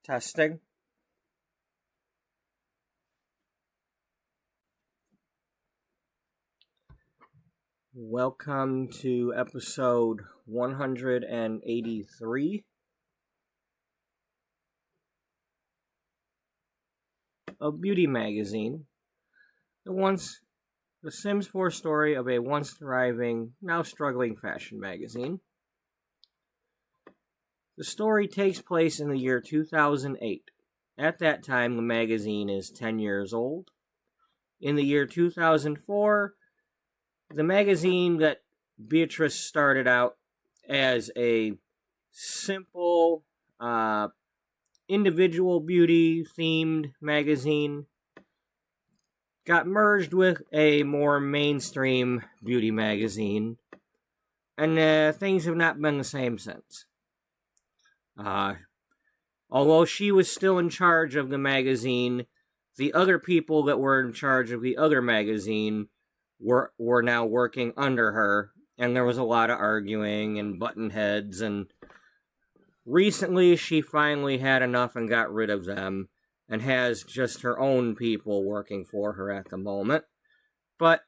Testing. Welcome to episode 183 of Beauty Magazine. The Sims 4 story of a once thriving, now struggling fashion magazine. The story takes place in the year 2008. At that time, the magazine is 10 years old. In the year 2004, the magazine that Beatrice started out as a simple, individual beauty themed magazine got merged with a more mainstream beauty magazine, and things have not been the same since. Although she was still in charge of the magazine, the other people that were in charge of the other magazine were now working under her, and there was a lot of arguing and button heads, and recently she finally had enough and got rid of them and has just her own people working for her at the moment. But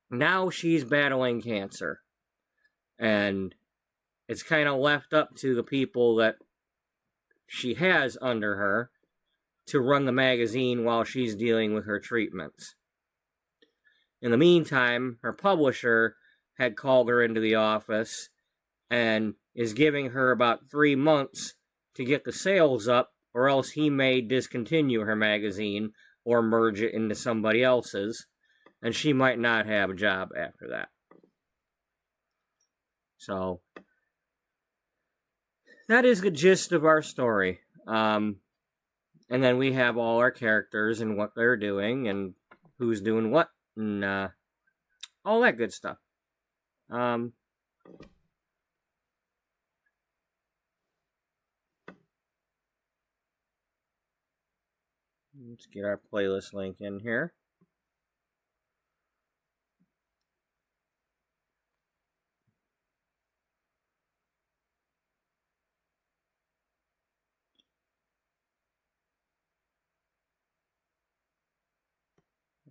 now she's battling cancer, and it's kind of left up to the people that she has under her to run the magazine while she's dealing with her treatments. In the meantime, her publisher had called her into the office and is giving her about 3 months to get the sales up, or else he may discontinue her magazine or merge it into somebody else's, and she might not have a job after that. So that is the gist of our story. And then we have all our characters and what they're doing and who's doing what and all that good stuff. Let's get our playlist link in here.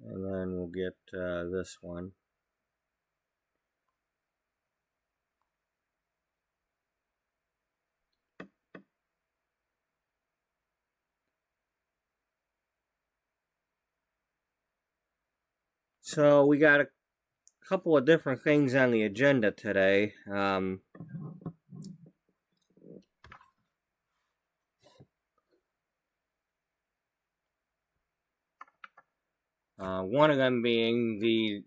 And then we'll get this one. So we got a couple of different things on the agenda today. One of them being the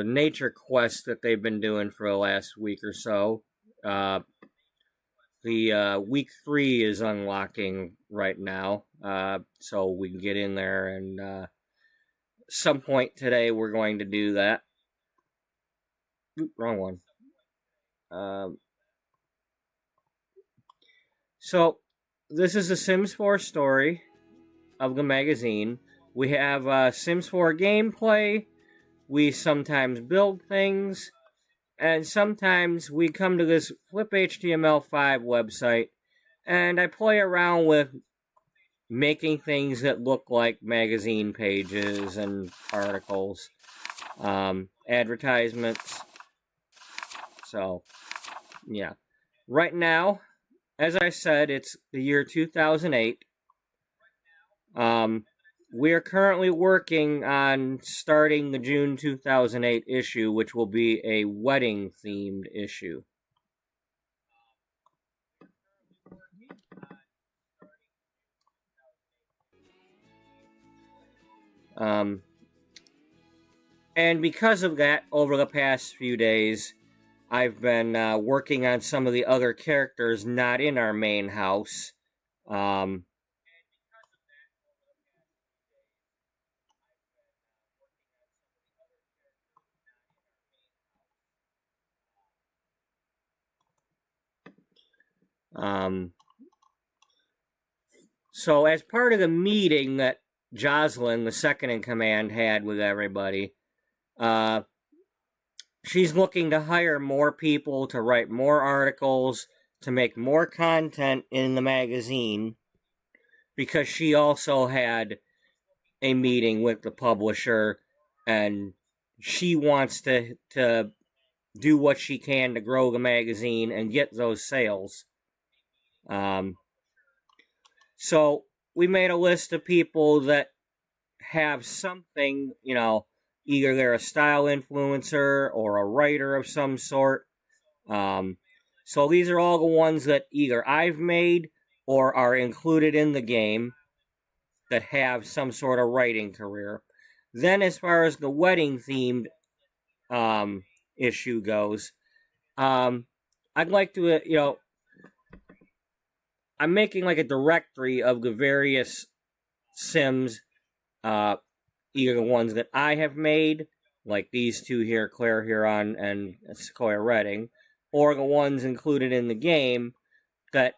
nature quest that they've been doing for the last week or so. The week 3 is unlocking right now, so we can get in there, and some point today we're going to do that. Oop, wrong one. So this is the Sims 4 story of the magazine. We have Sims 4 gameplay. We sometimes build things. And sometimes we come to this flipHTML5 website, and I play around with making things that look like magazine pages and articles, advertisements. So, yeah. Right now, as I said, it's the year 2008. We are currently working on starting the June 2008 issue, which will be a wedding-themed issue. And because of that, over the past few days, I've been working on some of the other characters not in our main house. So as part of the meeting that Jocelyn, the second in command, had with everybody, she's looking to hire more people to write more articles, to make more content in the magazine, because she also had a meeting with the publisher, and she wants to do what she can to grow the magazine and get those sales. So we made a list of people that have something, either they're a style influencer or a writer of some sort. So these are all the ones that either I've made or are included in the game that have some sort of writing career. Then as far as the wedding themed issue goes, I'd like to, I'm making like a directory of the various Sims, either the ones that I have made, like these two here, Claire Huron and Sequoia Redding, or the ones included in the game that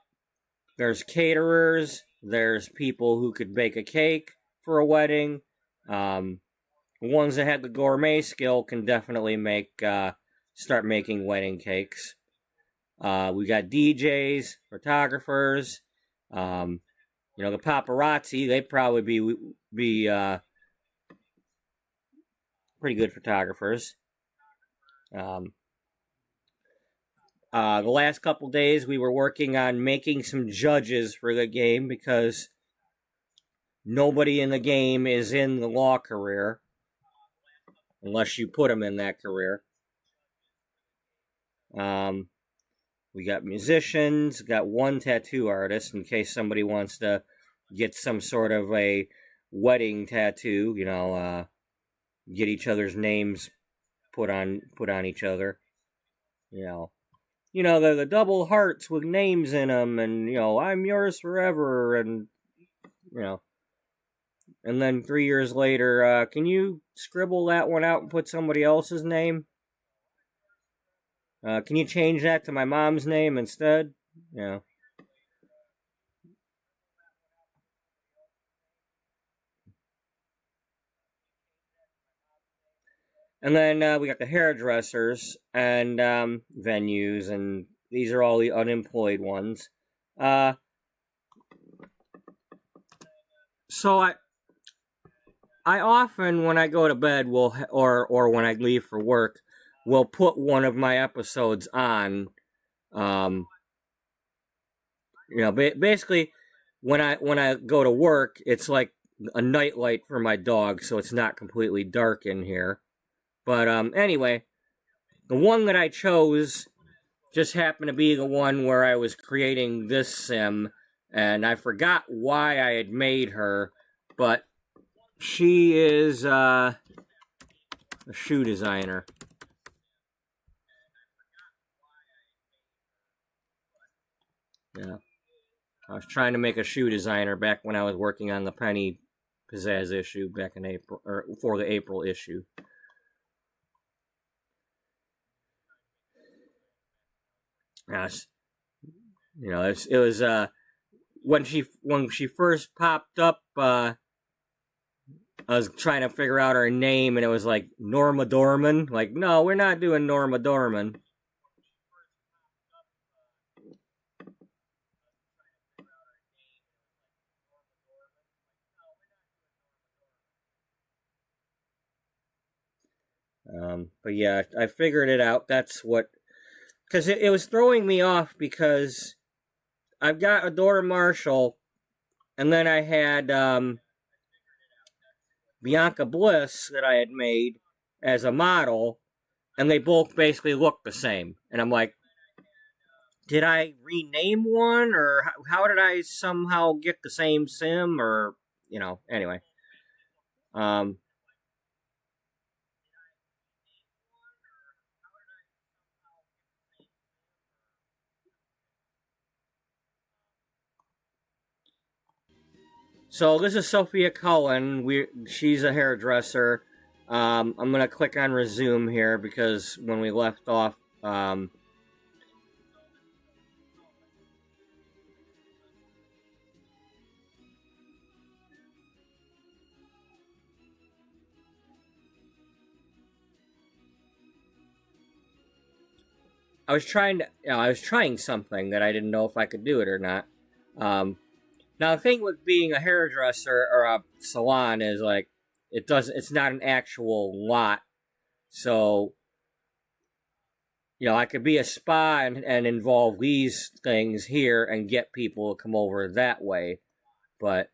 there's caterers, there's people who could bake a cake for a wedding. The ones that have the gourmet skill can definitely start making wedding cakes. We got DJs, photographers, the paparazzi. They'd probably be pretty good photographers. The last couple days we were working on making some judges for the game because nobody in the game is in the law career unless you put them in that career. We got musicians, got one tattoo artist in case somebody wants to get some sort of a wedding tattoo, get each other's names put on each other. The double hearts with names in them, and I'm yours forever, and and then 3 years later, can you scribble that one out and put somebody else's name? Can you change that to my mom's name instead? And then we got the hairdressers and venues, and these are all the unemployed ones. So I often, when I go to bed, or when I leave for work, will put one of my episodes on. Basically, when I go to work, it's like a nightlight for my dog, so it's not completely dark in here. But anyway, the one that I chose just happened to be the one where I was creating this sim, and I forgot why I had made her, but she is a shoe designer. Yeah. I was trying to make a shoe designer back when I was working on the Penny Pizzazz issue back in April, or for the April issue. Yes. It was when she first popped up, I was trying to figure out her name, and it was like Norma Dorman. Like, no, we're not doing Norma Dorman. But yeah, I figured it out. That's what, because it was throwing me off because I've got Adora Marshall, and then I had Bianca Bliss that I had made as a model, and they both basically look the same. And I'm like, did I rename one, or how did I somehow get the same sim, or anyway. So this is Sophia Cullen. She's a hairdresser. I'm gonna click on resume here because when we left off, I was trying to, I was trying something that I didn't know if I could do it or not. Now the thing with being a hairdresser or a salon is like, it's not an actual lot. So, I could be a spa and involve these things here and get people to come over that way. But,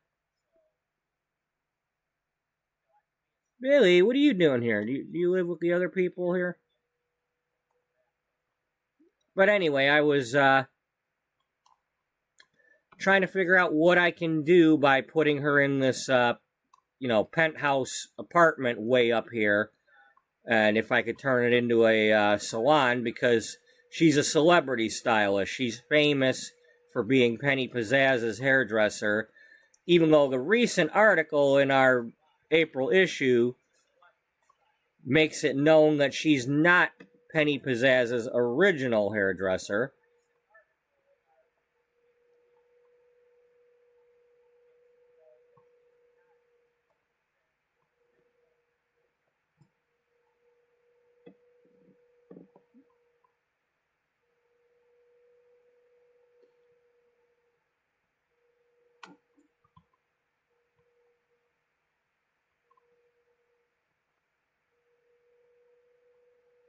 Billy, what are you doing here? Do you live with the other people here? But anyway, I was trying to figure out what I can do by putting her in this, penthouse apartment way up here. And if I could turn it into a salon, because she's a celebrity stylist. She's famous for being Penny Pizzazz's hairdresser. Even though the recent article in our April issue makes it known that she's not Penny Pizzazz's original hairdresser.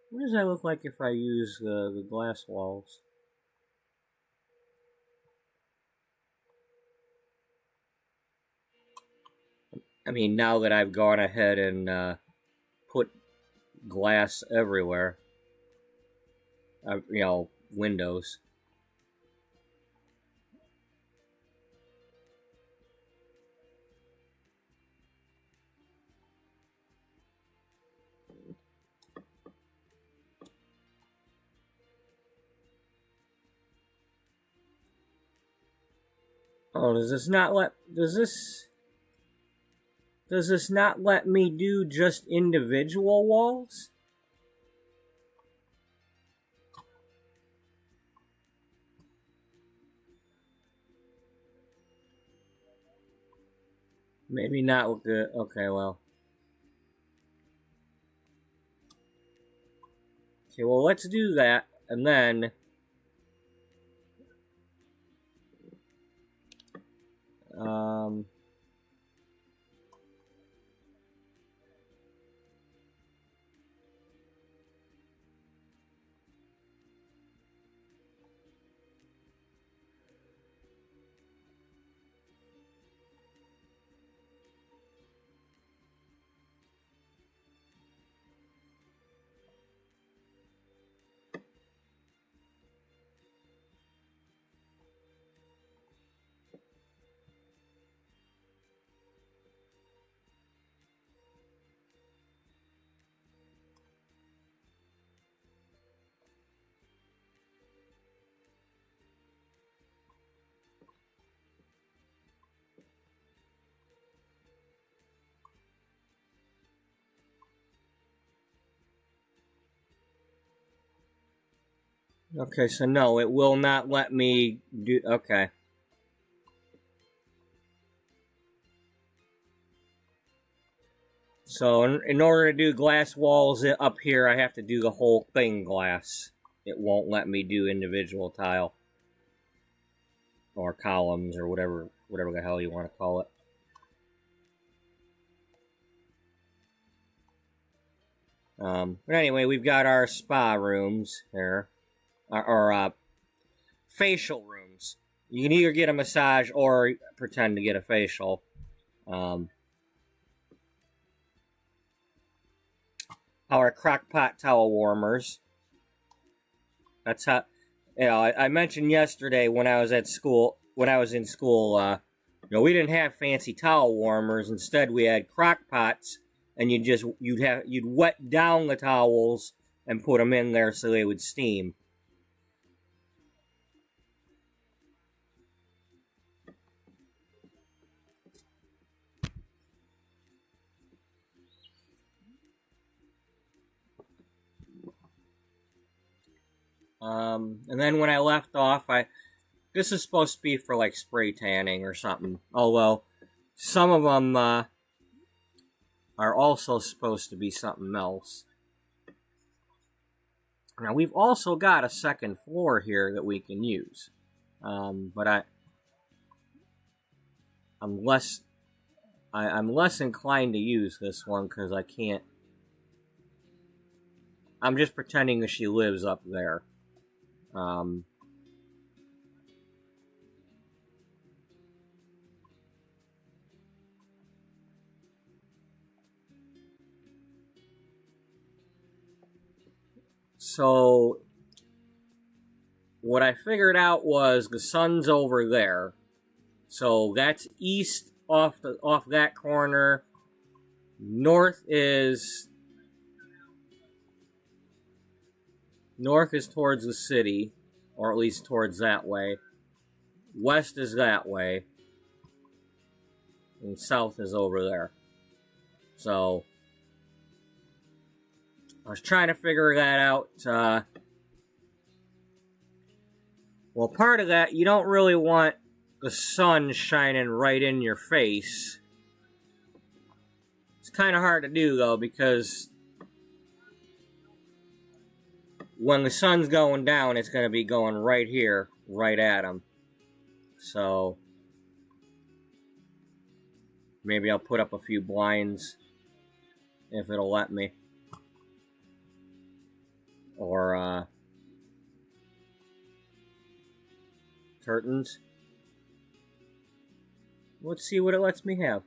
What does that look like if I use the glass walls? I mean, now that I've gone ahead and put glass everywhere, windows. Oh, does this not let me do just individual walls? Maybe not with the, okay, well. Okay, well, let's do that, and then okay, so no, it will not let me do, okay. So, in order to do glass walls up here, I have to do the whole thing glass. It won't let me do individual tile. Or columns, or whatever the hell you want to call it. But anyway, we've got our spa rooms here. Or facial rooms. You can either get a massage or pretend to get a facial. Our crockpot towel warmers. That's how, I mentioned yesterday when I was in school, we didn't have fancy towel warmers. Instead, we had crockpots, and you'd wet down the towels and put them in there so they would steam. And then when I left off, this is supposed to be for like spray tanning or something. Although some of them are also supposed to be something else. Now, we've also got a second floor here that we can use. But I'm less inclined to use this one because I can't. I'm just pretending that she lives up there. So what I figured out was the sun's over there. So that's east off that corner. North is towards the city, or at least towards that way. West is that way. And south is over there. So I was trying to figure that out. Well, part of that, you don't really want the sun shining right in your face. It's kind of hard to do, though, because when the sun's going down, it's going to be going right here, right at them. So maybe I'll put up a few blinds if it'll let me. Or curtains. Let's see what it lets me have.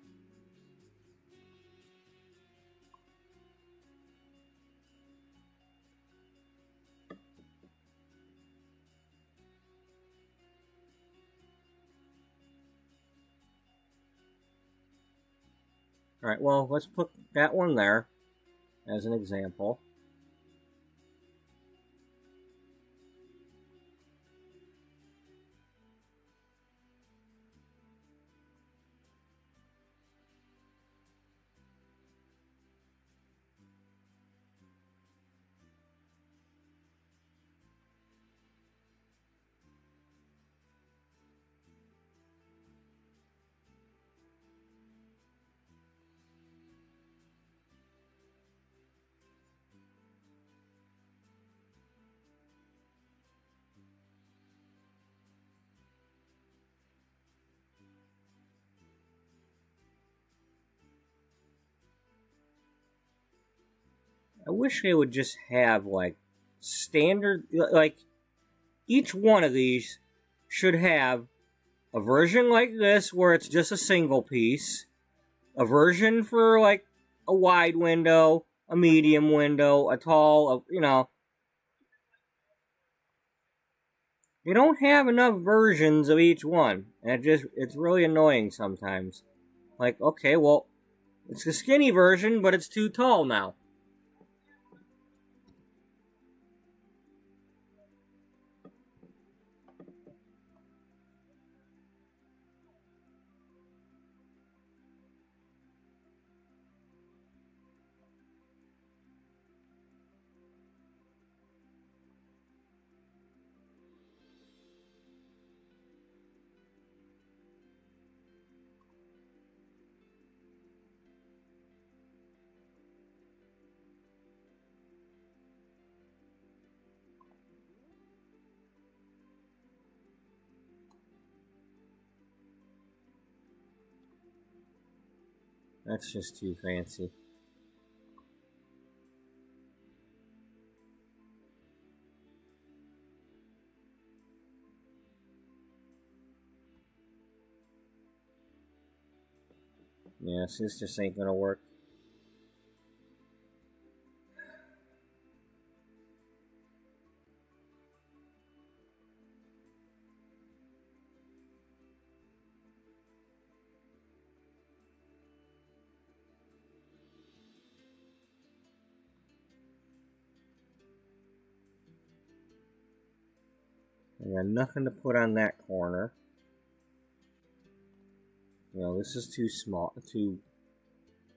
Alright, well, let's put that one there as an example. I wish they would just have, like, standard, like, each one of these should have a version like this where it's just a single piece, a version for, like, a wide window, a medium window, a tall, you know. You don't have enough versions of each one, and it's really annoying sometimes. Like, okay, well, it's the skinny version, but it's too tall now. That's just too fancy. Yes, this just ain't gonna work. I got nothing to put on that corner. No, this is too small.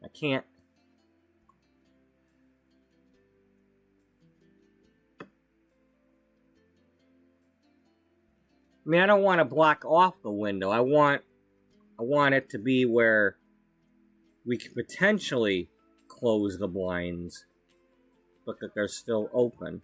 I can't. I mean, I don't want to block off the window. I want it to be where we can potentially close the blinds, but that they're still open.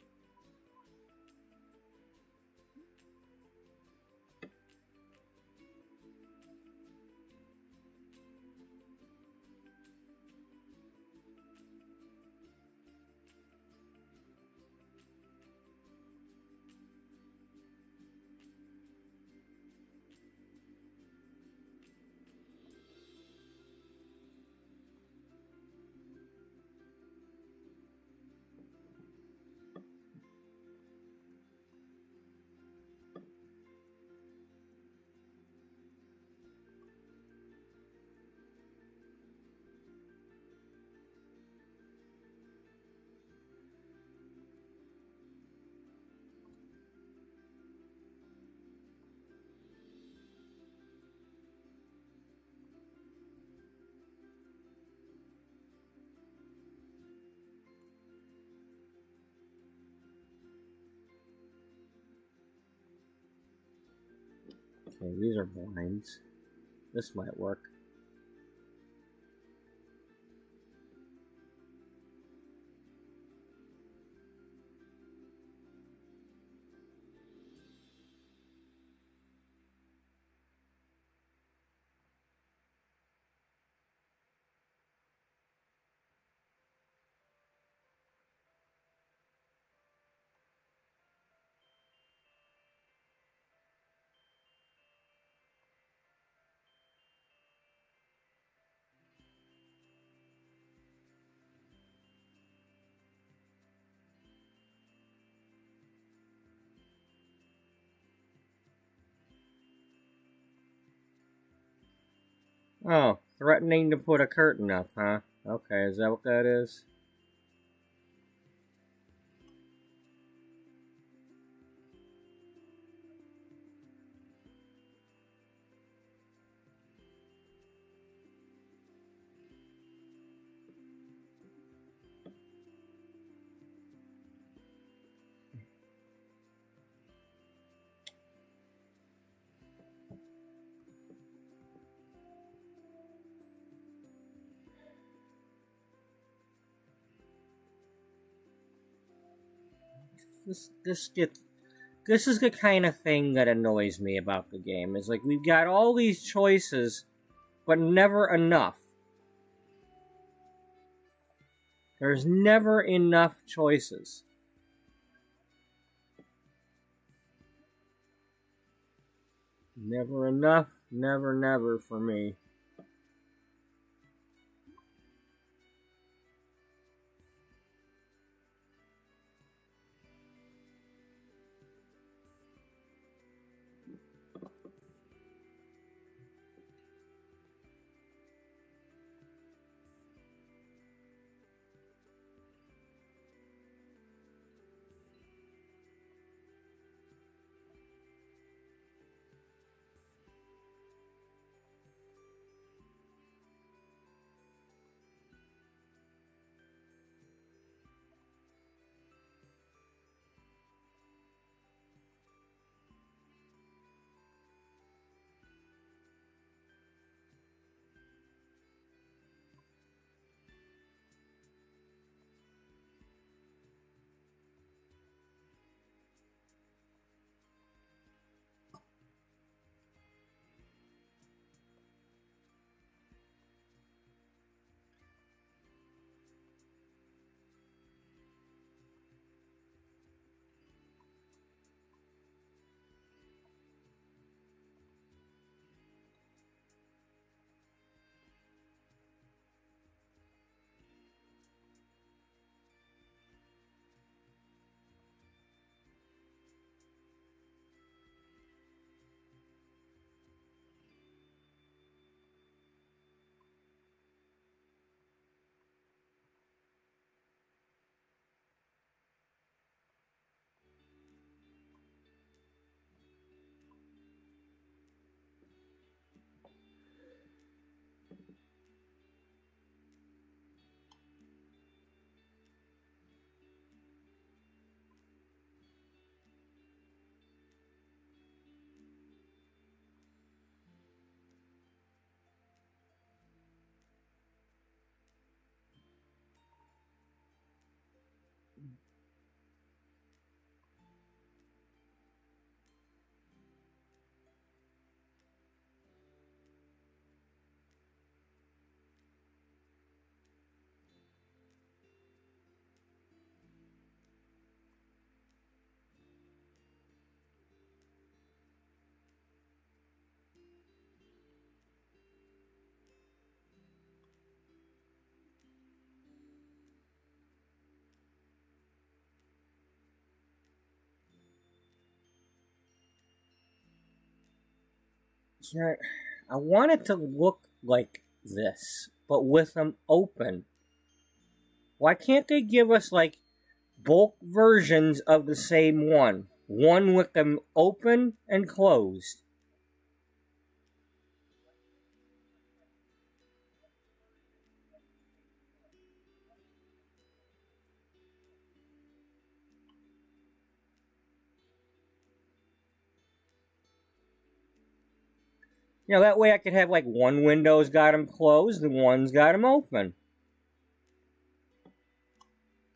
Okay, these are blinds. This might work. Oh, threatening to put a curtain up, huh? Okay, is that what that is? This is the kind of thing that annoys me about the game. Is like we've got all these choices, but never enough. There's never enough choices. Never enough, never for me. Yeah, I want it to look like this, but with them open. Why can't they give us like bulk versions of the same one? One with them open and closed. You know, that way I could have like one window's got them closed and one's got them open.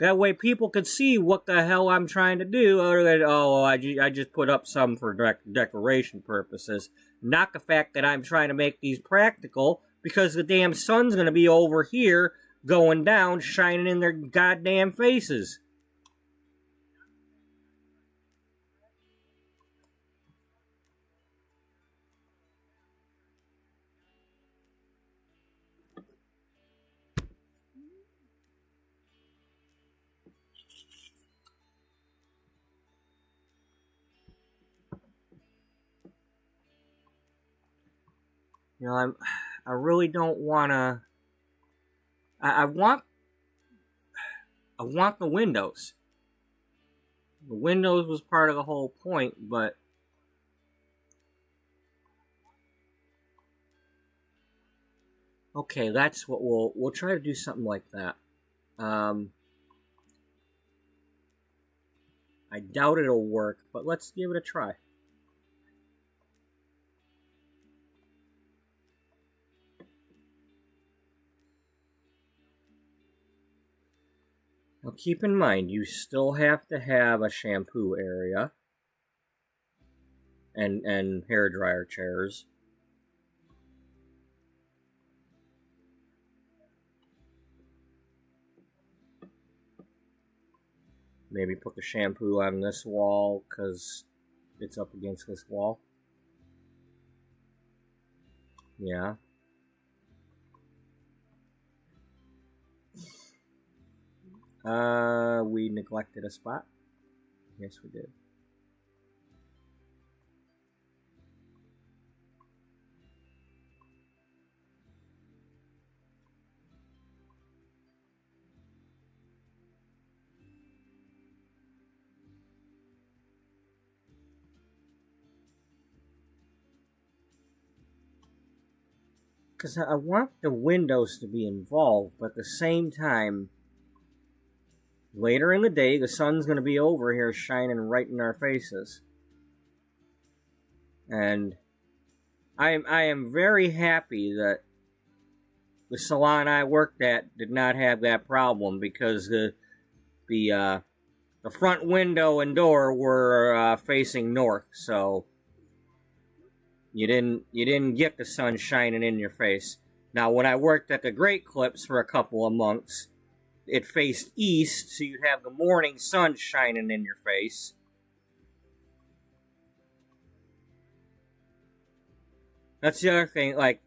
That way people could see what the hell I'm trying to do, other than, oh, I just put up some for decoration purposes. Not the fact that I'm trying to make these practical, because the damn sun's going to be over here, going down, shining in their goddamn faces. You know, I really don't want to. I want the windows. The windows was part of the whole point, but okay, that's what we'll try to do, something like that. I doubt it'll work, but let's give it a try. Now keep in mind, you still have to have a shampoo area and hair dryer chairs. Maybe put the shampoo on this wall because it's up against this wall. Yeah. We neglected a spot. Yes, we did. Because I want the windows to be involved, but at the same time, later in the day, the sun's going to be over here shining right in our faces. And I am very happy that the salon I worked at did not have that problem, because the front window and door were facing north, so you didn't get the sun shining in your face. Now, when I worked at the Great Clips for a couple of months, it faced east, so you'd have the morning sun shining in your face. That's the other thing, like,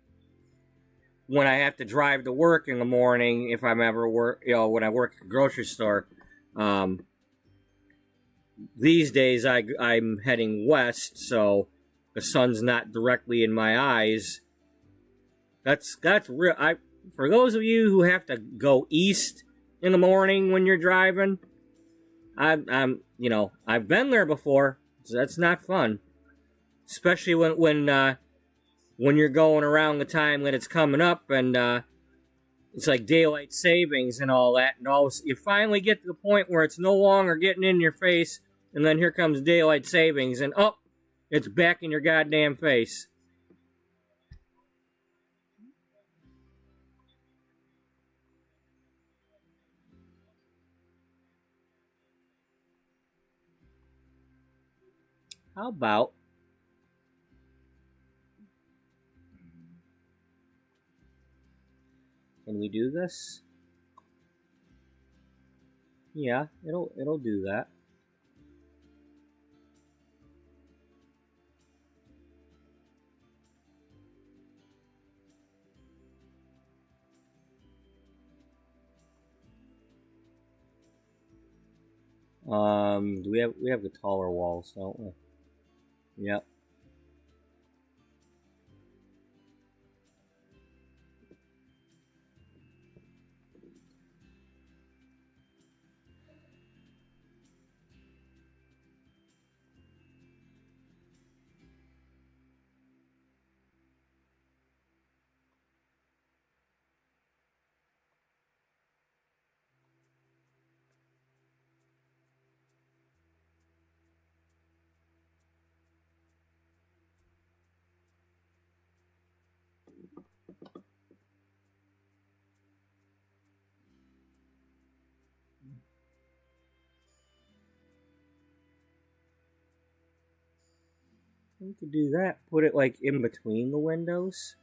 when I have to drive to work in the morning, if I'm ever when I work at the grocery store, these days I'm heading west, so the sun's not directly in my eyes. That's real. For those of you who have to go east in the morning when you're driving, I've been there before, so that's not fun. Especially when you're going around the time that it's coming up, and it's like daylight savings and all that, and you finally get to the point where it's no longer getting in your face, and then here comes daylight savings, and it's back in your goddamn face. How about can we do this? Yeah, it'll do that. We have the taller walls, don't we? Yep. We could do that. Put it like in between the windows.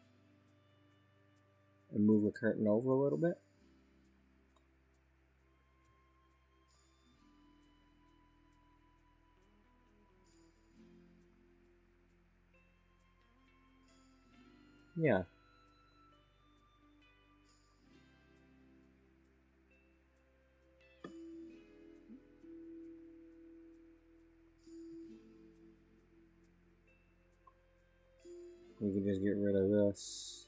And move the curtain over a little bit. Yeah. We can just get rid of this.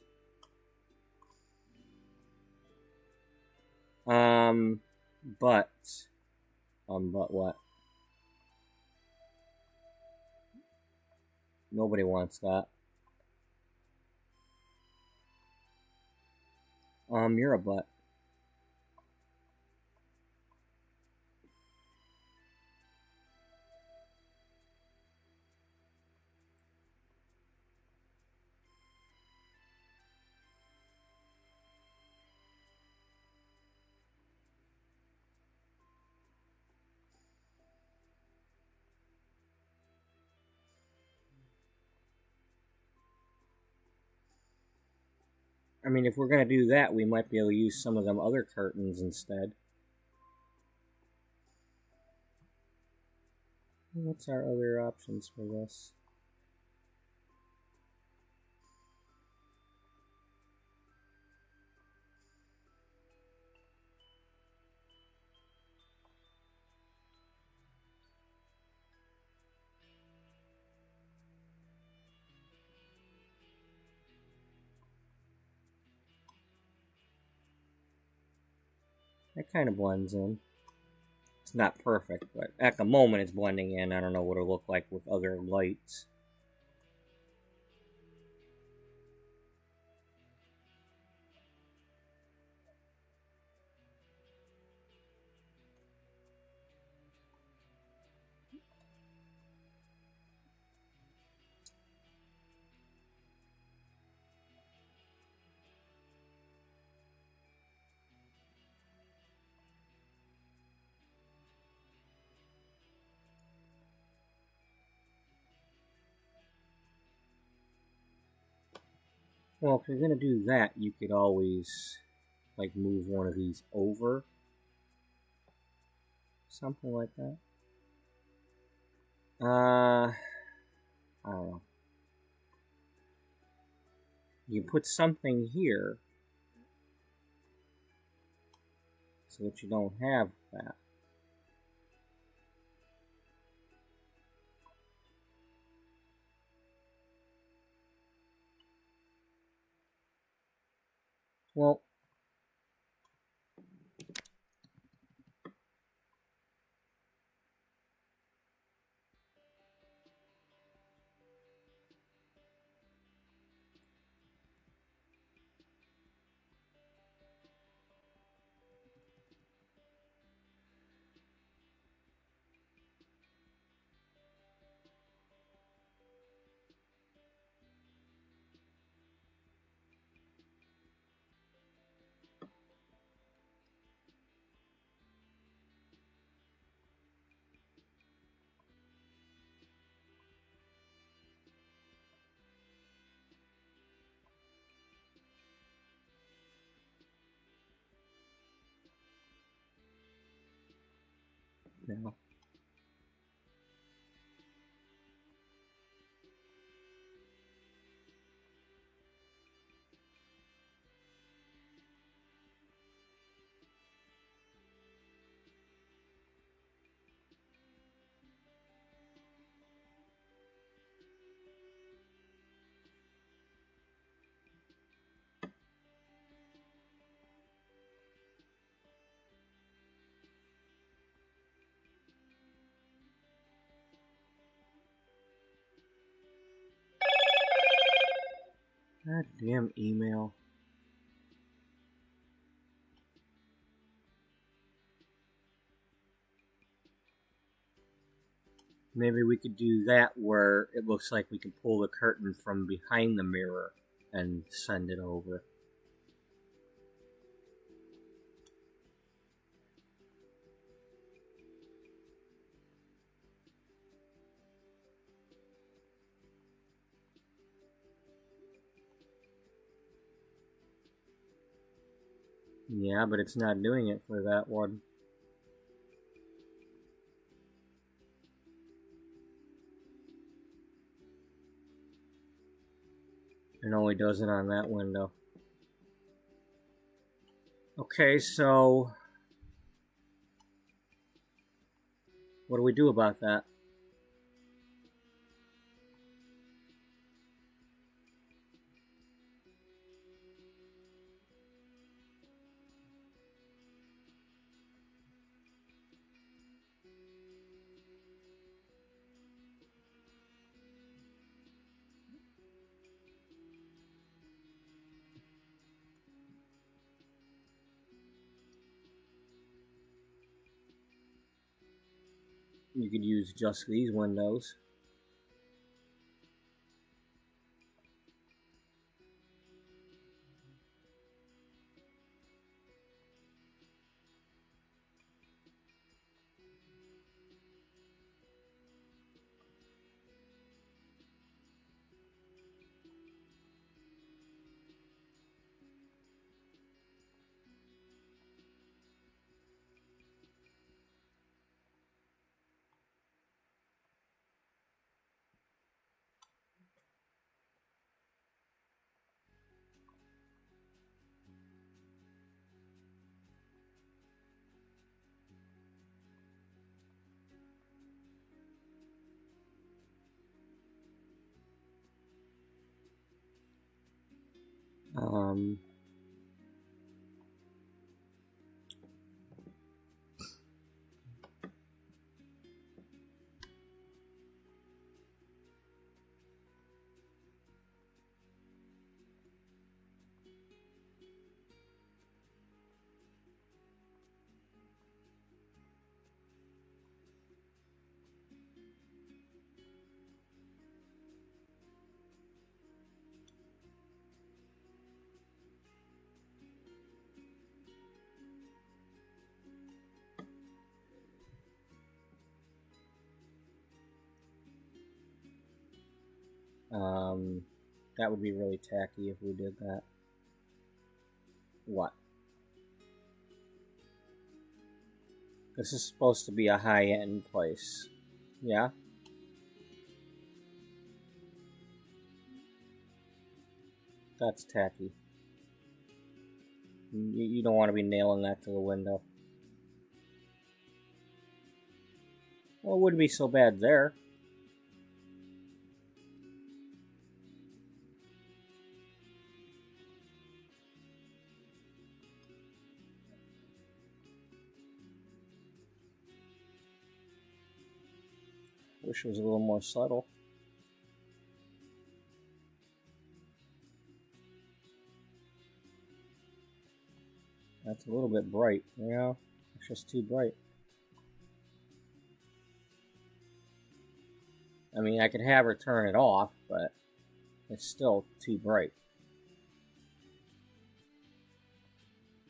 But what? Nobody wants that. You're a butt. I mean, if we're gonna do that, we might be able to use some of them other curtains instead. What's our other options for this? That kind of blends in. It's not perfect, but at the moment it's blending in. I don't know what it'll look like with other lights. Well, if you're gonna do that, you could always, like, move one of these over. Something like that. I don't know. You can put something here so that you don't have that. Well, no. God damn email. Maybe we could do that where it looks like we can pull the curtain from behind the mirror and send it over. Yeah, but it's not doing it for that one. It only does it on that window. Okay, so what do we do about that? You could use just these windows. Um, that would be really tacky if we did that. What? This is supposed to be a high-end place. Yeah? That's tacky. You don't want to be nailing that to the window. Well, it wouldn't be so bad there. Wish it was a little more subtle. That's a little bit bright, you know? It's just too bright. I mean, I could have her turn it off, but it's still too bright.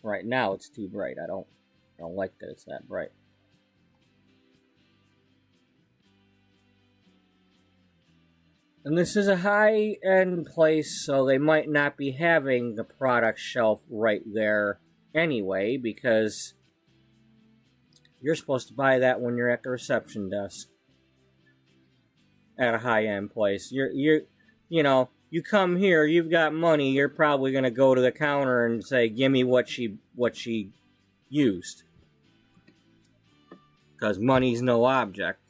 Right now, it's too bright. I don't like that it's that bright. And this is a high-end place, so they might not be having the product shelf right there anyway, because you're supposed to buy that when you're at the reception desk at a high-end place. You come here, you've got money, you're probably going to go to the counter and say, give me what she used. Because money's no object.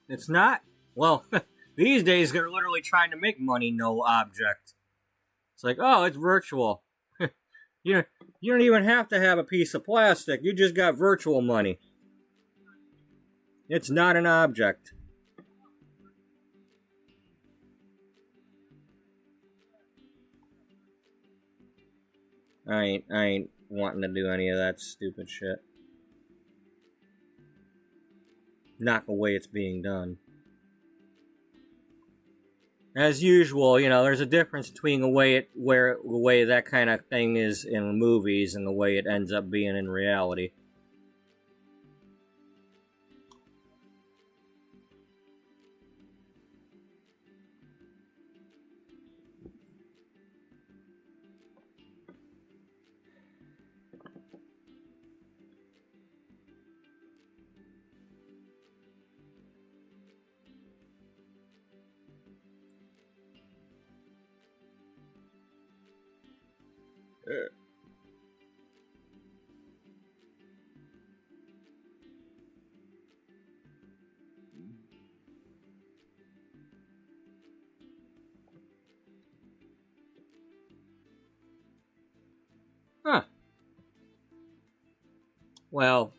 It's not? Well, these days they're literally trying to make money no object. It's like, oh, it's virtual. You don't even have to have a piece of plastic. You just got virtual money. It's not an object. I ain't wanting to do any of that stupid shit. Not the way it's being done. As usual, there's a difference between the way that kind of thing is in movies and the way it ends up being in reality. Huh. Well,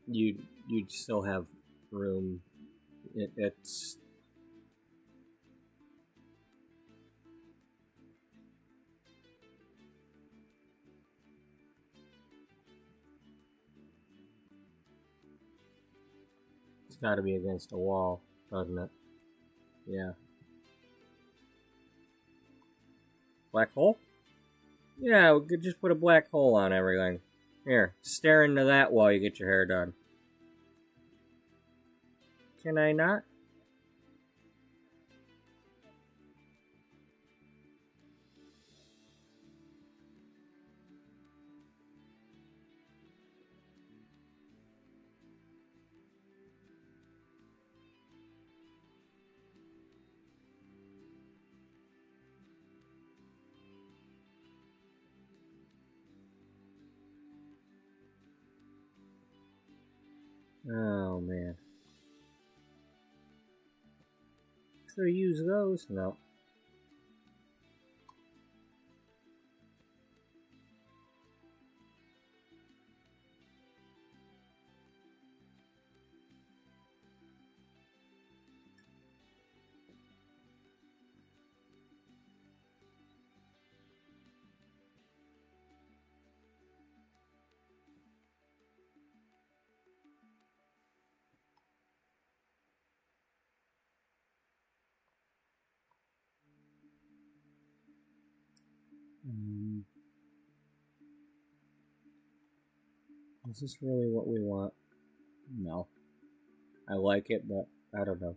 you'd still have room. It's got to be against a wall, doesn't it? Yeah. Black hole? Yeah, we could just put a black hole on everything. Here, stare into that while you get your hair done. Can I not? Oh, man. Could have used those. No. Is this really what we want? No. I like it, but I don't know.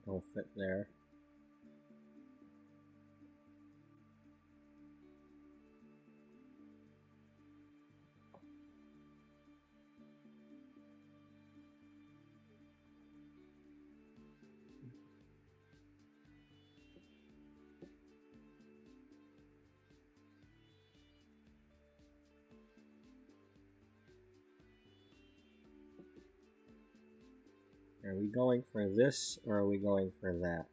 Don't fit there. Are we going for this or are we going for that?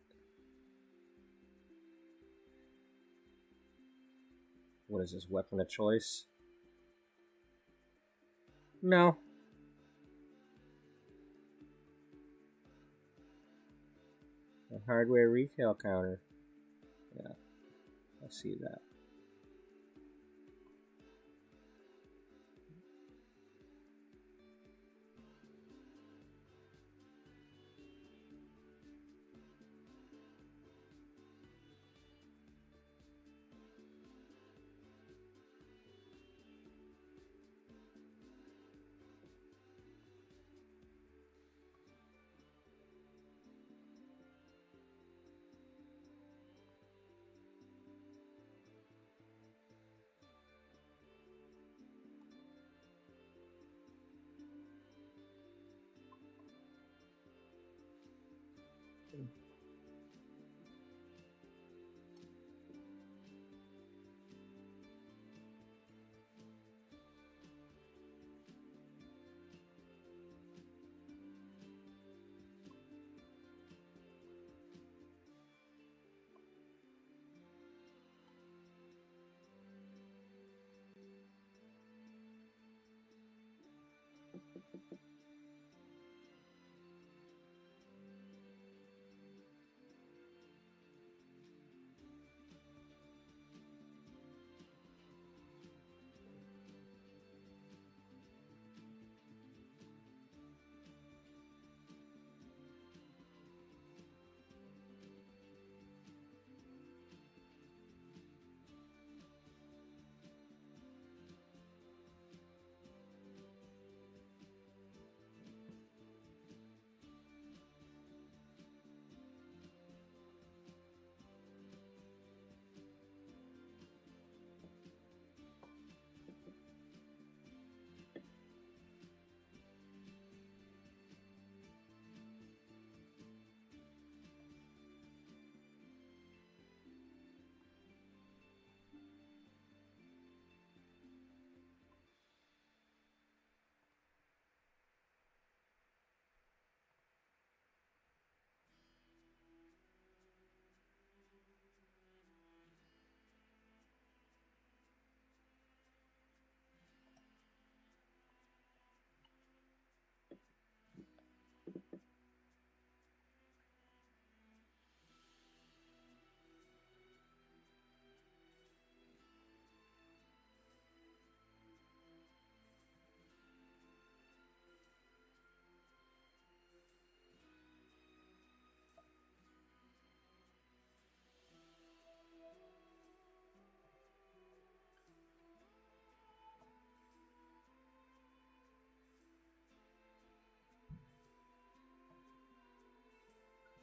What is this, weapon of choice? No. A hardware retail counter. Yeah, I see that.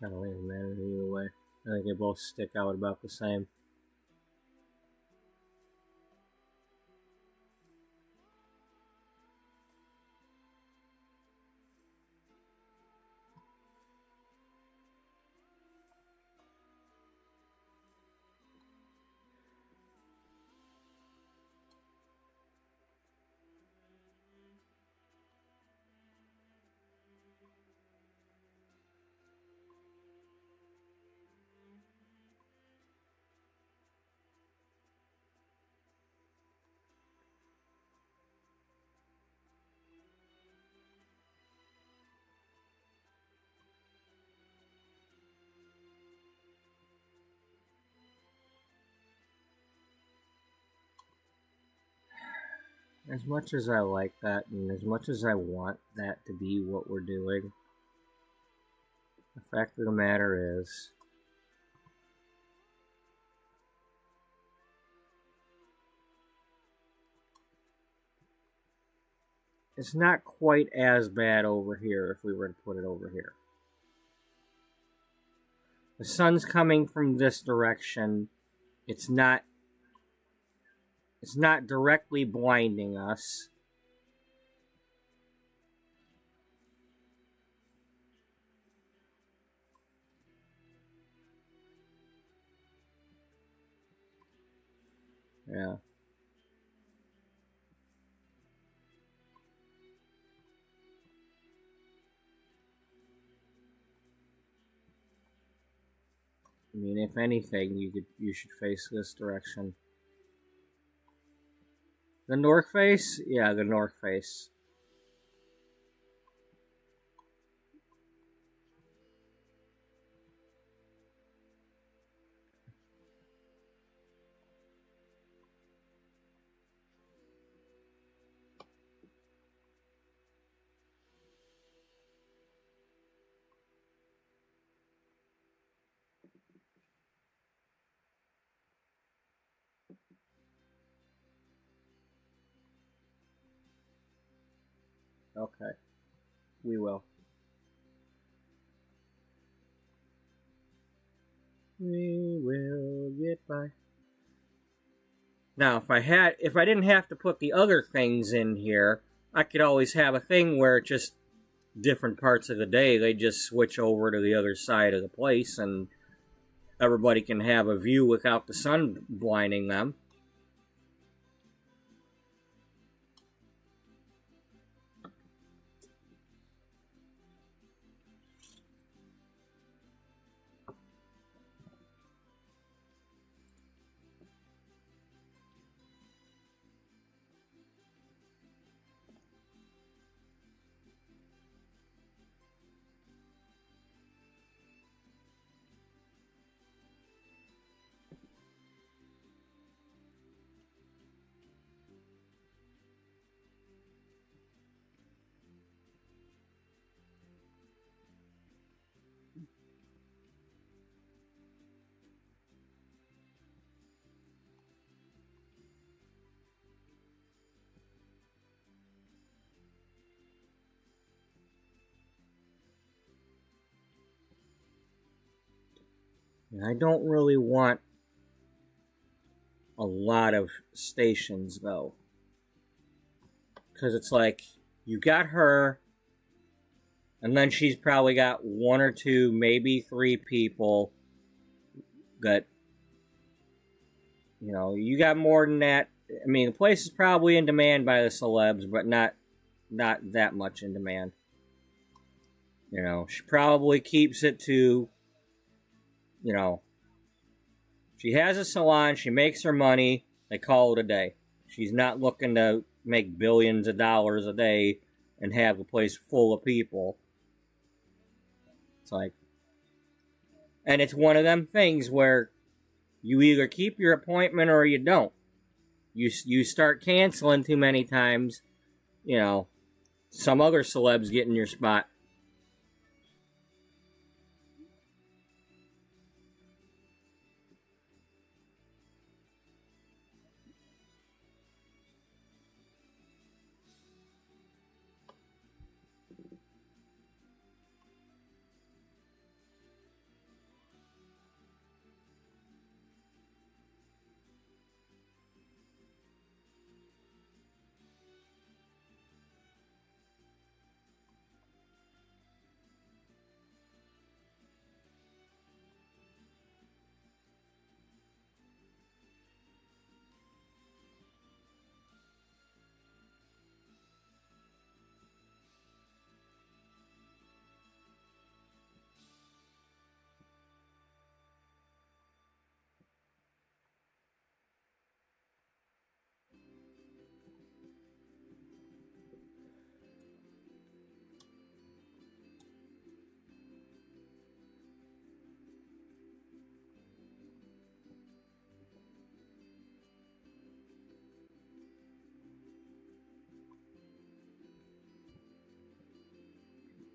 Kind of doesn't matter either way. I think they both stick out about the same. As much as I like that, and as much as I want that to be what we're doing, the fact of the matter is, it's not quite as bad over here if we were to put it over here. The sun's coming from this direction. It's not directly blinding us. Yeah. I mean, if anything, you should face this direction. The north face? Yeah, the north face. Okay. We will. We will get by. Now, if I didn't have to put the other things in here, I could always have a thing where it's just different parts of the day, they just switch over to the other side of the place and everybody can have a view without the sun blinding them. And I don't really want a lot of stations, though. Because it's like, you got her, and then she's probably got one or two, maybe three people that, you know, you got more than that. I mean, the place is probably in demand by the celebs, but not that much in demand. You know, she probably keeps it to, you know, she has a salon, she makes her money, they call it a day. She's not looking to make billions of dollars a day and have the place full of people. It's like, and it's one of them things where you either keep your appointment or you don't. You start canceling too many times, you know, some other celebs get in your spot.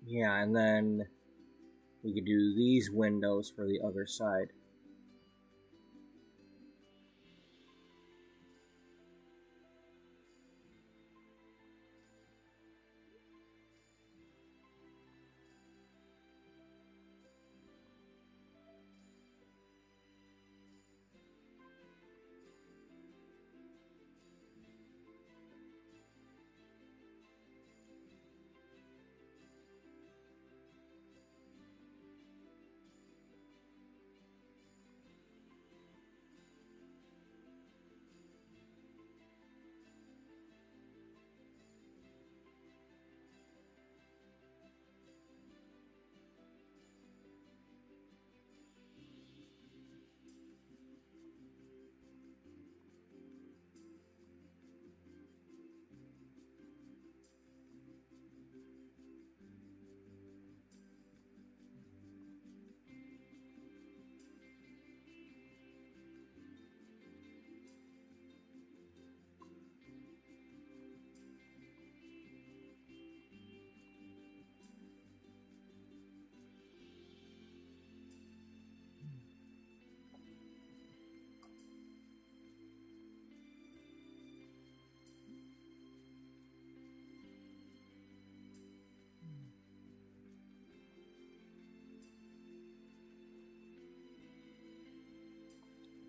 Yeah, and then we could do these windows for the other side.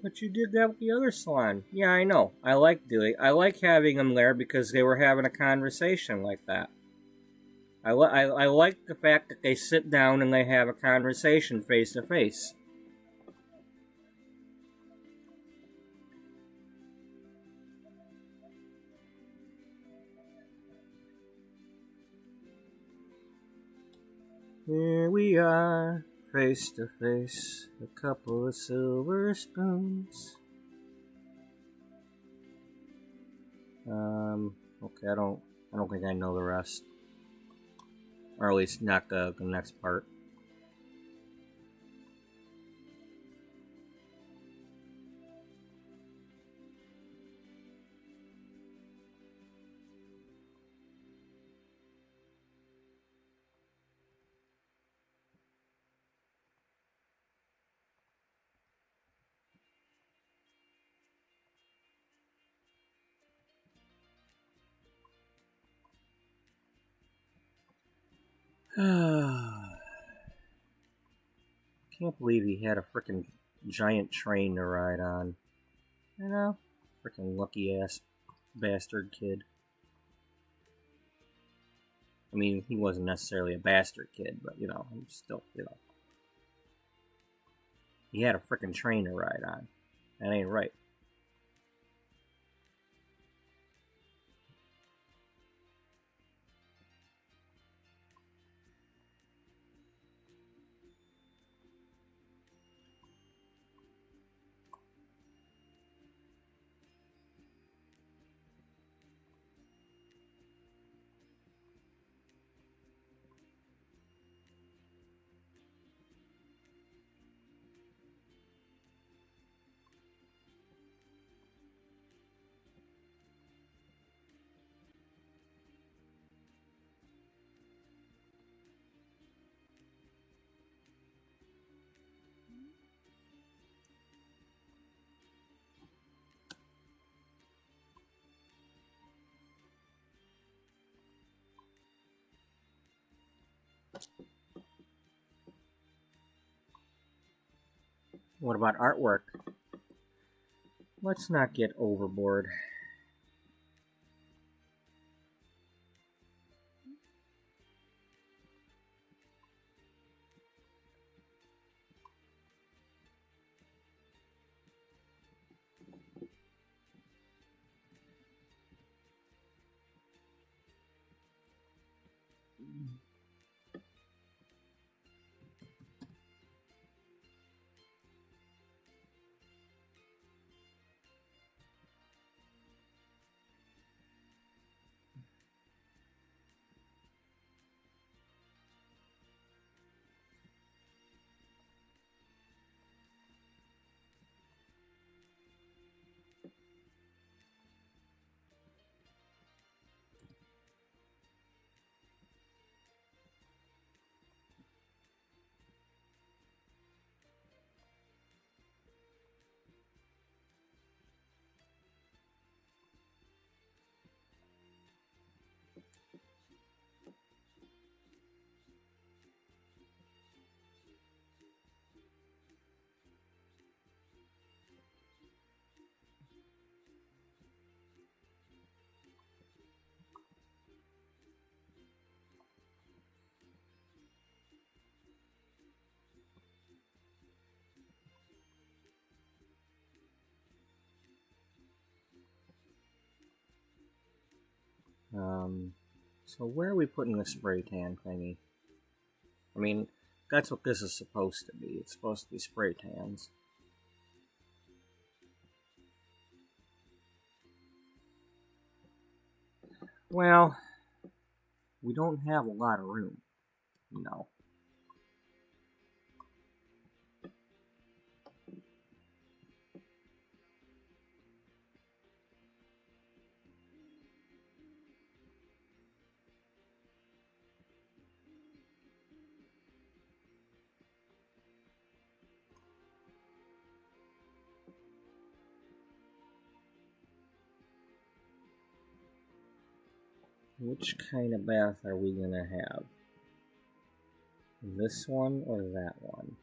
But you did that with the other salon. Yeah, I know. I like having them there because they were having a conversation like that. I like the fact that they sit down and they have a conversation face to face. Here we are, face to face, a couple of silver spoons. Okay, I don't think I know the rest. Or at least not the next part. Can't believe he had a frickin' giant train to ride on. You know? Frickin' lucky ass bastard kid. I mean, he wasn't necessarily a bastard kid, but he was still, He had a frickin' train to ride on. That ain't right. What about artwork? Let's not get overboard. So where are we putting the spray tan thingy? I mean, that's what this is supposed to be. It's supposed to be spray tans. Well, we don't have a lot of room. No. Which kind of bath are we gonna have? This one or that one?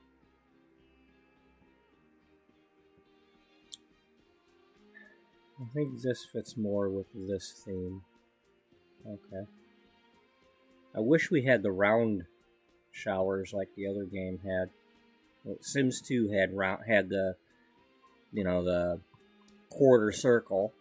I think this fits more with this theme. Okay. I wish we had the round showers like the other game had. Well, Sims 2 had the, you know, the quarter circle.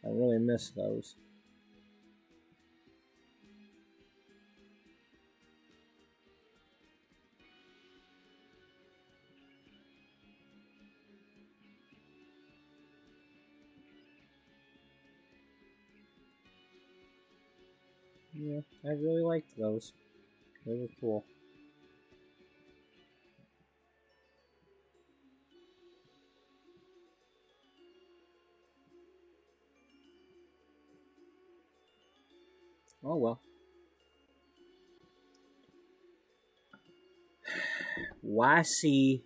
I really miss those. Yeah, I really liked those. They were cool. Oh well. YC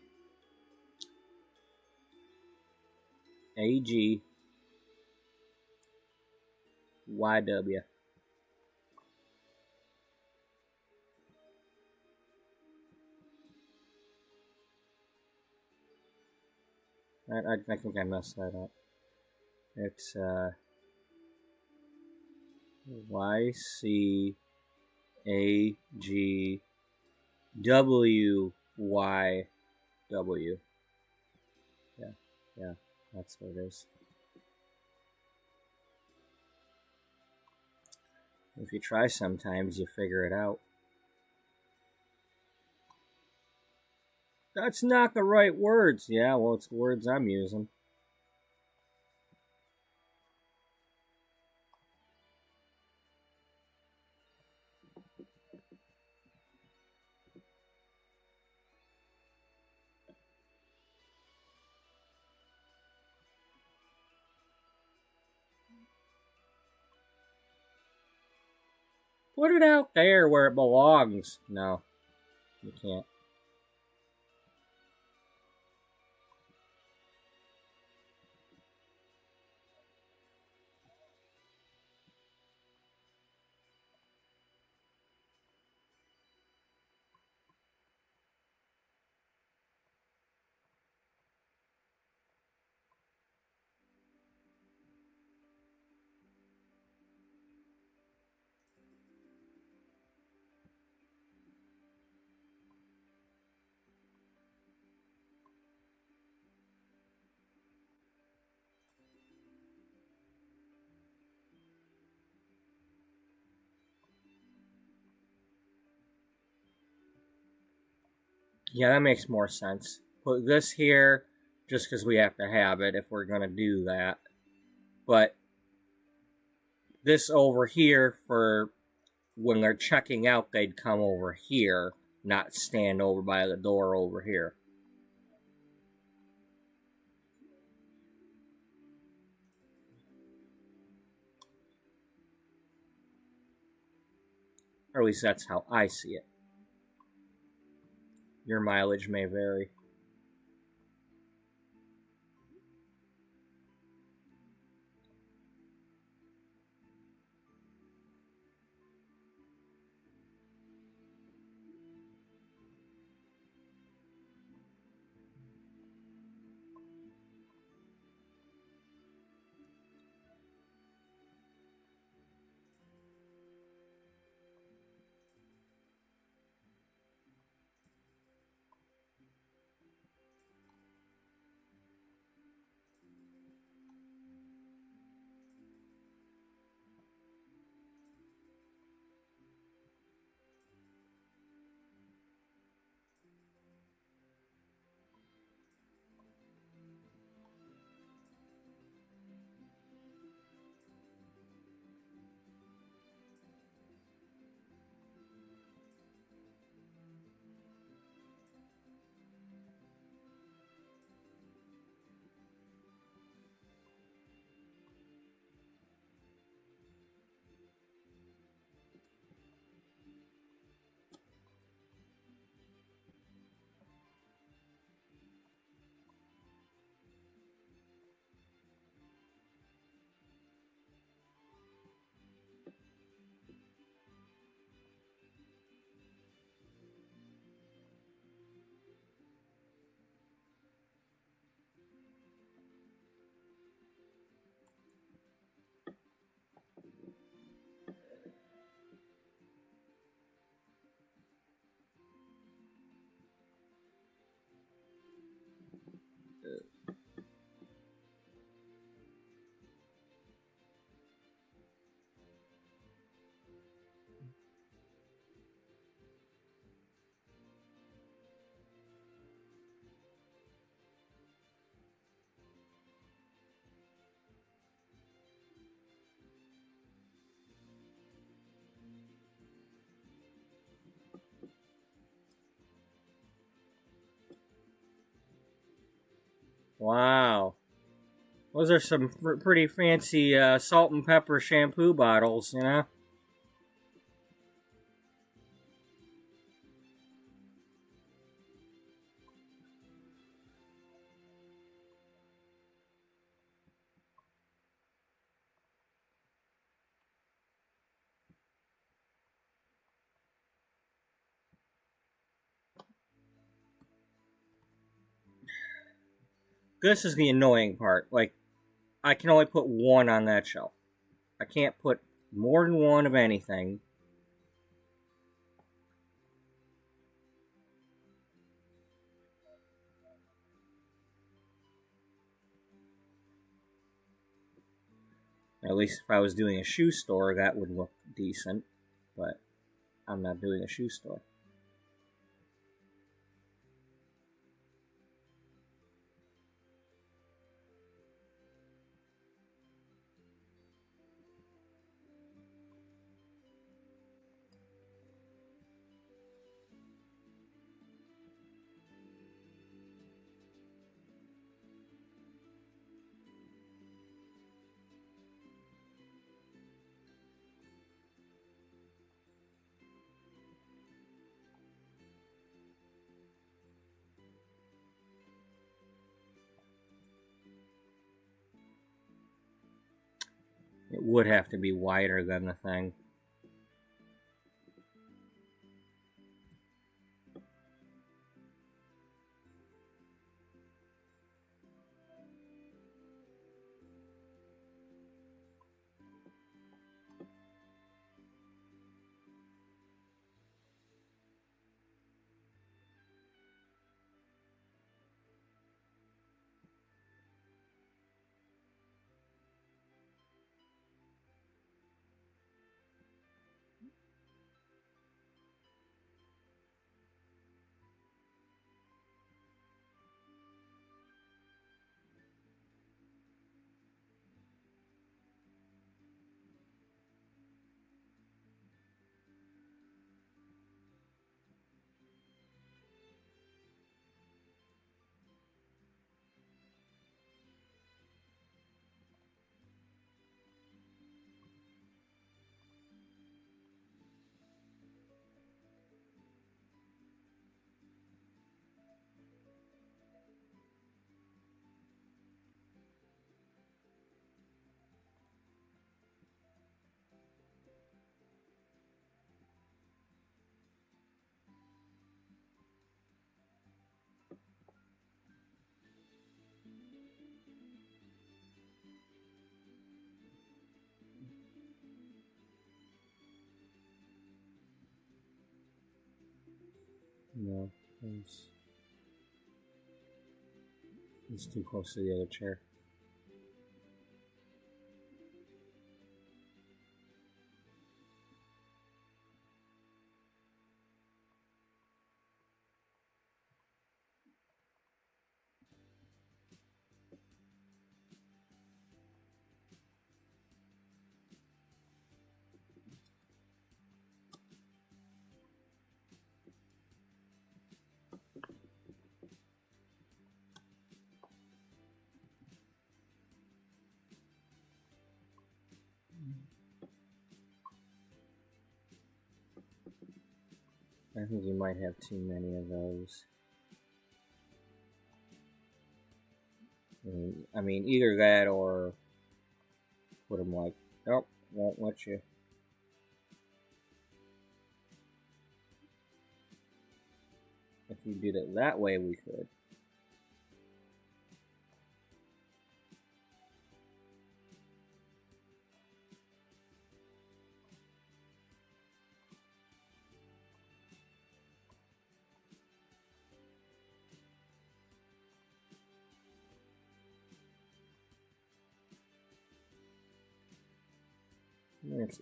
AG YW. I think I messed that up. It's YC AG WYW. Yeah, that's what it is. If you try sometimes, you figure it out. That's not the right words. Yeah, well, it's the words I'm using. Put it out there where it belongs. No, you can't. Yeah, that makes more sense. Put this here just because we have to have it if we're going to do that. But this over here for when they're checking out, they'd come over here, not stand over by the door over here. Or at least that's how I see it. Your mileage may vary. Wow. Those are some pretty fancy salt and pepper shampoo bottles, you know? This is the annoying part. Like, I can only put one on that shelf. I can't put more than one of anything. At least if I was doing a shoe store, that would look decent. But I'm not doing a shoe store. It would have to be wider than the thing. No, it's too close to the other chair. I think you might have too many of those. I mean, either that or put them like, nope, won't let you. If you did it that way, we could.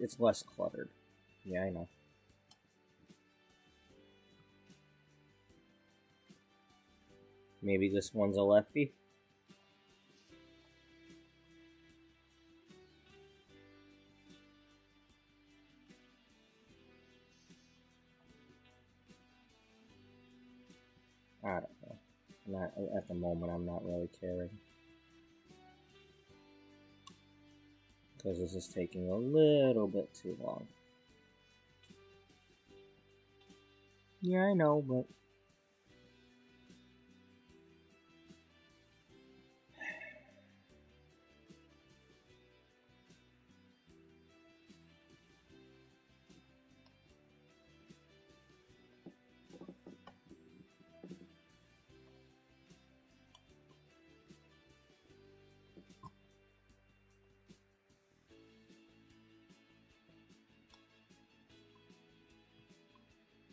It's less cluttered. Yeah, I know. Maybe this one's a lefty. I don't know. Not at the moment, I'm not really caring. Because this is taking a little bit too long. Yeah, I know, but...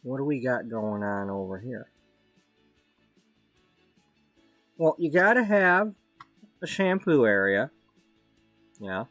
What do we got going on over here? Well, you gotta have a shampoo area. Yeah.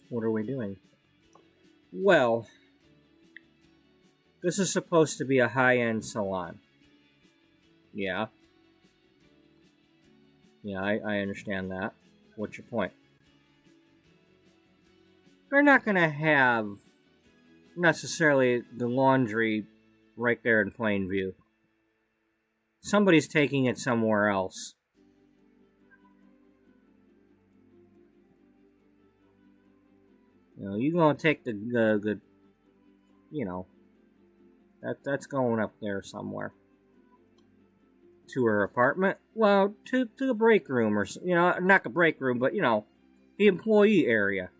What are we doing? Well, this is supposed to be a high-end salon. Yeah. Yeah, I understand that. What's your point? They're not going to have necessarily the laundry right there in plain view. Somebody's taking it somewhere else. You know, you're going to take the you know, that's going up there somewhere. To her apartment? Well, to the break room, or, you know, not the break room, but, you know, the employee area.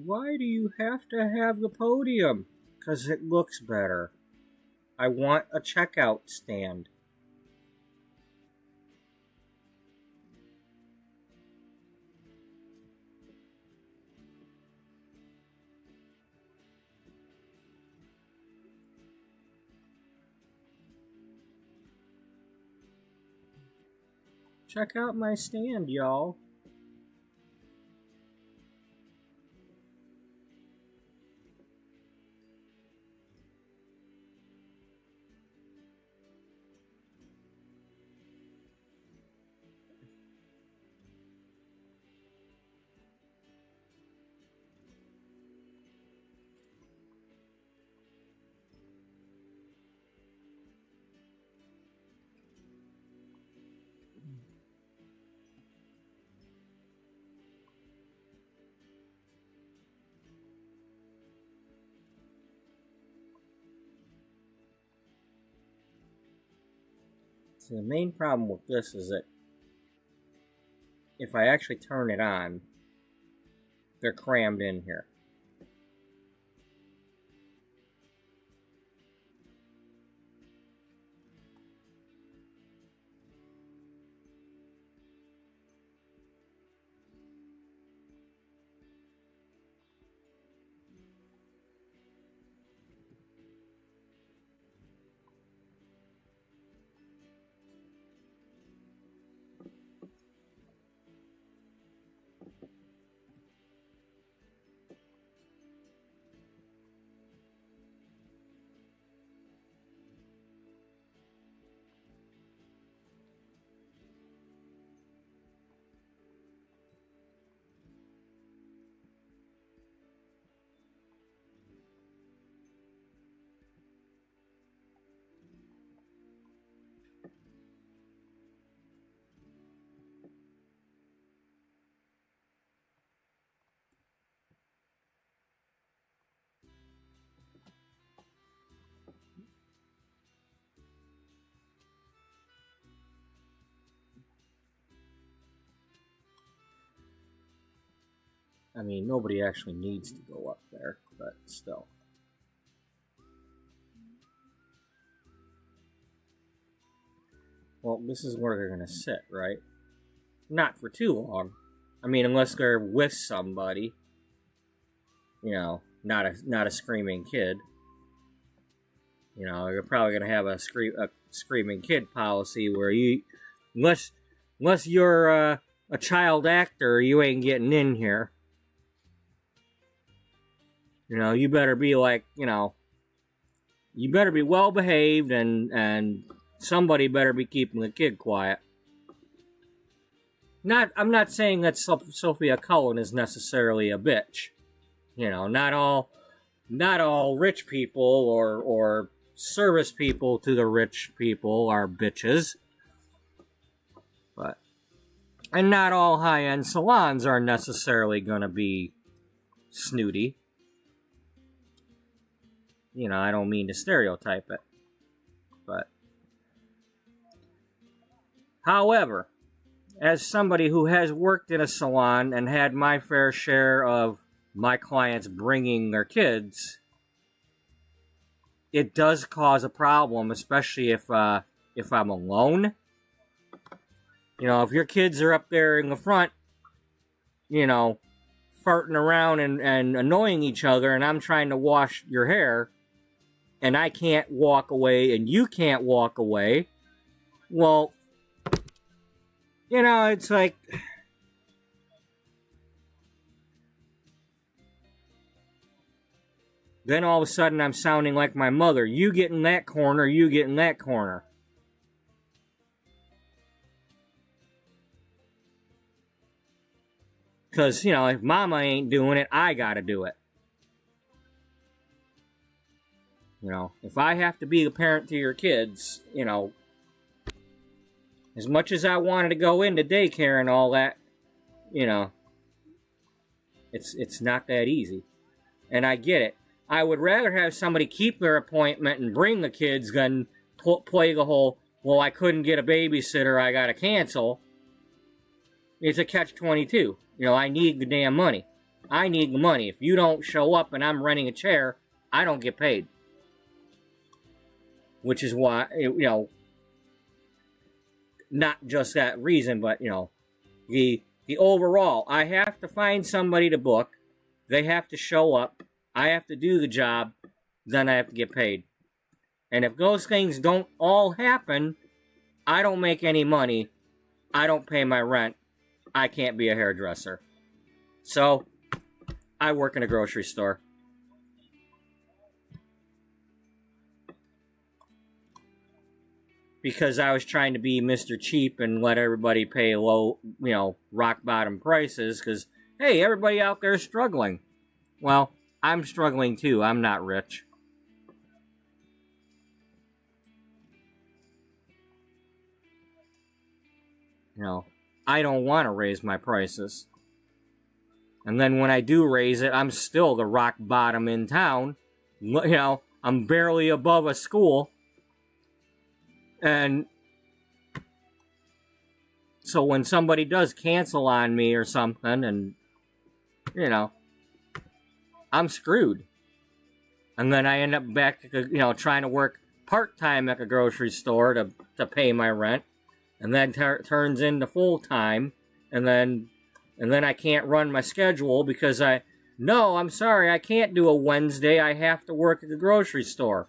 Why do you have to have the podium? 'Cause it looks better. I want a checkout stand. Check out my stand, y'all. So the main problem with this is that if I actually turn it on, they're crammed in here. I mean, nobody actually needs to go up there, but still. Well, this is where they're going to sit, right? Not for too long. I mean, unless they're with somebody. You know, not a screaming kid. You know, you're probably going to have a screaming kid policy where you... Unless you're a child actor, you ain't getting in here. You know, you better be like, you know, you better be well behaved and somebody better be keeping the kid quiet. I'm not saying that Sophia Cullen is necessarily a bitch. You know, not all rich people or service people to the rich people are bitches. And not all high-end salons are necessarily going to be snooty. You know, I don't mean to stereotype it. But, however, as somebody who has worked in a salon and had my fair share of my clients bringing their kids, it does cause a problem, especially if I'm alone. You know, if your kids are up there in the front, you know, farting around and annoying each other, and I'm trying to wash your hair, and I can't walk away, and you can't walk away, well, you know, it's like... Then all of a sudden I'm sounding like my mother. You get in that corner, you get in that corner. Because, you know, if mama ain't doing it, I gotta do it. You know, if I have to be the parent to your kids, you know, as much as I wanted to go into daycare and all that, you know, it's not that easy. And I get it. I would rather have somebody keep their appointment and bring the kids than play the whole, well, I couldn't get a babysitter, I gotta cancel. It's a catch-22. You know, I need the damn money. I need the money. If you don't show up and I'm renting a chair, I don't get paid. Which is why, not just that reason, but, the overall, I have to find somebody to book. They have to show up. I have to do the job. Then I have to get paid. And if those things don't all happen, I don't make any money. I don't pay my rent. I can't be a hairdresser. So, I work in a grocery store. Because I was trying to be Mr. Cheap and let everybody pay low, rock bottom prices. Because, hey, everybody out there is struggling. Well, I'm struggling too. I'm not rich. I don't want to raise my prices. And then when I do raise it, I'm still the rock bottom in town. I'm barely above a school. And so when somebody does cancel on me or something, and, I'm screwed. And then I end up back, trying to work part-time at a grocery store to pay my rent. And then turns into full-time. And then I can't run my schedule because I'm sorry, I can't do a Wednesday. I have to work at the grocery store.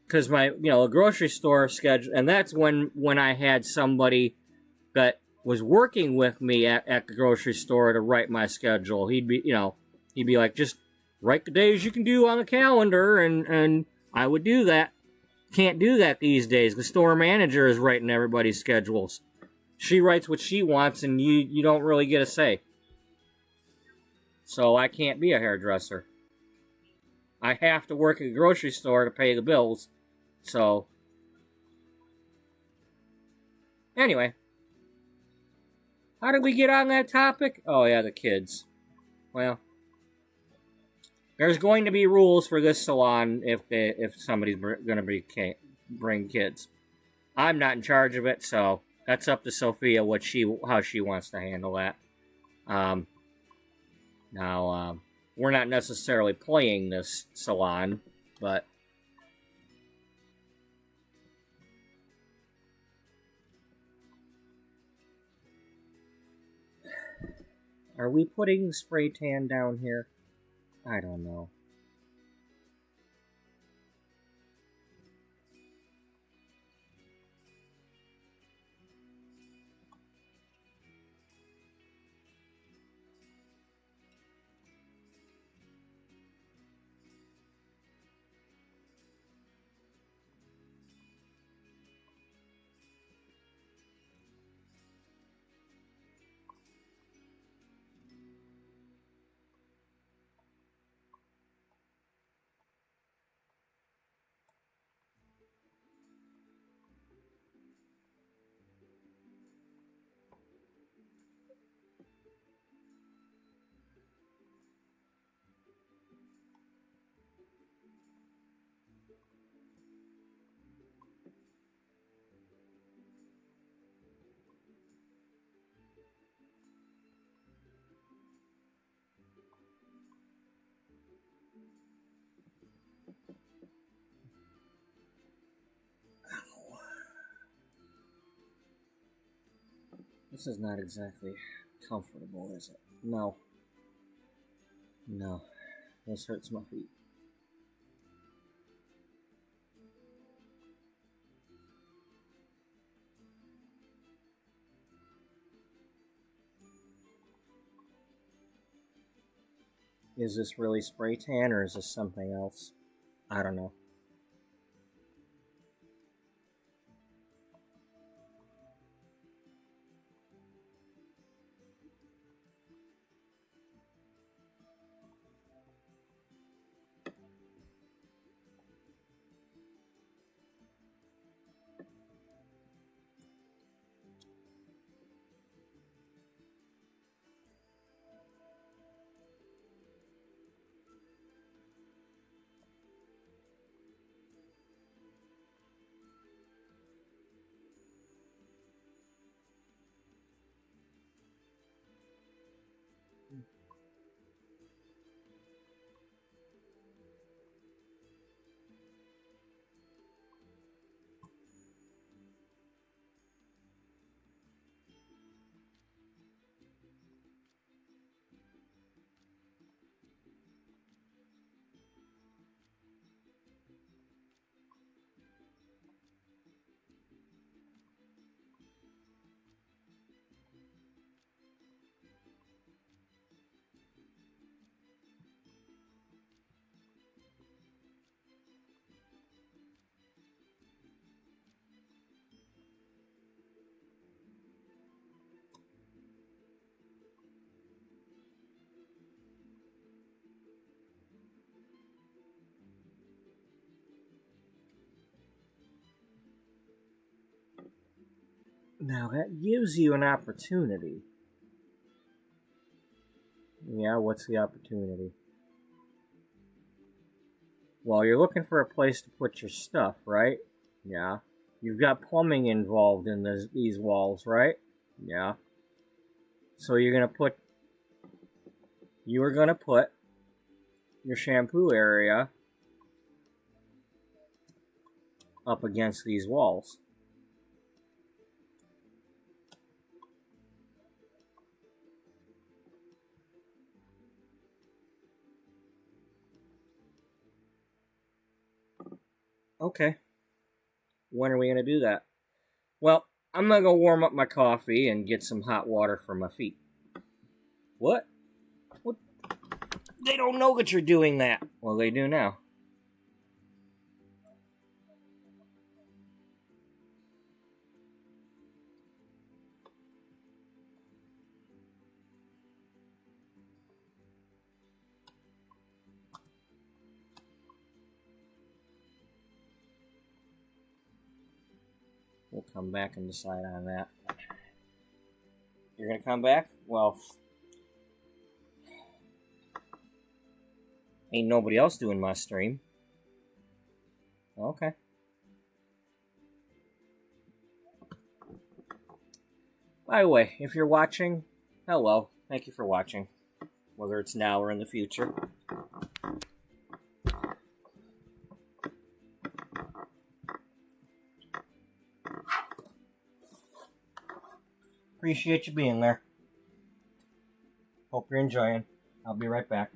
Because my, grocery store schedule, and that's when I had somebody that was working with me at the grocery store to write my schedule. He'd be like, just write the days you can do on the calendar, and I would do that. Can't do that these days. The store manager is writing everybody's schedules. She writes what she wants, and you don't really get a say. So I can't be a hairdresser. I have to work at a grocery store to pay the bills. So, anyway. How did we get on that topic? Oh yeah, the kids. Well, there's going to be rules for this salon if somebody's going to bring kids. I'm not in charge of it, so that's up to Sophia how she wants to handle that. Now, we're not necessarily playing this salon, but are we putting spray tan down here? I don't know. This is not exactly comfortable, is it? No. No. This hurts my feet. Is this really spray tan or is this something else? I don't know. Now that gives you an opportunity. Yeah, what's the opportunity? Well, you're looking for a place to put your stuff, right? Yeah. You've got plumbing involved in these walls, right? Yeah. So you're going to put your shampoo area up against these walls. Okay. When are we going to do that? Well, I'm going to go warm up my coffee and get some hot water for my feet. What? What? They don't know that you're doing that. Well, they do now. We'll come back and decide on that. You're going to come back? Well, ain't nobody else doing my stream. Okay. By the way, if you're watching, hello. Thank you for watching. Whether it's now or in the future. Appreciate you being there. Hope you're enjoying. I'll be right back.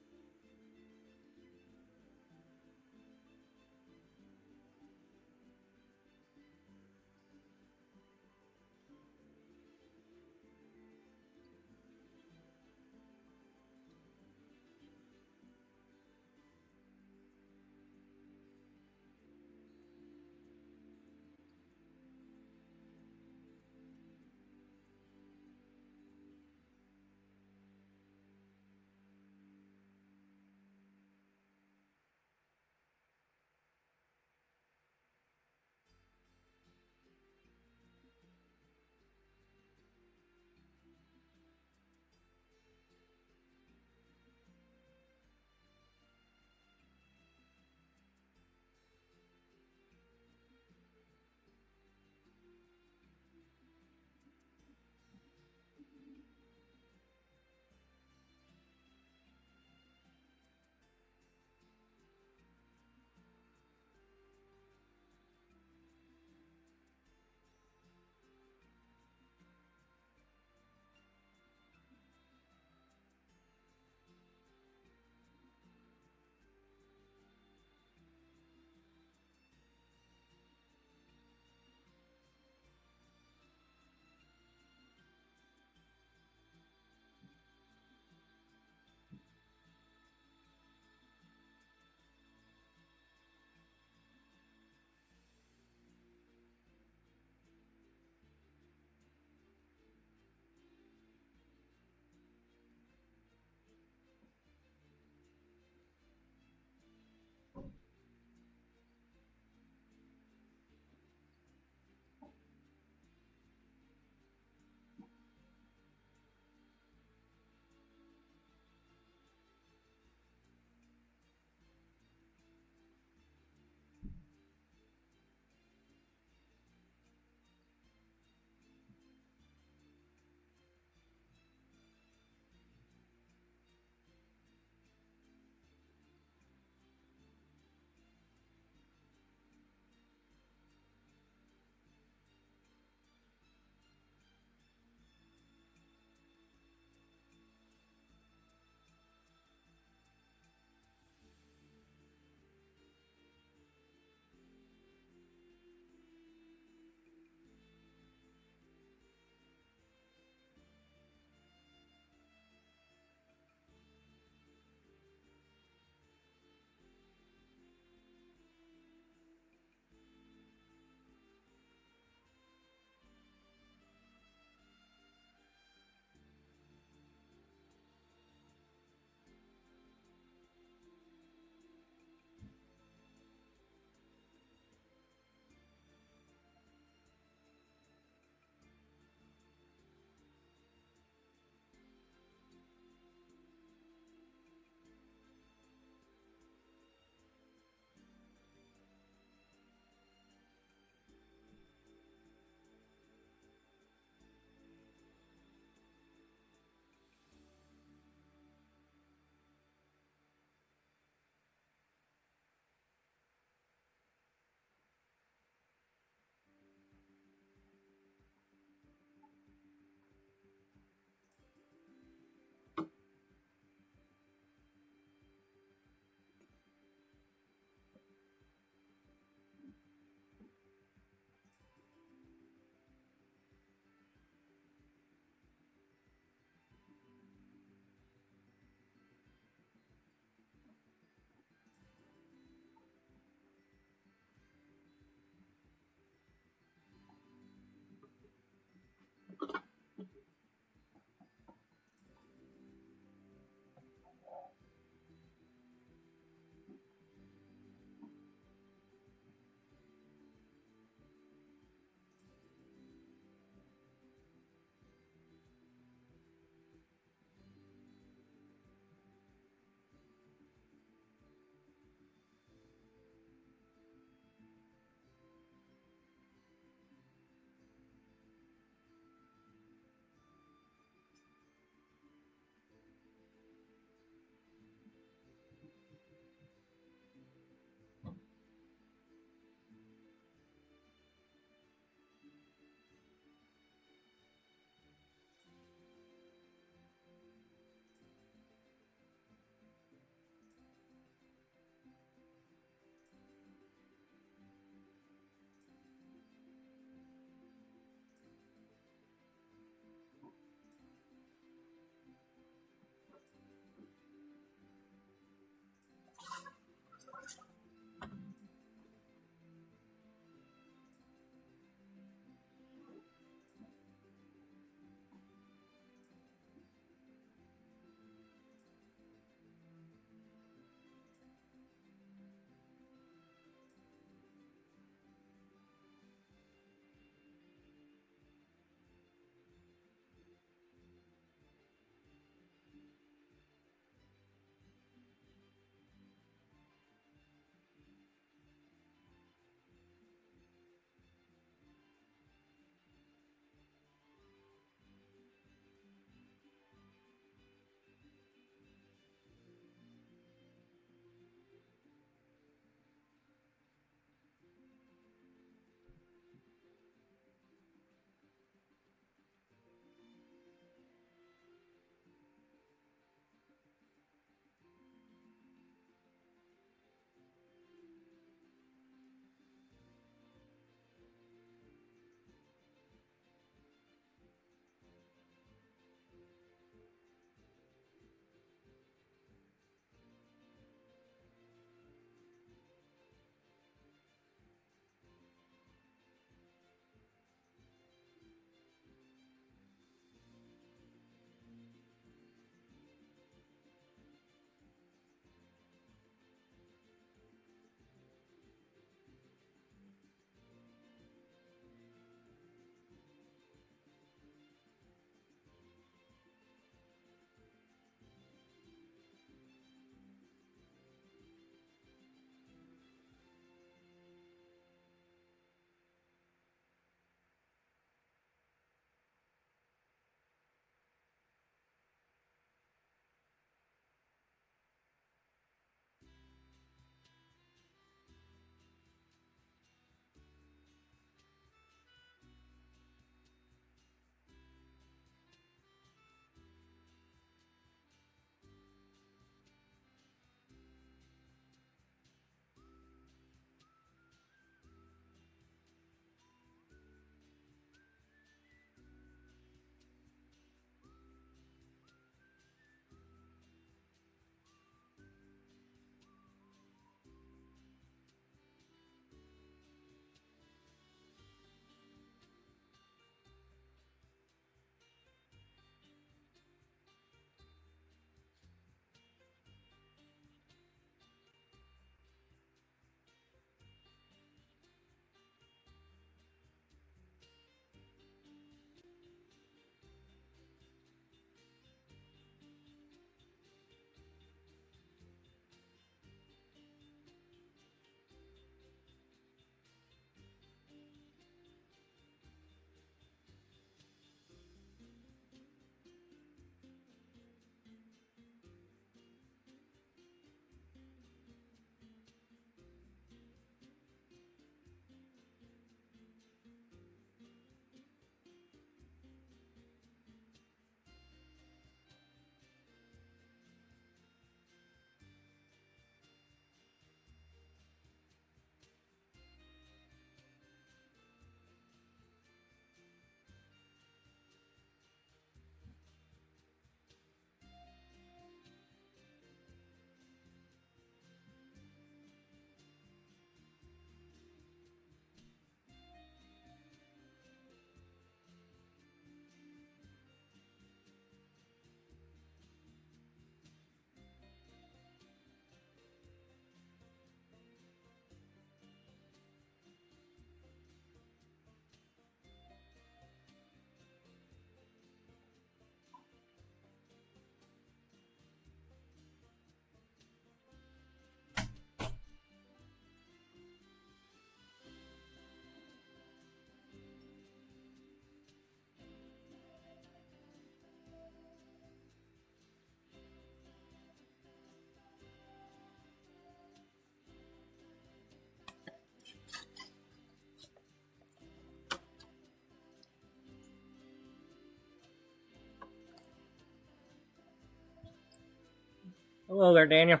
Hello there, Daniel.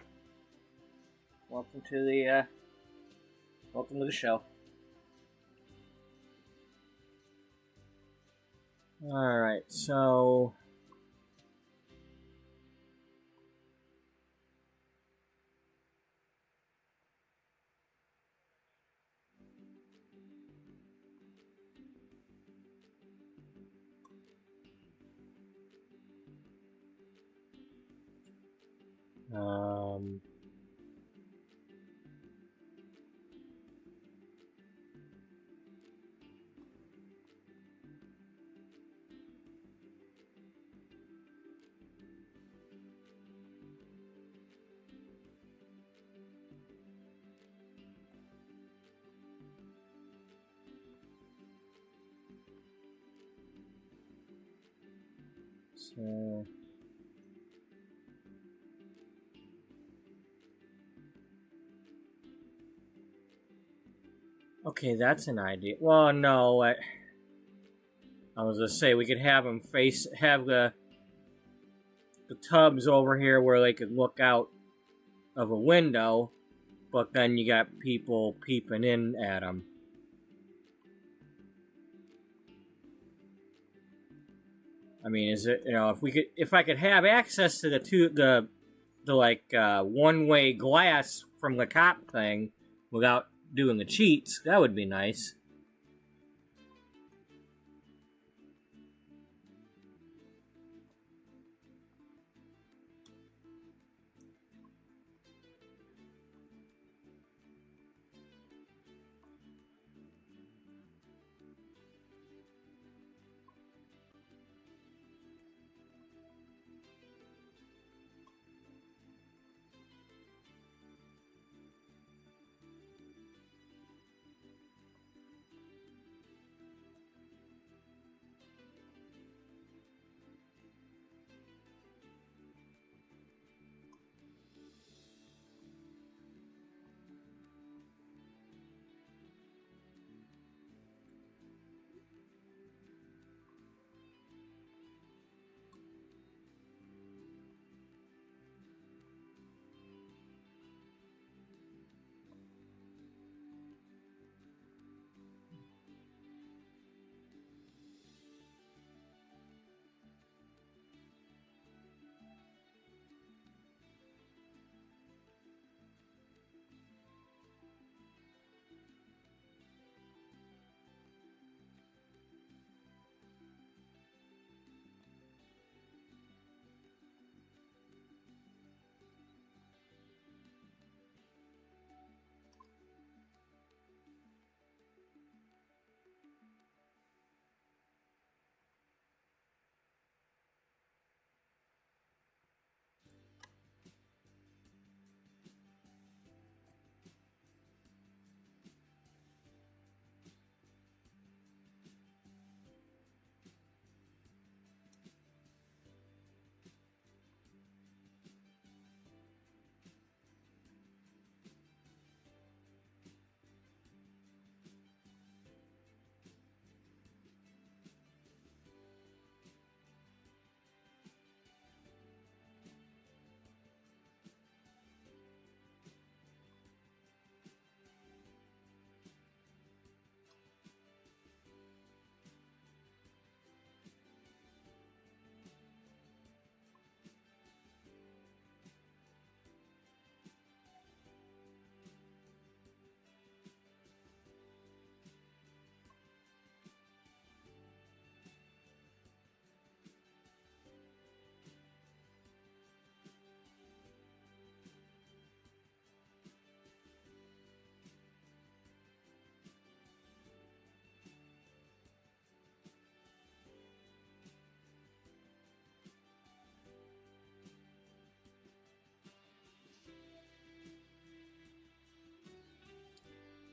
Welcome to the show. Alright, so... So... Okay, that's an idea. Well, no, I was gonna say we could have them have the tubs over here where they could look out of a window, but then you got people peeping in at them. I mean, is it, if I could have access to the one-way glass from the cop thing without doing the cheats, that would be nice.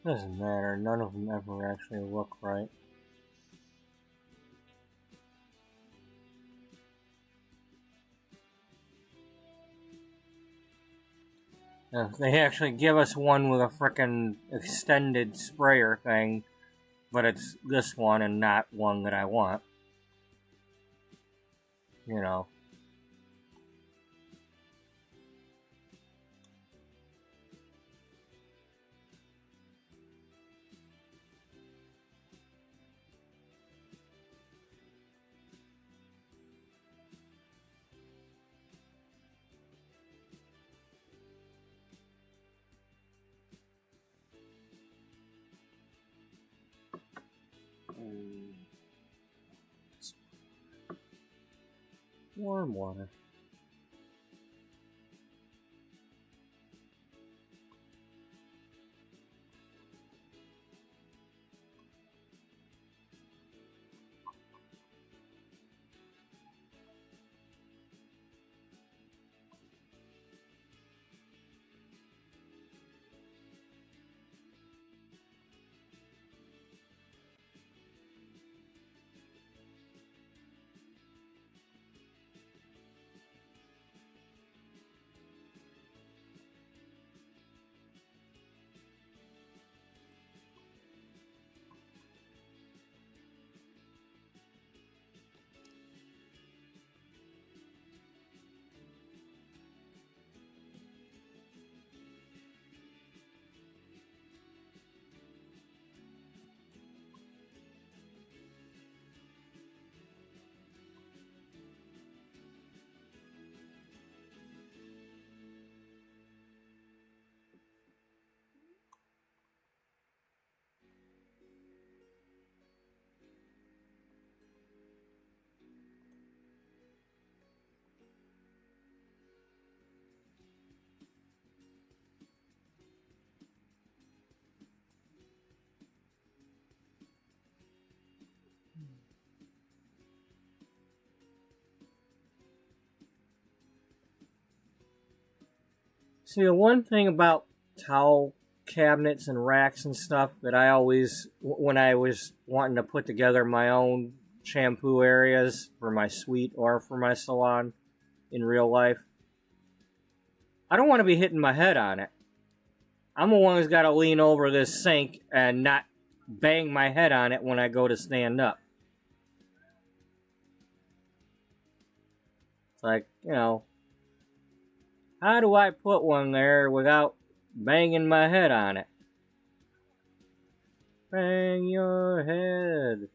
Doesn't matter, none of them ever actually look right. They actually give us one with a frickin' extended sprayer thing, but it's this one and not one that I want. You know. Warm water. See, the one thing about towel cabinets and racks and stuff that I always, when I was wanting to put together my own shampoo areas for my suite or for my salon in real life, I don't want to be hitting my head on it. I'm the one who's got to lean over this sink and not bang my head on it when I go to stand up. It's like, you know, how do I put one there without banging my head on it? Bang your head.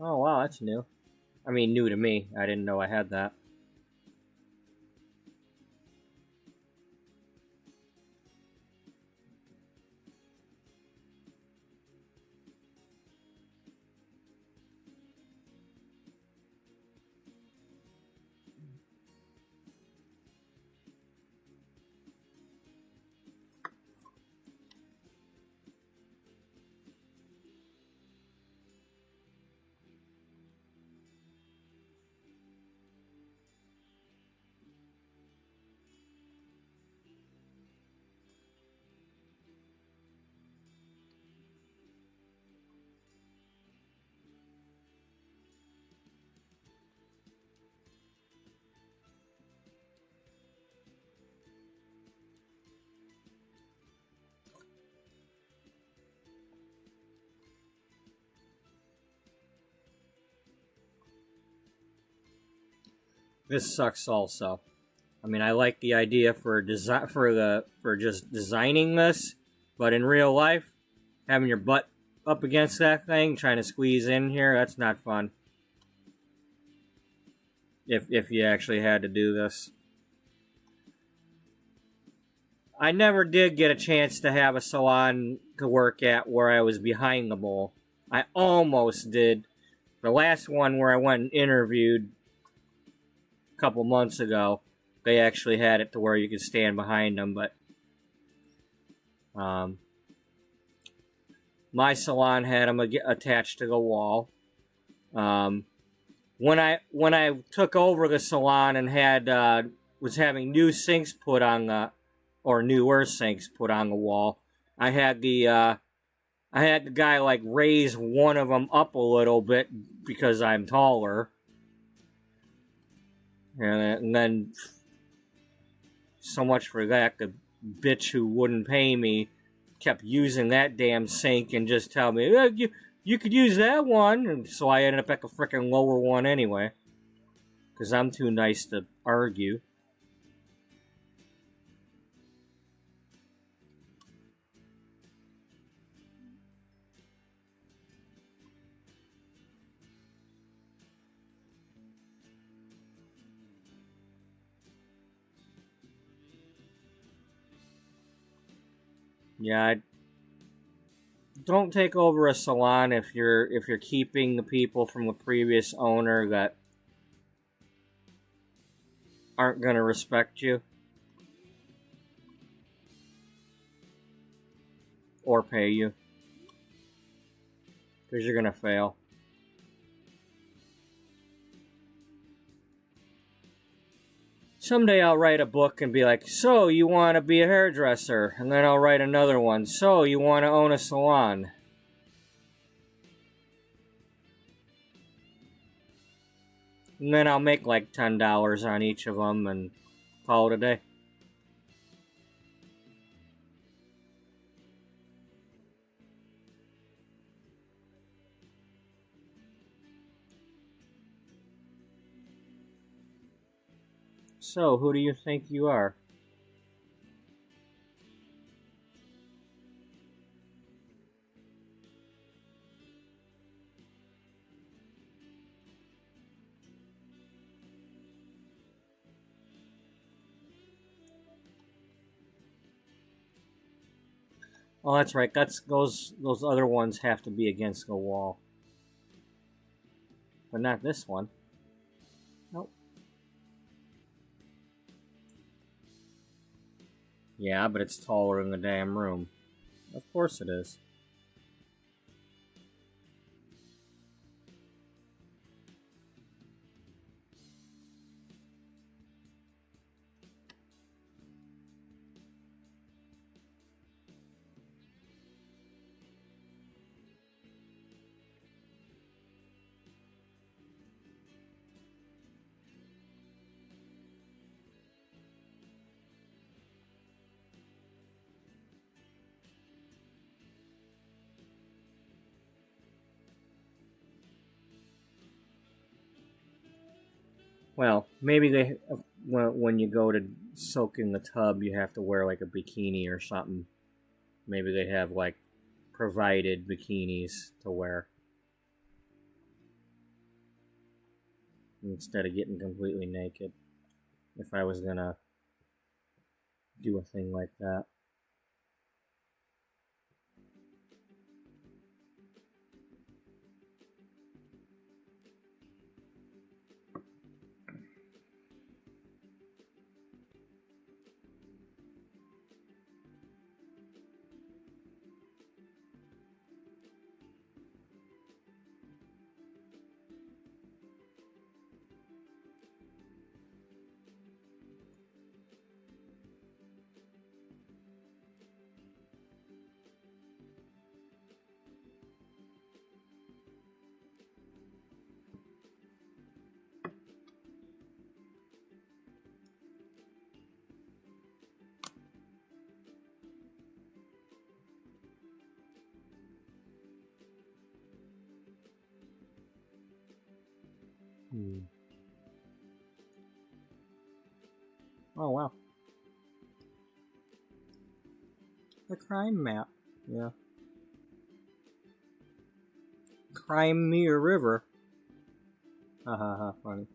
Oh, wow, that's new. I mean, new to me. I didn't know I had that. This sucks also. I mean, I like the idea for just designing this, but in real life, having your butt up against that thing, trying to squeeze in here, that's not fun. If you actually had to do this. I never did get a chance to have a salon to work at where I was behind the bowl. I almost did. The last one where I went and interviewed a couple months ago, they actually had it to where you could stand behind them, but my salon had them attached to the wall. When I took over the salon and was having new sinks put on newer sinks put on the wall, I had the guy like raise one of them up a little bit because I'm taller, and then so much for that. The bitch who wouldn't pay me kept using that damn sink and just tell me, you could use that one, and so I ended up at the frickin' lower one anyway, because I'm too nice to argue. Yeah, don't take over a salon if you're keeping the people from the previous owner that aren't going to respect you or pay you, because you're going to fail. Someday I'll write a book and be like, so you want to be a hairdresser? And then I'll write another one, so you want to own a salon? And then I'll make like $10 on each of them and call it a day. So, who do you think you are? Oh, that's right. Those other ones have to be against the wall. But not this one. Nope. Yeah, but it's taller than the damn room. Of course it is. Well, maybe they when you go to soak in the tub, you have to wear like a bikini or something. Maybe they have like provided bikinis to wear instead of getting completely naked. If I was gonna do a thing like that. Oh wow. The crime map. Yeah. Crime me a river. Ha ha ha, funny.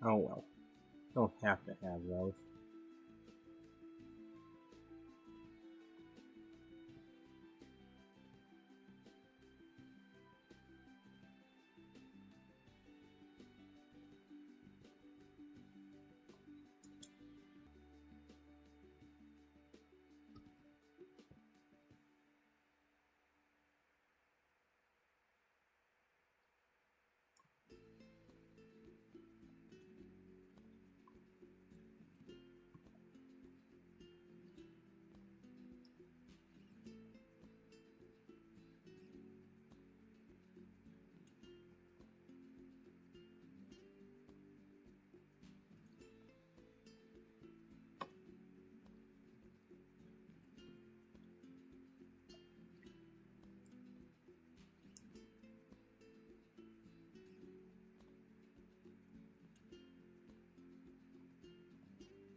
Oh well. Don't have to have those.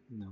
No.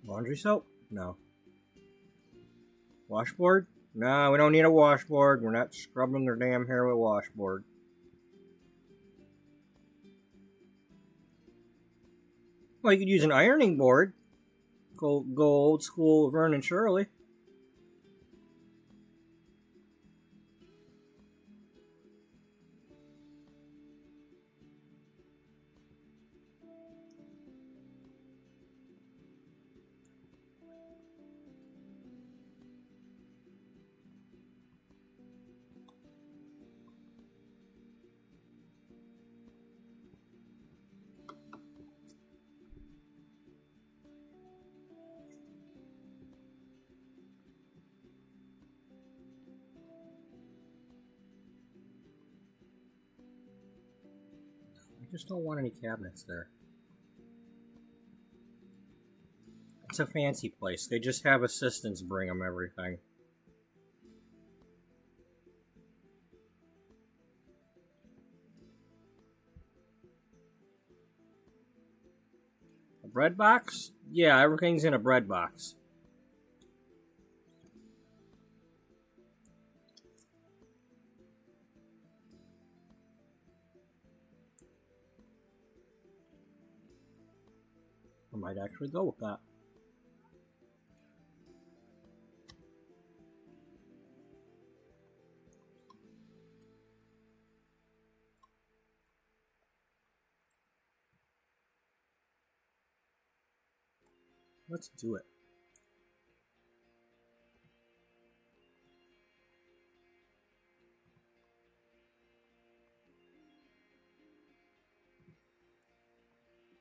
Laundry soap? No. Washboard? No, we don't need a washboard. We're not scrubbing their damn hair with a washboard. Well, you could use an ironing board. Go old school Vern and Shirley. I just don't want any cabinets there. It's a fancy place. They just have assistants bring them everything. A bread box? Yeah, everything's in a bread box. I might actually go with that. Let's do it.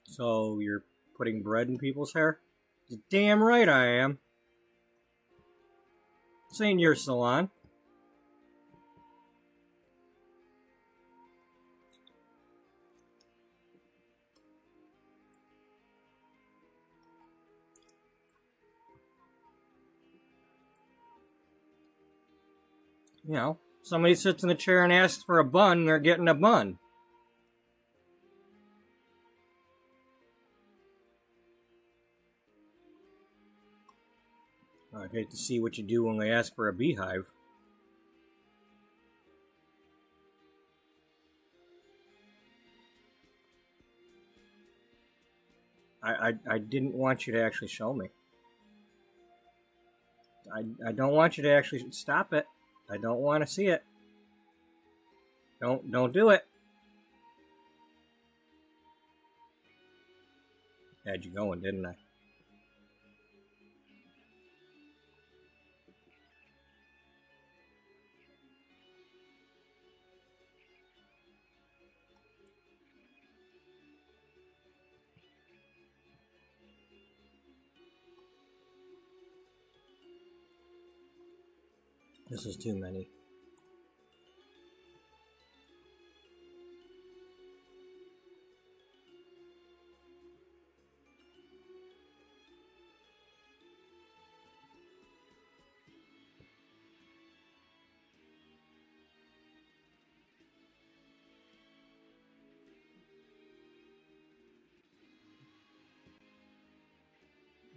So you're putting bread in people's hair? You're damn right I am. This ain't your salon. You know, somebody sits in a chair and asks for a bun, they're getting a bun. I'd hate to see what you do when they ask for a beehive. I didn't want you to actually show me. I don't want you to actually stop it. I don't want to see it. Don't do it. Had you going, didn't I? This is too many.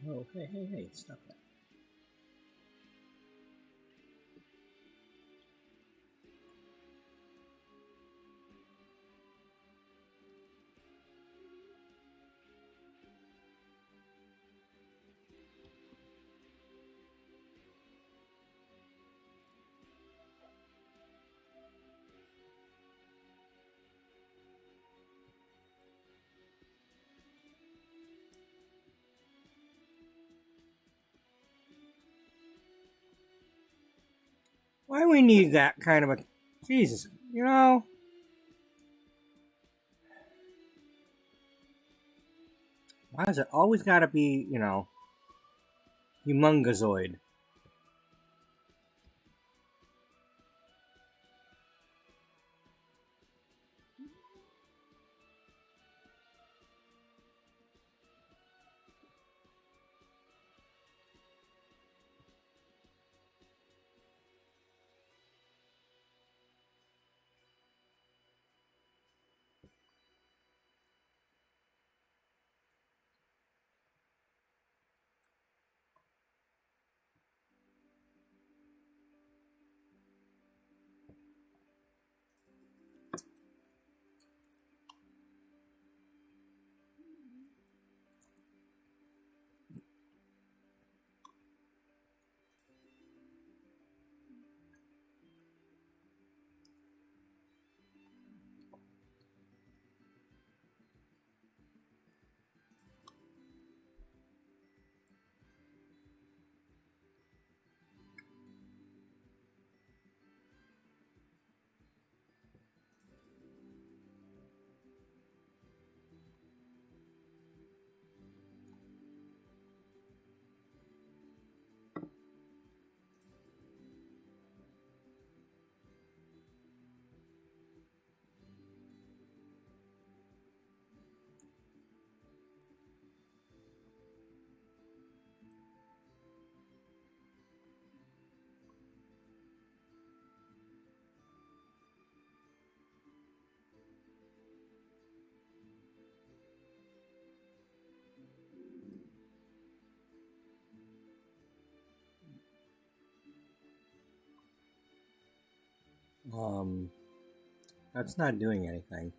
Oh, hey, stop that. Why do we need that kind of a... Jesus, you know... Why has it always got to be, you know, humongozoid? That's not doing anything.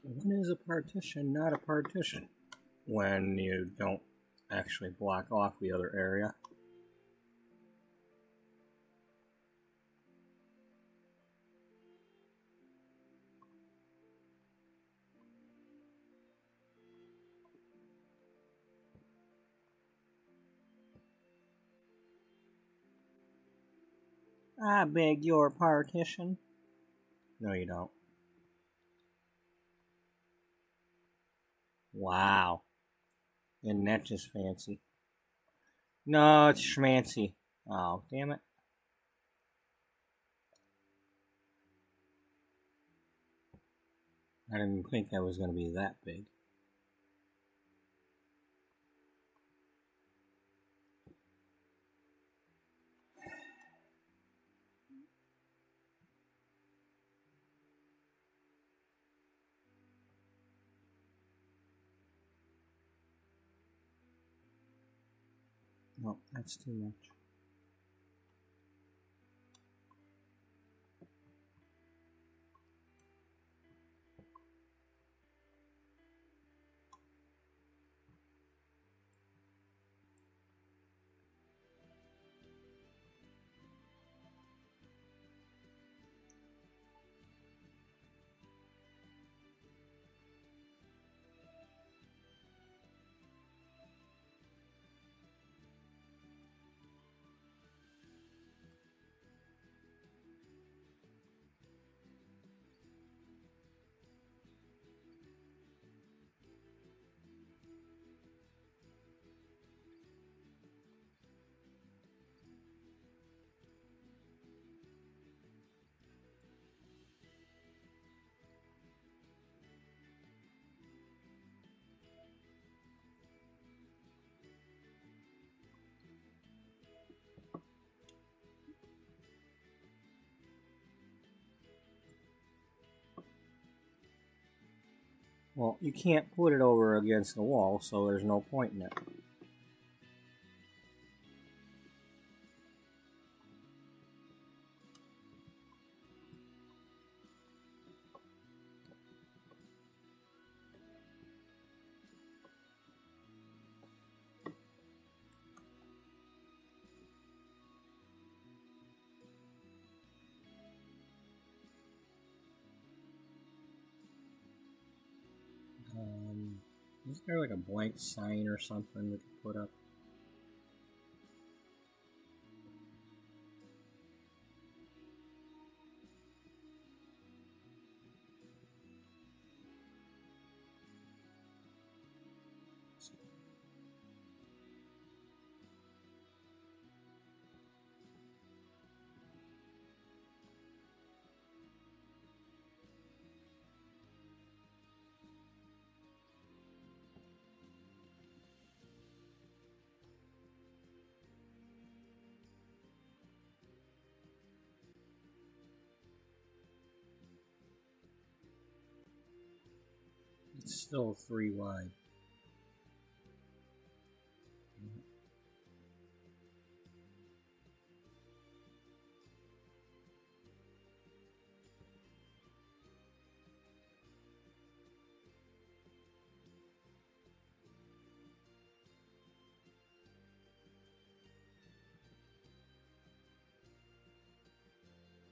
When is a partition not a partition? When you don't actually block off the other area. I beg your partition. No, you don't. Wow. Isn't that just fancy? No, it's schmancy. Oh, damn it. I didn't think that was going to be that big. No, that's too much. Well, you can't put it over against the wall, so there's no point in it. Is there like a blank sign or something we could put up? It's still 3 wide.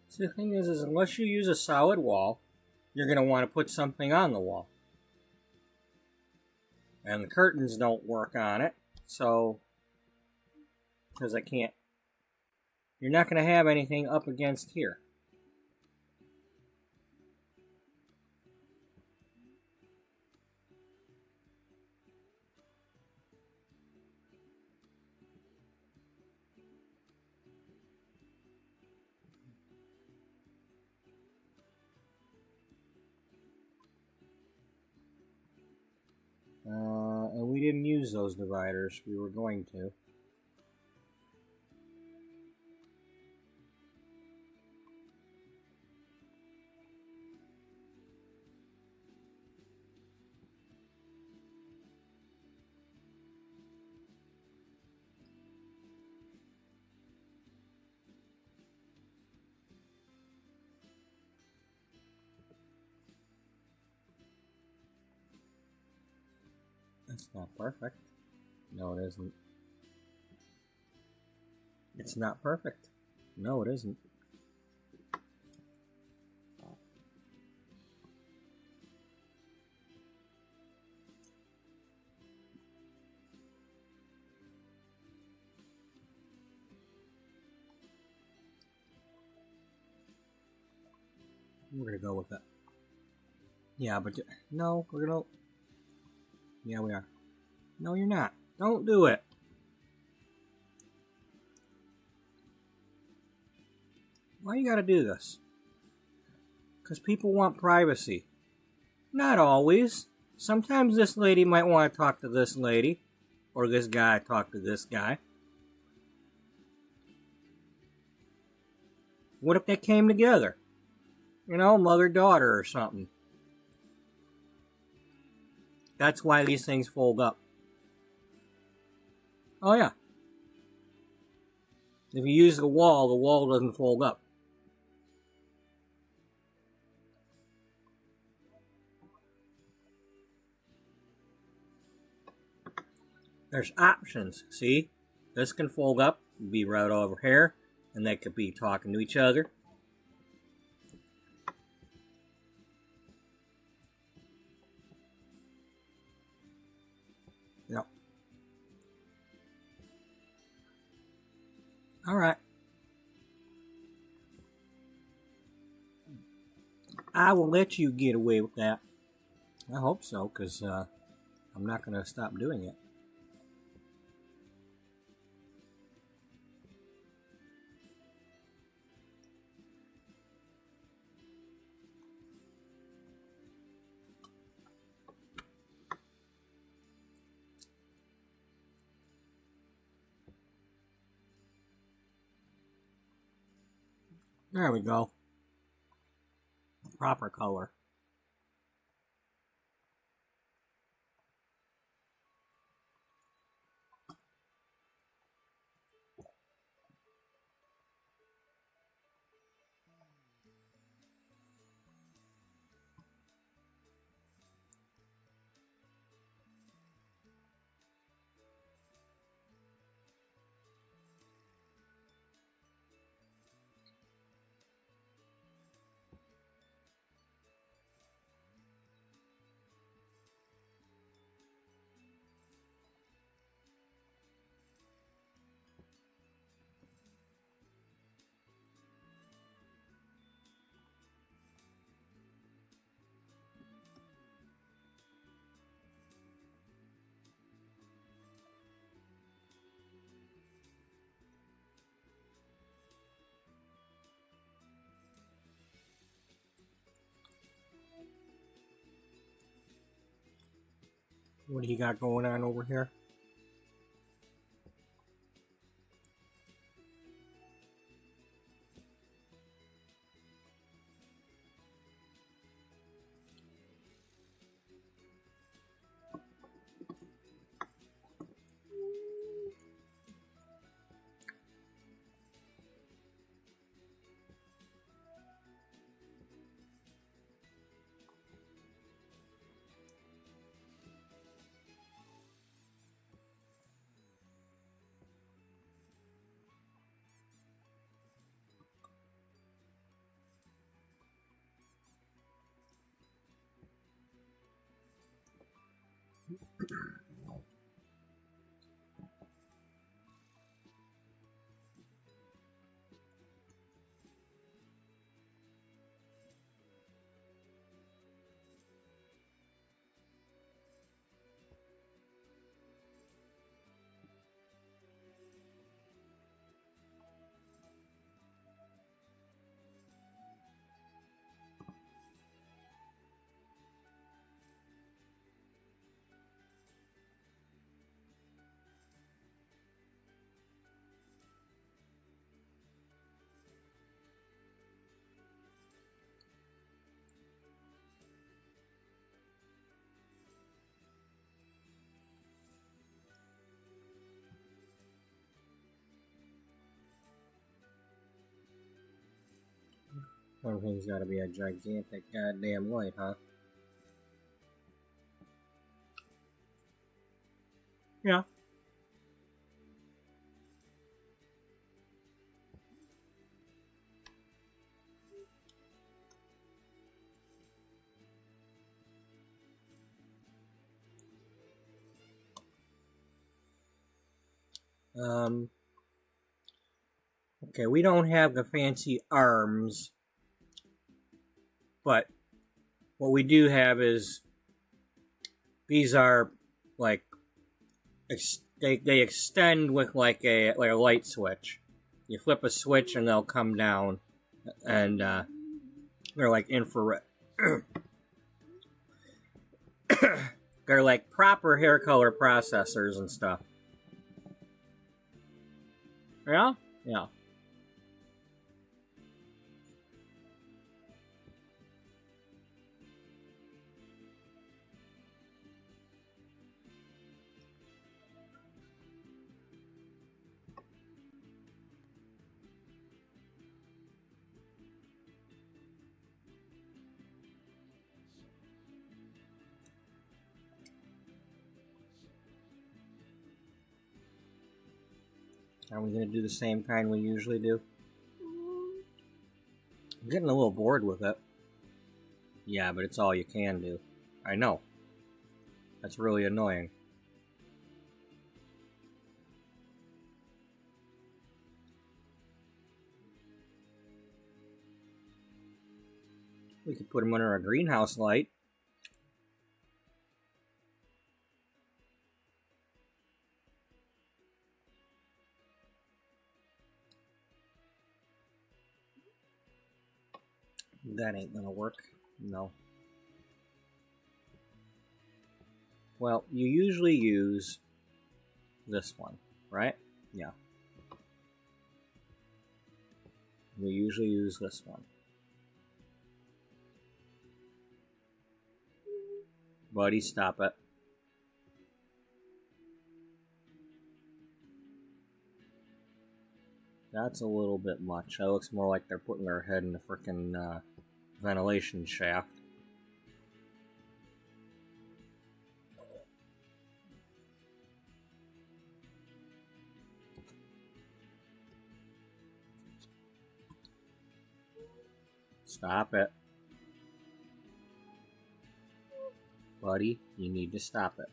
See, the thing is unless you use a solid wall, you're going to want to put something on the wall. And the curtains don't work on it, so, because I can't, you're not going to have anything up against here. And we didn't use those dividers. We were going to. That's not perfect. No, it isn't. It's not perfect. No, it isn't. We're gonna go with that. Yeah, but no, we're gonna. Yeah, we are. No, you're not. Don't do it. Why you gotta do this? Because people want privacy. Not always. Sometimes this lady might want to talk to this lady. Or this guy talk to this guy. What if they came together? You know, mother-daughter or something. That's why these things fold up. Oh yeah. If you use the wall doesn't fold up. There's options, see? This can fold up, be right over here, and they could be talking to each other. Yep. Alright. I will let you get away with that. I hope so, because I'm not going to stop doing it. There we go. Proper color. What do you got going on over here? Everything's got to be a gigantic goddamn light, huh? Yeah. Okay, we don't have the fancy arms, but what we do have is these are like they extend with like a light switch. You flip a switch and they'll come down, and they're like infrared. They're like proper hair color processors and stuff. Yeah? Yeah. Are we going to do the same kind we usually do? I'm getting a little bored with it. Yeah, but it's all you can do. I know. That's really annoying. We could put them under a greenhouse light. That ain't gonna work. No. Well, you usually use this one, right? Yeah. We usually use this one. Buddy, stop it. That's a little bit much. That looks more like they're putting their head in the frickin' ventilation shaft. Stop it. Buddy, you need to stop it.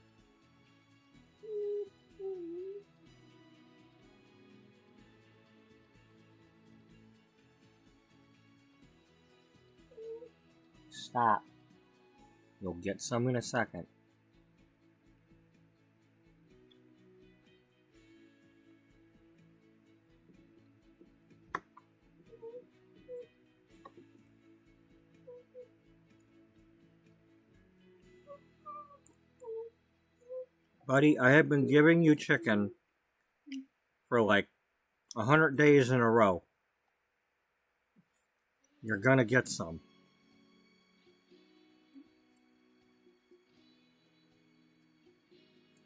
Stop. You'll get some in a second. Buddy, I have been giving you chicken for like 100 days in a row. You're gonna get some.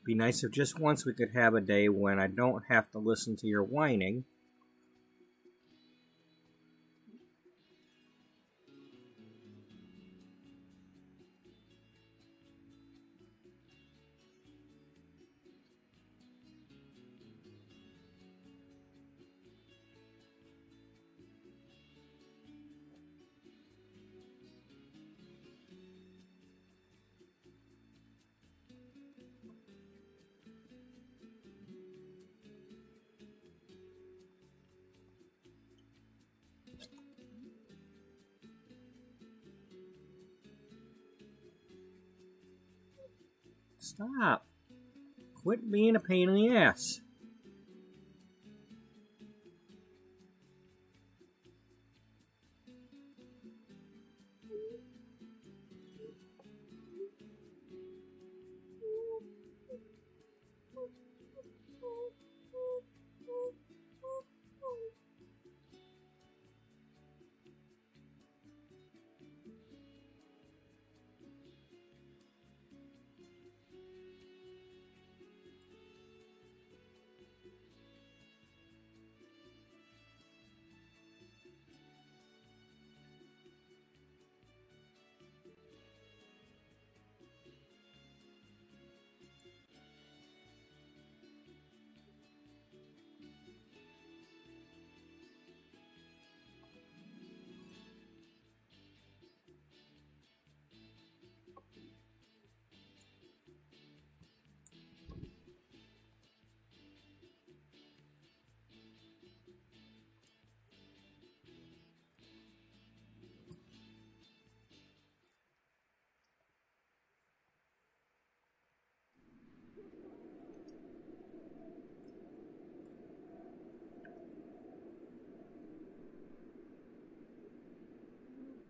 Be nice if just once we could have a day when I don't have to listen to your whining. Stop. Quit being a pain in the ass.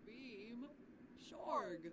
Beam. Shorg.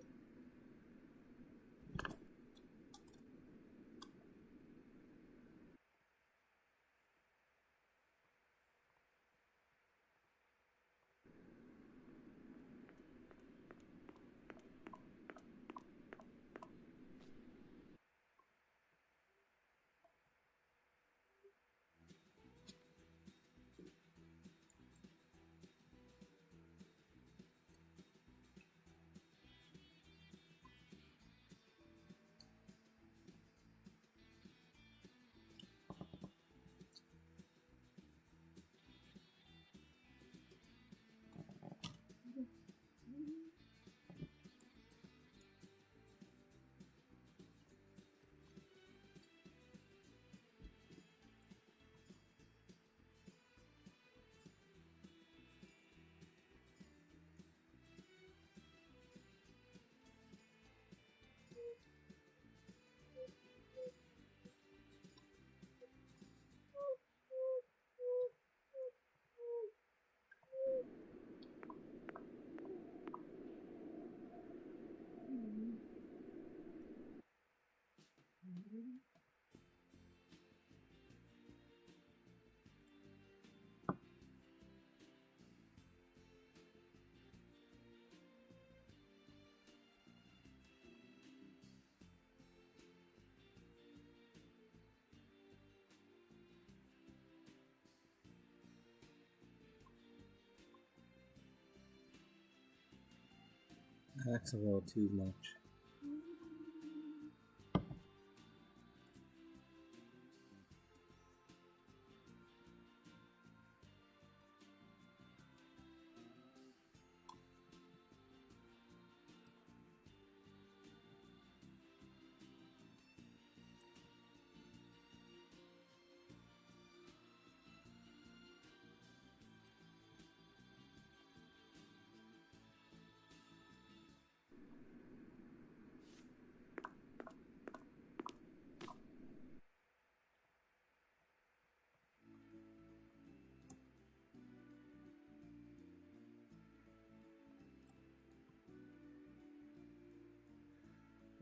That's a little too much.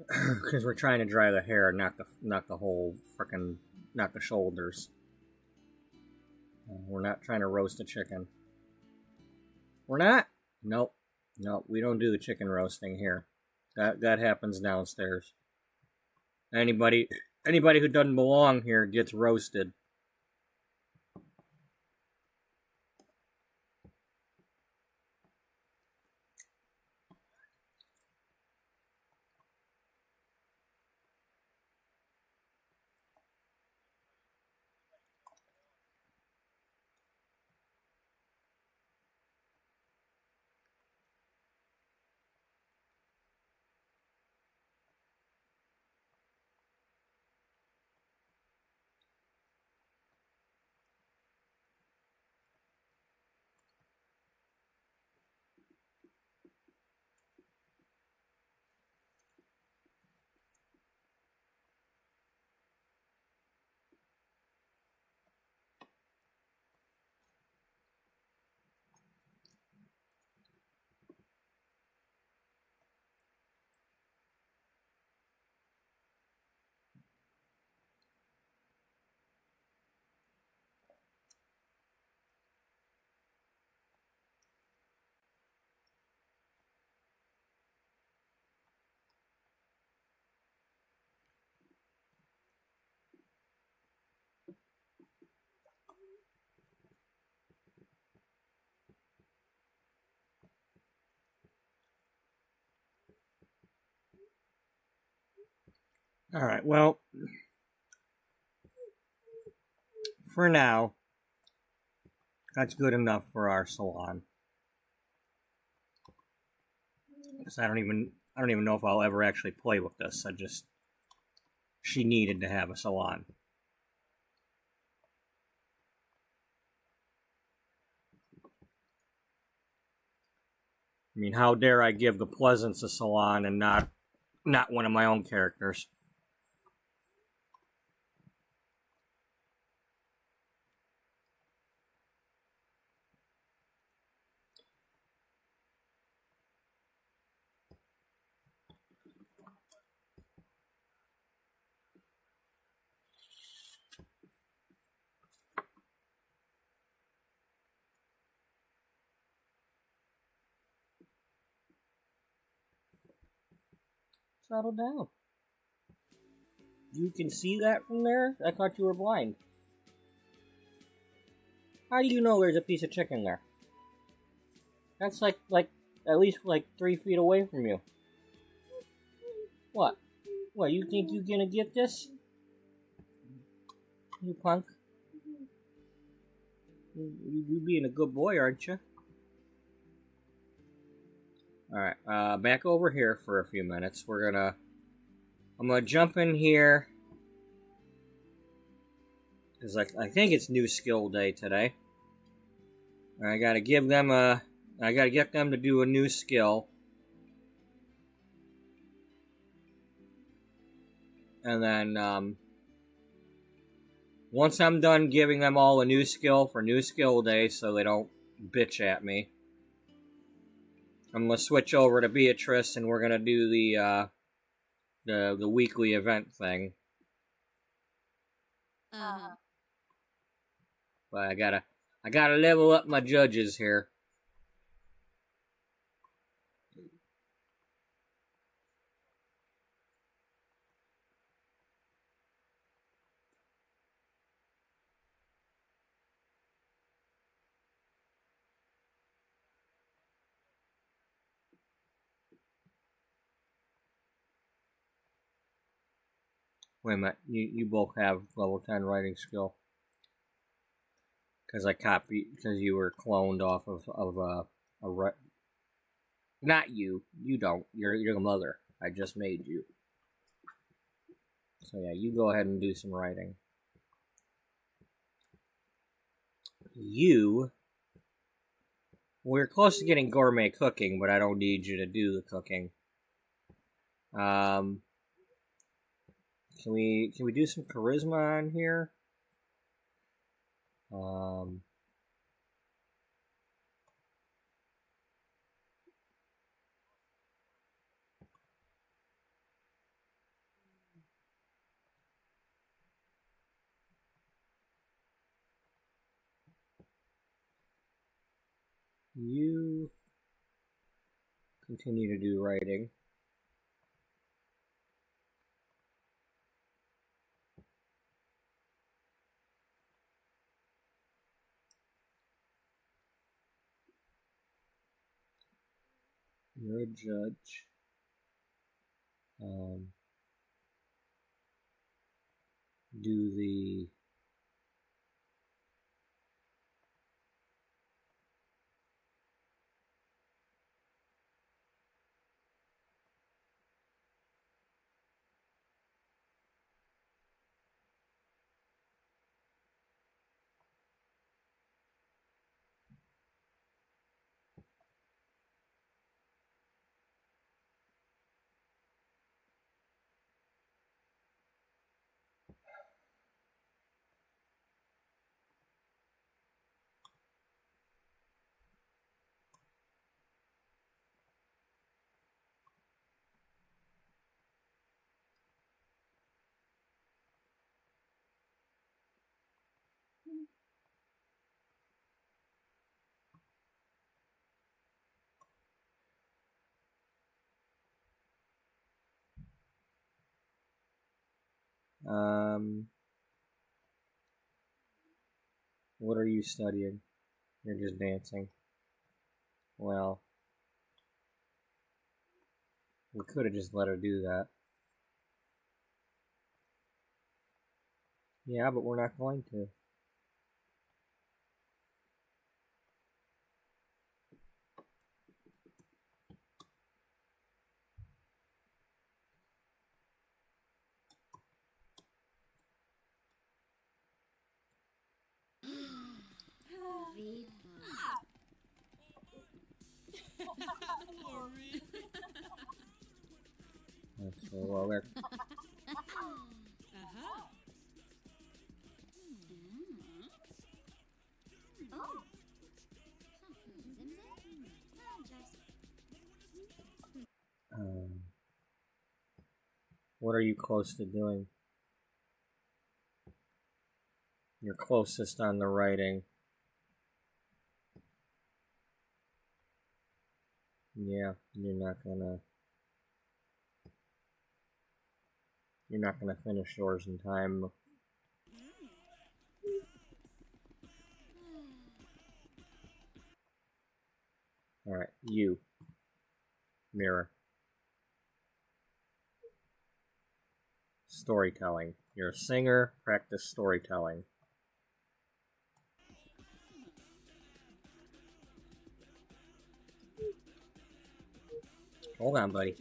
Because we're trying to dry the hair, not the whole frickin' not the shoulders. We're not trying to roast a chicken. We're not? Nope. Nope, we don't do the chicken roasting here. That happens downstairs. Anybody who doesn't belong here gets roasted. Alright, well, for now, that's good enough for our salon. Because I don't even know if I'll ever actually play with this. She needed to have a salon. I mean, how dare I give the Pleasance a salon and not one of my own characters? Settle down. You can see that from there? I thought you were blind. How do you know there's a piece of chicken there? That's like at least 3 feet away from you. What? What, you think you gonna get this? You punk. You being a good boy, aren't you? Alright, back over here for a few minutes. I'm gonna jump in here. Because I think it's new skill day today. I gotta get them to do a new skill. And then, once I'm done giving them all a new skill for new skill day so they don't bitch at me, I'm gonna switch over to Beatrice and we're gonna do the weekly event thing. But I gotta level up my judges here. Wait a minute, you both have level 10 writing skill. Because because you were cloned off of not you. You don't. You're the mother. I just made you. So yeah, you go ahead and do some writing. We're close to getting gourmet cooking, but I don't need you to do the cooking. Can we do some charisma on here? You continue to do writing. You're a judge. Do the what are you studying? You're just dancing. Well, we could have just let her do that. Yeah, but we're not going to. Okay, well, there. What are you close to doing? You're closest on the writing. Yeah, you're not gonna finish yours in time. Alright, you. Mirror. Storytelling. You're a singer, practice storytelling. Hold on, buddy.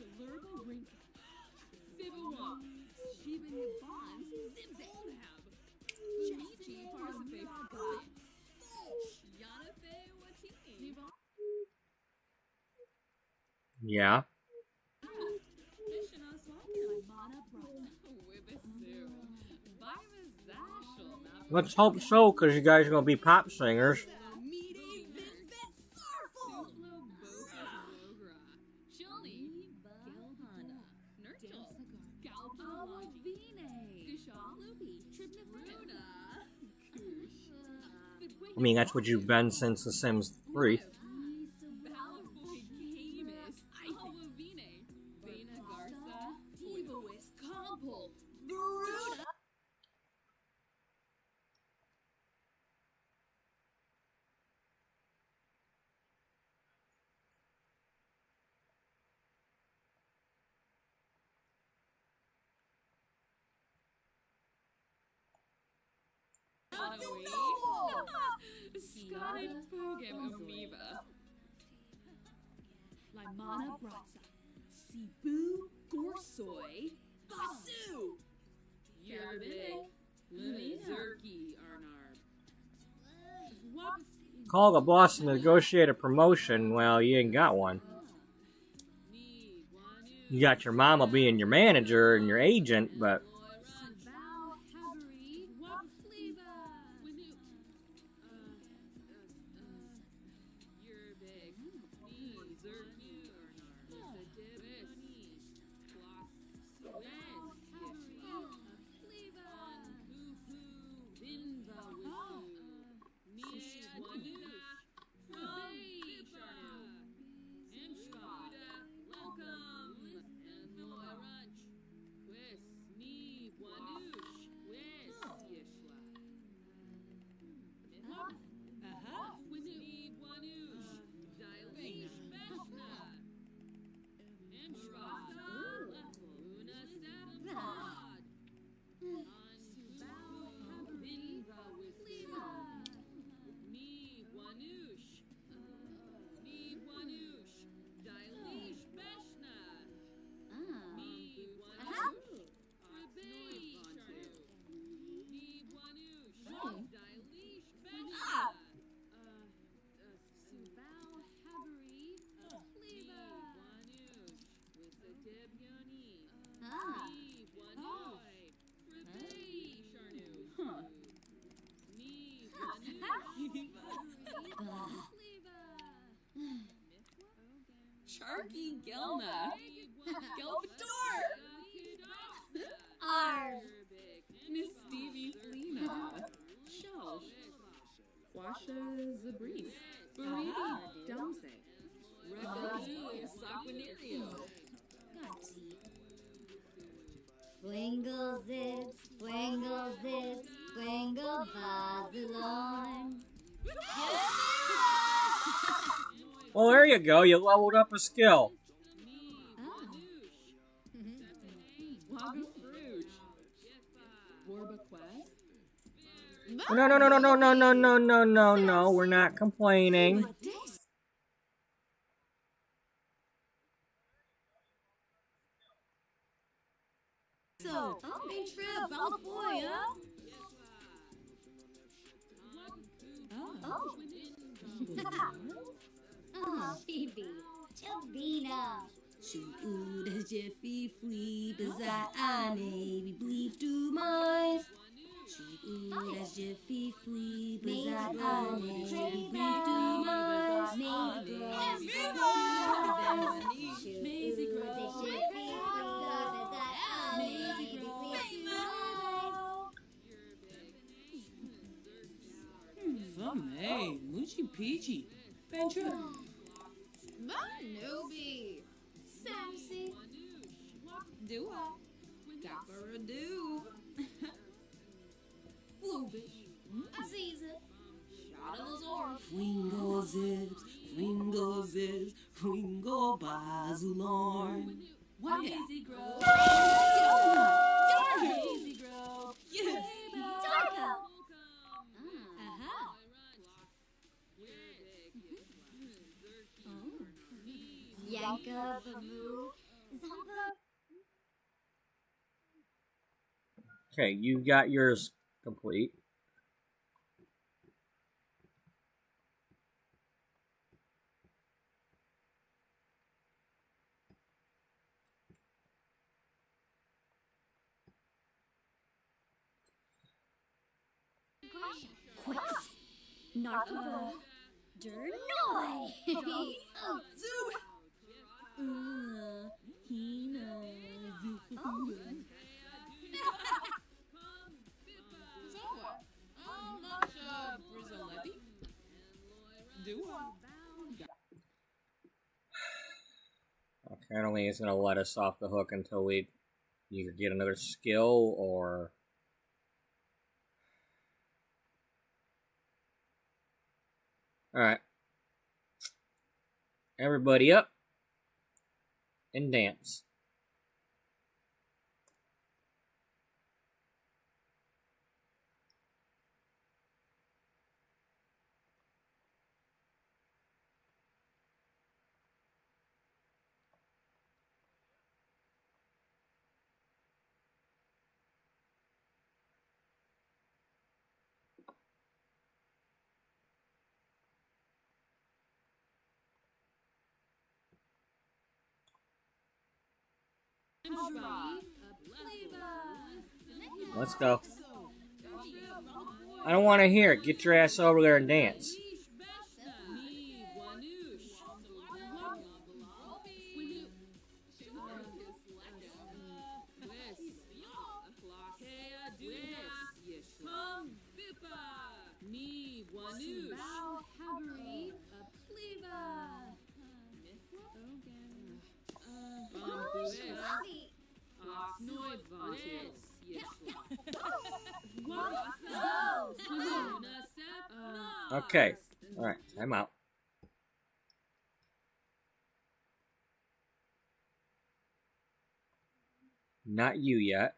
Yeah. Let's hope so, because you guys are going to be pop singers. I mean, that's what you've been since The Sims 3. Scotty Pogam Amoeba. Limana Bratza. Cebu Gorsoi. Basu! Yerbig. Lily Zerky Arnarb. Call the boss and negotiate a promotion. Well, you ain't got one. You got your mama being your manager and your agent, but... Sharky Gelna. Gelbator. Arf. Miss Stevie Flina. Shelsh. Washa Zabris. Buriti Dumse. Rekadu Saquinario. Flingle zips, flingle zips, flingle bazilon. Well, there you go. You leveled up a skill. Waga Fruge. Warba Quest. No. We're not complaining. So, main trip, Balafoy, huh? Phoebe, Chabina. Shoot, das Jiffy Flea, Bazane, Believe to Mines. Shoot, das Jiffy Flea, Bazane, Believe to Mines. Maisie Girl, das Jiffy Flea, Bazane, Believe to Mines. Hey, Moochie Peachy. Ventura. Newbie. Sassy. Dua. Gapparadoo. Bluebish. Aziza. Shot of Lazor. Flingle zips, flingle zips, flingle bazulorn. Daisy Grove. Daisy Grove. Yes. Darko. Yanka, Bamu, Zamba. Okay, you got yours complete. Quest. Narkaba. Dernoi. Zoo. Hina. Lasha Brizzoletti. Dua. Okay, I don't think it's going to let us off the hook until we either get another skill or... Alright. Everybody up and dance. Let's go. I don't want to hear it. Get your ass over there and dance. Okay. Alright, I'm out. Not you yet.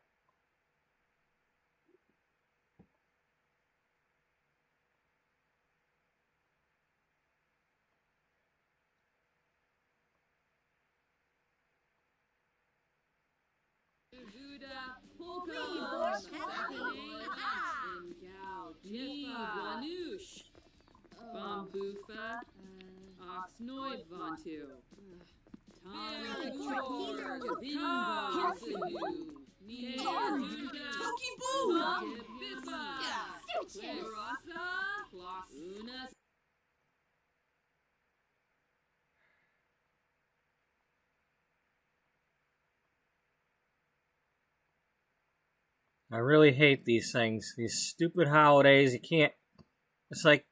Bambufa, Oxnoid Vontu, Toki Boo. I really hate these things. These stupid holidays. You can't... It's like...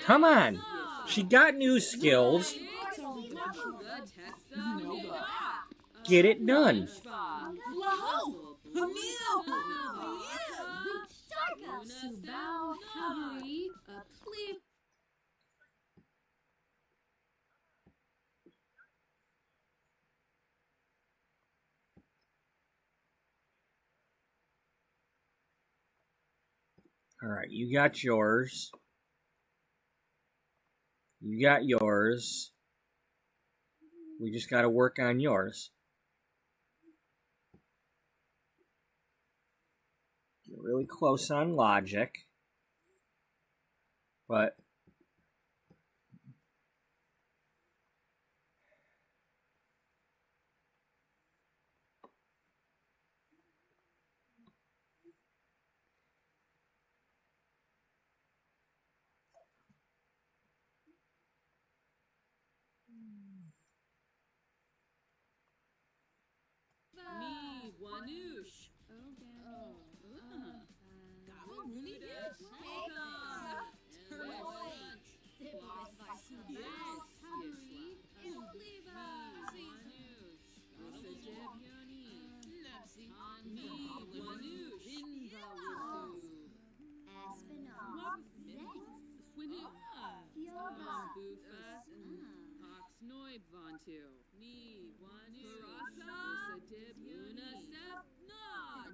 Come on! She got new skills. Get it done. Wow! Emil! Subao Habari, a plea. Alright, you got yours. You got yours. We just gotta work on yours. Get really close on logic. But... Me, Wanush.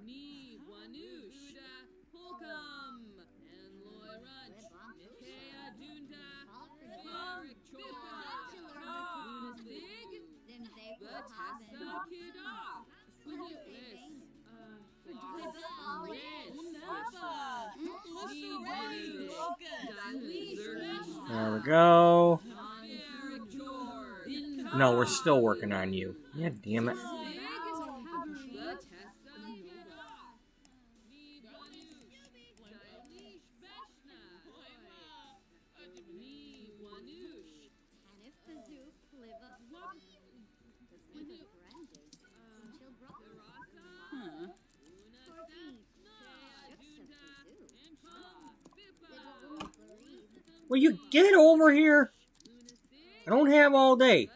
Ni Wanush, Holcomb, and Loyrunch, Mikea Dunda, Barak Chora, Zig, Vatessa Kida, There we go. No, we're still working on you. Yeah, damn it. Will you get over here? I don't have all day.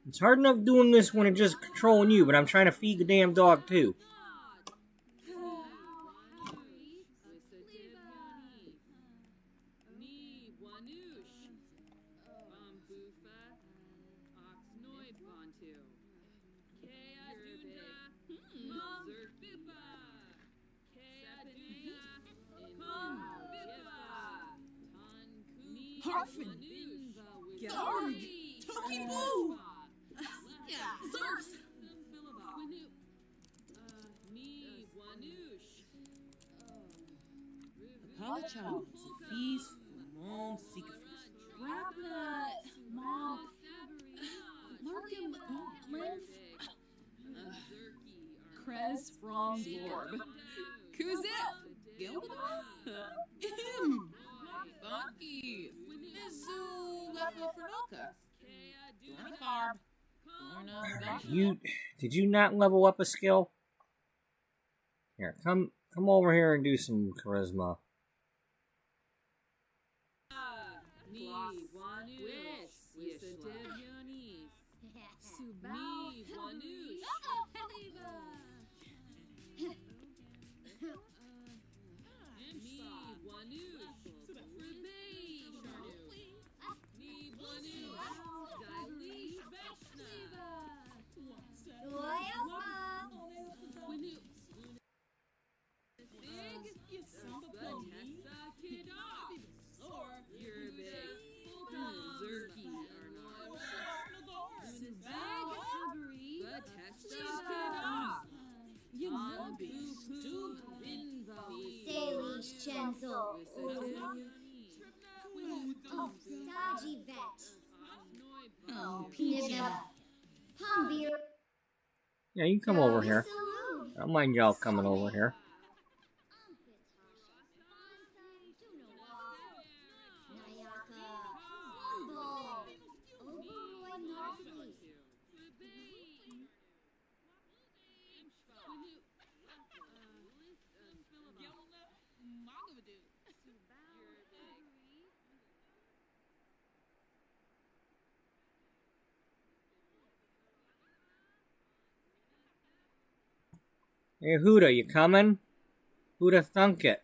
It's hard enough doing this when it's just controlling you, but I'm trying to feed the damn dog too. Harfin! Garg! Toki Boo! Zerks! Apologize, fees for mom secrets. Rapnut, mom. Larkin, lymph. Krez from Lord. Kuzit! Gilbador? Funky! Mizu level Fernoka. Dorna Farb. Did you not level up a skill? Here, come over here and do some charisma. Yeah, you can come over here. I don't mind y'all coming over here. Hey, Huda, you coming? Who'da thunk it?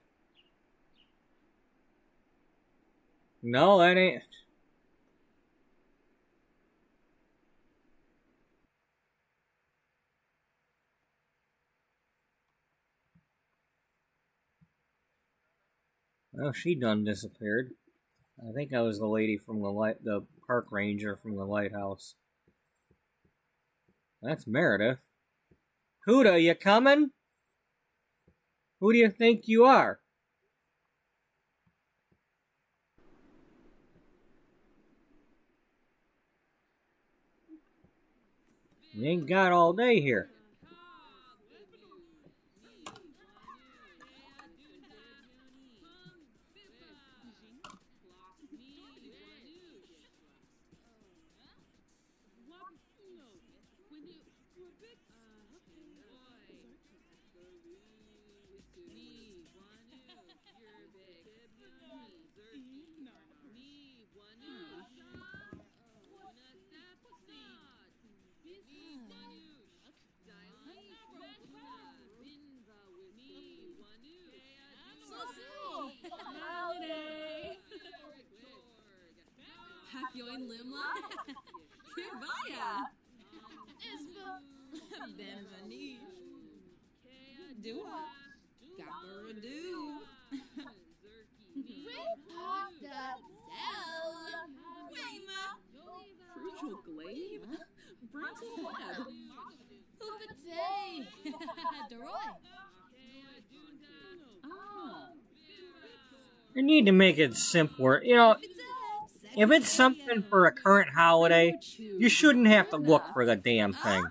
No, that ain't... Oh, she done disappeared. I think that was the lady from the park ranger from the lighthouse. That's Meredith. Huda, you coming? Who do you think you are? You ain't got all day here. Hakyoin Limla. Kibaya. Benvenish. Dua. Gabaradu. Crucial glaive. Brontal head. Upate. Deroy. Ah. You need to make it simpler. You know, if it's something for a current holiday, you shouldn't have to look for the damn thing.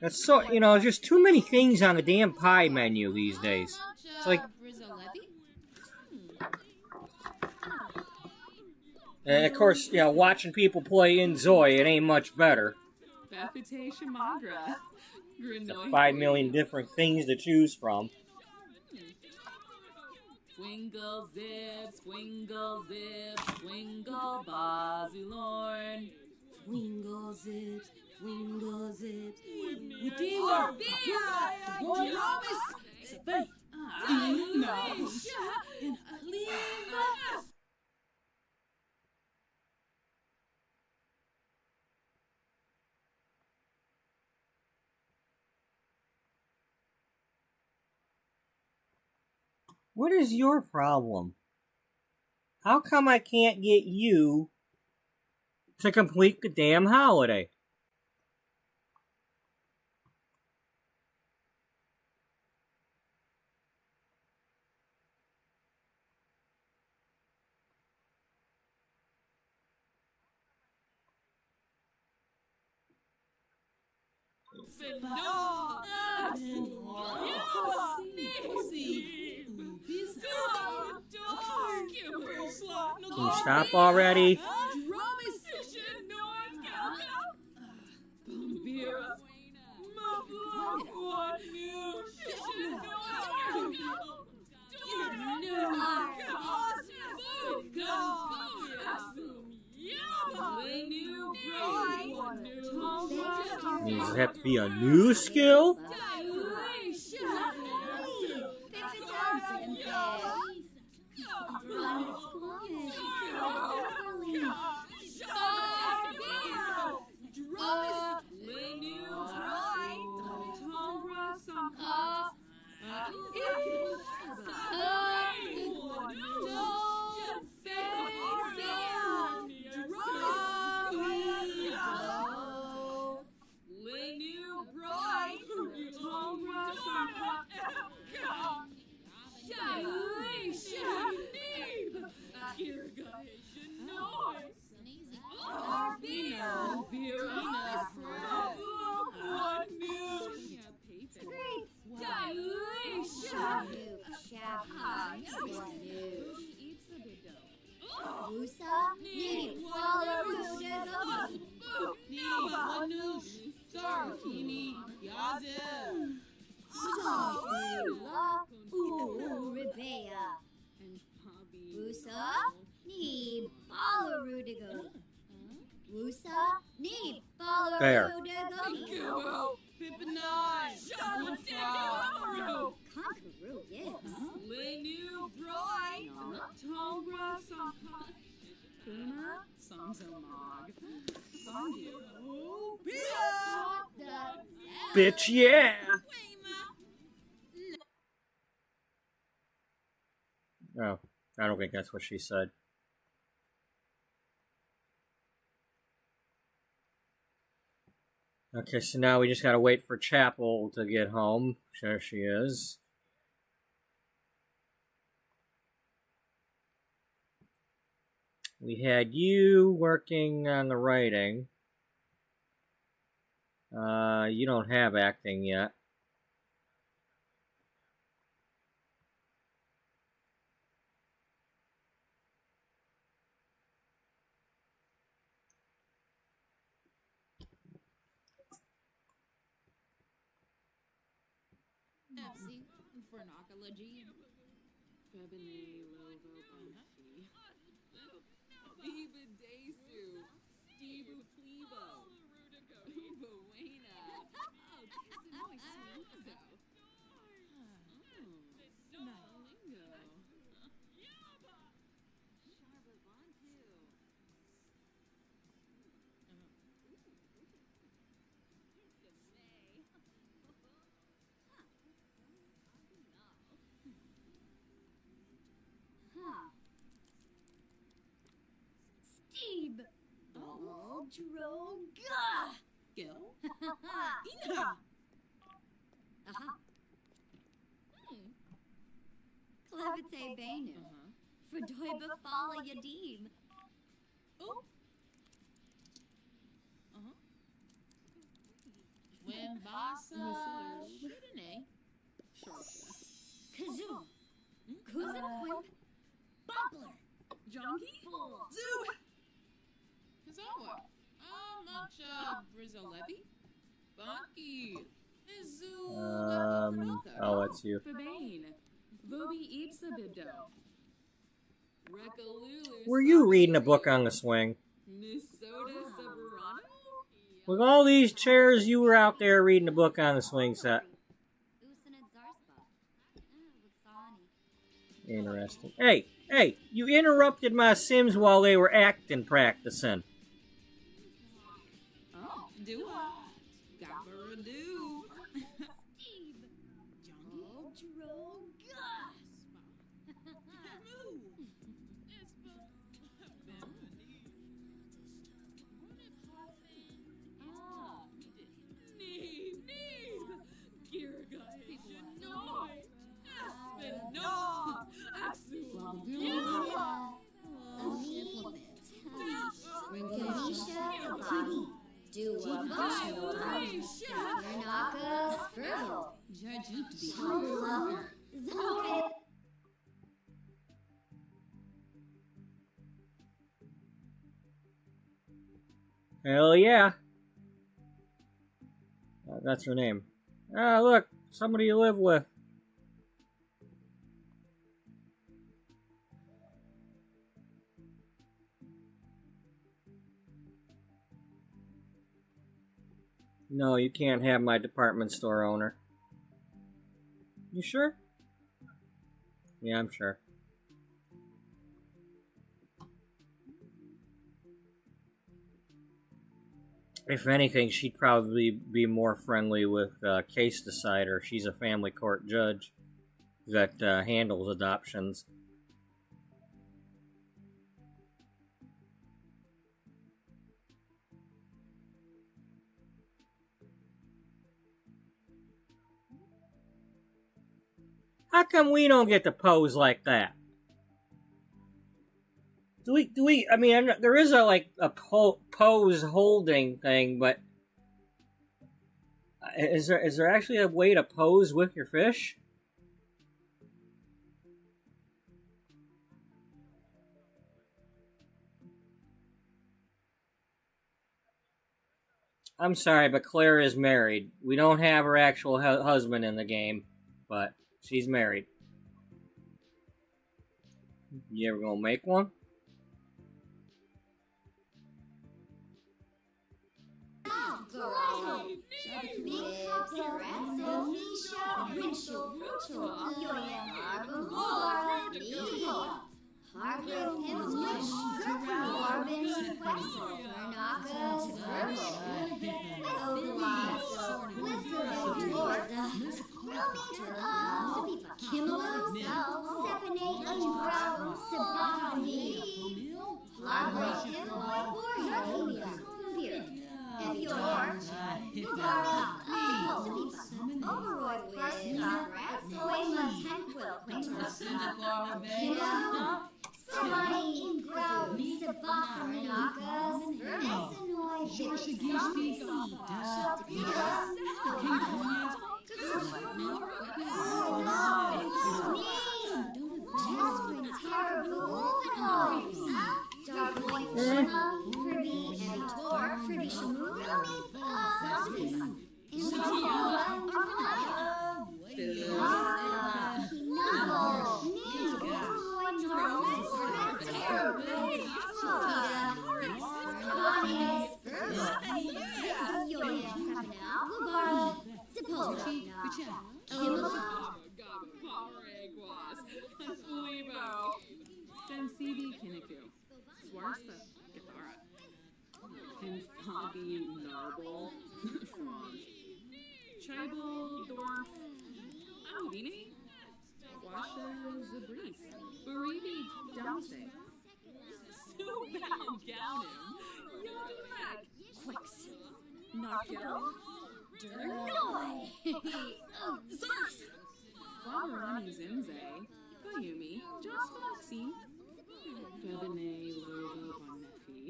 That's so, you know, there's just too many things on the damn pie menu these days. It's like... And of course, you know, watching people play in Zoe, it ain't much better. There's 5 million different things to choose from. Swingle zip, swingle zip, swingle bazulorn. Swingle zip, swingle zip. Witiwa, Bea, Promise, Sabay, no, and Leave. What is your problem? How come I can't get you to complete the damn holiday? Can you stop already? Does it have to be a new skill? Neep, follow There. Peekaboo. Pippinage. Shut down. Conqueror, yes. Lenu Broy. Tongra Sampa. Kuna Samsamog. Sanju. Pia. Bitch, yeah! Oh, I don't think that's what she said. Okay, so now we just gotta wait for Chapel to get home. There she is. We had you working on the writing. You don't have acting yet. FC, Pharmacology. Febine Lovo Banfi. Ibidesu. Stebu Plebo. Ubuena. Oh, Kisanoy Suzo. Lingo. Huh. Steve. Oh, Droga. Gil. Ina. Aha. Clevite Benu. Fredoiba Fala Yadim. Oh. When Basa Shidane. Shorsha. Kazoo. Kuzin Quimp. Bubbler. Jonky? Zoo! Kazawa. Mucha Brizolevi? Bunky. Zoo. Oh, it's you. Fabane. Vobi Ipsa Bibdo. Rekalulu. Were you reading a book on the swing? Nisota Saburano? With all these chairs, you were out there reading a book on the swing set. Usanid Zarspa. Wuxani. Interesting. Hey, you interrupted my Sims while they were acting practicing. Oh, do I? Gabbaroo. Steve. Jonky? Oh, Droga. Hell yeah. That's her name. Ah, look, somebody you live with. No, you can't have my department store owner. You sure? Yeah, I'm sure. If anything, she'd probably be more friendly with Case Decider. She's a family court judge that handles adoptions. How come we don't get to pose like that? Do we, I mean, there is a pose holding thing, but is there actually a way to pose with your fish? I'm sorry, but Claire is married. We don't have her actual husband in the game, but she's married. You ever gonna make one? Sensibi Kinniku. Swarsta Githara. Hinfabi Narble. Franz. Chibal Dorf. Alvini. Washa Zabris. Buribi Dowse. Subal Gaunim. Yodak. Quix. Nakyo. Durnoi. Zers. Wabarani Zimze. Kayumi. Just Maxine. Febine Lovo Bonefi.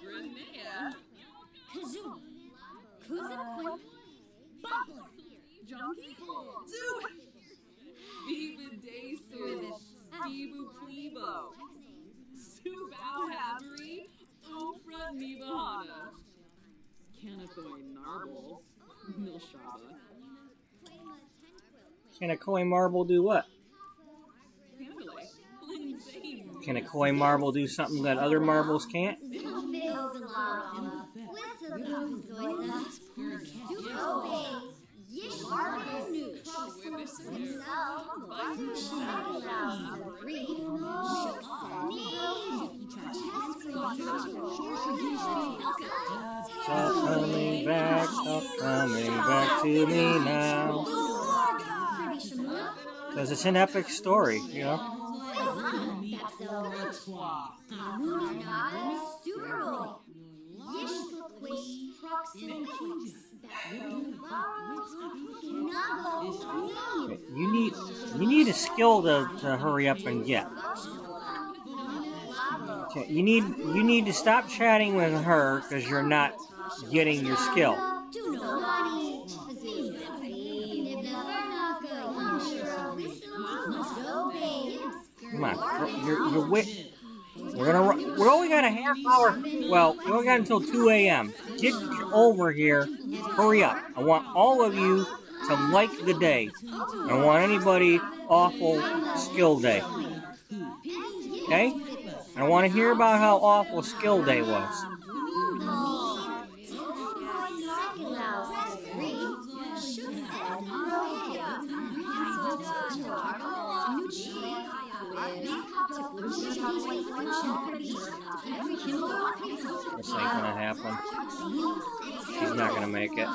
Renea. Kazoo. Kuzin Bubbler. Junkie? Do it! Viva Desu. Dibu Plebo. Subao Habri. Ufra Nibahana. Canathoy Narble. Milshaba. Can a koi marble do what? Pandalay. Lindsay. Can a koi marble do something that other marbles can't? Stop coming back to me now. Because it's an epic story, you know? You need a skill to hurry up and get. Okay, you need to stop chatting with her because you're not getting your skill. Come on, you're we're only got a half hour. Well, we only got until 2 a.m. Get over here. Hurry up. I want all of you to like the day. I don't want anybody awful skill day. Okay? I want to hear about how awful skill day was. This ain't gonna happen. She's not gonna make it.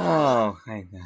Oh, thank God.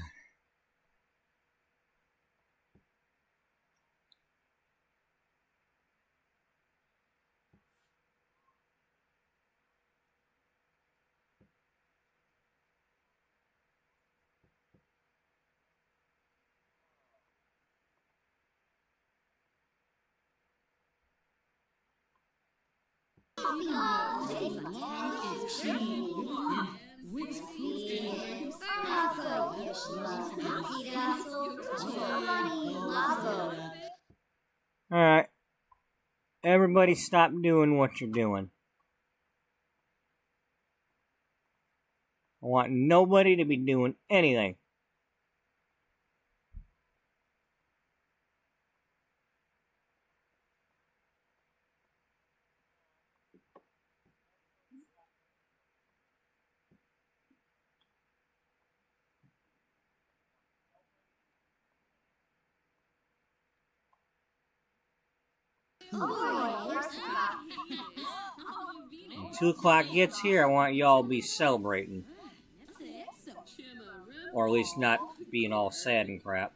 Alright. Everybody stop doing what you're doing. I want nobody to be doing anything. When 2 o'clock gets here, I want y'all to be celebrating. Or at least not being all sad and crap.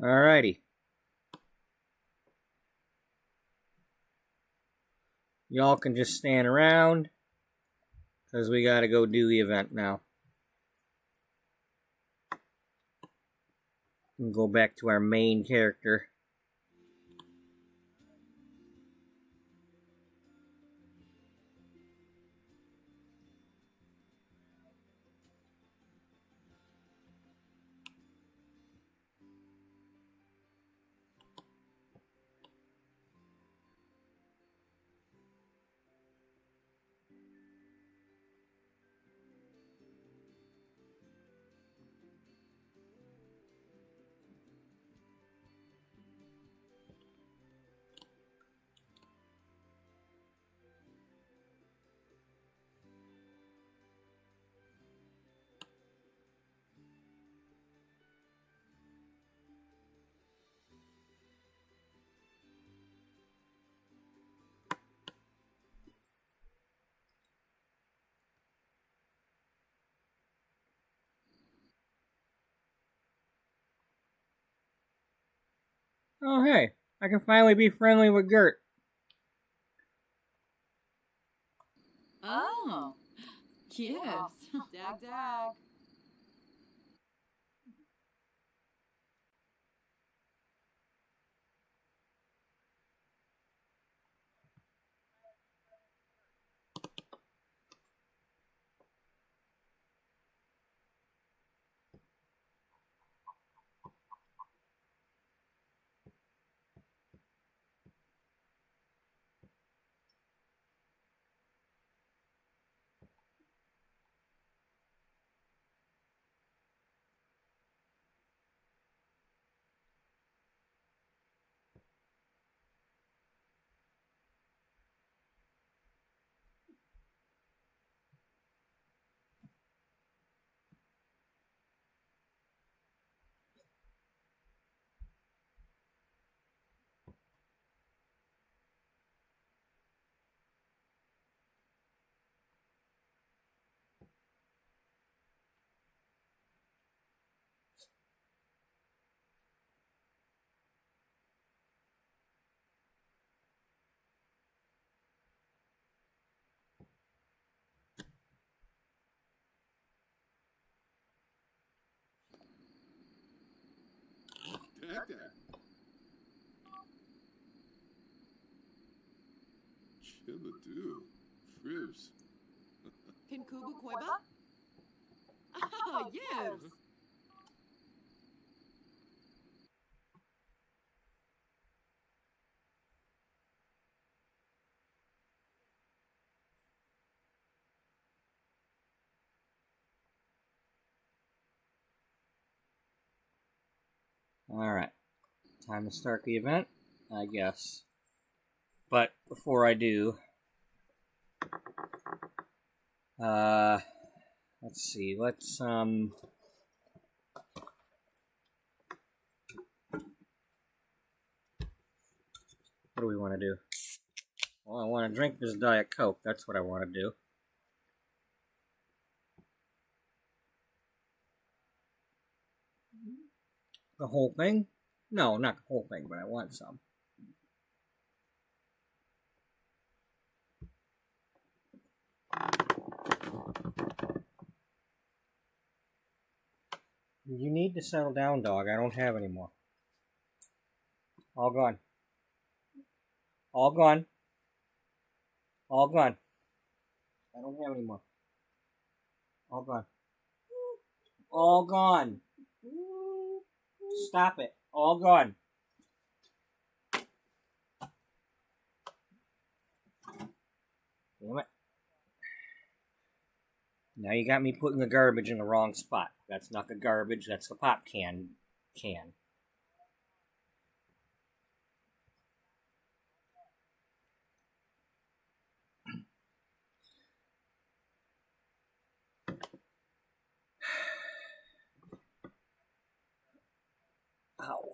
Alrighty. Y'all can just stand around, because we gotta go do the event now. And go back to our main character. Oh hey, I can finally be friendly with Gert. Oh, yes. Dag, dag. Dag. Chibadoo. Fribs. Kinkubu Koiba? Ah, yes. Alright. Time to start the event, I guess. But before I do, let's see. Let's What do we want to do? Well, I want to drink this Diet Coke. That's what I want to do. The whole thing? No, not the whole thing, but I want some. You need to settle down, dog. I don't have any more. All gone. All gone. All gone. I don't have any more. All gone. All gone. Stop it. All gone. Damn it. Now you got me putting the garbage in the wrong spot. That's not the garbage, that's the pop can. Ow.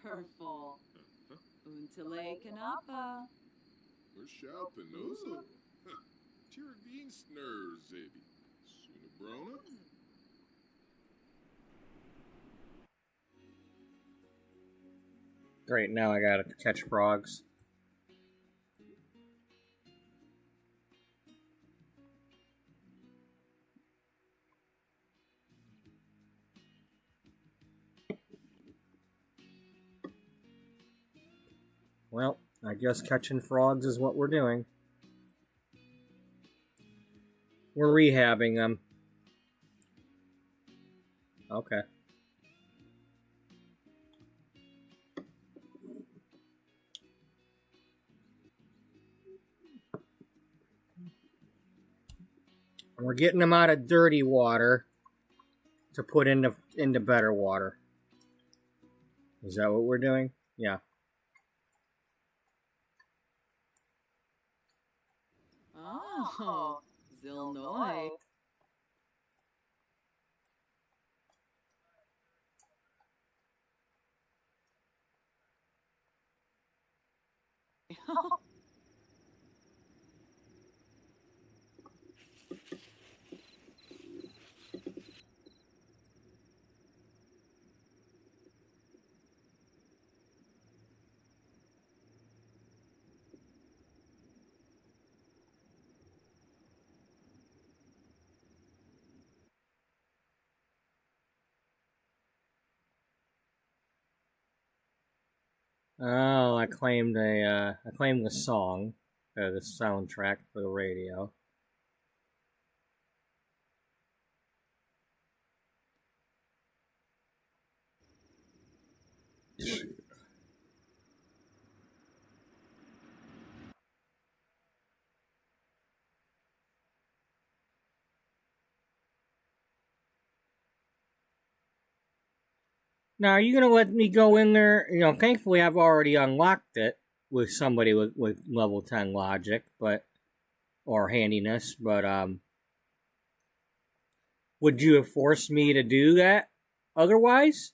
Purple. Untele Kanapa. Urshal Penosa. Tiragin Snurs, Zabi. Sunabrona. Great, now I gotta catch frogs. Well, I guess catching frogs is what we're doing. We're rehabbing them. Okay. We're getting them out of dirty water to put into better water. Is that what we're doing? Yeah. Oh, Zilnoy. Oh, I claimed the song, the soundtrack for the radio. Now, are you going to let me go in there? You know, thankfully I've already unlocked it with somebody with level 10 logic, or handiness, but, would you have forced me to do that otherwise?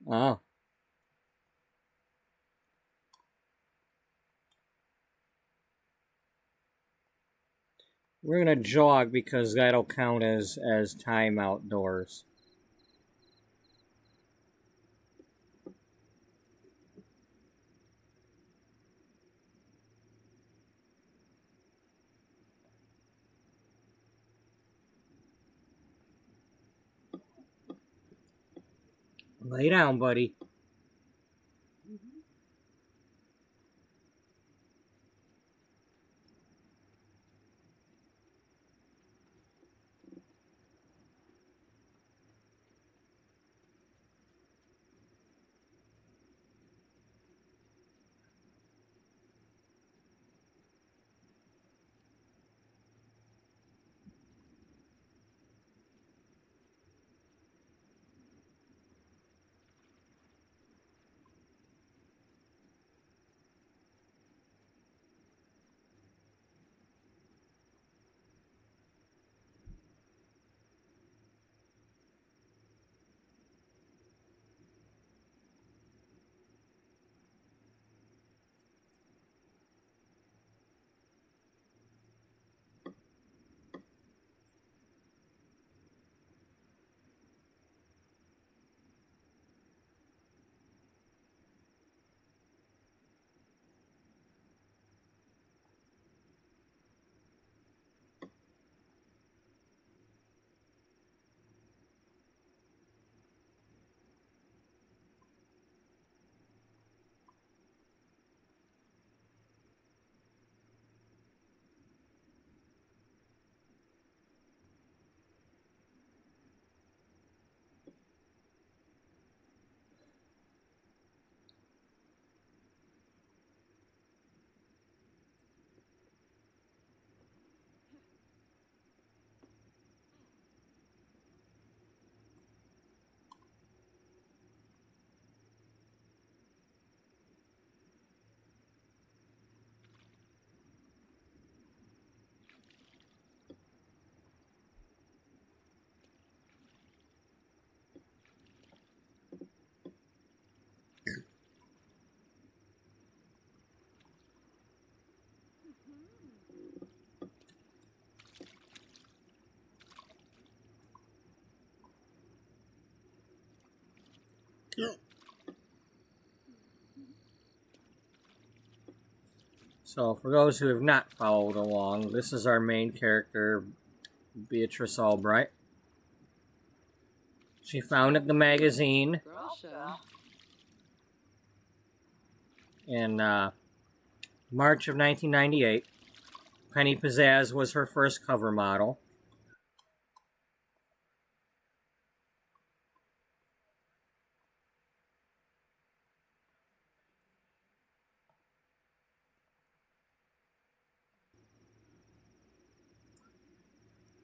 Oh. We're going to jog because that'll count as time outdoors. Lay down, buddy. So, for those who have not followed along, this is our main character, Beatrice Ullbright. She founded the magazine Grosha. in March of 1998. Penny Pizzazz was her first cover model.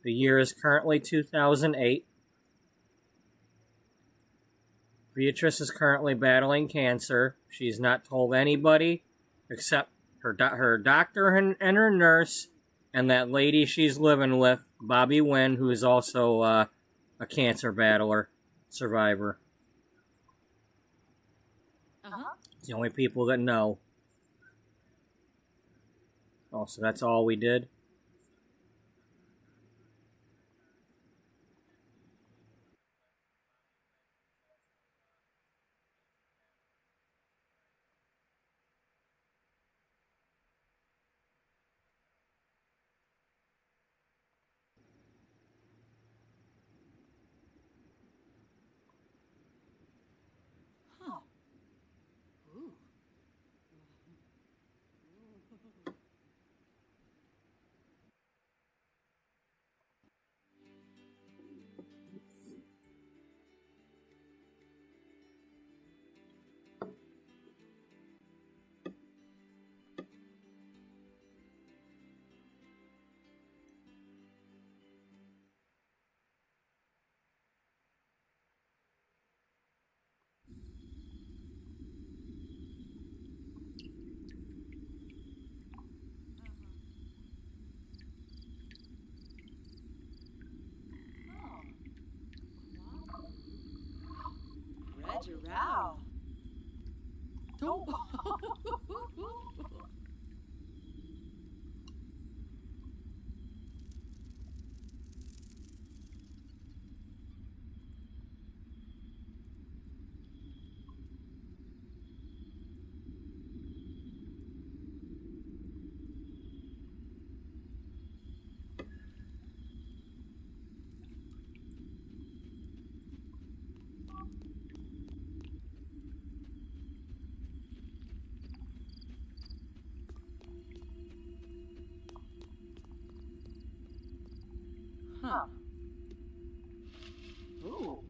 The year is currently 2008. Beatrice is currently battling cancer. She's not told anybody except her doctor and her nurse and that lady she's living with, Bobby Wynn, who is also a cancer battler, survivor. It's the only people that know. Oh, so that's all we did? Huh. Ooh. Roger, row. Don't. Huh. Ooh.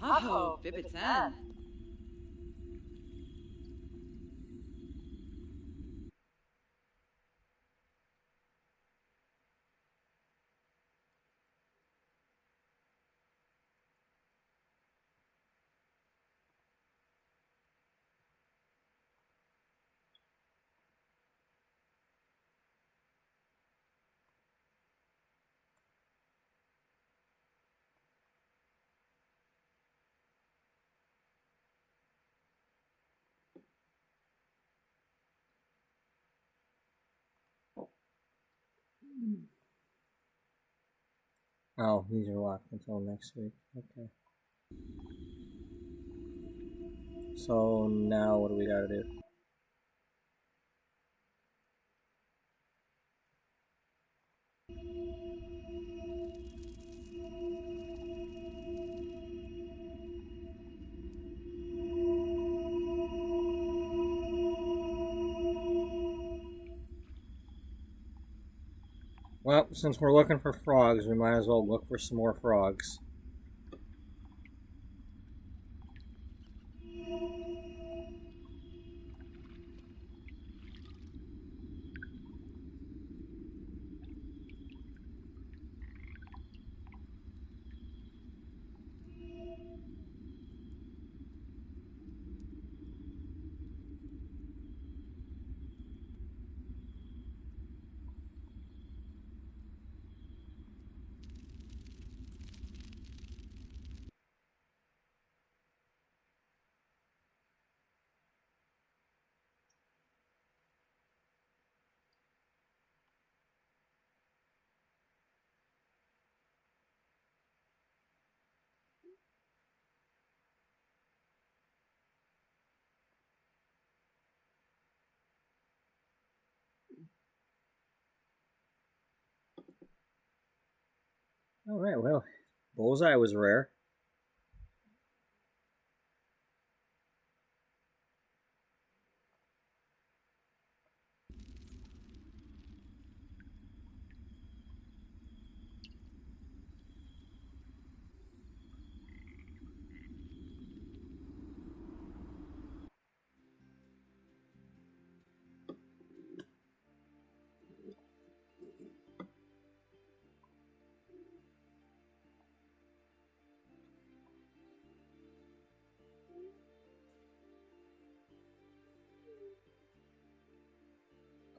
Oh, Bibitan. Oh, these are locked until next week. Okay. So now what do we gotta do? Well, since we're looking for frogs, we might as well look for some more frogs. Alright, well, Bullseye was rare.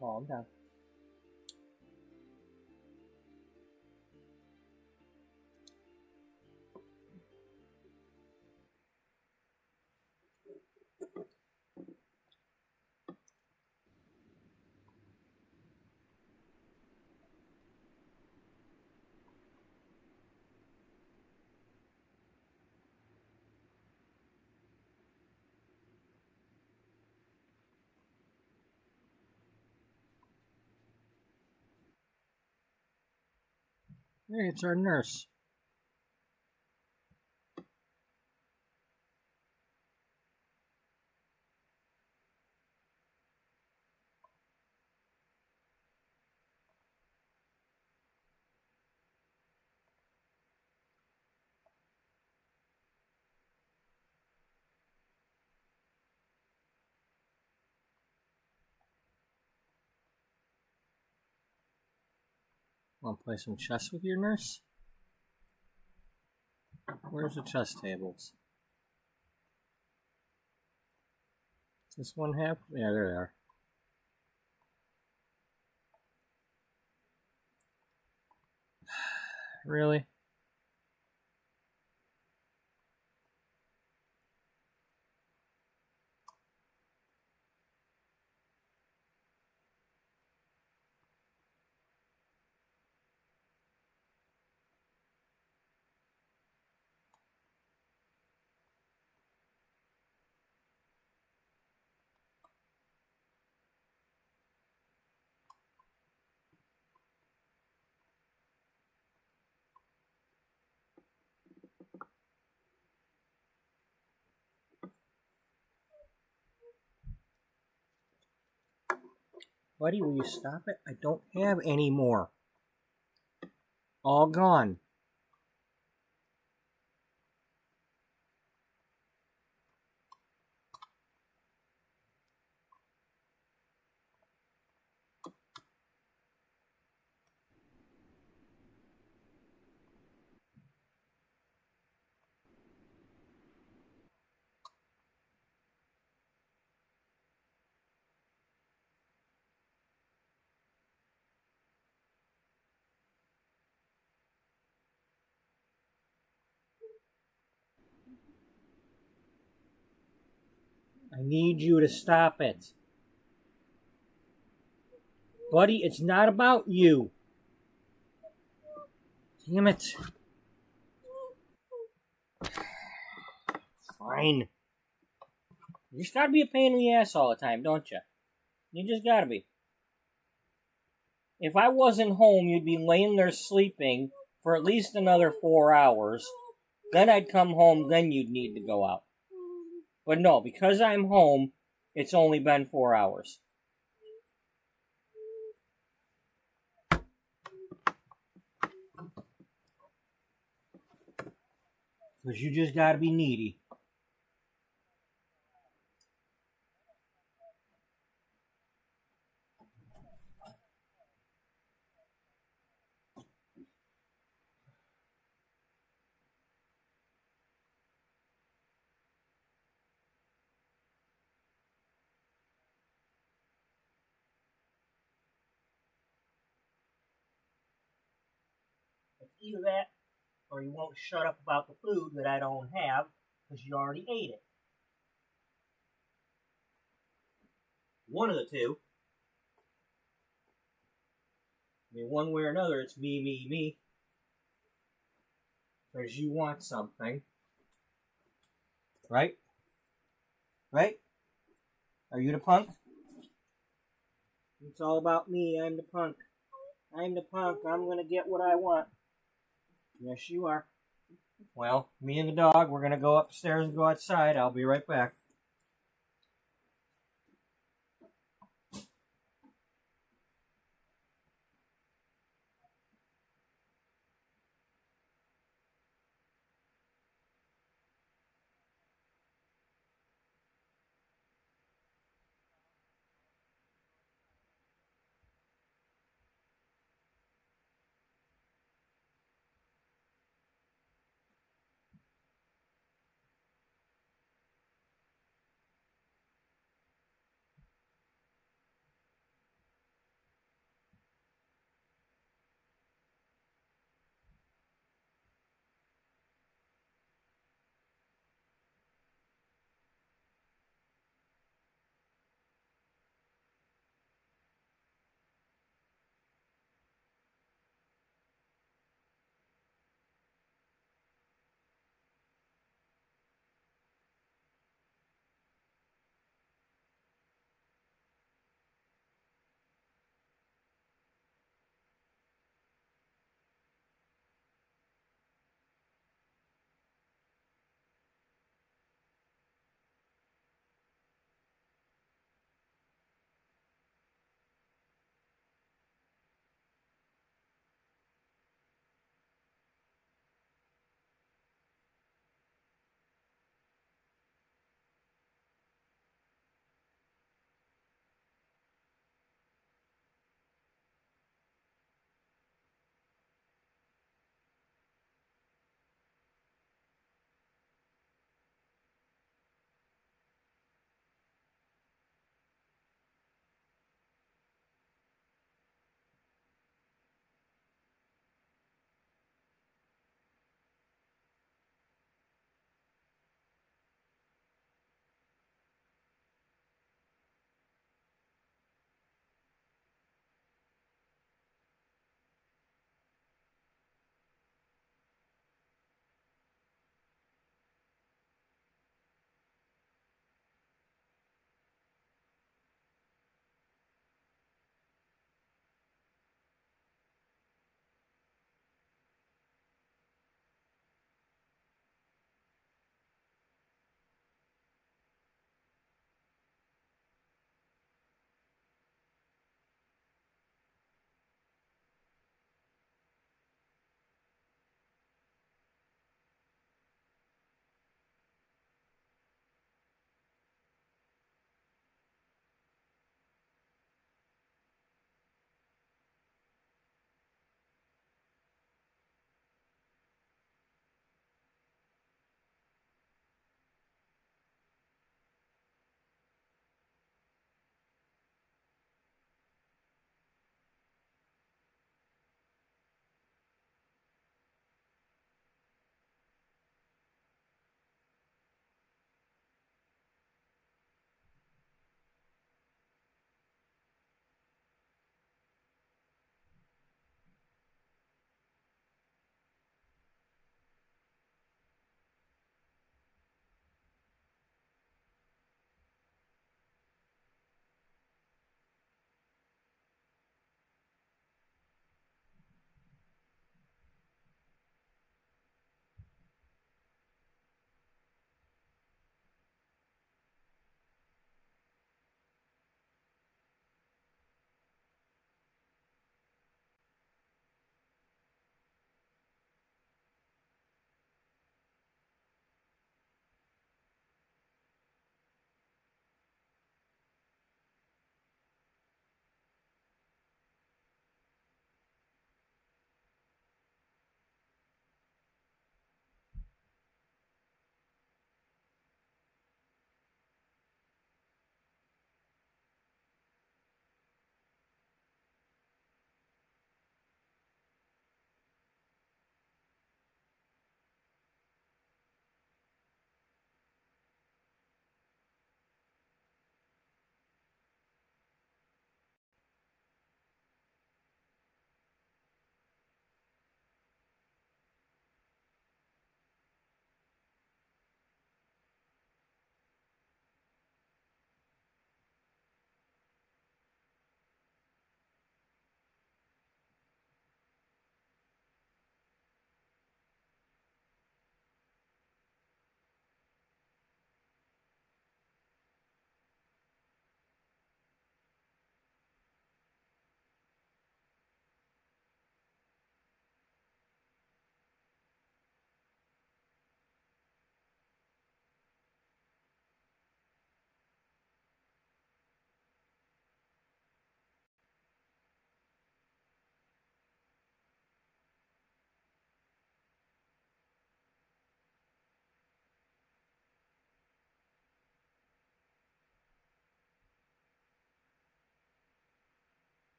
Calm down. Hey, it's our nurse. Want to play some chess with your nurse? Where's the chess tables? Does this one have? Yeah, there they are. Really? Buddy, will you stop it? I don't have any more. All gone. I need you to stop it. Buddy, it's not about you. Damn it. Fine. You just gotta be a pain in the ass all the time, don't you? You just gotta be. If I wasn't home, you'd be laying there sleeping for at least another 4 hours. Then I'd come home, then you'd need to go out. But no, because I'm home, it's only been 4 hours. Because you just gotta be needy. It's either that, or you won't shut up about the food that I don't have, because you already ate it. One of the two. I mean, one way or another, it's me. Because you want something. Right? Right? Are you the punk? It's all about me. I'm the punk. I'm the punk. I'm going to get what I want. Yes, you are. Well, me and the dog, we're going to go upstairs and go outside. I'll be right back.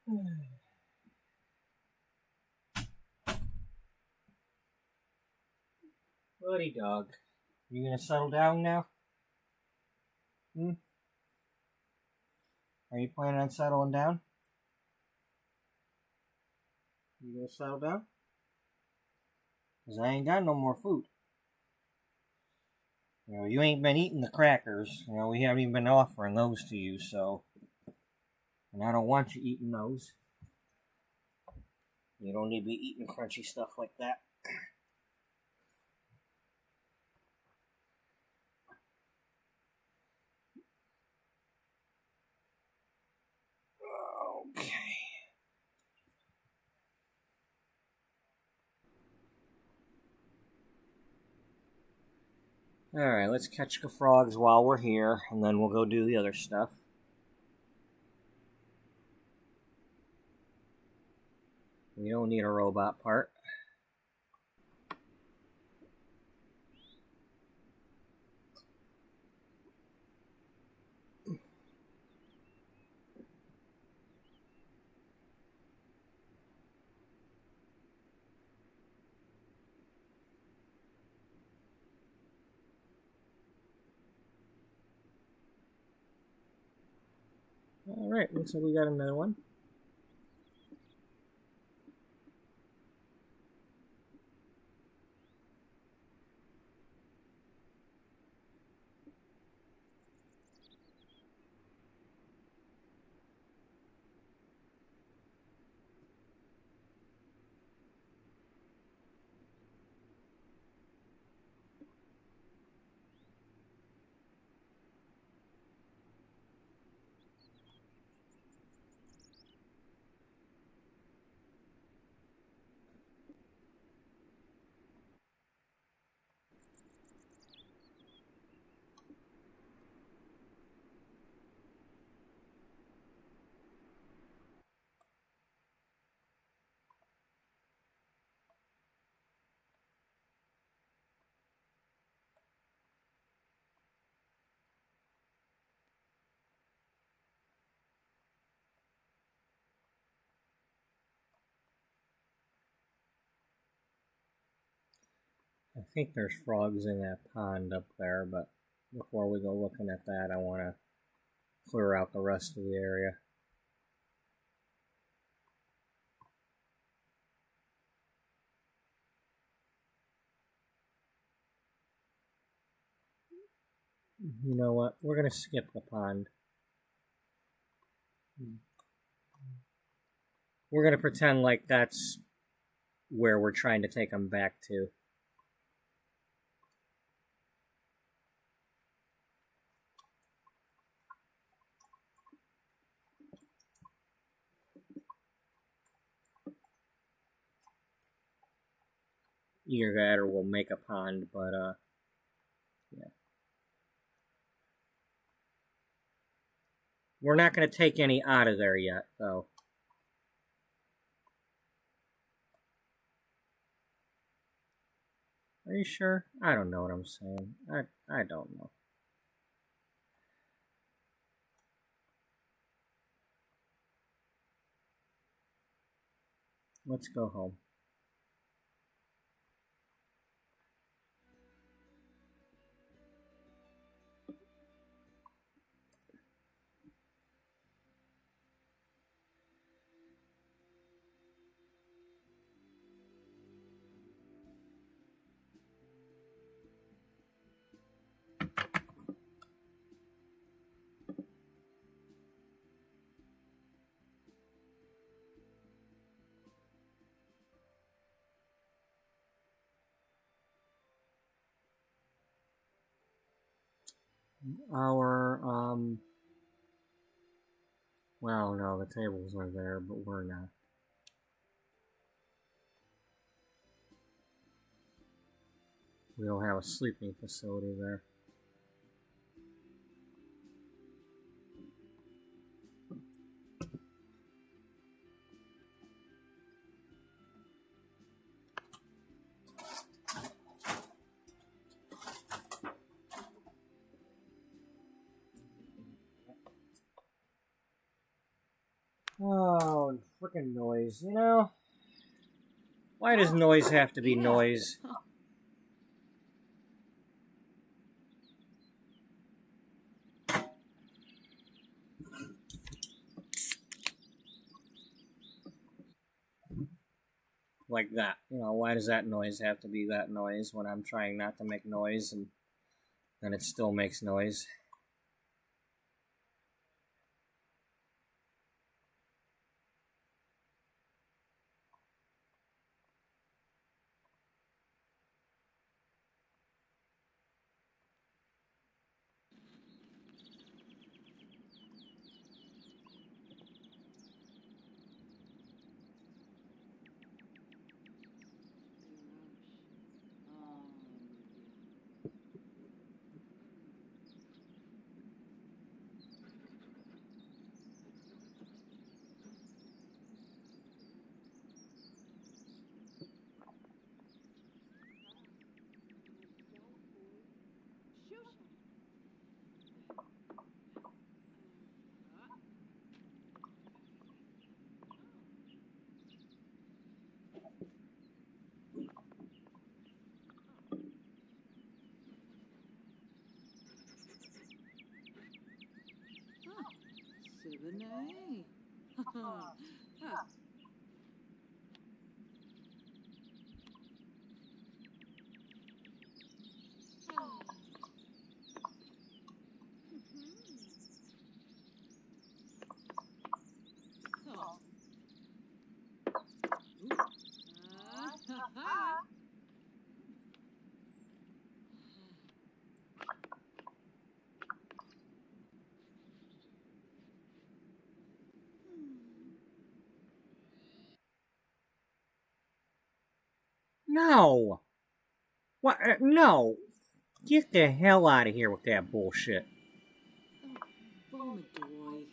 Buddy dog, you gonna settle down now? Are you planning on settling down? You gonna settle down? Because I ain't got no more food. You know, you ain't been eating the crackers. You know, we haven't even been offering those to you, so... And I don't want you eating those. You don't need to be eating crunchy stuff like that. Okay. Alright, let's catch the frogs while we're here, and then we'll go do the other stuff. We don't need a robot part. Alright, looks like we got another one. I think there's frogs in that pond up there, but before we go looking at that, I want to clear out the rest of the area. You know what? We're going to skip the pond. We're going to pretend like that's where we're trying to take them back to. Either that or we'll make a pond, but, yeah. We're not going to take any out of there yet, though. Are you sure? I don't know what I'm saying. I don't know. Let's go home. Well, no, the tables are there, but we're not. We don't have a sleeping facility there. Oh, Freaking noise, you know? Why does noise have to be noise? Like that. You know, why does that noise have to be that noise when I'm trying not to make noise and then it still makes noise? Siboney. Ha. Oh. Ha. No! What? No! Get the hell out of here with that bullshit. Bomadoy.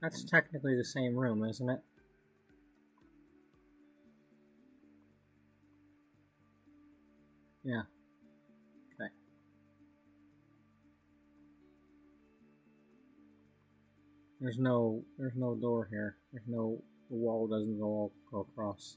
That's technically the same room, isn't it? Yeah. Okay. There's no door here. The wall doesn't go across.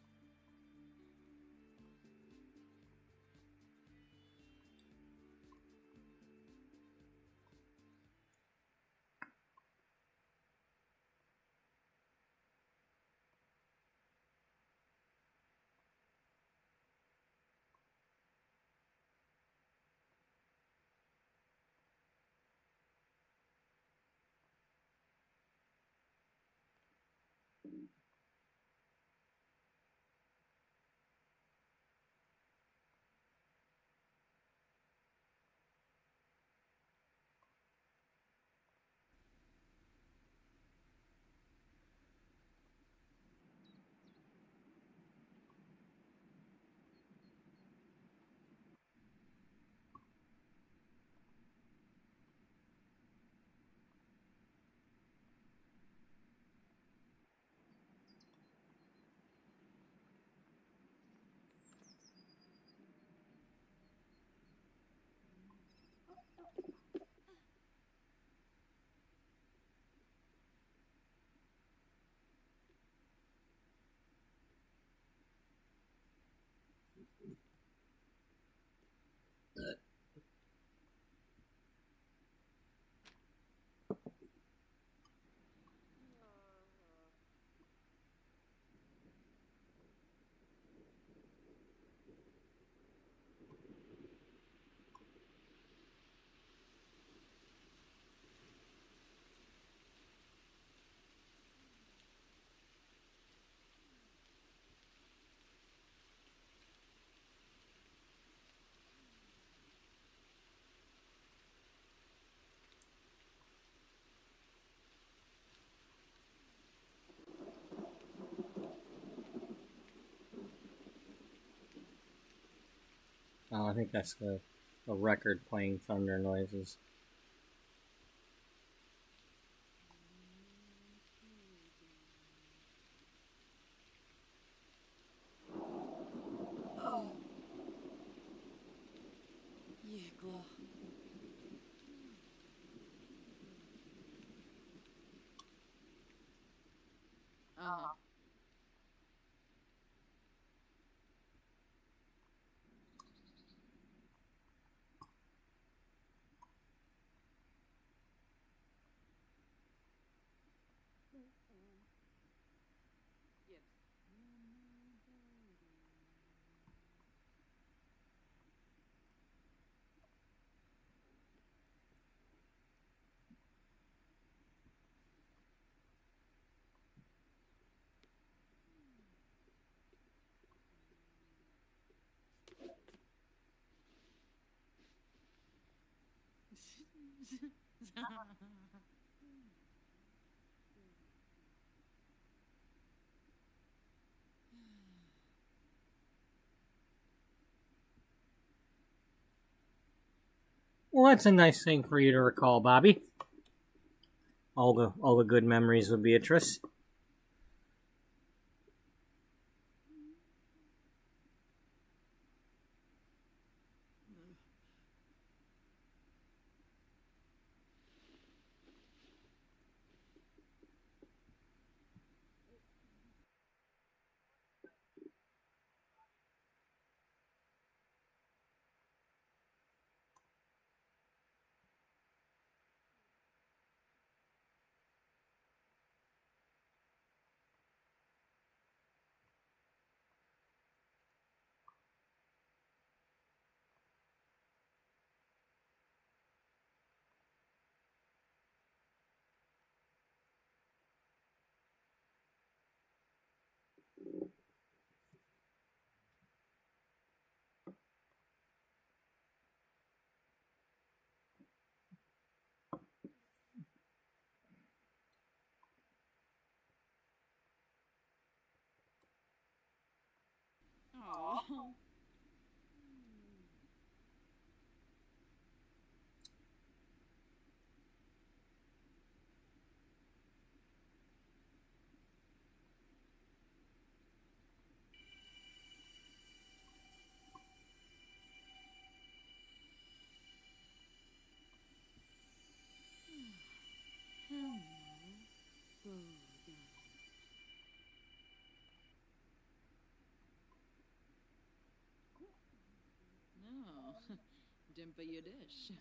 Oh, I think that's the record playing thunder noises. Oh. Jekla. Uh-huh. Yes. Well, that's a nice thing for you to recall, Bobby. All the good memories with Beatrice. Aww. Hello, Boda. No. Dimpa your dish.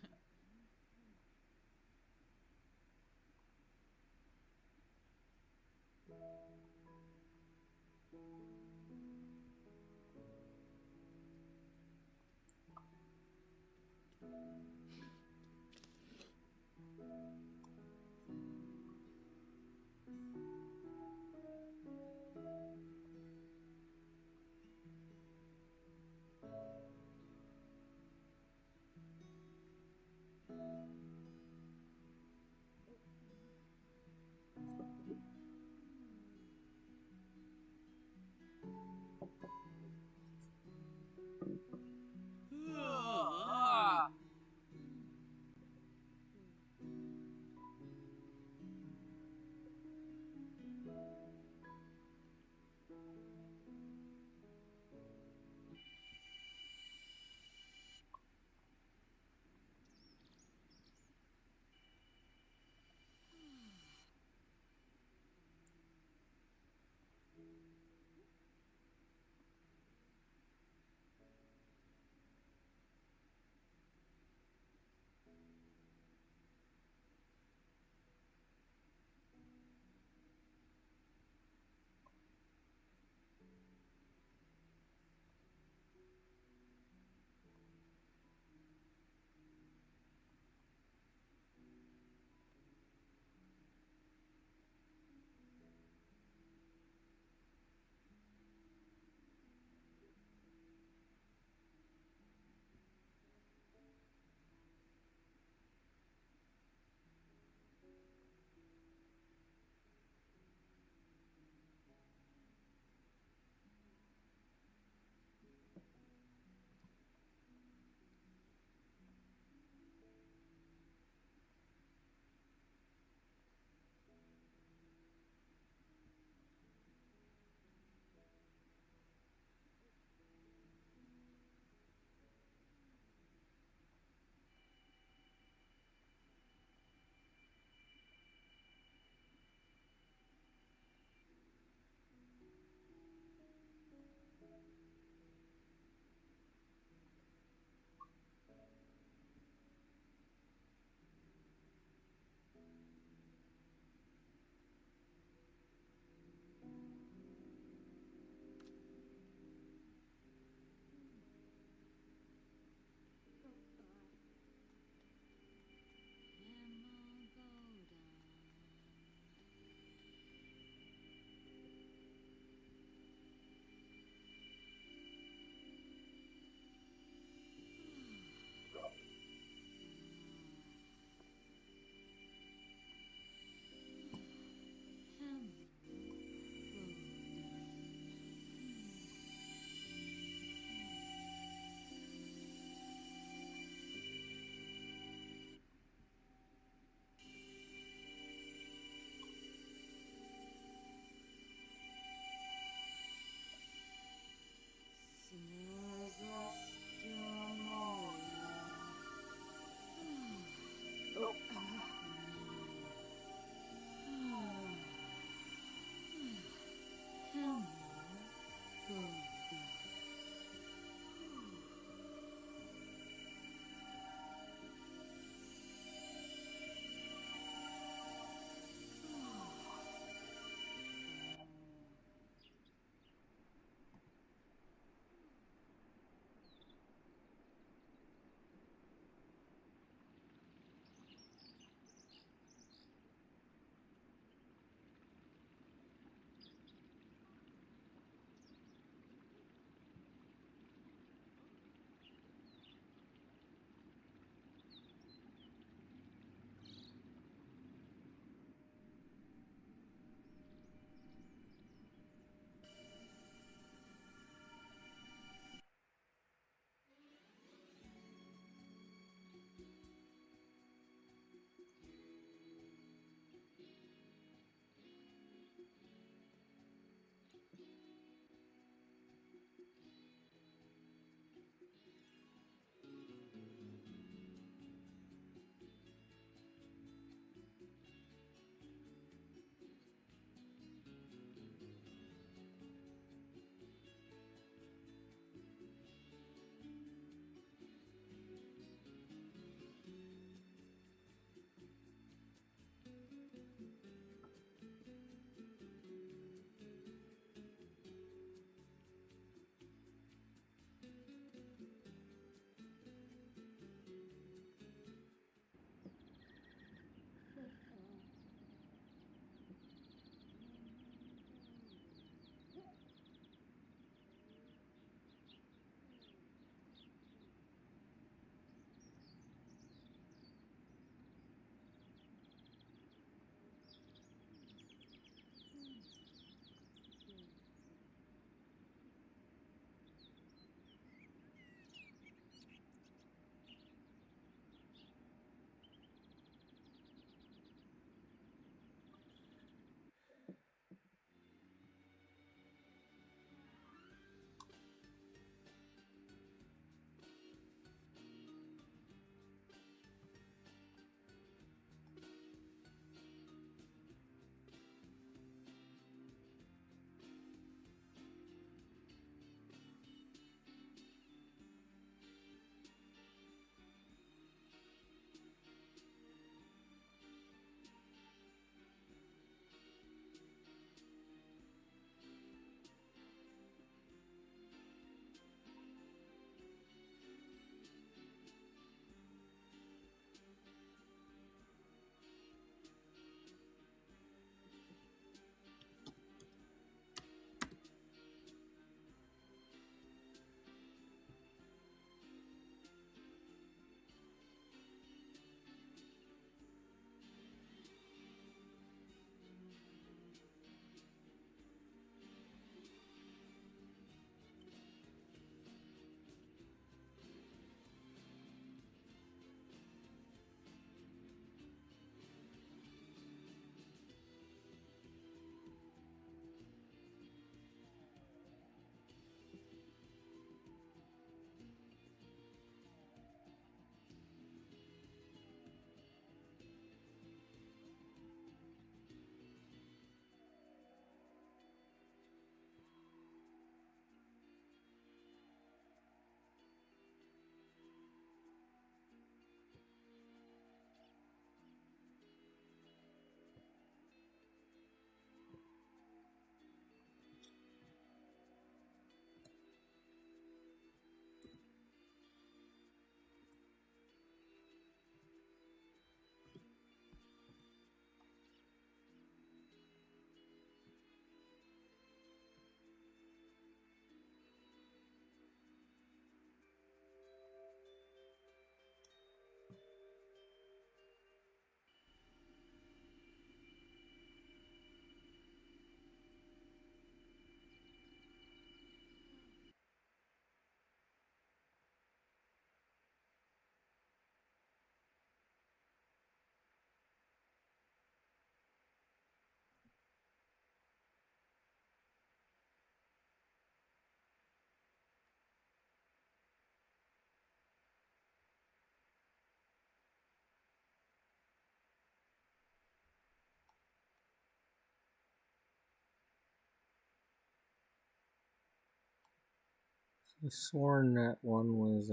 I sworn that one was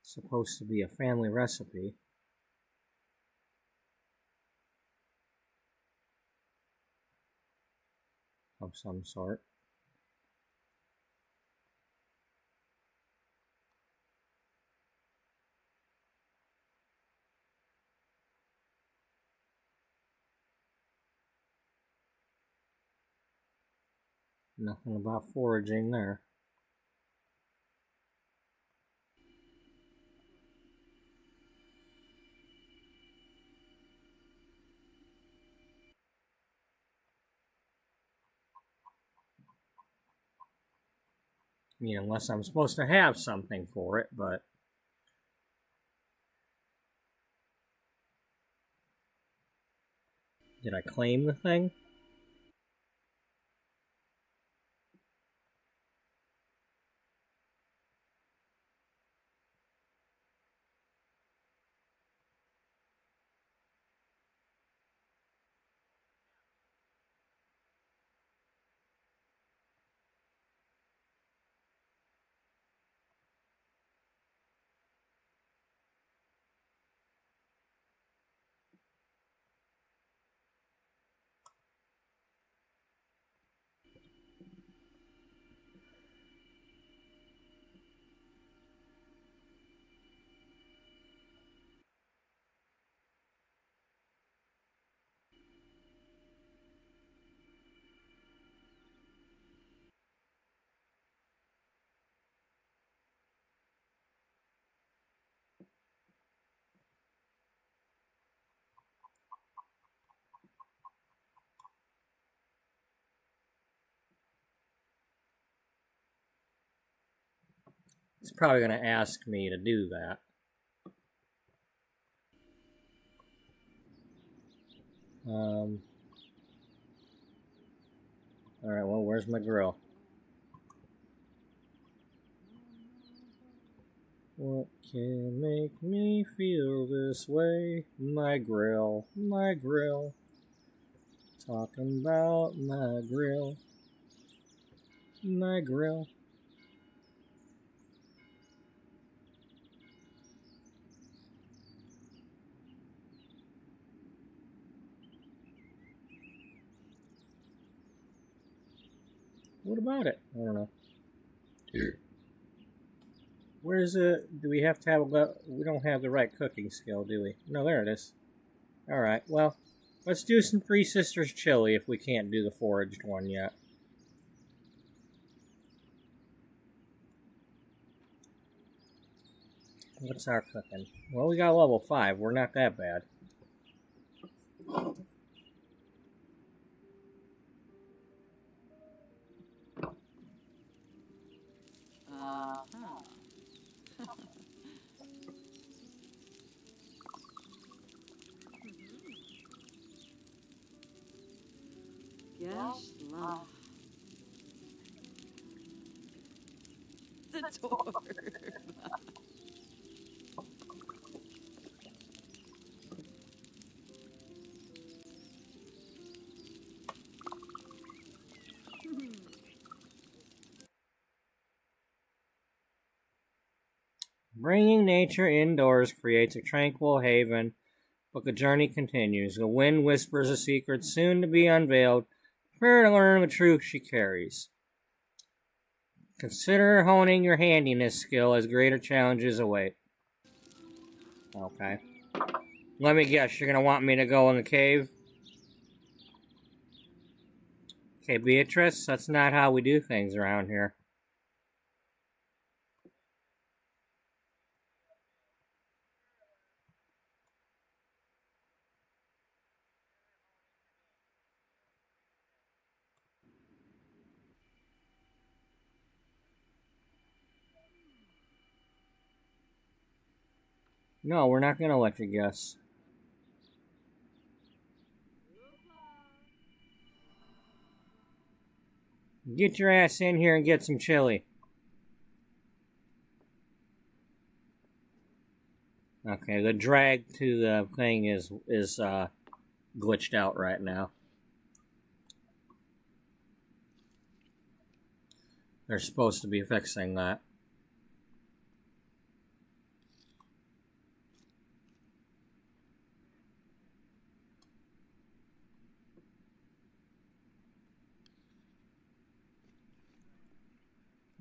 supposed to be a family recipe. Of some sort. Nothing about foraging there. I mean, unless I'm supposed to have something for it, but... Did I claim the thing? It's probably going to ask me to do that. Alright, well, where's my grill? What can make me feel this way? My grill, my grill. Talking about my grill. My grill. What about it? I don't know. Where's it? Do we have to have a... We don't have the right cooking skill, do we? No, there it is. Alright, well, let's do some Three Sisters chili if we can't do the foraged one yet. What's our cooking? Well, we got level 5. We're not that bad. Gosh, love. The door. Bringing nature indoors creates a tranquil haven, but the journey continues. The wind whispers a secret soon to be unveiled. Prepare to learn the truth she carries. Consider honing your handiness skill as greater challenges await. Okay. Let me guess, you're going to want me to go in the cave? Okay, Beatrice, that's not how we do things around here. No, we're not going to let you guess. Get your ass in here and get some chili. Okay, the drag to the thing is glitched out right now. They're supposed to be fixing that.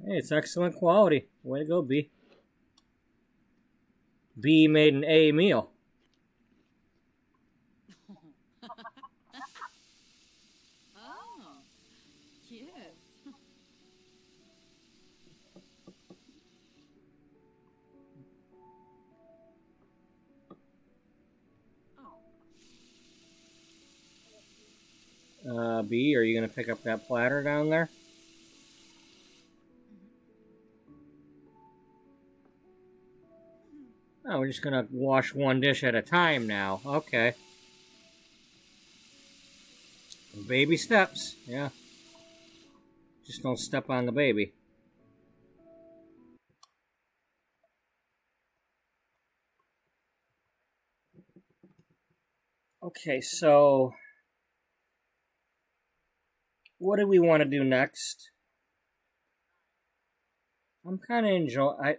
Hey, it's excellent quality. Way to go, B. B made an A meal. Oh, yes. B, are you going to pick up that platter down there? Oh, we're just going to wash one dish at a time now. Okay. Baby steps, yeah. Just don't step on the baby. Okay, so what do we want to do next? I'm kind of enjoying.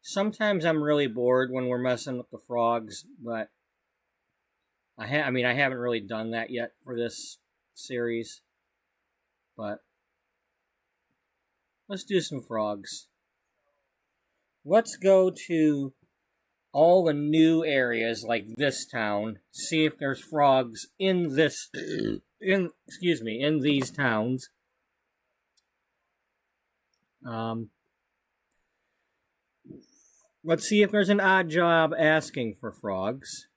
Sometimes I'm really bored when we're messing with the frogs, but I haven't really done that yet for this series. But let's do some frogs. Let's go to all the new areas like this town. See if there's frogs in these towns. Let's see if there's an odd job asking for frogs.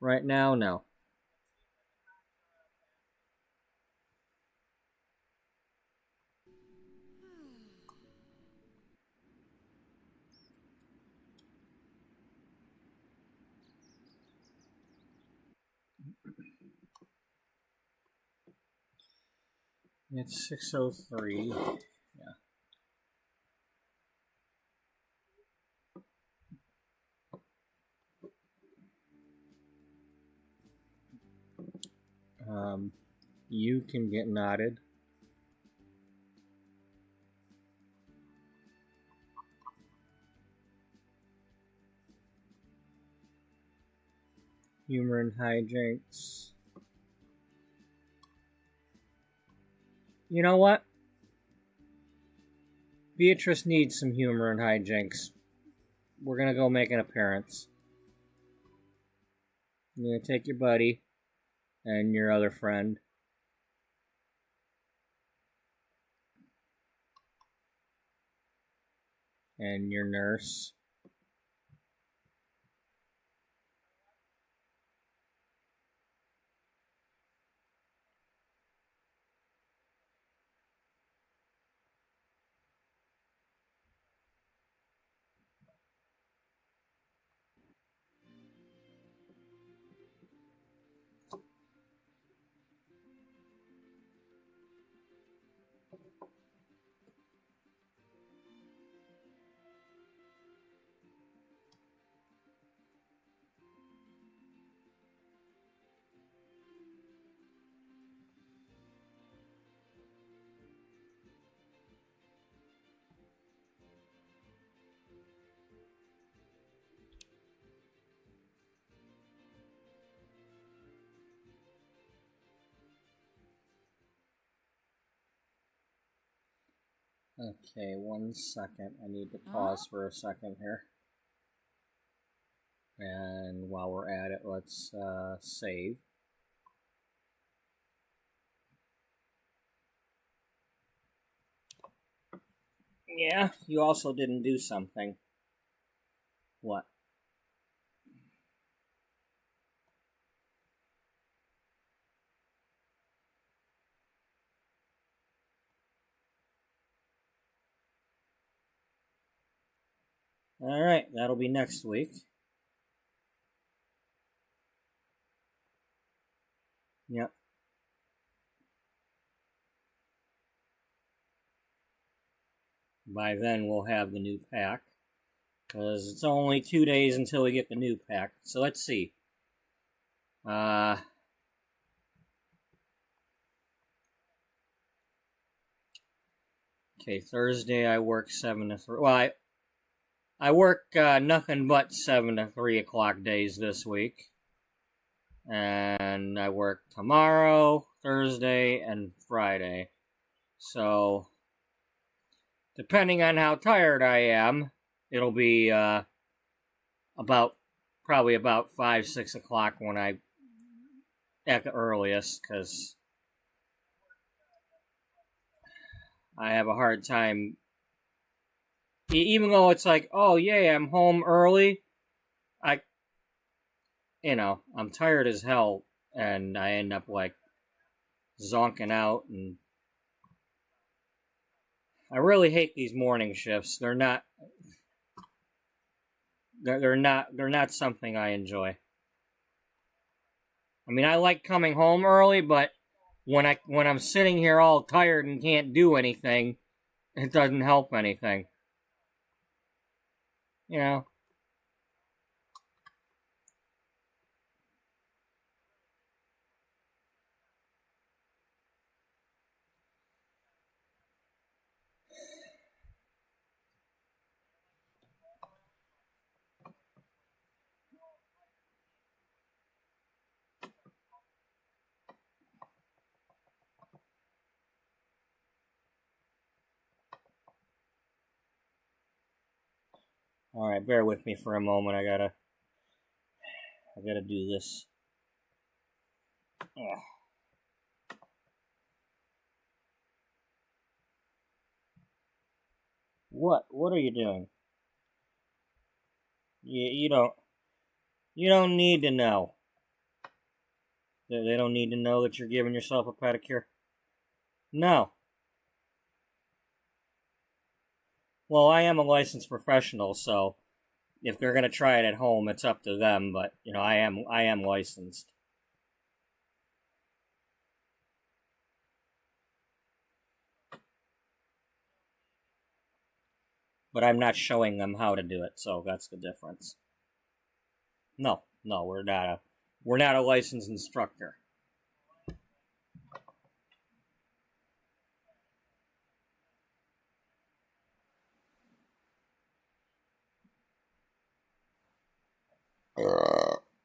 Right now, no. It's 6:03. Yeah. You can get knotted. Humor and hijinks. You know what? Beatrice needs some humor and hijinks. We're gonna go make an appearance. I'm gonna take your buddy and your other friend. And your nurse. Okay, 1 second. I need to pause for a second here. And while we're at it, let's save. Yeah, you also didn't do something. What? Alright, that'll be next week. Yep. by then we'll have the new pack. Because it's only 2 days until we get the new pack. So let's see. Okay, Thursday I work 7 to 3. Well, I work nothing but 7 to 3 o'clock days this week. And I work tomorrow, Thursday, and Friday. So, depending on how tired I am, it'll be probably about 5, 6 o'clock when at the earliest, because I have a hard time, even though it's like, oh yay, I'm home early, I'm tired as hell, and I end up like zonking out, and I really hate these morning shifts. They're not something I enjoy. I mean, I like coming home early, but when I'm sitting here all tired and can't do anything, it doesn't help anything. You know? Alright, bear with me for a moment. I gotta do this. Ugh. What are you doing? You don't need to know. They don't need to know that you're giving yourself a pedicure? No. Well, I am a licensed professional, so if they're gonna try it at home, it's up to them, but I am licensed. But I'm not showing them how to do it, so that's the difference. No, we're not a licensed instructor.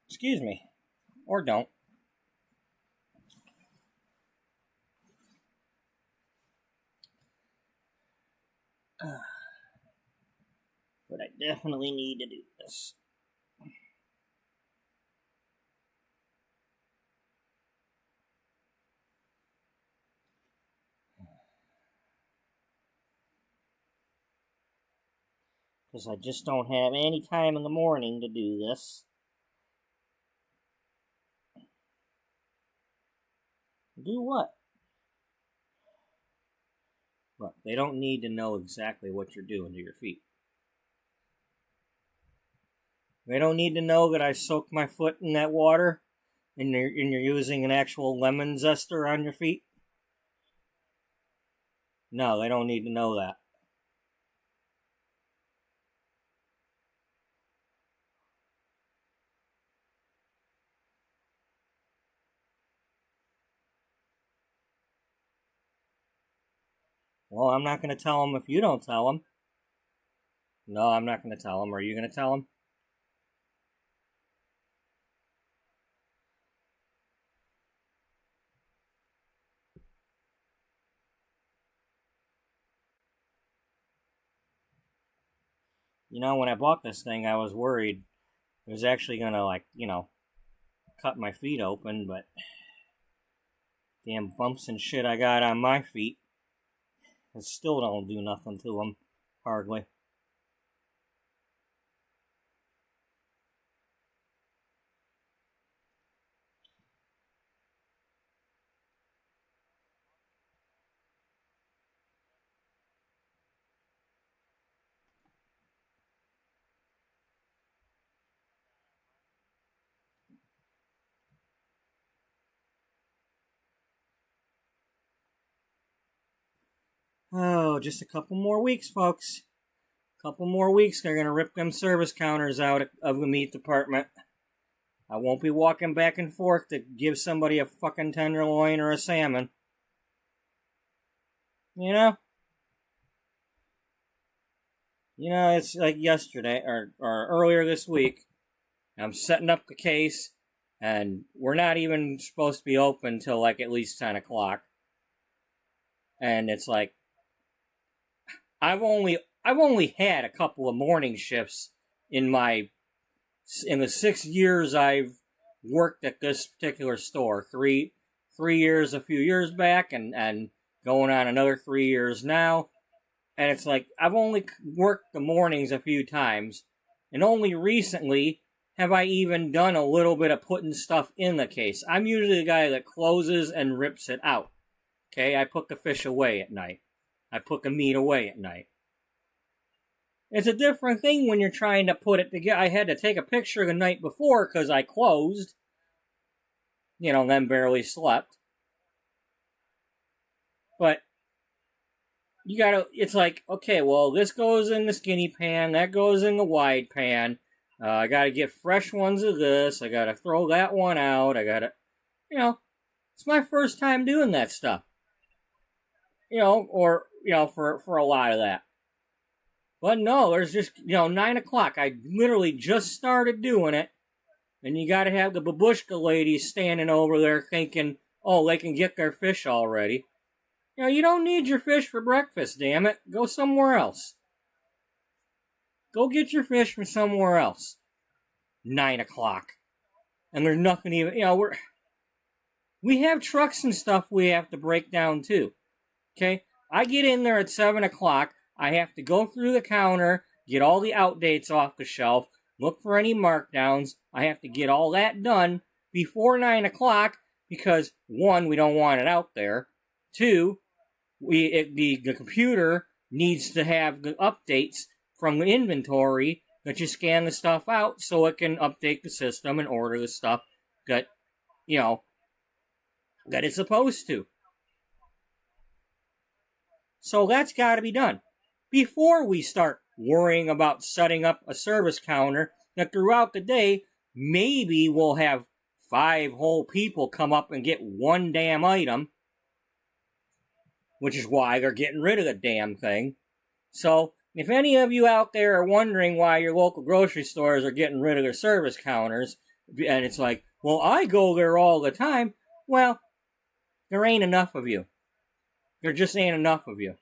Excuse me. Or don't. But I definitely need to do this. Because I just don't have any time in the morning to do this. Do what? Look, they don't need to know exactly what you're doing to your feet. They don't need to know that I soaked my foot in that water and you're using an actual lemon zester on your feet. No, they don't need to know that. Well, I'm not going to tell them if you don't tell them. No, I'm not going to tell them. Are you going to tell them? When I bought this thing, I was worried it was actually going to, cut my feet open, but damn bumps and shit I got on my feet, it still don't do nothing to them, hardly. Oh, just a couple more weeks, folks. Couple more weeks, they're going to rip them service counters out of the meat department. I won't be walking back and forth to give somebody a fucking tenderloin or a salmon. You know? You know, it's like yesterday, or earlier this week. I'm setting up the case, and we're not even supposed to be open till like at least 10 o'clock. And it's like, I've only had a couple of morning shifts in the 6 years I've worked at this particular store. Three years a few years back, and going on another 3 years now. And it's like, I've only worked the mornings a few times, and only recently have I even done a little bit of putting stuff in the case. I'm usually the guy that closes and rips it out. Okay, I put the fish away at night. I put the meat away at night. It's a different thing when you're trying to put it together. I had to take a picture the night before because I closed. You know, then barely slept. But you gotta, it's like, okay, well, this goes in the skinny pan, that goes in the wide pan. I gotta get fresh ones of this. I gotta throw that one out. I gotta, you know, it's my first time doing that stuff. You know, or, you know, for a lot of that. But no, there's just, 9 o'clock. I literally just started doing it. And you gotta have the babushka ladies standing over there thinking, oh, they can get their fish already. You don't need your fish for breakfast, damn it. Go somewhere else. Go get your fish from somewhere else. 9 o'clock. And there's nothing even, we have trucks and stuff we have to break down too. Okay? I get in there at 7 o'clock. I have to go through the counter, get all the outdates off the shelf, look for any markdowns. I have to get all that done before 9 o'clock because, 1, we don't want it out there. 2, the computer needs to have the updates from the inventory that you scan the stuff out so it can update the system and order the stuff that, that it's supposed to. So that's got to be done before we start worrying about setting up a service counter that throughout the day, maybe we'll have 5 whole people come up and get one damn item, which is why they're getting rid of the damn thing. So, if any of you out there are wondering why your local grocery stores are getting rid of their service counters, and it's like, well, I go there all the time, well, there ain't enough of you. There just ain't enough of you.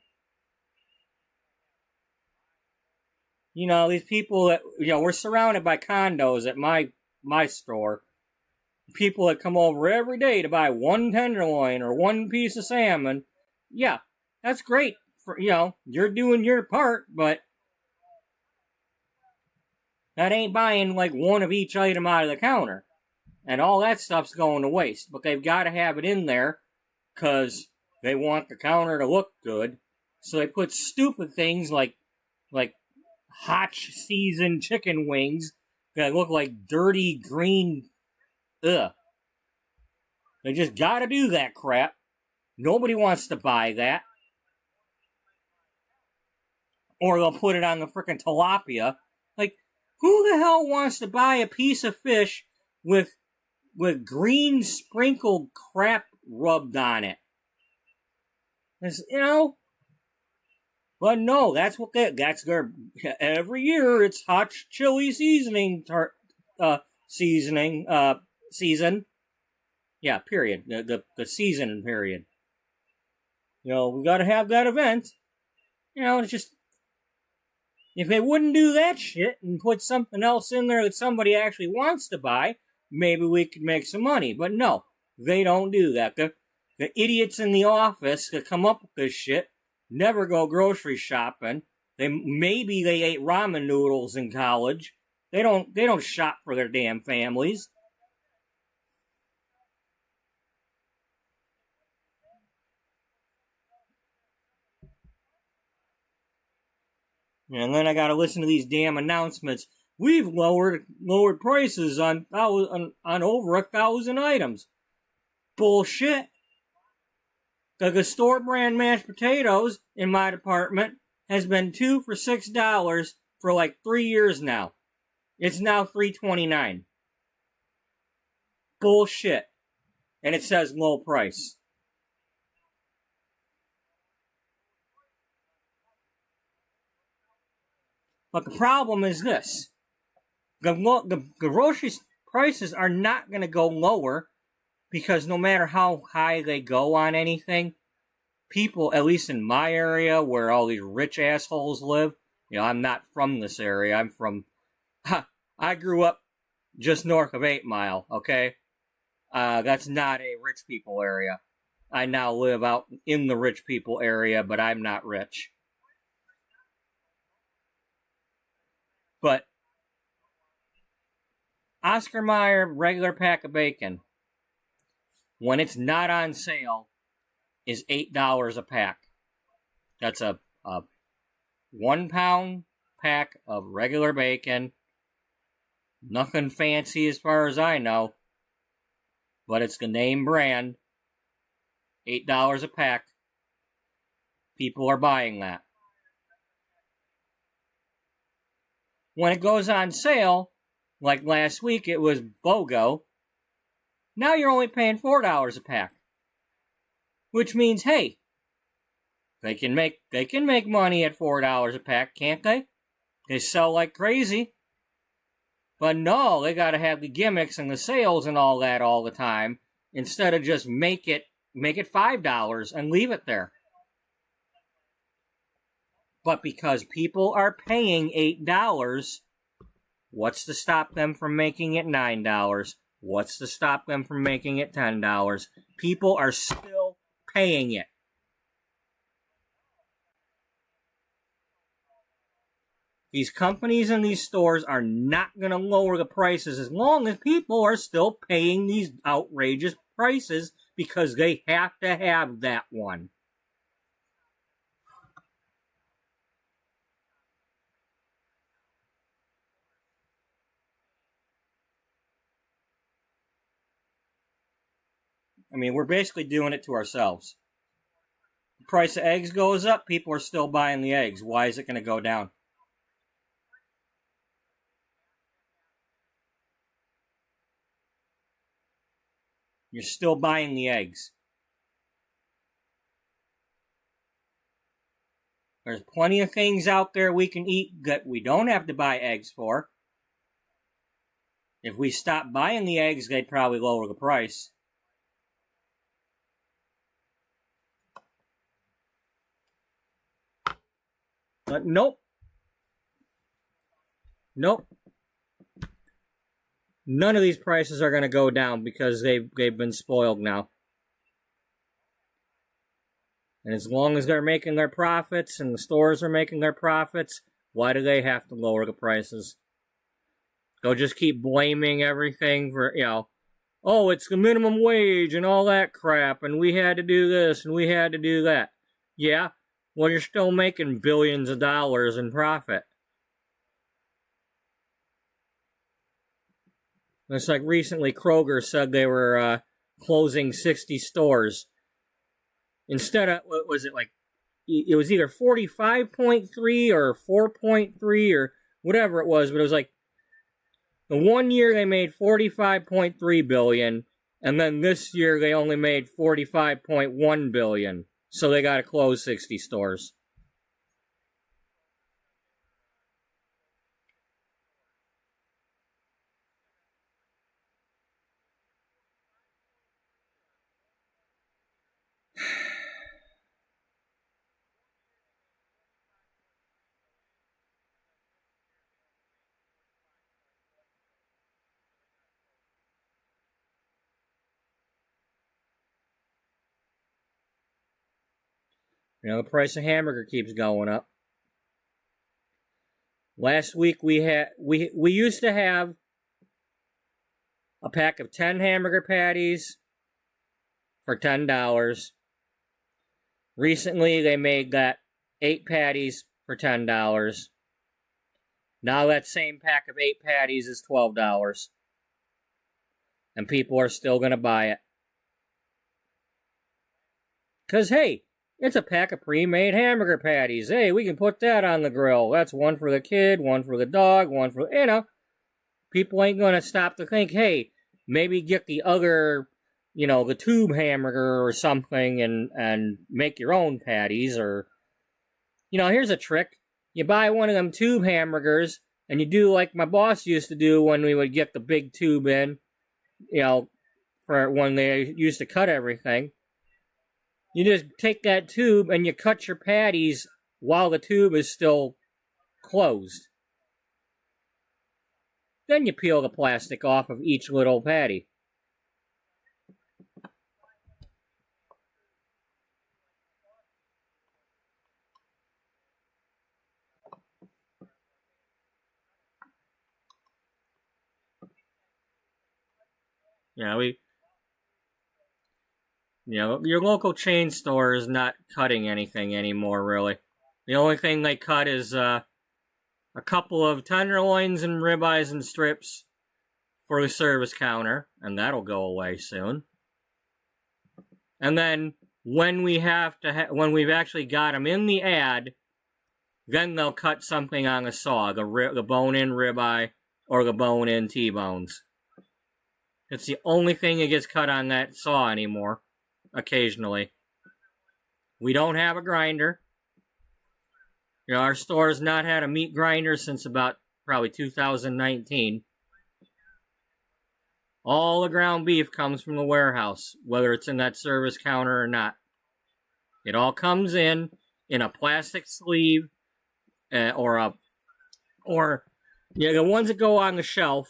These people that, we're surrounded by condos at my store. People that come over every day to buy one tenderloin or one piece of salmon. Yeah, that's great. For, you're doing your part, but that ain't buying like one of each item out of the counter. And all that stuff's going to waste. But they've got to have it in there because they want the counter to look good. So they put stupid things like hotch seasoned chicken wings that look like dirty green. Ugh. They just gotta do that crap. Nobody wants to buy that. Or they'll put it on the frickin' tilapia. Like, who the hell wants to buy a piece of fish with green sprinkled crap rubbed on it? It's, But no, that's that's their, every year it's hot chili season. Yeah, period. The season period. We gotta have that event. It's just, if they wouldn't do that shit and put something else in there that somebody actually wants to buy, maybe we could make some money. But no, they don't do that. The idiots in the office that come up with this shit never go grocery shopping. Maybe they ate ramen noodles in college. They don't shop for their damn families. And then I gotta listen to these damn announcements. We've lowered prices on over 1,000 items. Bullshit. The store brand mashed potatoes in my department has been 2 for $6 for like 3 years now. It's now $3.29. Bullshit. And it says low price. But the problem is this. The grocery prices are not going to go lower because no matter how high they go on anything, people, at least in my area where all these rich assholes live, I'm not from this area. I'm from, I grew up just north of 8 Mile, okay? That's not a rich people area. I now live out in the rich people area, but I'm not rich. But Oscar Mayer regular pack of bacon, when it's not on sale, is $8 a pack. That's a 1 pound pack of regular bacon. Nothing fancy as far as I know, but it's the name brand. $8 a pack. People are buying that. When it goes on sale, like last week it was BOGO, now you're only paying $4 a pack. Which means, hey, they can make money at $4 a pack, can't they? They sell like crazy. But no, they gotta have the gimmicks and the sales and all that all the time, instead of just make it $5 and leave it there. But because people are paying $8, what's to stop them from making it $9? What's to stop them from making it $10? People are still paying it. These companies and these stores are not going to lower the prices as long as people are still paying these outrageous prices because they have to have that one. I mean, we're basically doing it to ourselves. The price of eggs goes up, people are still buying the eggs. Why is it going to go down? You're still buying the eggs. There's plenty of things out there we can eat that we don't have to buy eggs for. If we stopped buying the eggs, they'd probably lower the price. But nope. Nope. None of these prices are going to go down because they've been spoiled now. And as long as they're making their profits and the stores are making their profits, why do they have to lower the prices? They'll just keep blaming everything for, oh, it's the minimum wage and all that crap, and we had to do this and we had to do that. Yeah, well, you're still making billions of dollars in profit. It's like recently Kroger said they were closing 60 stores. Instead of, what was it, like, it was either 45.3 or 4.3 or whatever it was, but it was like, the 1 year they made $45.3 billion, and then this year they only made $45.1 billion. So they got to close 60 stores. The price of hamburger keeps going up. Last week we used to have a pack of 10 hamburger patties for $10. Recently they made that 8 patties for $10. Now that same pack of 8 patties is $12. And people are still going to buy it. Because, hey, it's a pack of pre-made hamburger patties. Hey, we can put that on the grill. That's one for the kid, one for the dog, one for, you know. People ain't going to stop to think, hey, maybe get the other, you know, the tube hamburger or something and make your own patties. Or, you know, here's a trick. You buy one of them tube hamburgers and you do like my boss used to do when we would get the big tube in, you know, for when they used to cut everything. You just take that tube and you cut your patties while the tube is still closed. Then you peel the plastic off of each little patty. Your local chain store is not cutting anything anymore, really. The only thing they cut is a couple of tenderloins and ribeyes and strips for the service counter, and that'll go away soon. And then when we when we've actually got them in the ad, then they'll cut something on a saw, the bone-in ribeye or the bone-in T-bones. It's the only thing that gets cut on that saw anymore, occasionally. We don't have a grinder. You know, our store has not had a meat grinder since about probably 2019. All the ground beef comes from the warehouse, whether it's in that service counter or not. It all comes in a plastic sleeve, or the ones that go on the shelf.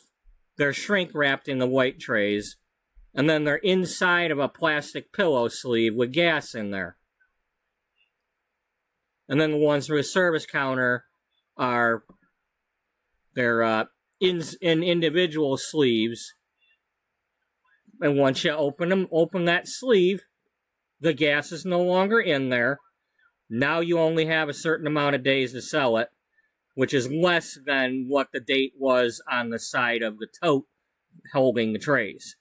They're shrink wrapped in the white trays, and then they're inside of a plastic pillow sleeve with gas in there. And then the ones for the service counter they're in individual sleeves. And once you open that sleeve, the gas is no longer in there. Now you only have a certain amount of days to sell it, which is less than what the date was on the side of the tote holding the trays.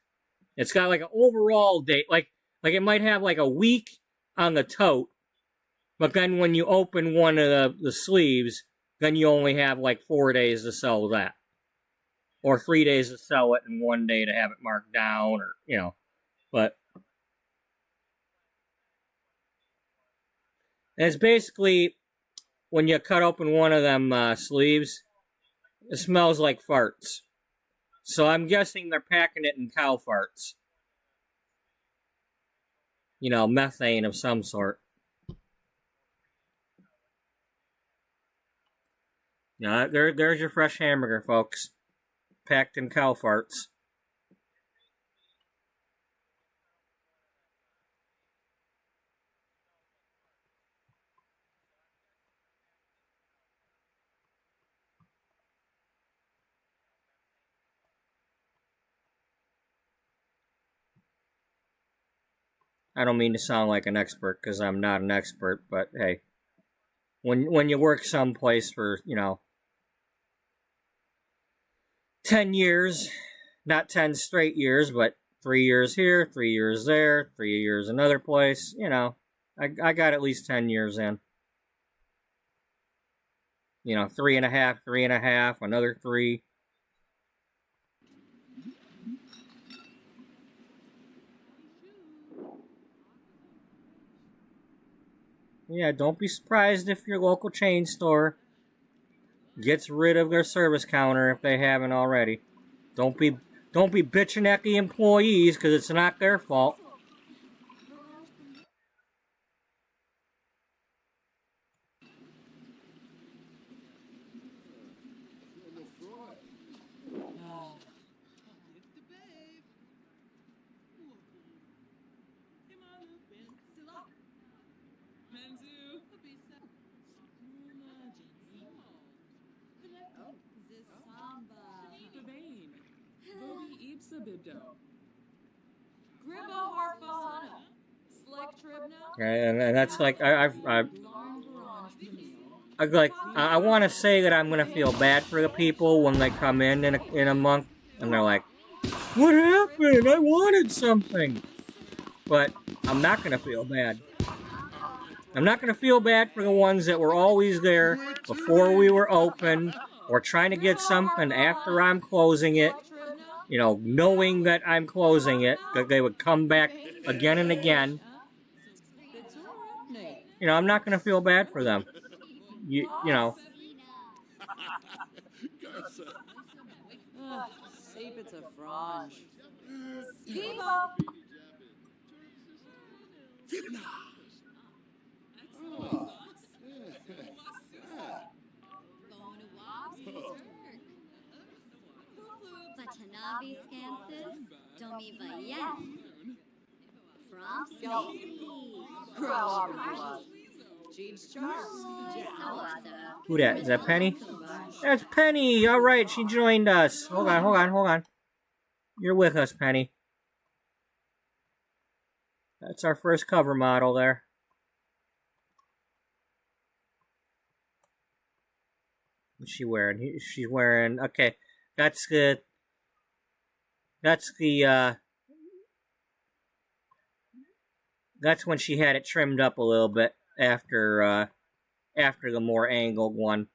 It's got like an overall date, like it might have like a week on the tote, but then when you open one of the sleeves, then you only have like 4 days to sell that. Or 3 days to sell it and 1 day to have it marked down, or, you know. But it's basically, when you cut open one of them sleeves, it smells like farts. So I'm guessing they're packing it in cow farts. You know, methane of some sort. Yeah, there's your fresh hamburger, folks. Packed in cow farts. I don't mean to sound like an expert, because I'm not an expert, but hey, when you work someplace for, 10 years, not 10 straight years, but 3 years here, 3 years there, 3 years another place, I got at least 10 years in. 3.5, another 3. Yeah, don't be surprised if your local chain store gets rid of their service counter if they haven't already. Don't be bitching at the employees, because it's not their fault. And that's like, I want to say that I'm going to feel bad for the people when they come in a month and they're like, what happened? I wanted something. But I'm not going to feel bad. I'm not going to feel bad for the ones that were always there before we were open, or trying to get something after I'm closing it, you know, knowing that I'm closing it, that they would come back again and again. You know, I'm not going to feel bad for them. You know. Garza. See if it's a frange. Skiba! Fitna. Oh. Watanabe Scansis, Domi Vayen. From Stacy. Who that? Is that Penny? That's Penny! Alright, she joined us. Hold on. You're with us, Penny. That's our first cover model there. What's she wearing? She's wearing... Okay, that's the... That's when she had it trimmed up a little bit after the more angled one.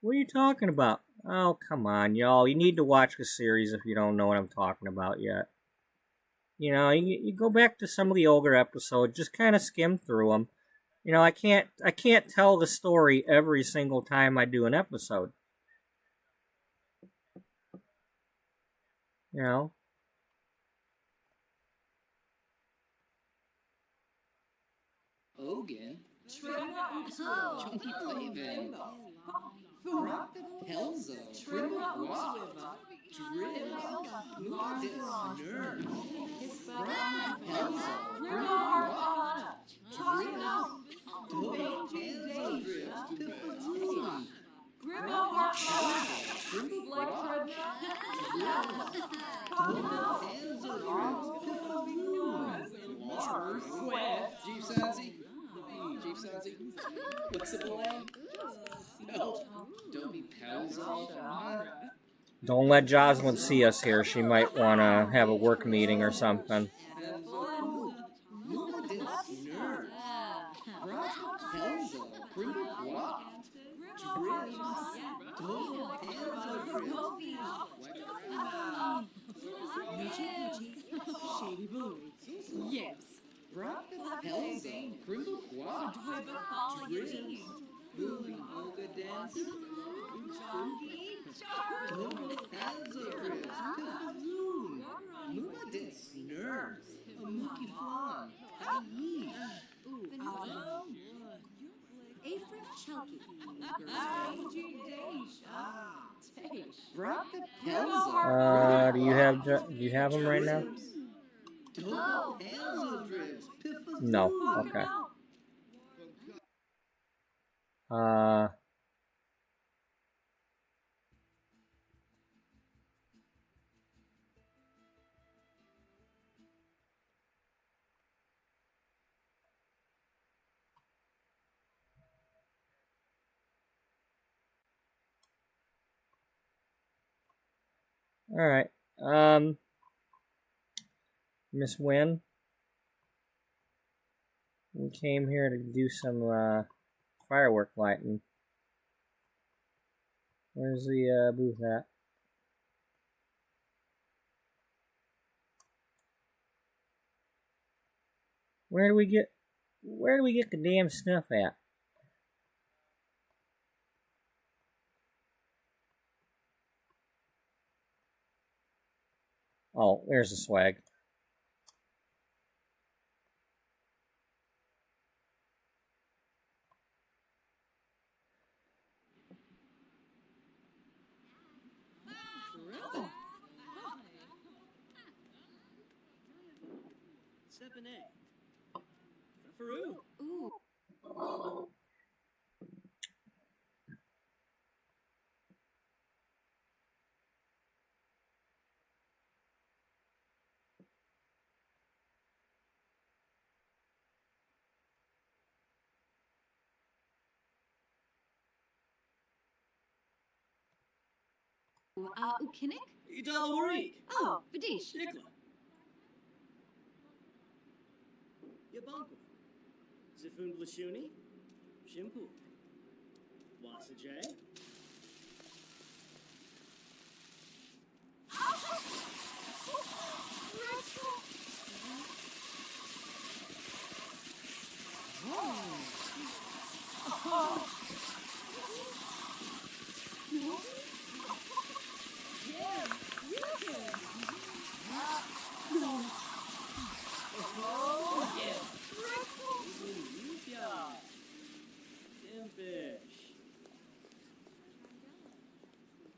What are you talking about? Oh, come on, y'all. You need to watch the series if you don't know what I'm talking about yet. You know, you go back to some of the older episodes, just kind of skim through them. You know, I can't tell the story every single time I do an episode. You know? Ogan, Oh. Chunky Flavin, Pelzo, Grimlock, Drip, Moodis, Nerd, Pelzo, Grimlock, Drip, Dope, Hanzo, Drift, Pipazoon, Pelzo, Grimlock, Dope, Hanzo, Drift, Pipazoon, Chief Sansi? Chief Sansi? What's the plan? No, don't be Pelzo. Don't let Jocelyn see us here. She might want to have a work meeting or something. Shady Boy. Yes. Pelzo, Crimble Quad, Drip, Boom, Olga Dance, Total Hanzo Drift, Pipazoon, Moodis, Nerves, a Mookie Flan, Yeesh. Afrik Chelky. Braca Pelzo, Do you have them right now? Total Hanzo Drifts, Pipazoon. No. Okay. All right. Miss Wynn, we came here to do some firework lighting. Where's the booth at? Where do we get the damn stuff at? Oh, there's the swag. Ukinnik? Idalawarik. Oh, Vidish. Nikla. Yabanko. Zifun Blashuni. Shimpu. Wasajay.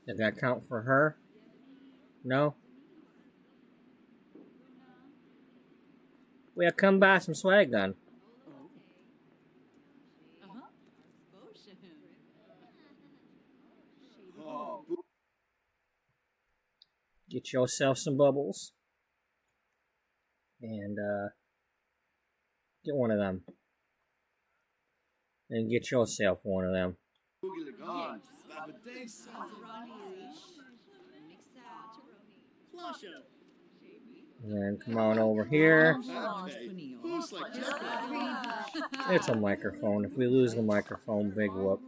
Did that count for her? No? Well, come buy some swag then. Get yourself some bubbles. And, get one of them. And get yourself one of them. And then come on over here. It's a microphone. If we lose the microphone, big whoop.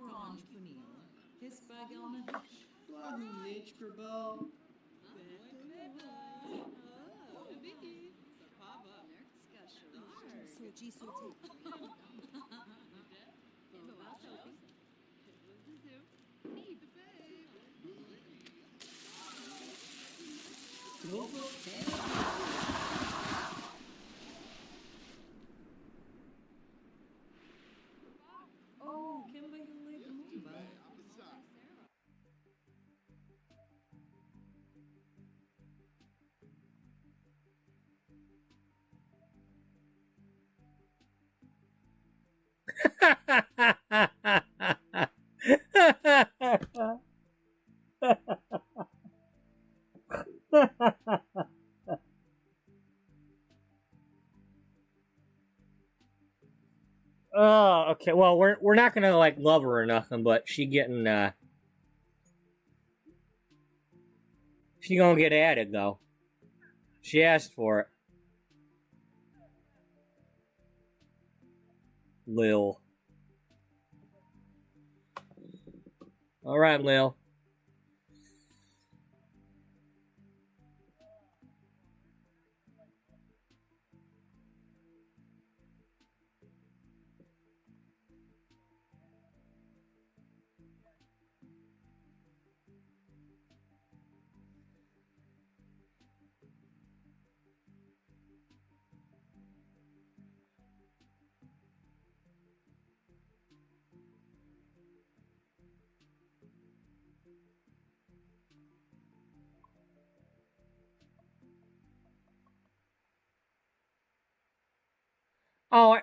Oh, okay. Well, we're not gonna like love her or nothing, but she gonna get added though. She asked for it. Lil. All right, Lil. Oh,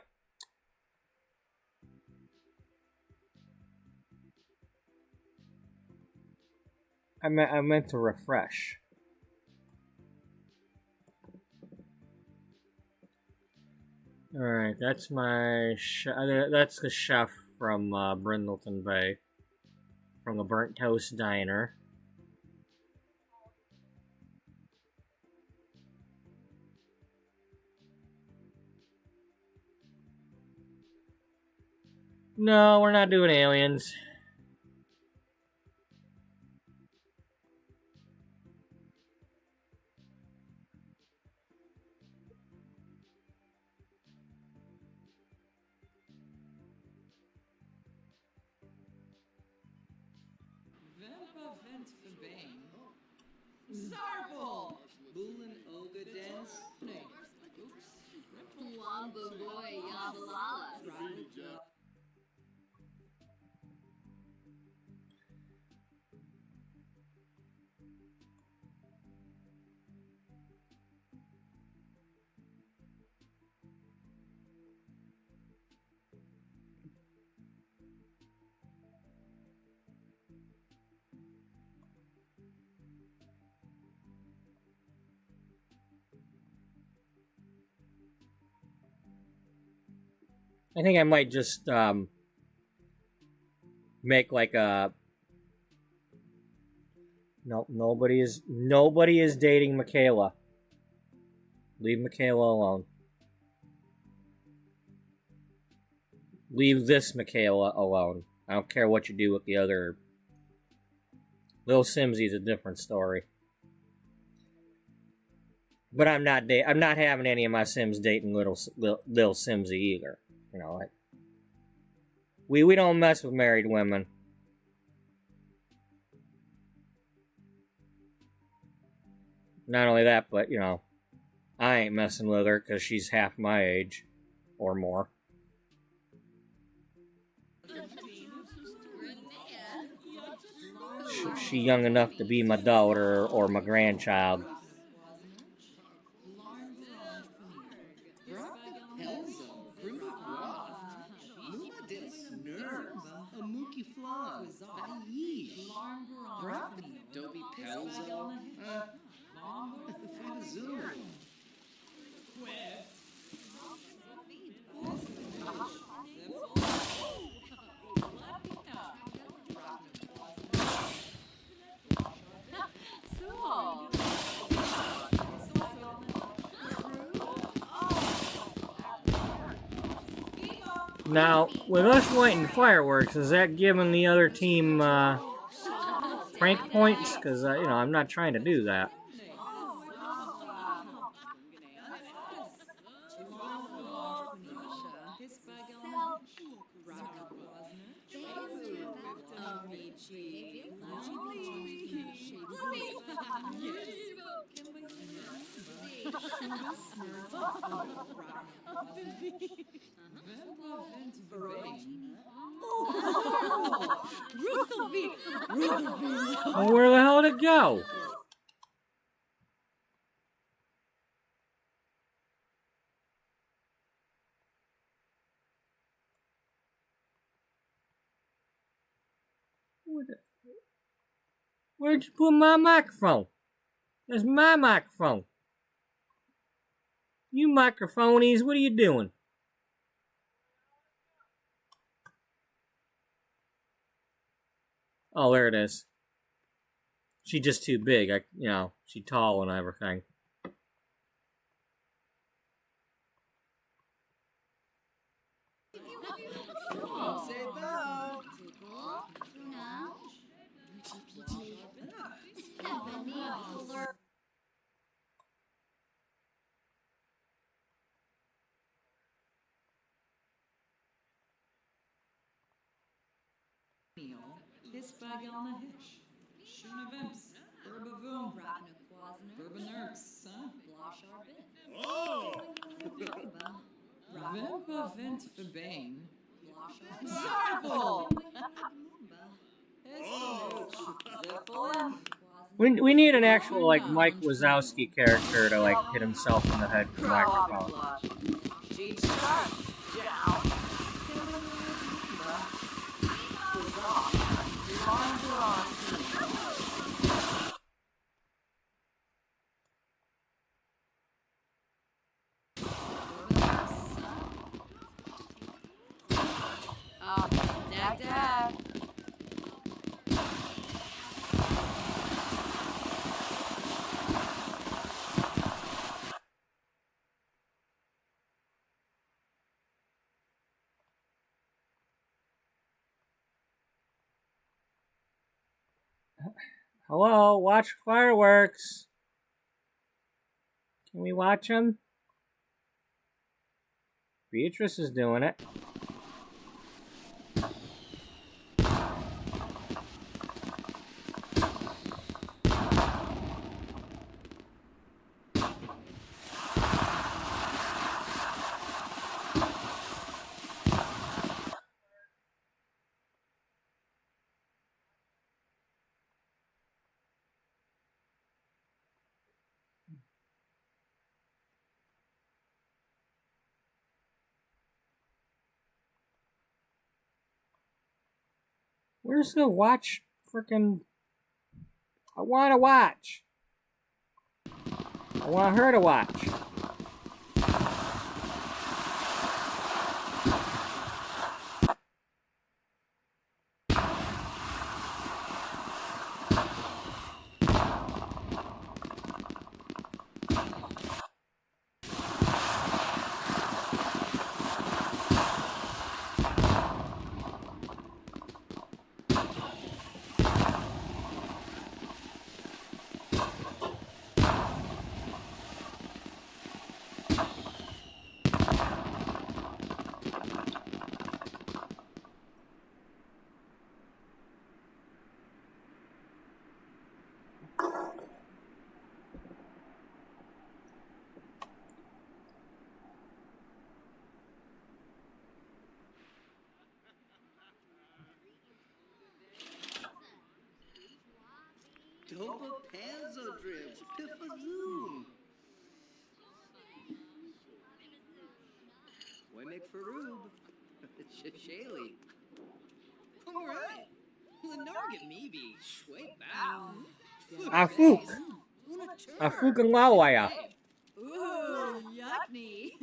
I meant to refresh. All right, that's my that's the chef from Brindleton Bay, from the Burnt Toast Diner. No, we're not doing aliens. Zarble! Bulin Olga dance. Wamba boy Yabalala. I think I might just make like a no. Nobody is dating Michaela. Leave Michaela alone. Leave this Michaela alone. I don't care what you do with the other. Lil Simsy's a different story. But I'm not having any of my Sims dating Lil Simsy either. You know, we don't mess with married women. Not only that, but, you know, I ain't messing with her because she's half my age or more. She young enough to be my daughter or my grandchild. Now, with us lighting fireworks, is that giving the other team prank points? Because, you know, I'm not trying to do that. Well, where the hell did it go? Where'd you put my microphone? That's my microphone. You microphonies, what are you doing? Oh, there it is. She's just too big. You know, she's tall and everything. We need an actual, like, Mike Wazowski character to, like, hit himself in the head with the microphone. Dad. Hello, watch fireworks. Can we watch them? Beatrice is doing it. Where's the watch frickin'... I want to watch. I want her to watch. Dopa Panzo Drips, Piffazoom. Wemmick Faroob, Shashayli. Alright. Lenarget Meebe, Shway Bow. Afuk. Afuk and Lawaya. Ooh, yuckney.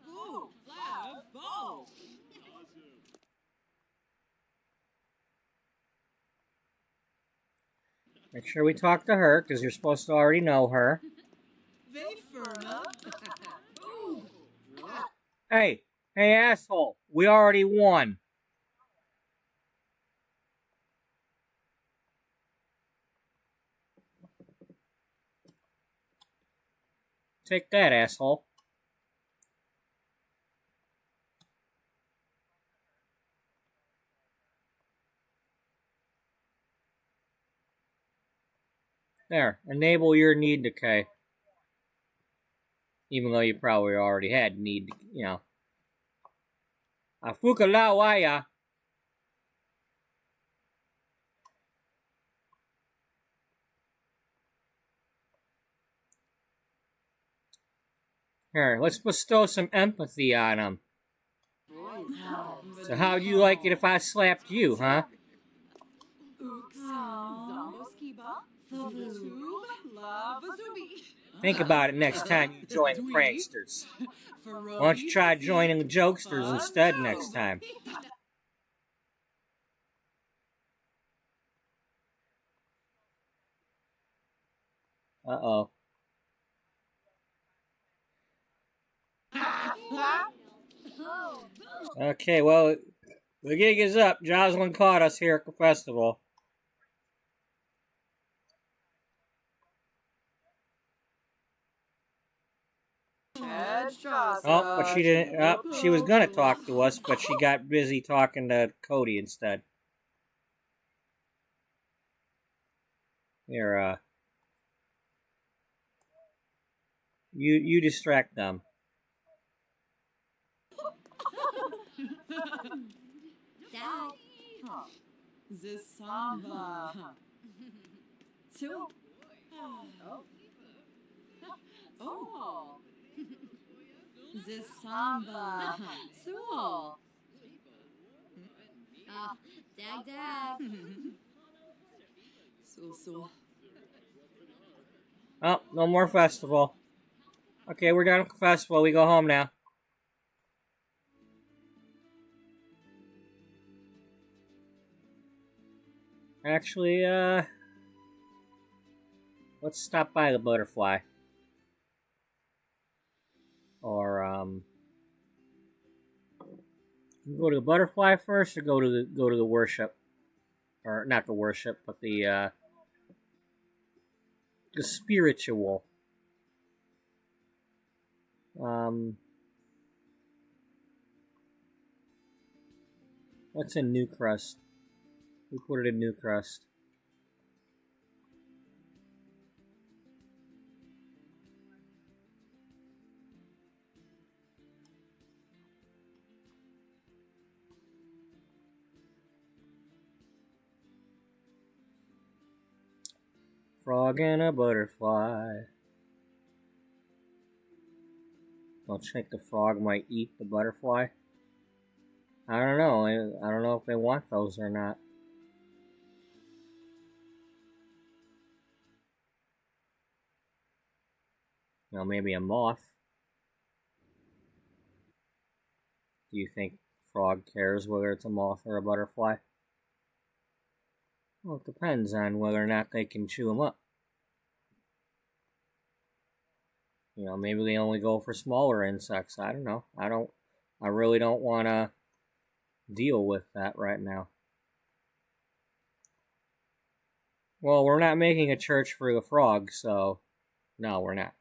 Ooh, flat ball. Make sure we talk to her, because you're supposed to already know her. Hey, asshole. We already won. Take that, asshole. There, enable your need decay. Even though you probably already had need, you know. Afukalawaya. Here, let's bestow some empathy on him. So how'd you like it if I slapped you, huh? Think about it next time you join the pranksters. Why don't you try joining the jokesters instead next time? Uh-oh. Okay, well, the gig is up. Jocelyn caught us here at the festival. Oh, but she didn't. She was gonna talk to us, but she got busy talking to Cody instead. Here, you distract them. Dad. The samba. Two. Oh. The samba. So. Dag. So. Oh, no more festival. Okay, we're done with the festival. We go home now. Actually, let's stop by the butterfly. Or, go to the butterfly first, or go to the worship, or not the worship, but the spiritual. What's in New Crust? We put it in New Crust. Frog and a butterfly. Don't you think the frog might eat the butterfly? I don't know. I don't know if they want those or not. You know, maybe a moth. Do you think frog cares whether it's a moth or a butterfly? Well, it depends on whether or not they can chew them up. You know, maybe they only go for smaller insects. I don't know. I really don't want to deal with that right now. Well, we're not making a church for the frog, so no, we're not.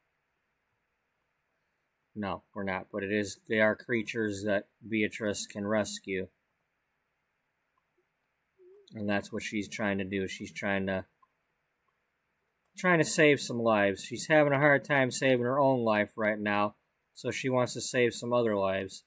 No, we're not. But they are creatures that Beatrice can rescue. And that's what she's trying to do. She's trying to save some lives. She's having a hard time saving her own life right now, so she wants to save some other lives.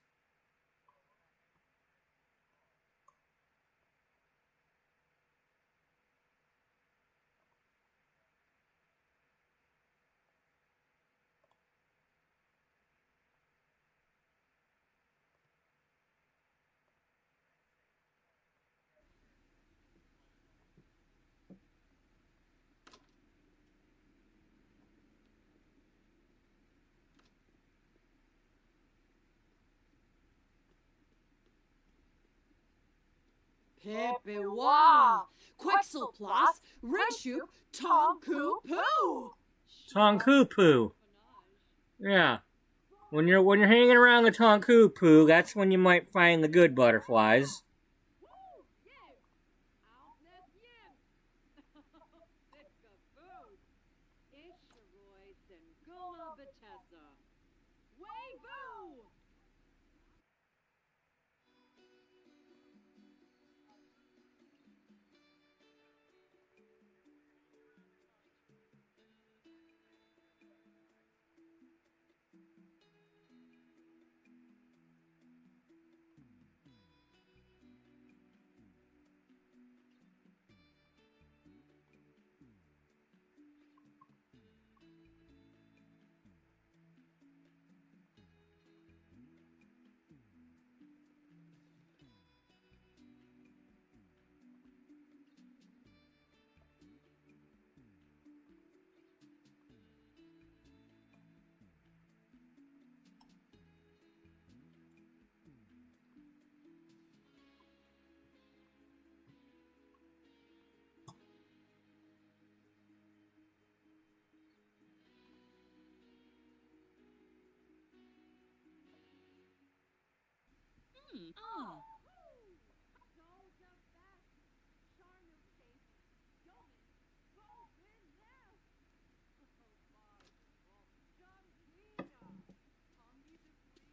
Pepewa, Quexelplas, Rinshoop, Tonku-Poo. Tonku-Poo. Yeah. When you're hanging around the Tonku-Poo, that's when you might find the good butterflies.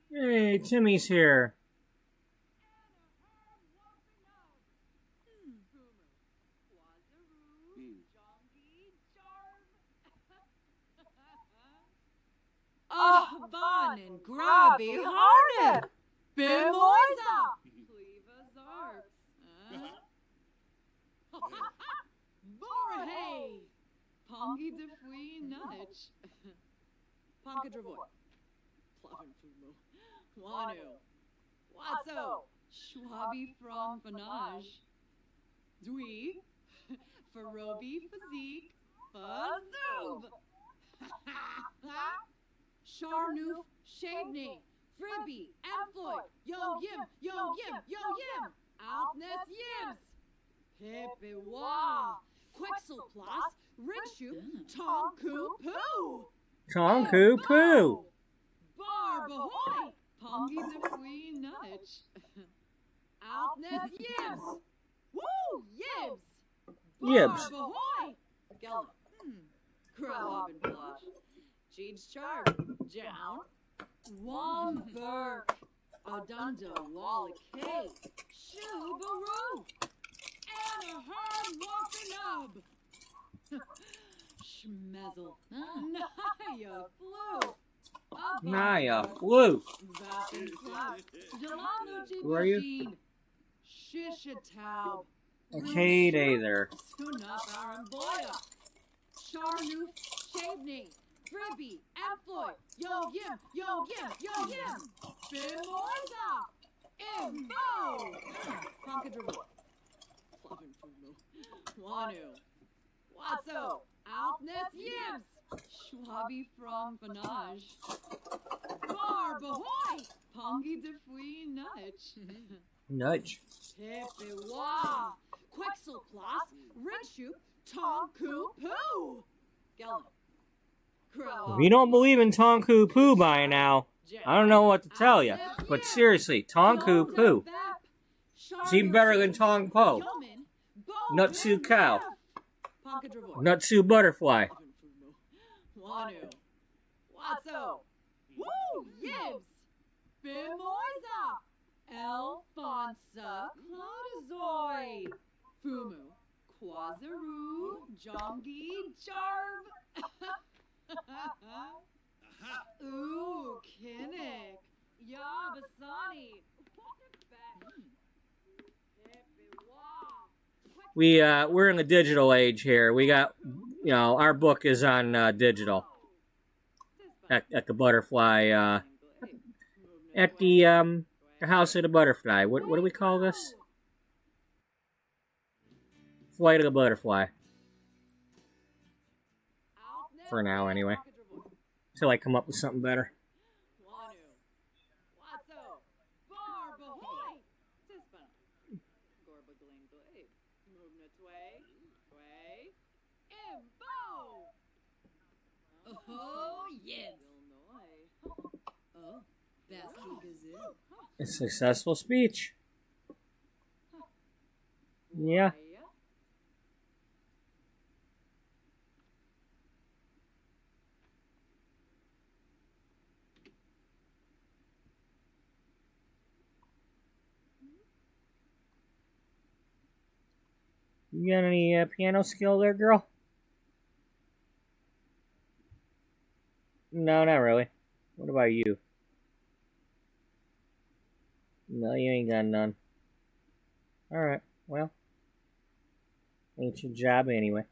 Hey, Timmy's here. Van and Grabby Harnip. Bimoisa. Cleva Zarps. Borahey. Pongi de Fui Nunich. Ponka Dravoy. Plavin Fumo. Wanu. Watso. Schwabi from Fanage. Dwee. Farobi Physique. Fazoob. Charnoof, Shavney, Fribby, Employ, Yo Yim, Yo Yim, Yo Yim, Altness Yims, Pepewa, Quexelplas, Rinshoop, Tonku-Poo. Tonku-Poo. Barbahoy, Pongi de Fui Nunich, Altness Yims, Woo, Yibs, Yibs. Barbahoy, Gellin, Crab and Blush. Jeed's Chart, Down, Womberg, Adunda, Wally Cake, Shoobaroo, and a hard walking up. Schmezzle, Naya Flu, Naya Flu. Vapping Flap, Delano Who are you? Machine, Shishataub, Okay, there. Tunap Aramboya, Charnoof, Shavney. Fribby, Employ, Yo Yim, Yo Yim, Yo Yim, Bimoisa, Imbo, Ponkadraboy, Plovin Fumu, Wanu, Watso, Altness Yims, Schwabi from Fanage, Barbahoy, Pongi de Fui Nudge, Nudge. Pepewa, Quexelplas, Rinshoop, Tonku-Poo, Gellin. If you don't believe in Tonku-Poo by now, I don't know what to tell you. But seriously, Tonku-Poo. It's even better than Tong-Po. Nutsu Cow. Nutsu Butterfly. Wanu. Watso. Woo! Yibs. Bimoisa. Alfonsa. Clotazoid. Fumu. Quazaru. Jongi. Jarv. Ooh, Kinnick. Yabasani. We're in the digital age here. We got, our book is on digital. At the butterfly, at the House of the Butterfly. What do we call this? Flight of the Butterfly. For now, anyway. Till I come up with something better. Sway, sway, imbo! Oh, yes. Illinois. Oh, Basque Gazoo. A successful speech. Yeah. You got any piano skill there, girl? No, not really. What about you? No, you ain't got none. Alright, well. Ain't your job anyway.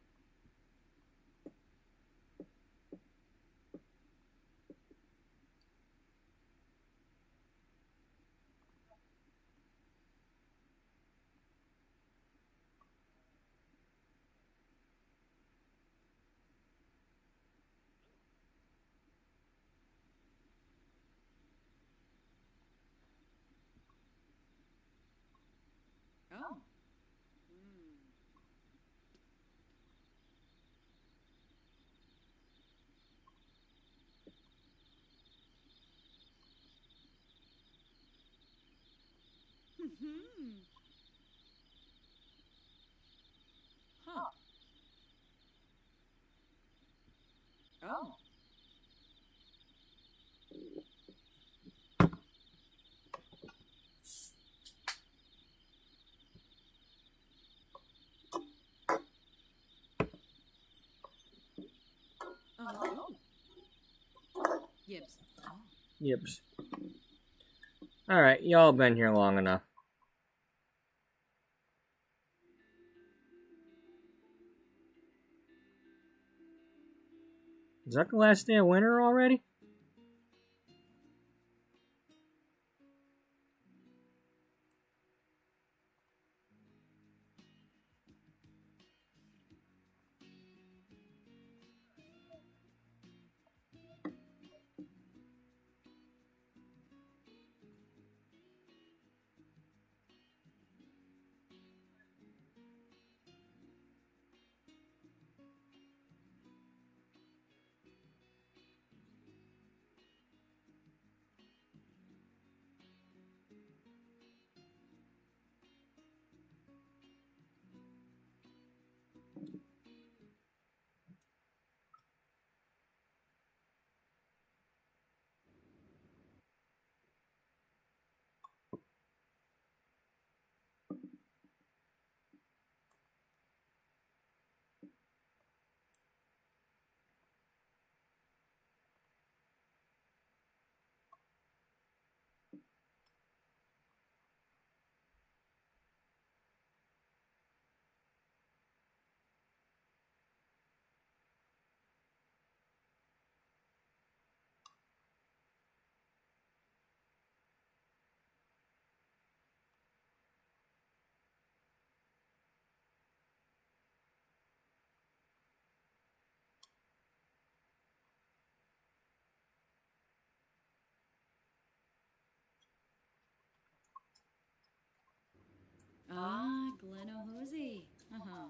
Oh. Huh. Oh. Oh. Yips. Oh. Yips. Alright, y'all been here long enough. Is that the last day of winter already? Ah, Glenn Uh-huh.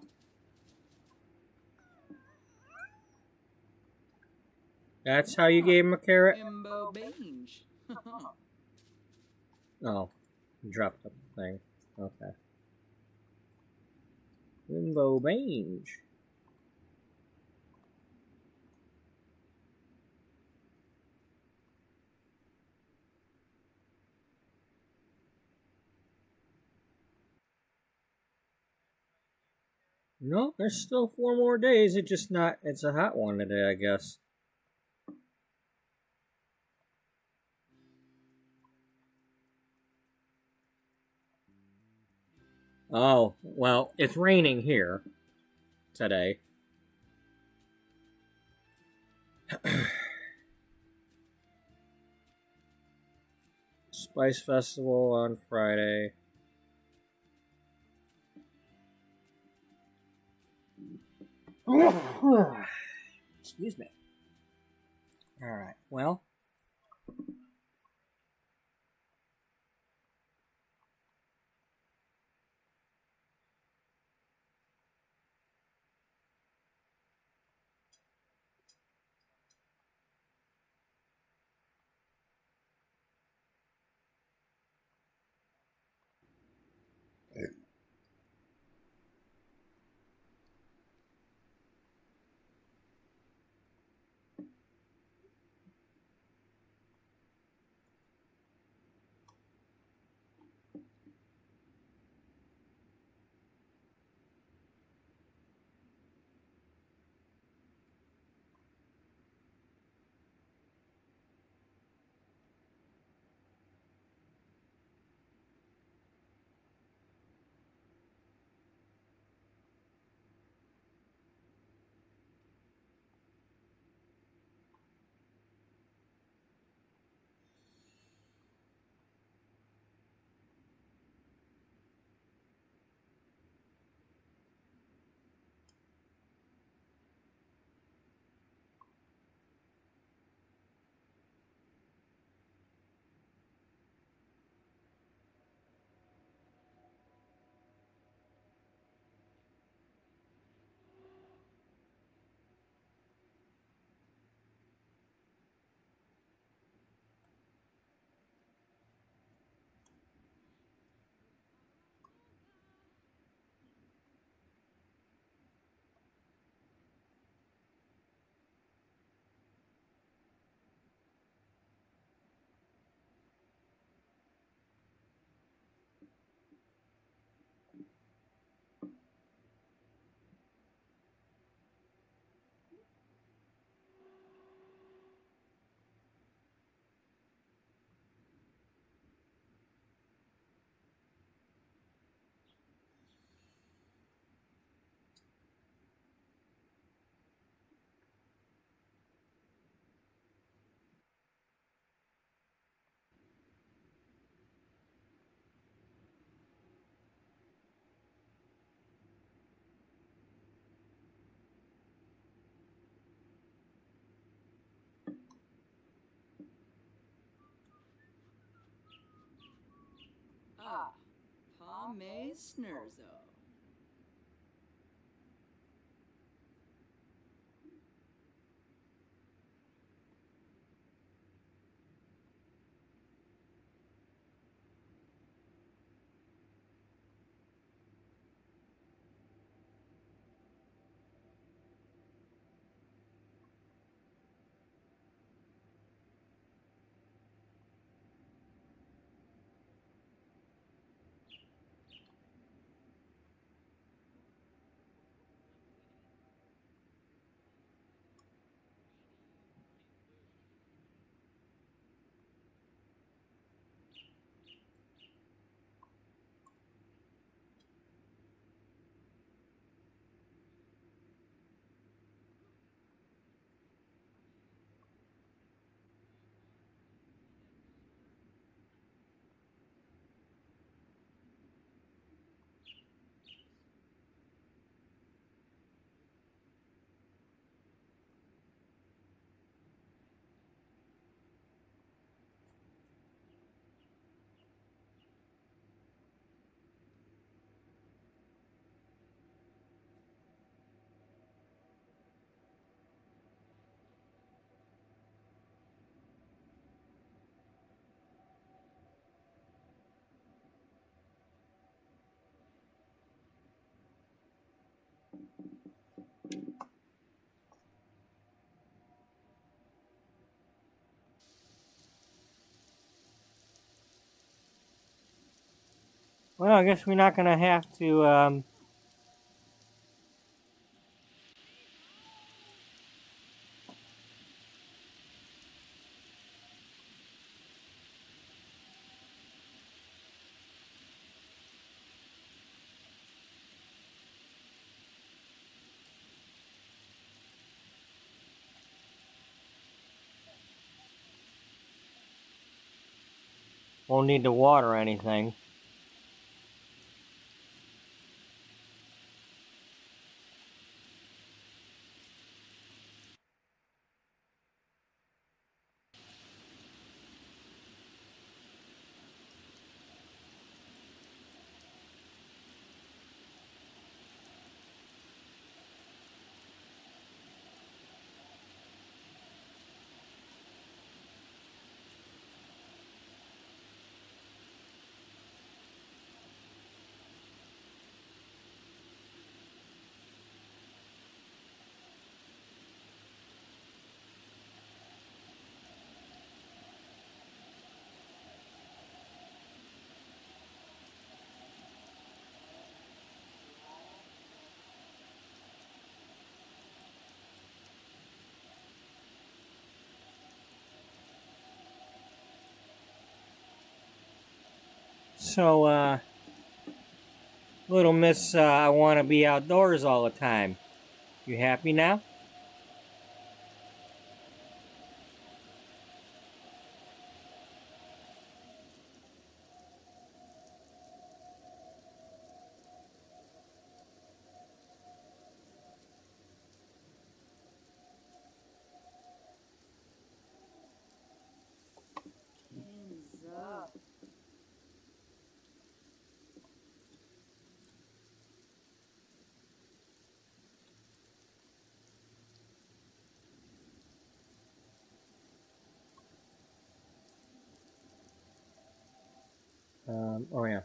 That's how you gave him a carrot? Imbo Bange. Oh, dropped the thing. Okay. Limbo Bange. No, there's still 4 more days. It's a hot one today, I guess. Oh, well, it's raining here today. Spice Festival on Friday. Excuse me. Alright, well. Ame Snurzo. Well, I guess we're not going to have to, won't need to water anything. So, little miss, I want to be outdoors all the time. You happy now? Hands up. Oh yeah.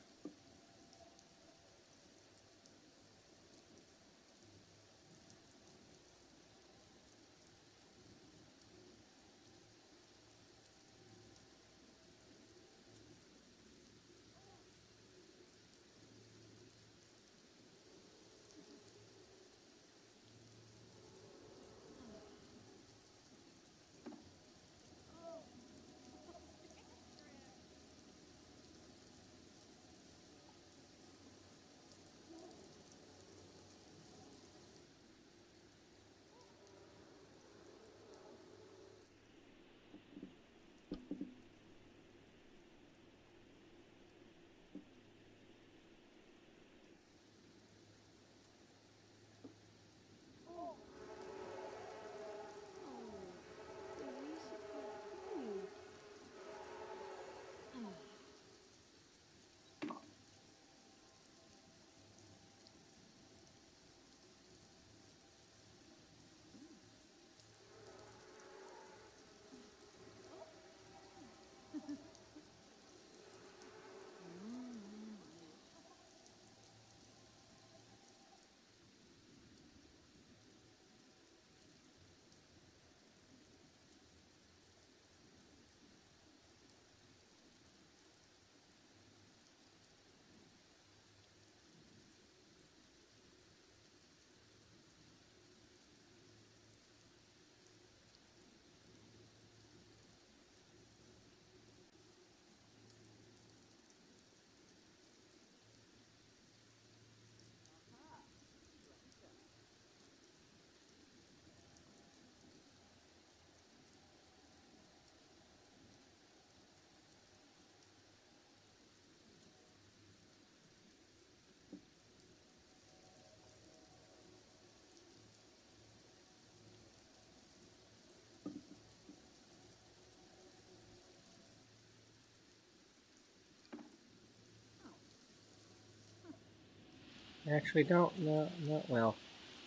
Actually, don't. No, no. Well,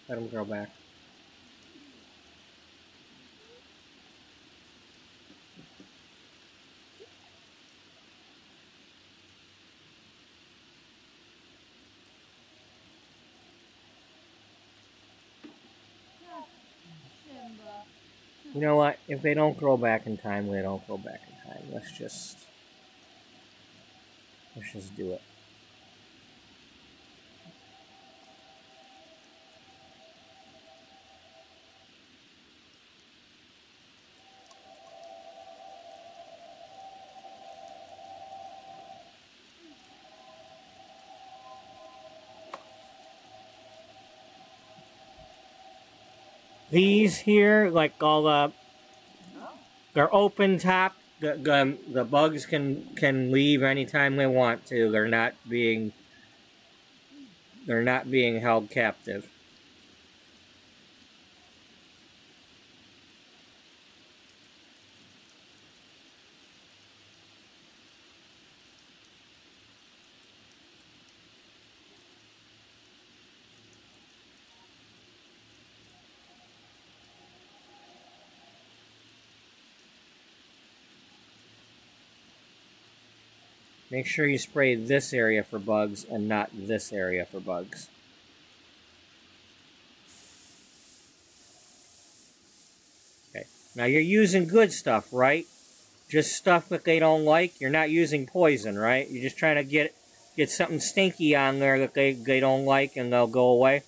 let them grow back. Simba. You know what? If they don't grow back in time, they don't grow back in time. Let's just do it. These here, like all they're open top. The bugs can leave anytime they want to. They're not being held captive. Make sure you spray this area for bugs and not this area for bugs. Okay. Now you're using good stuff, right? Just stuff that they don't like. You're not using poison, right? You're just trying to get something stinky on there that they don't like and they'll go away.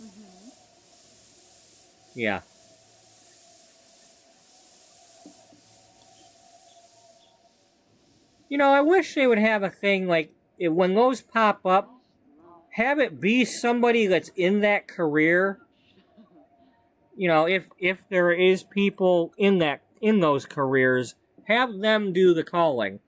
Mm-hmm. Yeah. You know, I wish they would have a thing like when those pop up, have it be somebody that's in that career. You know, if there is people in those careers, have them do the calling.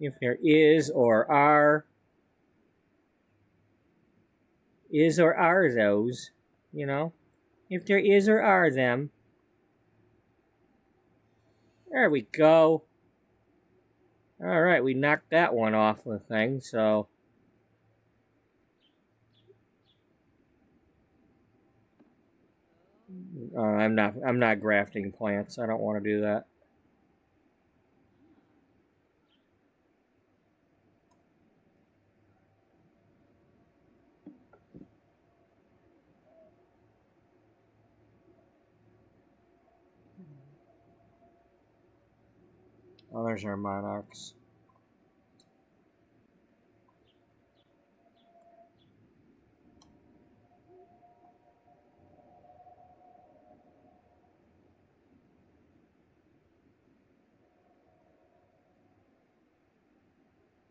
If there is or are those, you know, if there is or are them. There we go. All right, we knocked that one off the thing, so. I'm not grafting plants. I don't want to do that. Oh, there's our monarchs.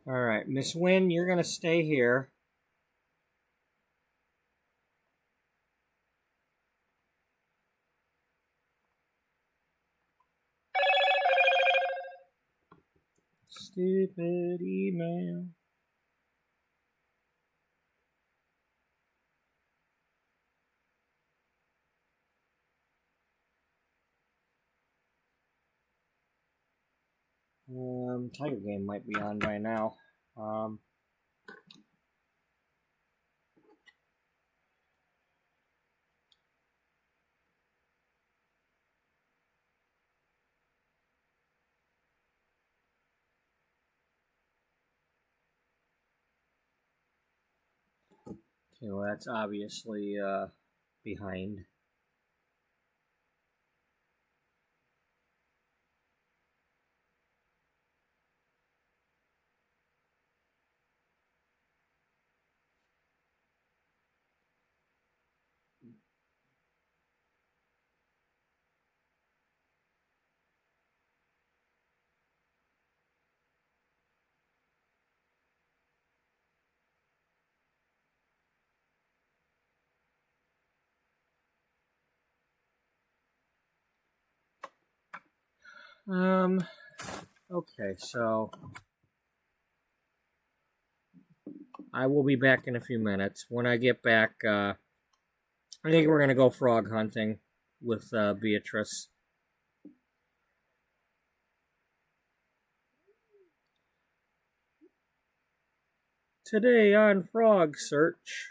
All right, Miss Wynn, you're gonna stay here. Stupid email. Tiger Game might be on by now. Okay, well, that's obviously behind. Okay, so I will be back in a few minutes. When I get back, I think we're gonna go frog hunting with Beatrice. Today on Frog Search.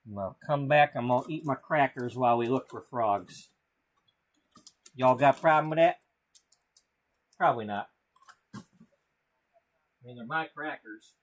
Well, come back. I'm gonna eat my crackers while we look for frogs. Y'all got a problem with that? Probably not. I mean, they're my crackers.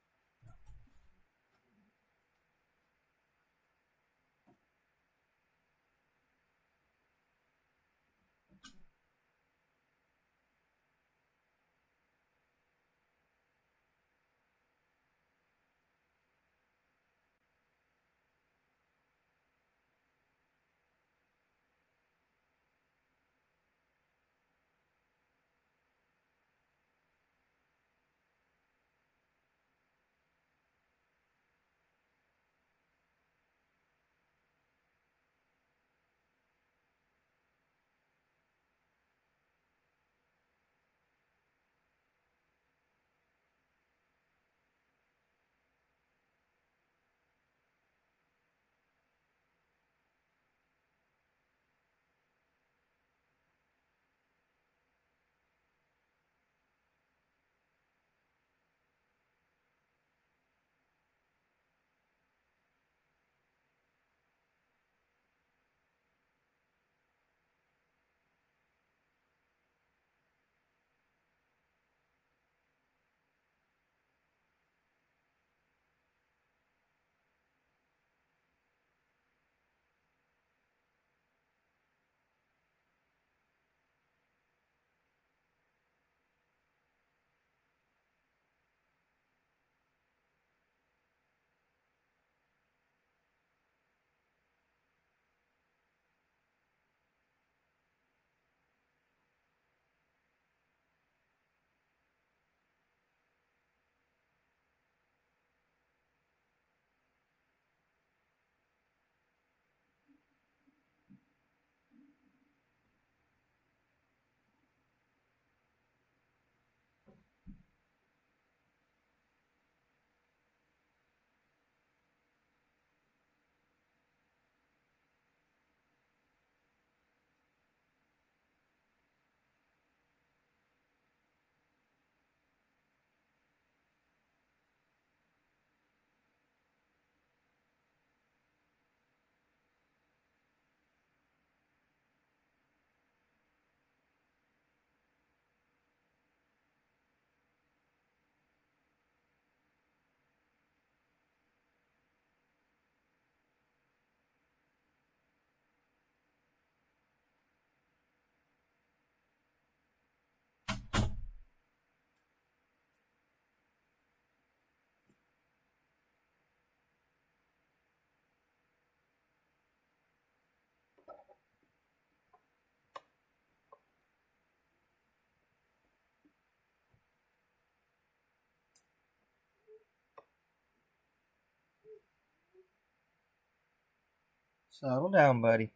Settle down, buddy.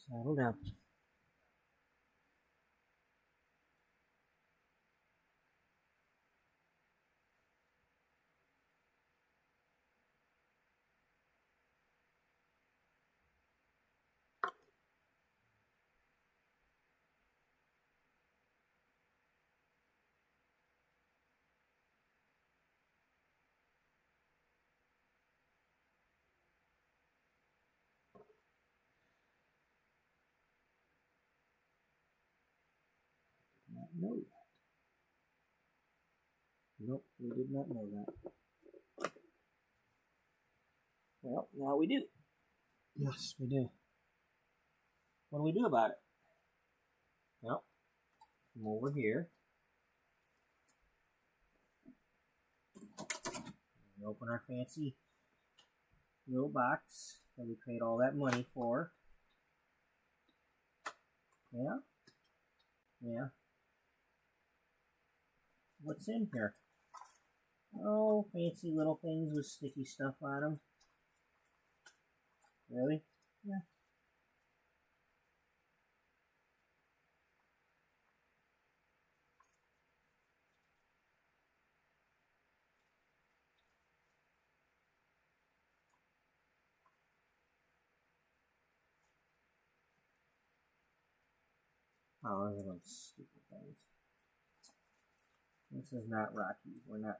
Settle down. Not know that. Nope, we did not know that. Well, now we do. Yes, we do. What do we do about it? Well, come over here. We open our fancy little box that we paid all that money for. Yeah? Yeah. What's in here? Oh, fancy little things with sticky stuff on them. Really? Yeah. Oh, those are those stupid things. This is not Rocky. We're not,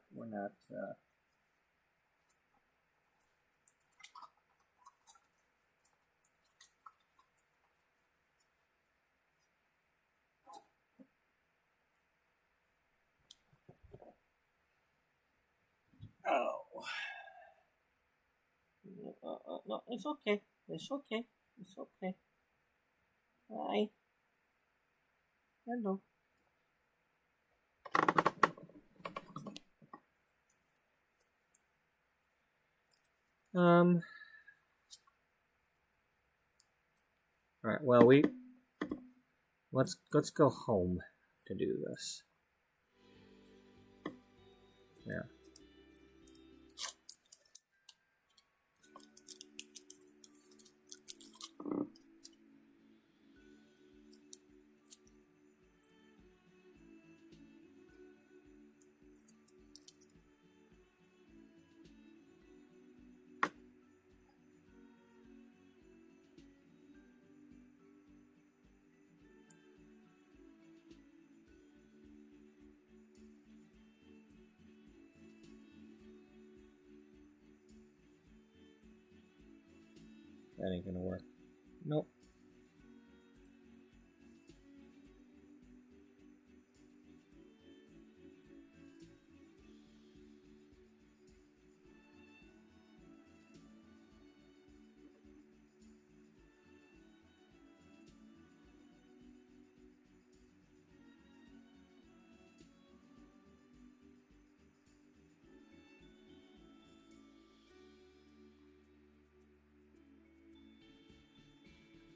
Oh. No, it's okay. It's okay. It's okay. Hi. Hello. All right. Well, let's go home to do this. Yeah. That ain't gonna work. Nope.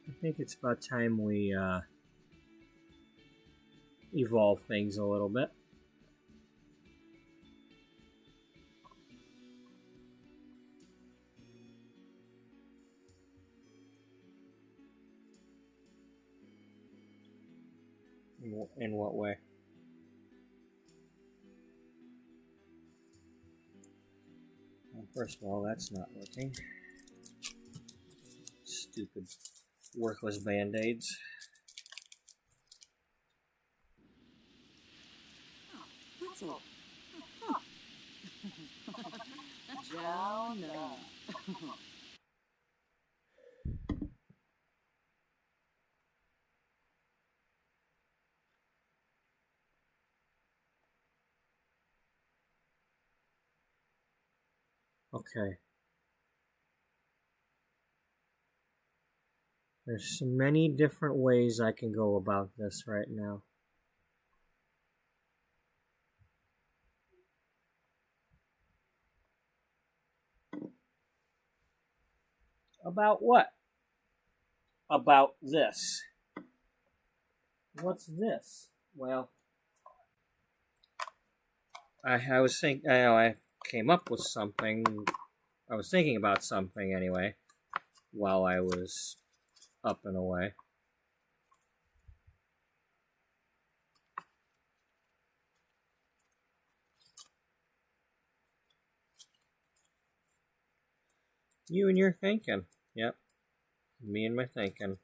I think it's about time we evolve things a little bit. In what way? Well, first of all, that's not working. Stupid, worthless band-aids. What's it? Jonah. Okay. There's so many different ways I can go about this right now. About what? About this. What's this? Well, I was thinking, I came up with something. I was thinking about something anyway, while I was up and away. You and your thinking. Yep. Me and my thinking.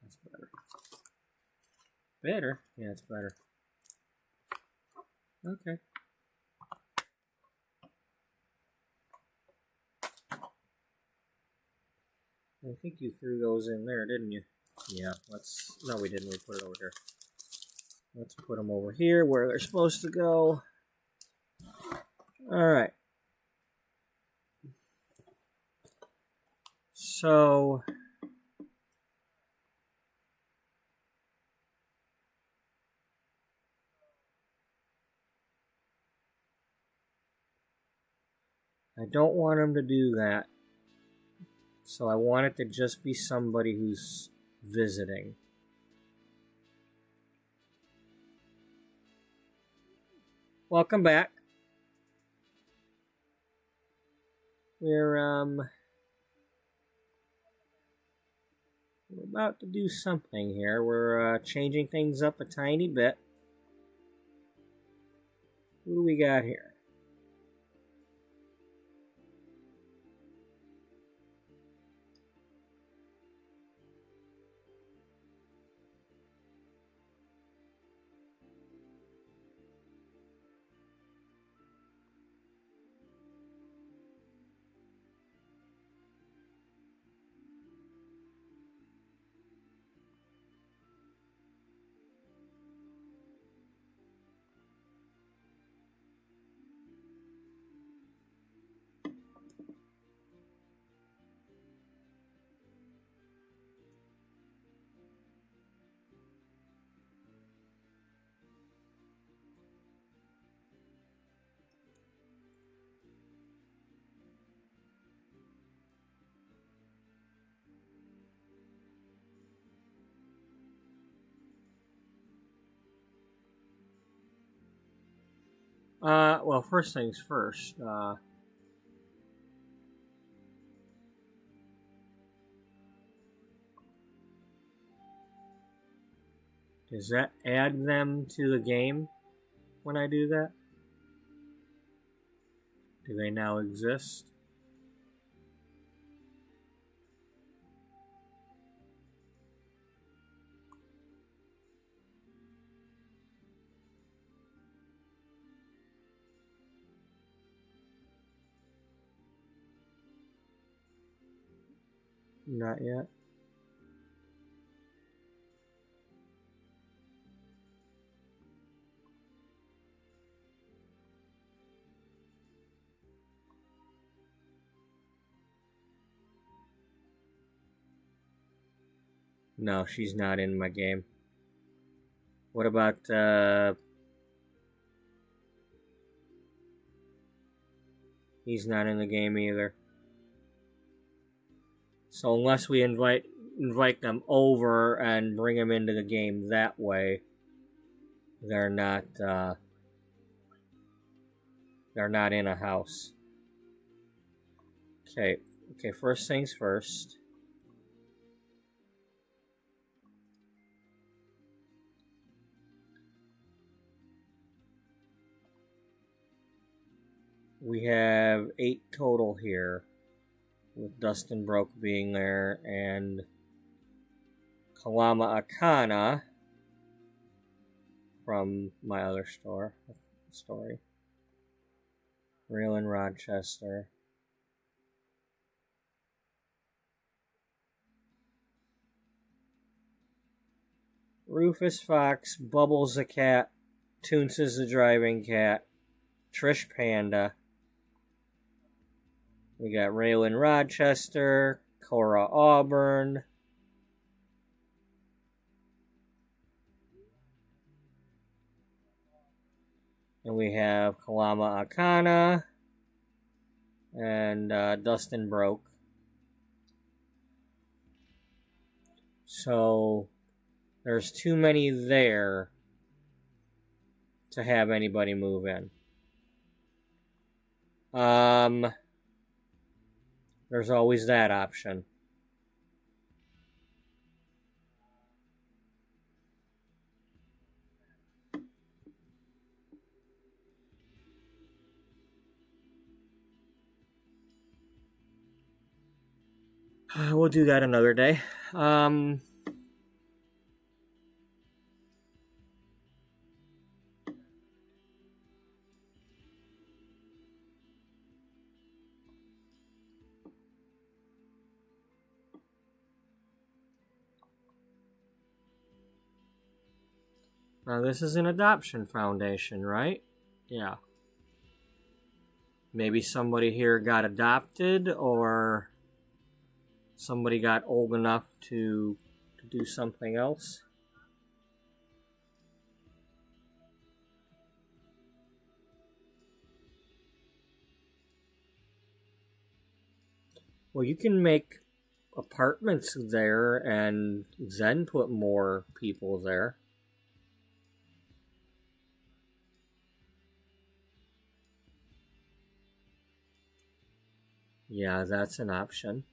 That's better. Better? Yeah, it's better. Okay. I think you threw those in there, didn't you? Yeah, no, we didn't. We put it over here. Let's put them over here where they're supposed to go. Alright. So, I don't want him to do that. So I want it to just be somebody who's visiting. Welcome back. We're about to do something here. We're changing things up a tiny bit. Who do we got here? Well, first things first. Does that add them to the game when I do that? Do they now exist? Not yet. No, she's not in my game. What about, he's not in the game either. So unless we invite them over and bring them into the game that way, they're not in a house. Okay, first things first. We have 8 total here, with Dustin Broke being there, and Kalama Akana from my other story. Raylan Rochester. Rufus Fox, Bubbles the cat, Toons is the driving cat, Trish Panda. We got Raylan Rochester, Cora Auburn, and we have Kalama Akana and Dustin Broke. So there's too many there to have anybody move in. There's always that option. We'll do that another day. Now this is an adoption foundation, right? Yeah. Maybe somebody here got adopted, or somebody got old enough to do something else. Well, you can make apartments there and then put more people there. Yeah, that's an option.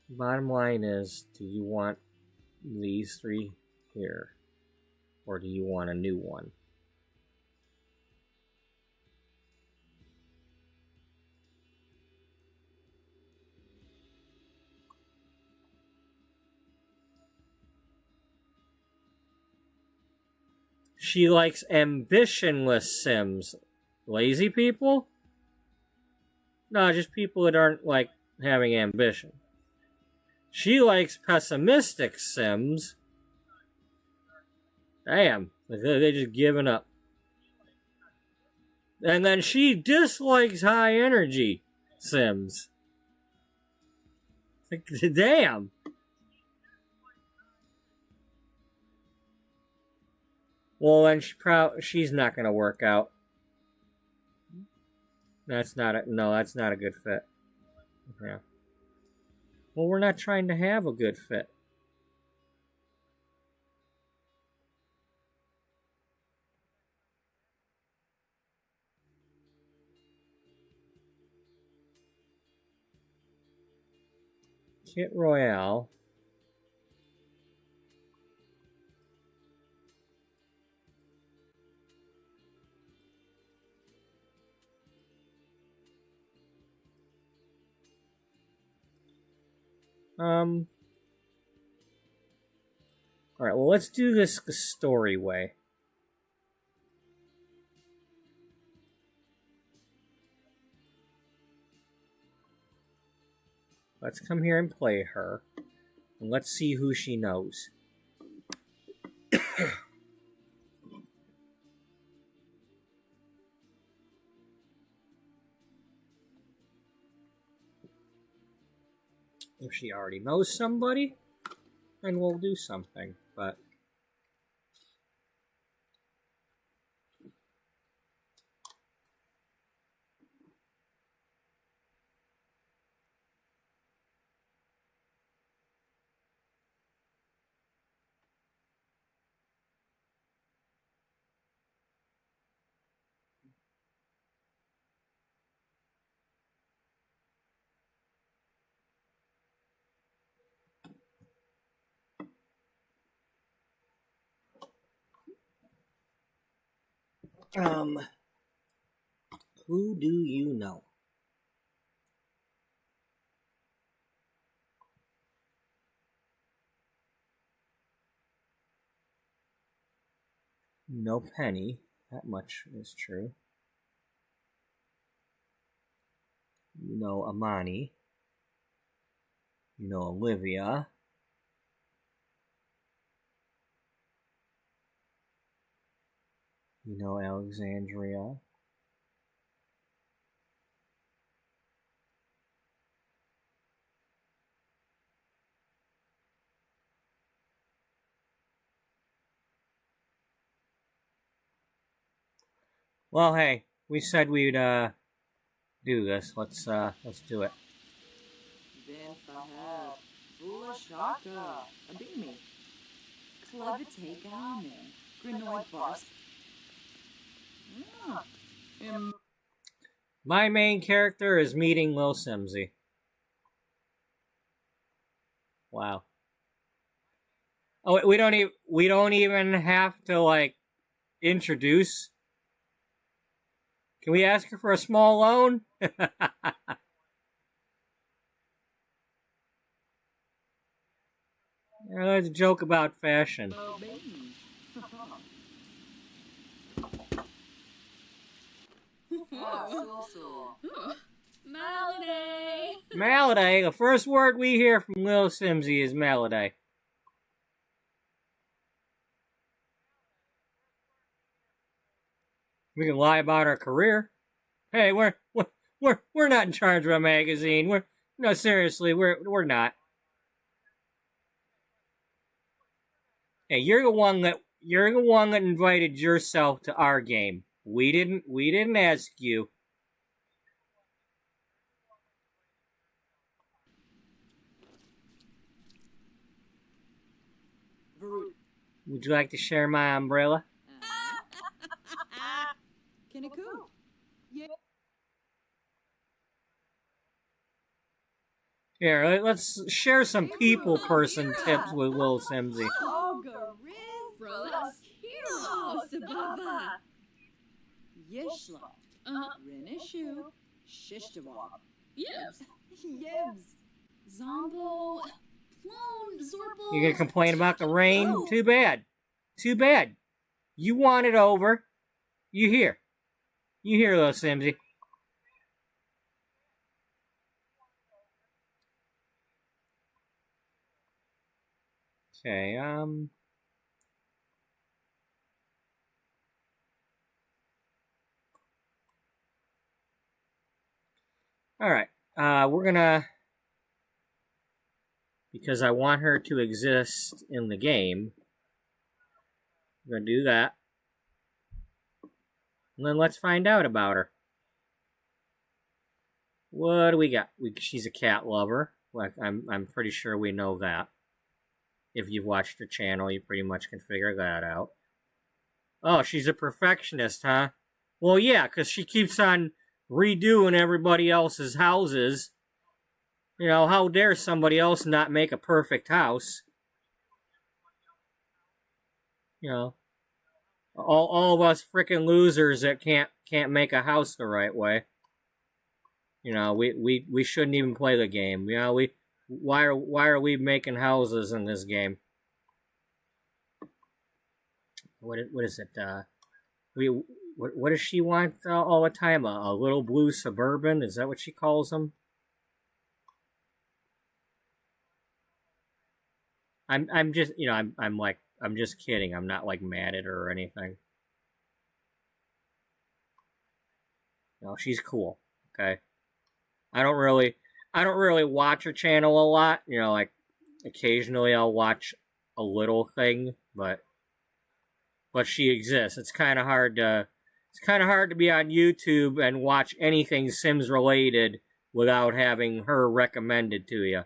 Bottom line is, do you want these three here? Or do you want a new one? She likes ambitionless Sims. Lazy people? No, just people that aren't, like, having ambition. She likes pessimistic Sims. Damn, they're just giving up. And then she dislikes high energy Sims. Like, damn. Well, then she's not gonna work out. That's not a good fit. Yeah. Well, we're not trying to have a good fit. Kit Royale. Alright, well, let's do this the story way. Let's come here and play her. And let's see who she knows. If she already knows somebody, then we'll do something, but... Who do you know? You know Penny, that much is true. You know Amani. You know Olivia. You know Alexandria. Well, hey, we said we'd do this. Let's do it. Ben Fahad, Bula Shaka, Abimi. Clever take on Grinoid Bars. My main character is meeting Lil Simsy. Wow. Oh, we don't even have to, like, introduce. Can we ask her for a small loan? There's a joke about fashion. Malady! Malady. The first word we hear from Lil Simsy is Malady. We can lie about our career. Hey, we're not in charge of a magazine. No, seriously, we're not. Hey, you're the one that invited yourself to our game. We didn't ask you. Varut. Would you like to share my umbrella? Kinniku. Yeah. Here, let's share some people person tips with Lil Simsy. Oh, Gariz. Frolas. Hero. Sababa. Yishla. Renishu. Shishtavog. Yes. Yibs. Zombo. Plone. Zorbo. You gonna complain about the rain? Too bad. Too bad. You want it over. You hear, Lil Simsy. Okay, all right, we're gonna, because I want her to exist in the game, we're gonna do that. And then let's find out about her. What do we got? She's a cat lover. Like, I'm pretty sure we know that. If you've watched her channel, you pretty much can figure that out. Oh, she's a perfectionist, huh? Well, yeah, because she keeps on redoing everybody else's houses. You know, how dare somebody else not make a perfect house? You know, all of us frickin' losers that can't make a house the right way. You know, we shouldn't even play the game. You know, why are we making houses in this game? What is it? What does she want all the time? A little blue Suburban? Is that what she calls them? I'm just, you know, I'm just kidding. I'm not like mad at her or anything. No, she's cool. Okay. I don't really watch her channel a lot. You know, like occasionally I'll watch a little thing, but she exists. It's kind of hard to be on YouTube and watch anything Sims related without having her recommended to you.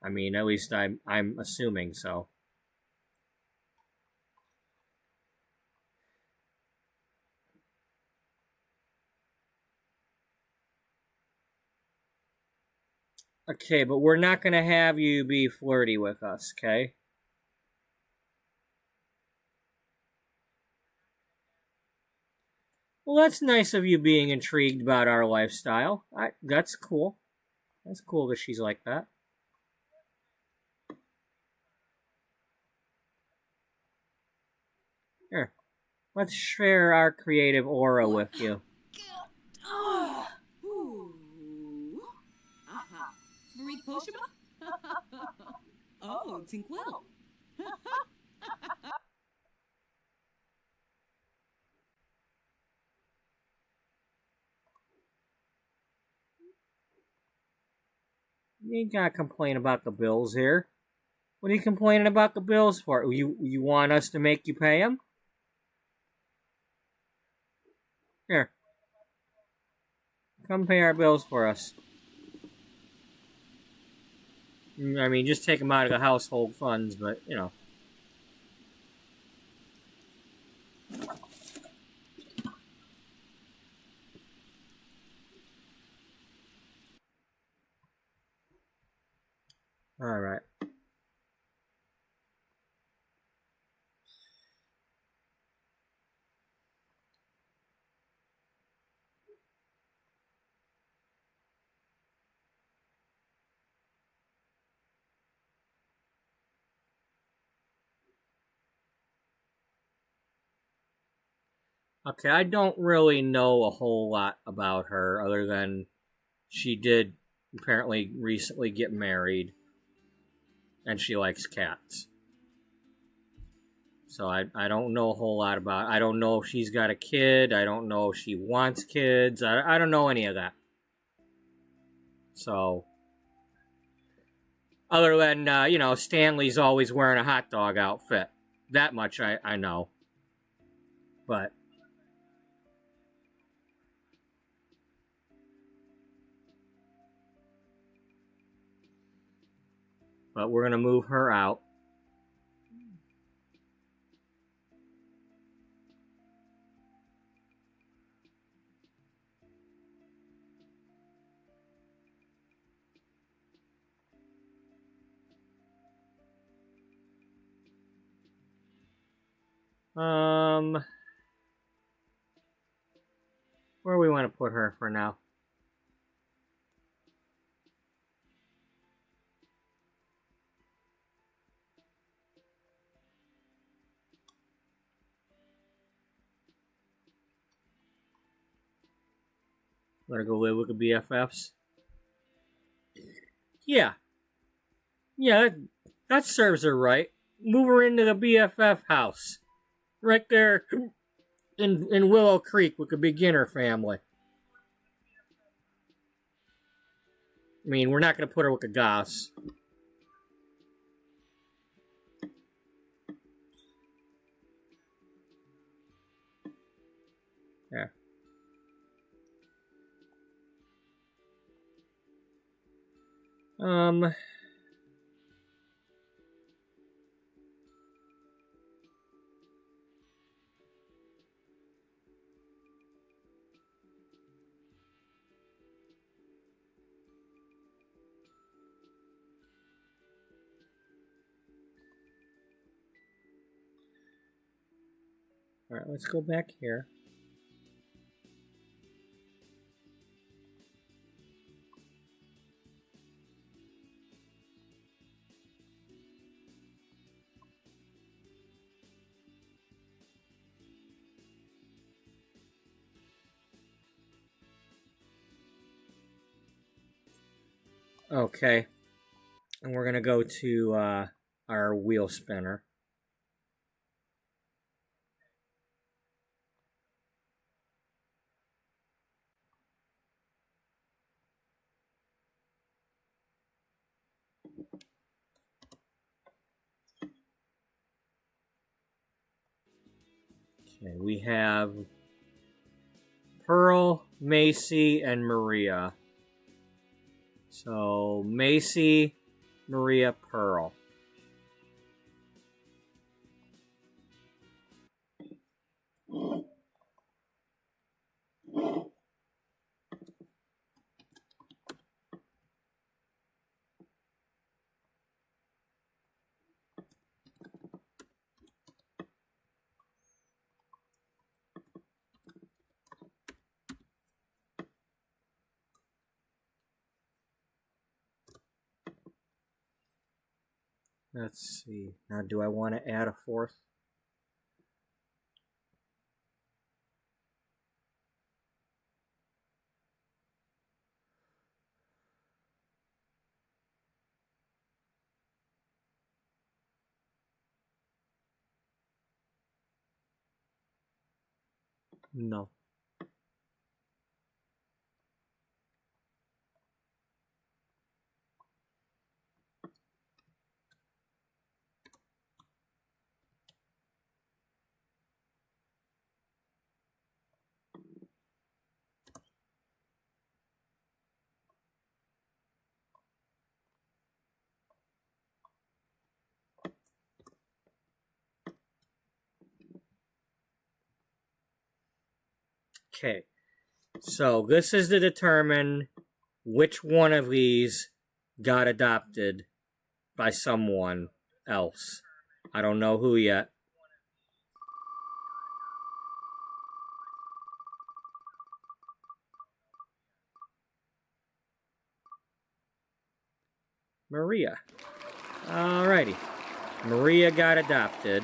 I mean, at least I'm assuming so. Okay, but we're not going to have you be flirty with us, okay? Well, that's nice of you being intrigued about our lifestyle. That's cool. That's cool that she's like that. Here, let's share our creative aura with you. Oh, Tinkwell. You ain't gotta complain about the bills here. What are you complaining about the bills for? You want us to make you pay them? Here. Come pay our bills for us. I mean, just take them out of the household funds, but, you know. All right. Okay, I don't really know a whole lot about her other than she did apparently recently get married. and she likes cats. So I don't know a whole lot about it. I don't know if she's got a kid. I don't know if she wants kids. I don't know any of that. So, other than, Stanley's always wearing a hot dog outfit. That much I know. But we're going to move her out. Where do we want to put her for now? Let her go live with the BFFs? Yeah. Yeah, that serves her right. Move her into the BFF house. Right there in Willow Creek with the beginner family. I mean, we're not going to put her with the Goss. Yeah. Alright, let's go back here. Okay. And we're going to go to our wheel spinner. Okay, we have Pearl, Macy, and Maria. So, Macy, Maria, Pearl. Let's see. Now, do I want to add a fourth? No. Okay. So, this is to determine which one of these got adopted by someone else. I don't know who yet. Maria. Alrighty. Maria got adopted.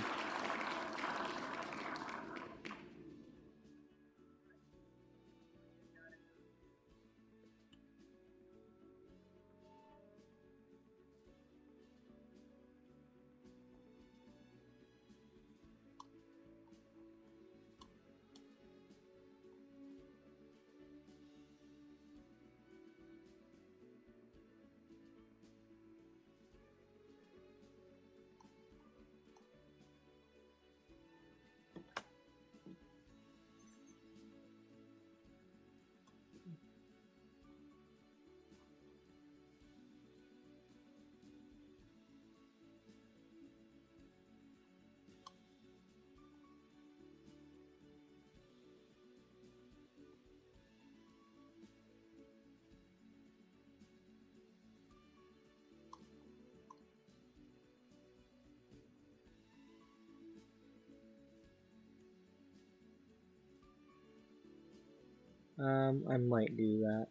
I might do that.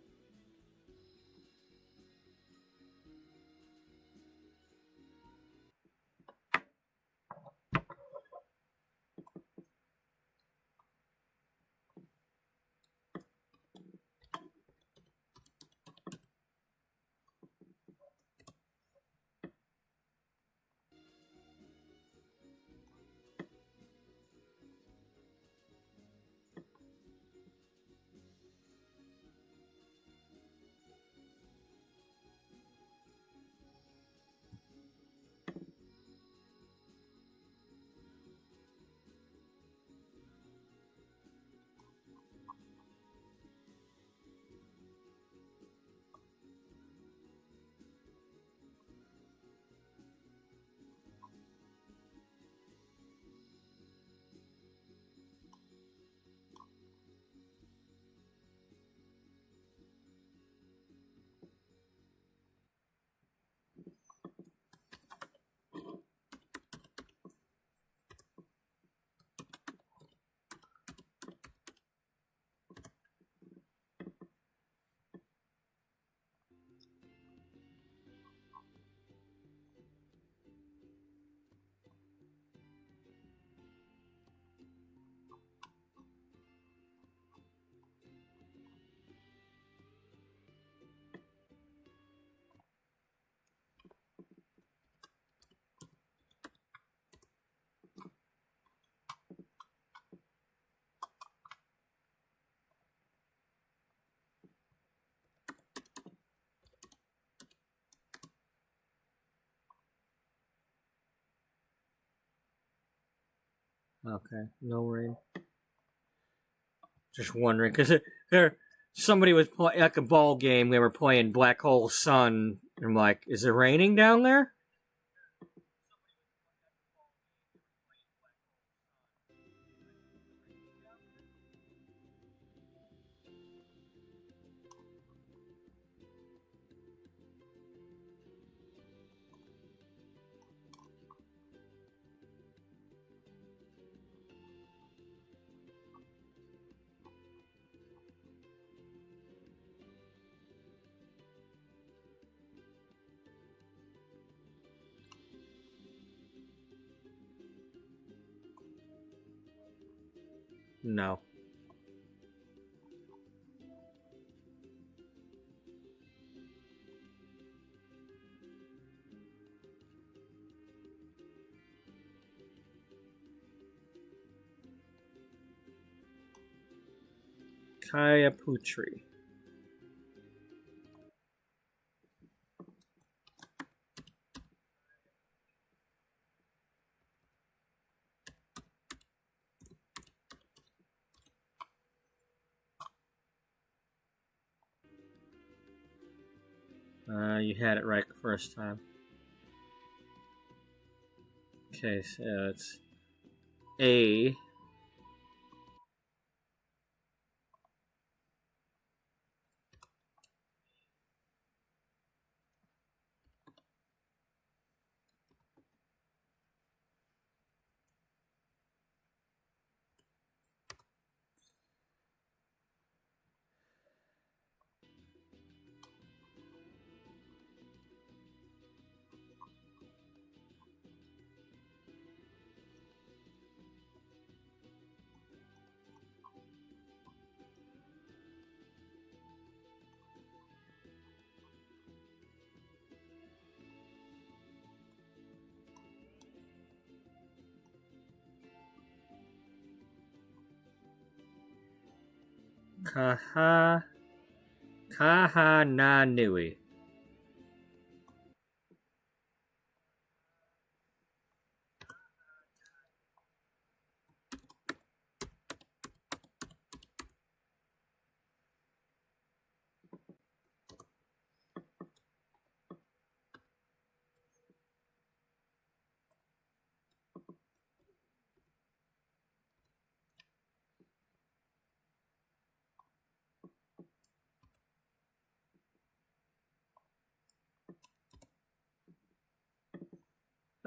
Okay, no rain. Just wondering, because somebody was at a ball game. They were playing Black Hole Sun. I'm like, is it raining down there? No. Kaya Putri. You had it right the first time. Okay, so it's A. Kahananui.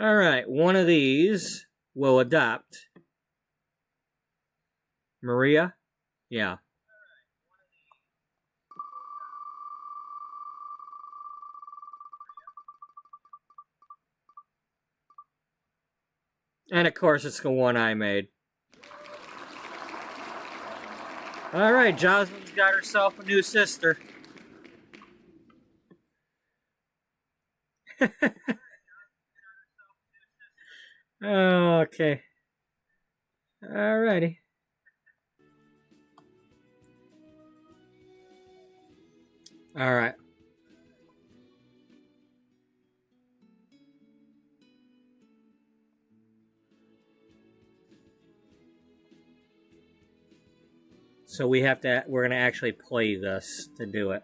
Alright, one of these will adopt. Maria? Yeah. And of course, it's the one I made. Alright, Jocelyn's got herself a new sister. Okay. Alrighty. Alright. So we're gonna actually play this to do it.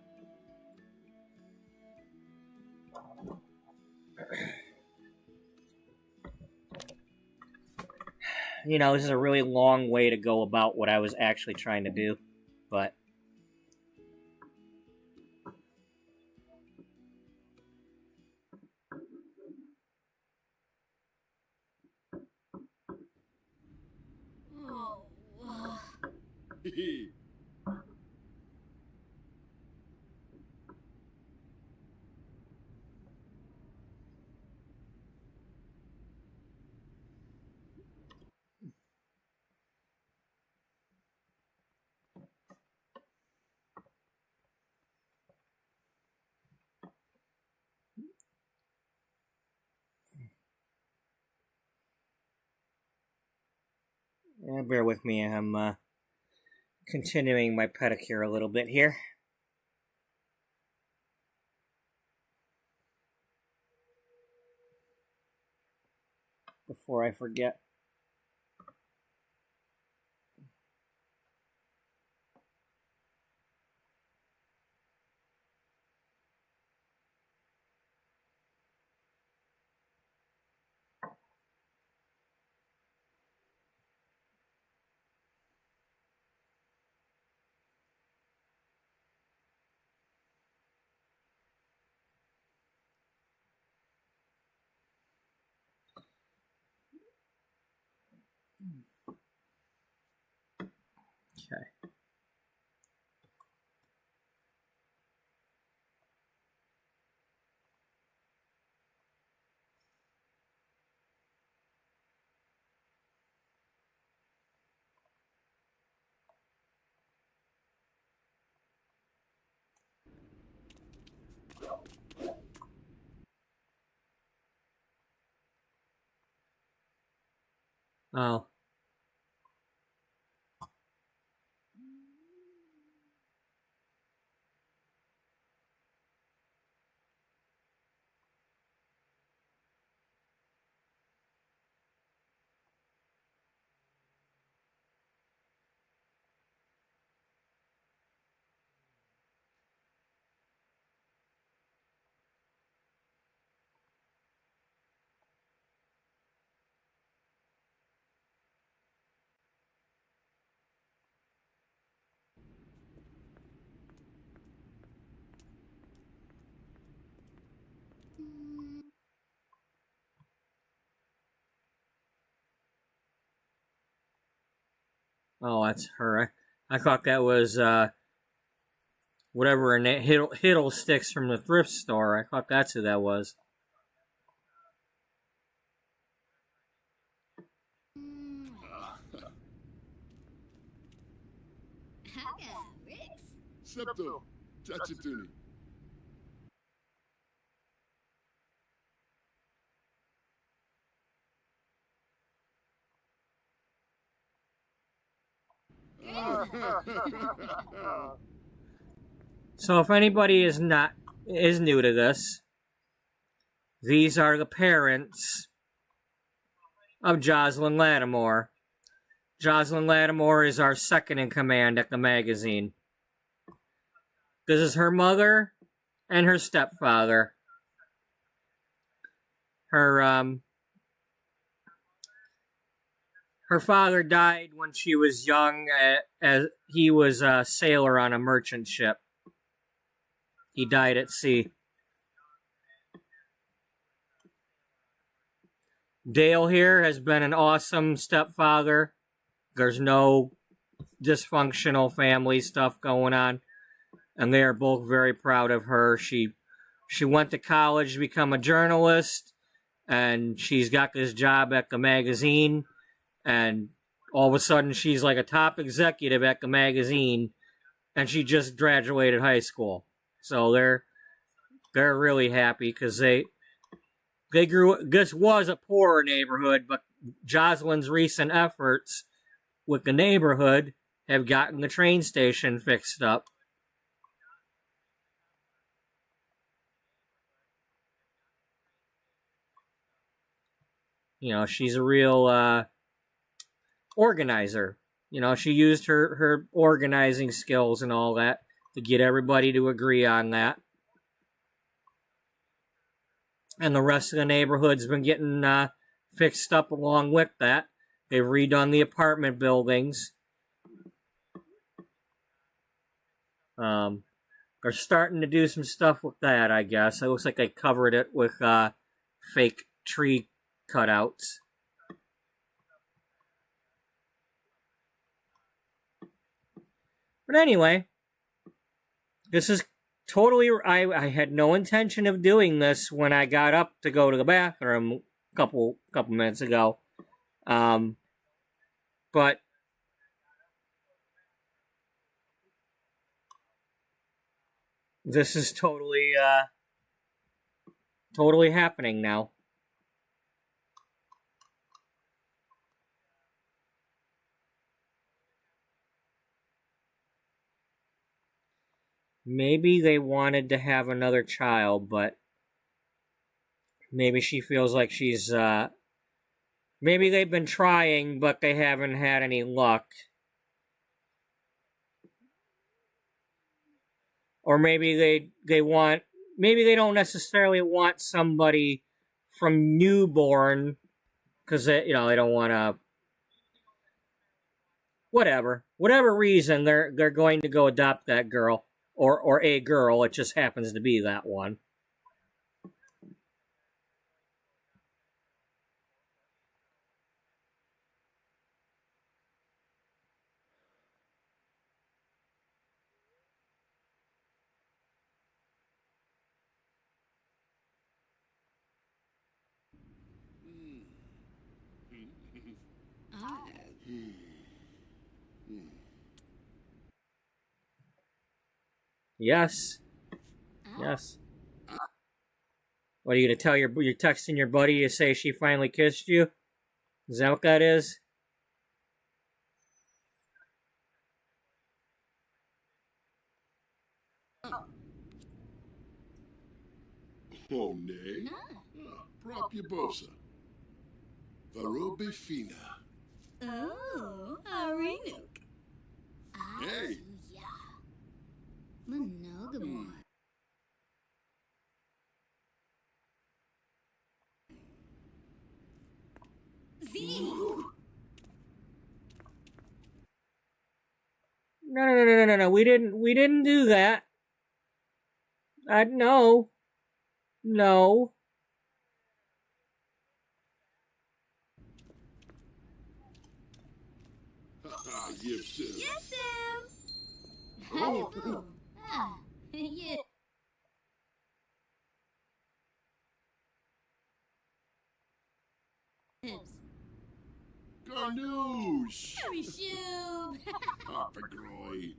You know, this is a really long way to go about what I was actually trying to do, but... bear with me, I'm continuing my pedicure a little bit here. Before I forget. Okay. Oh. Oh, that's her. I thought that was, whatever her name, Hiddle Sticks from the thrift store. I thought that's who that was. Septo, Chachatuni. So if anybody is new to this, these are the parents of Jocelyn Lattimore. Jocelyn Lattimore is our second in command at the magazine. This is her mother and her stepfather. Her father died when she was young, as he was a sailor on a merchant ship. He died at sea. Dale here has been an awesome stepfather. There's no dysfunctional family stuff going on. And they are both very proud of her. She went to college to become a journalist, and she's got this job at the magazine, and all of a sudden she's like a top executive at the magazine, and she just graduated high school. So they're really happy because they grew. This was a poorer neighborhood, but Jocelyn's recent efforts with the neighborhood have gotten the train station fixed up. You know, she's a real organizer. You know, she used her organizing skills and all that to get everybody to agree on that. And the rest of the neighborhood's been getting fixed up along with that. They've redone the apartment buildings. They're starting to do some stuff with that, I guess. It looks like they covered it with fake tree cutouts. But anyway, this is totally... I had no intention of doing this when I got up to go to the bathroom a couple minutes ago. But this is totally happening now. Maybe they wanted to have another child, but maybe she feels like she's, maybe they've been trying, but they haven't had any luck. Or maybe maybe they don't necessarily want somebody from newborn, because, they don't want to, whatever reason, they're going to go adopt that girl. Or a girl, it just happens to be that one. Yes. Yes. What are you gonna tell you're texting your buddy to say she finally kissed you? Is that what that is? Oh, nay. Propria bosa. Varobe fina. Oh, Arinuk. Hey. Monogamore. No. We didn't do that. No. No. Haha, yes, Yes, Sam. Oh. Yeah. Garnouche. Harry Shoob. Papagroy.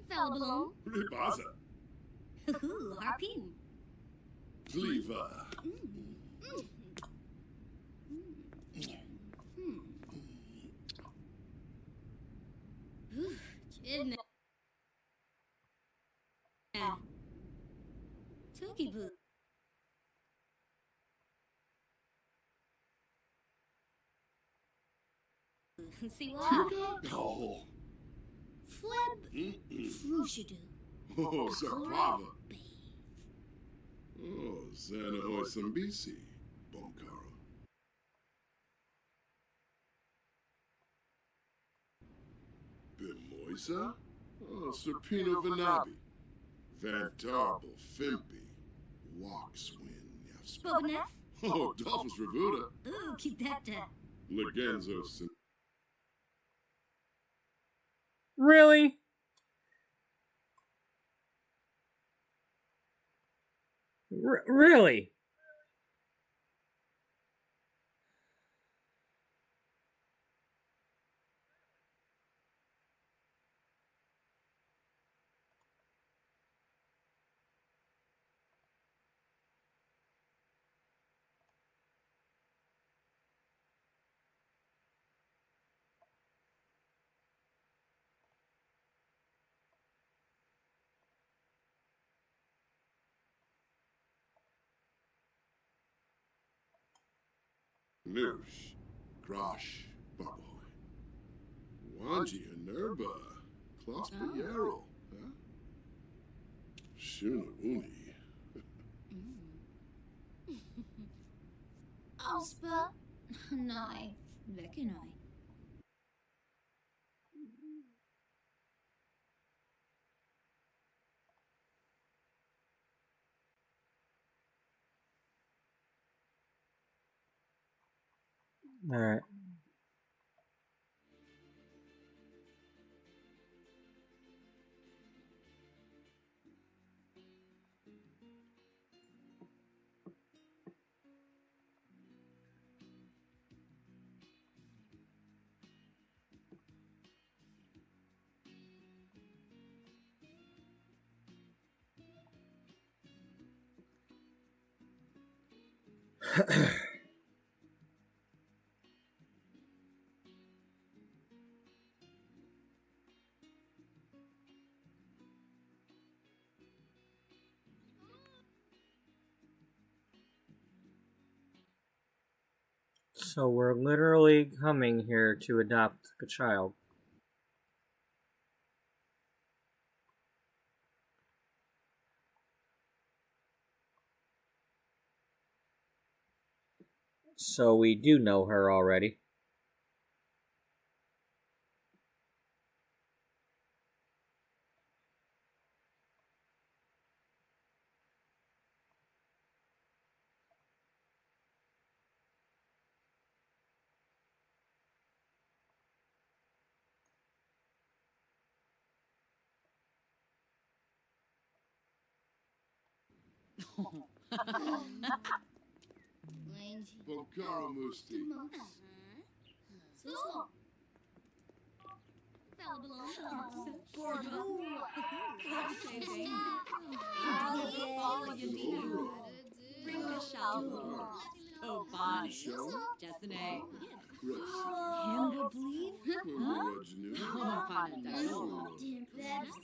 Falaballon. Ribaza. Harpin. Cleaver. Chidna. Tookie Boo. See what? Oh. Fleb. Frushadoo. Oh, Sarpava. Oh, Xanahoy Sambisi. Bonkara. Bimoisa? Oh, Serpino Vanabi. Vantarble Fimpy. Walkswin. Bobanef. Oh, Dolphus Revuda. Ooh, keep that. Legenzo Sim. Really? Really? Noosh, Grosh, Baboy, Wanji, Nerba, Klosper Yarrel, huh? Shuna Uni. Auspa? Nej, lekker nej. All right. So we're literally coming here to adopt a child. So we do know her already. Lange. Bonkara Musti. Zo. Felle beloond. Bring the shower. Oh, Bonnie. Jessene. Hamba believe? Oh, Panadol.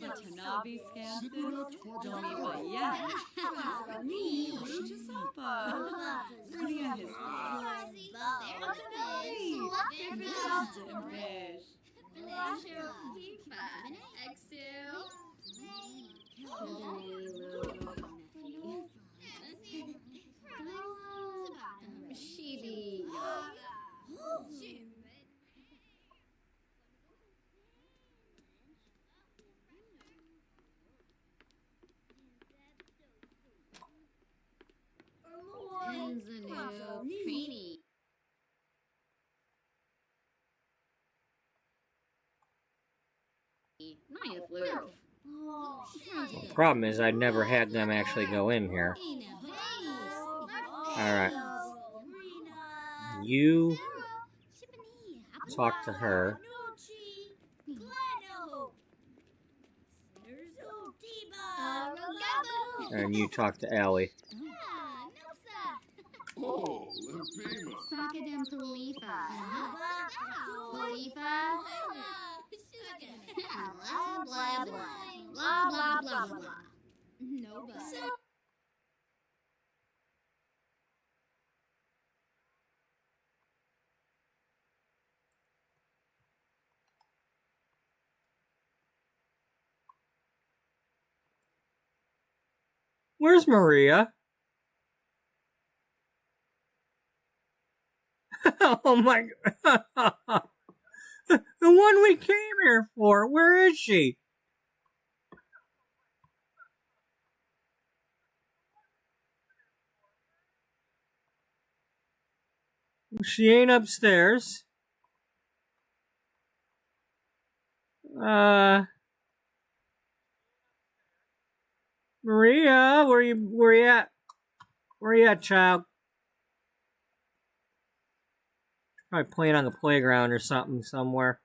Watanabe Scanson. Domi Bayan. Me, Ruja Sapa. Ria his Dimfish. Sheedy. Penzano. Creamy. Nice loaf. The problem is I never had them actually go in here. Alright. You talk to her. And you talk to Allie. Oh, Limpima. Sakadem Palifa. Palifa. Blah, blah, blah. Blah, blah, blah, blah. Nobody. Where's Maria? Oh my god. The one we came here for. Where is she? She ain't upstairs. Maria, where you at? Where you at, child? Probably playing on the playground or something somewhere.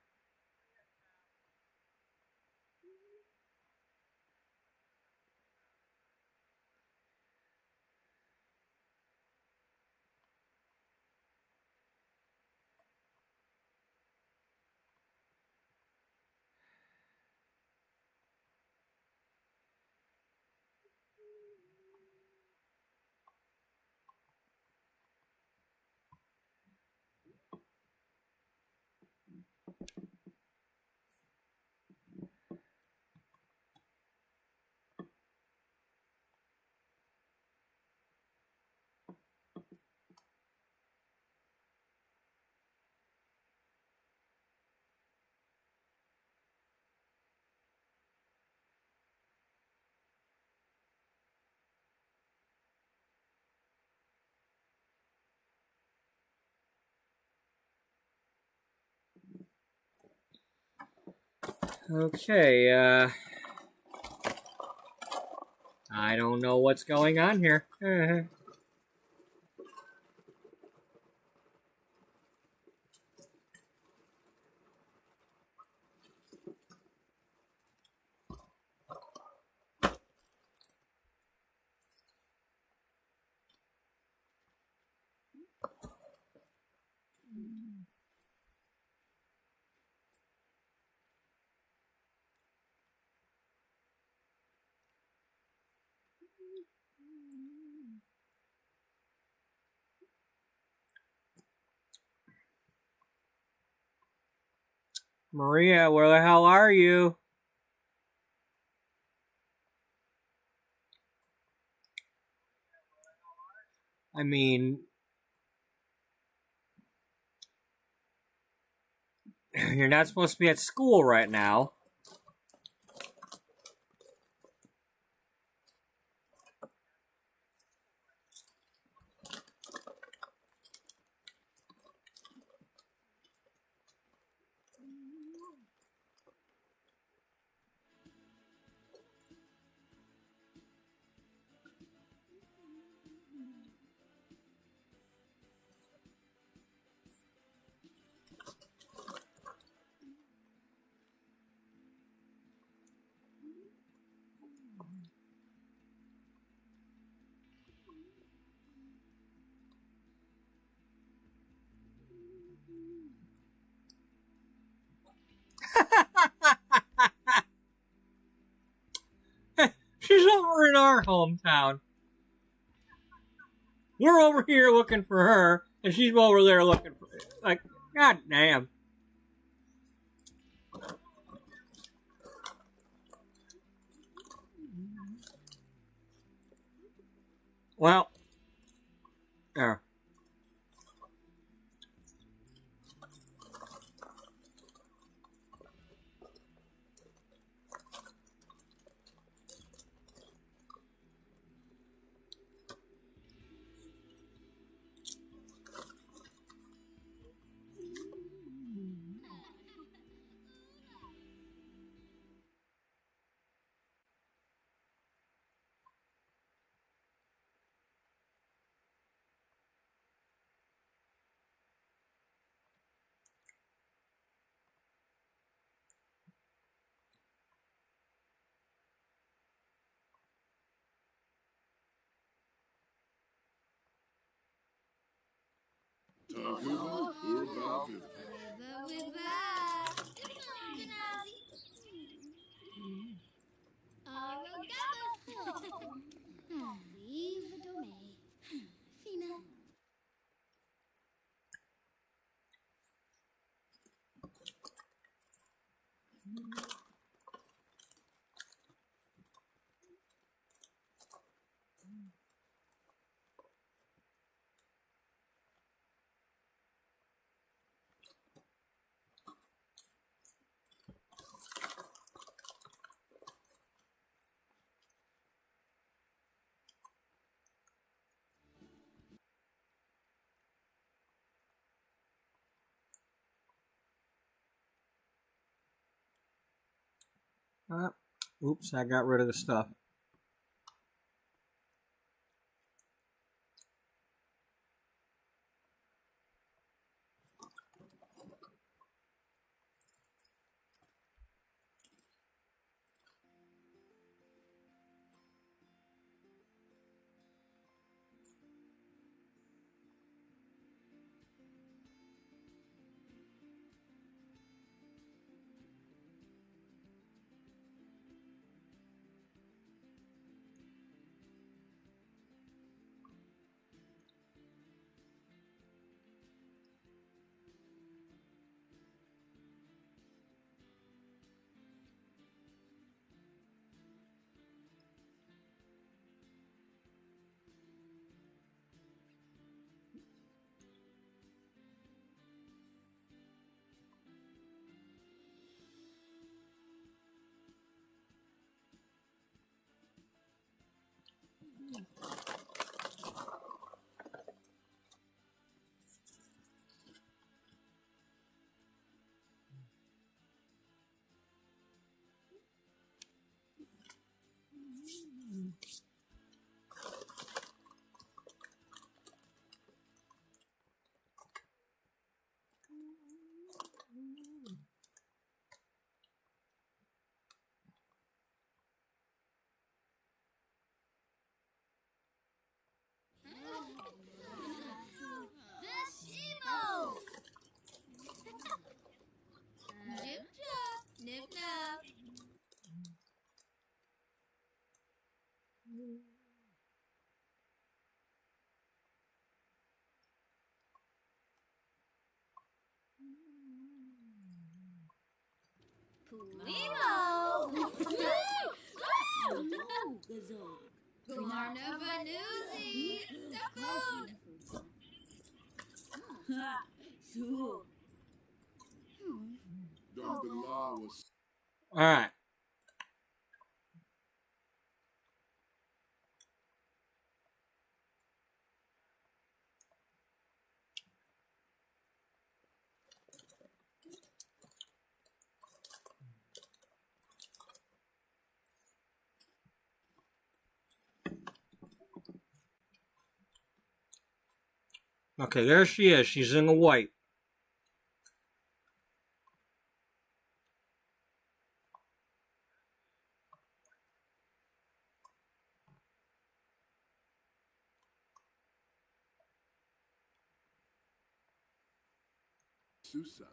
Okay, I don't know what's going on here. Maria, where the hell are you? I mean, you're not supposed to be at school right now. She's over in our hometown. We're over here looking for her, and she's over there looking for... Like, god damn. Well, there. Takuba Urbavu. Vive Domé. Fina. Oops, I got rid of the stuff. Glarnova Newsy! Food! All right. Okay, there she is. She's in the white. Susa.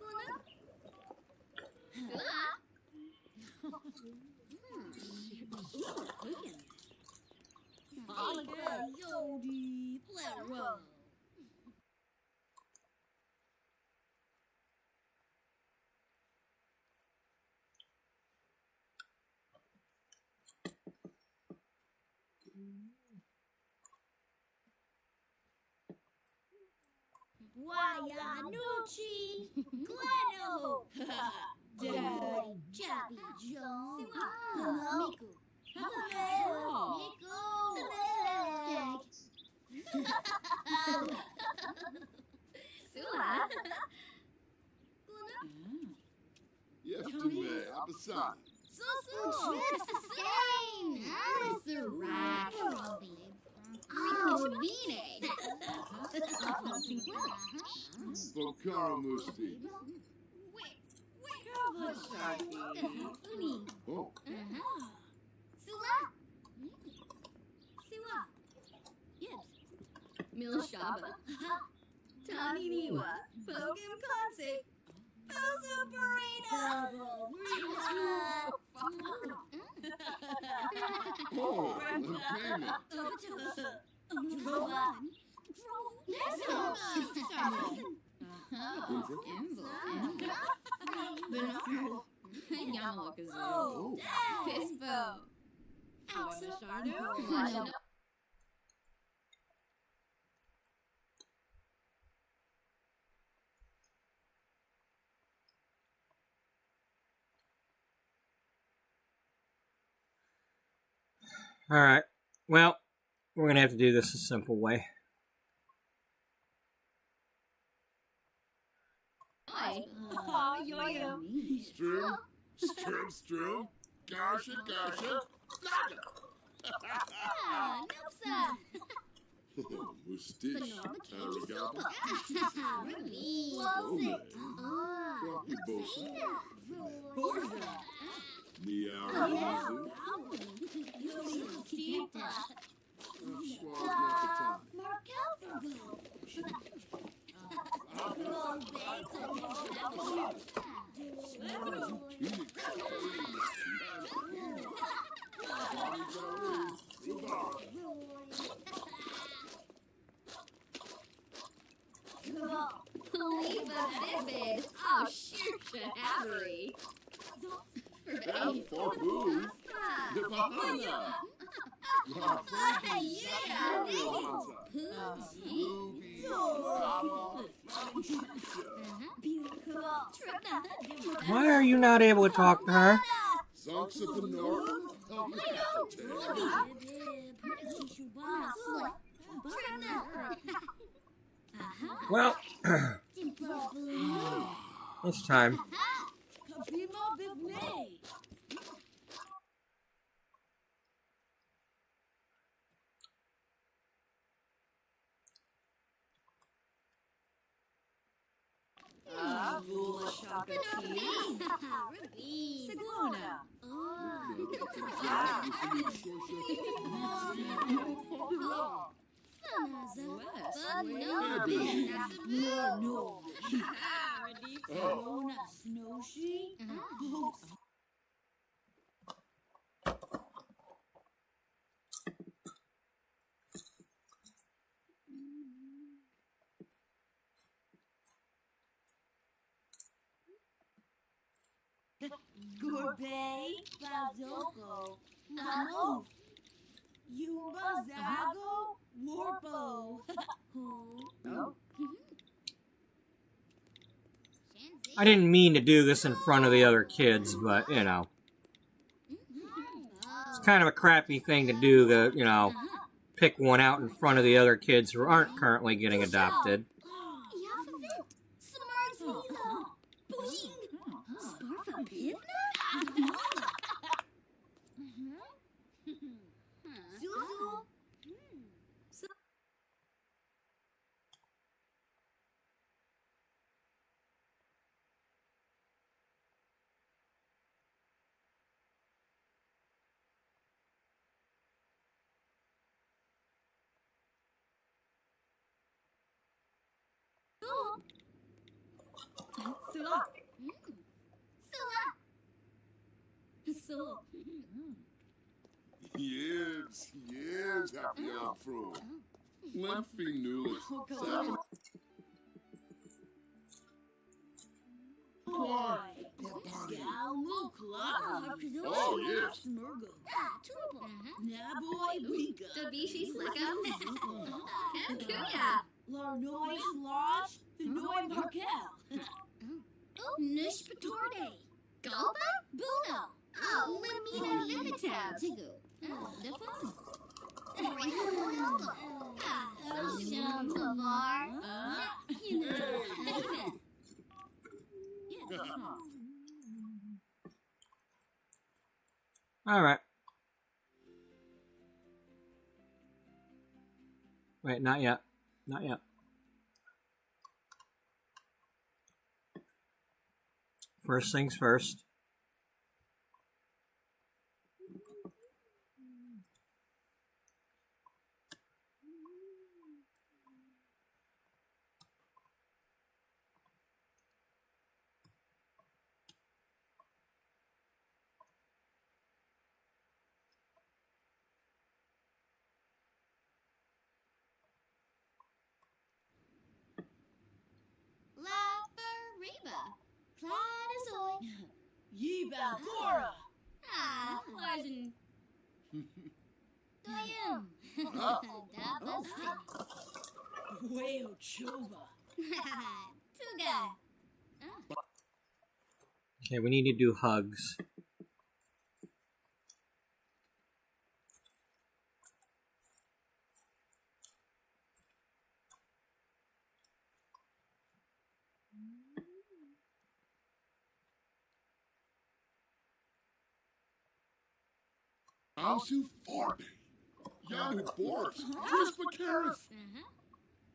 Nucci, Gleno, Dad, Jabby Jones, Miku, Sula. Yes, to me. Abasai. So just the same. Mr. Rat. Bine. Bokara Musti. Uni. Oh. Sula. Siwa. Yibs. Milshaba. Tommy Niwa. Pogum Concert. Posa Burrito. Oh, and payment. Oh, Fisbo. All right. Well, we're going to have to do this a simple way. Strum. Gasha. Mustish. Arigaba. Rocky Bosa. Niara. Leave a vivid. Oh, shoot, Shahabri. And for who? The Bahana. Why are you not able to talk to her? Songs of the North. Well, it's time. Bea Bazoko. Mamo. Yumba Zago Warpo. Oh. I didn't mean to do this in front of the other kids, but, you know. It's kind of a crappy thing to do, to, you know, pick one out in front of the other kids who aren't currently getting adopted. Sula. So. Yes, happy afro. Leffy Newlet. Oh, yes. Naboy Winka. Dabishi Slickum. And Kuya. Larnoy Slosh. The Noy Markel. Oh, Nush Patorde. Galba? Buno. Oh, Limina Limitab. Tigu. Oh, the phone. Shum Pavar. Alright. Wait, not yet. Not yet. First things first. La Fariba. Platazoy. Yeba Dora. Ah, Larsen. Doyum. Dabas. Weo Choba. Tuga. Okay, we need to do hugs. How's you farting? Yanu Borps. Crispa Careth.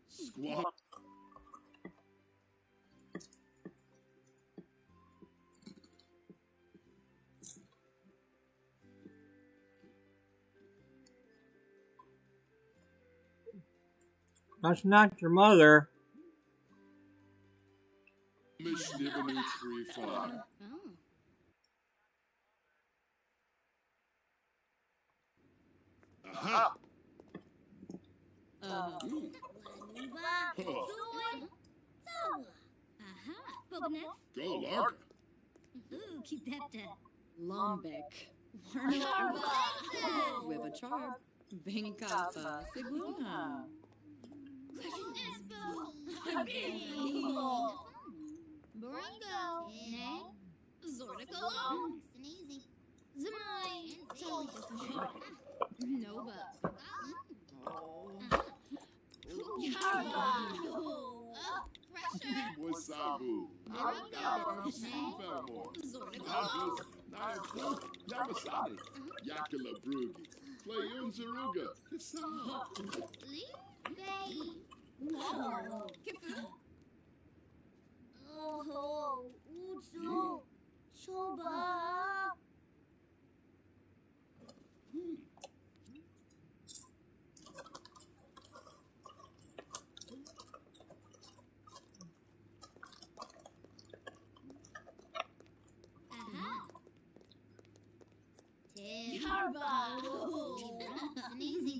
Squat. That's not your mother. Miss Nibanu Tree Farm. Oh. Aha! Waniba. Zoy. Zawa. Aha. Bobnet. Go Larga. Ooh, keep that. Lumbek. Larva. With a charb. Binkapa. Sigluna. Baringo. Ne. Zordico. Sneezy. Zamai. Nova. Pressure. Wasabu. Baringo. Belmore. Zordico. Yamasani. Yakula Brugi. Playun Zaruga. Lee. Bay. Kifu. Oh, Utsu. Choba. Aha. Yarba. Sneezy.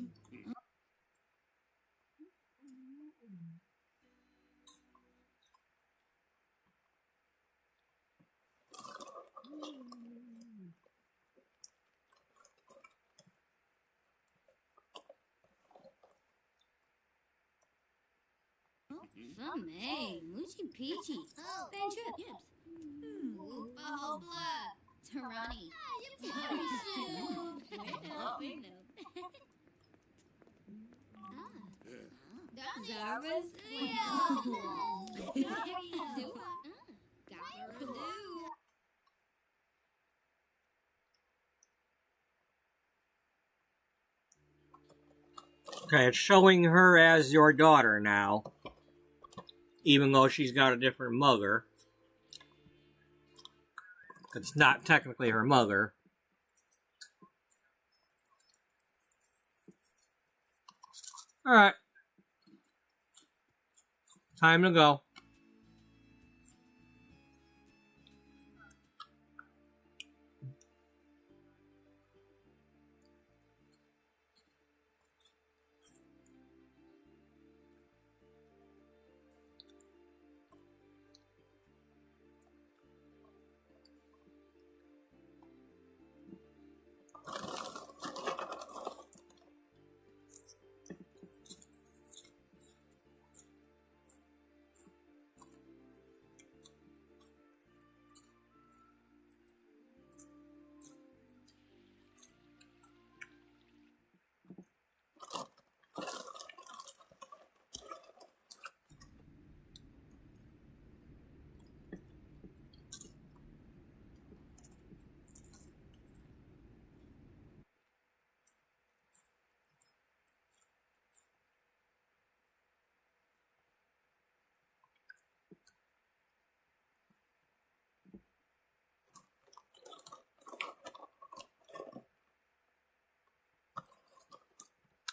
Fumay, Moochie Peachy. Ben Chips. Woopa Hopla. Tarani. Terry Shoe. We know. Zara's Okay, it's showing her as your daughter now, even though she's got a different mother. It's not technically her mother. Alright. Time to go.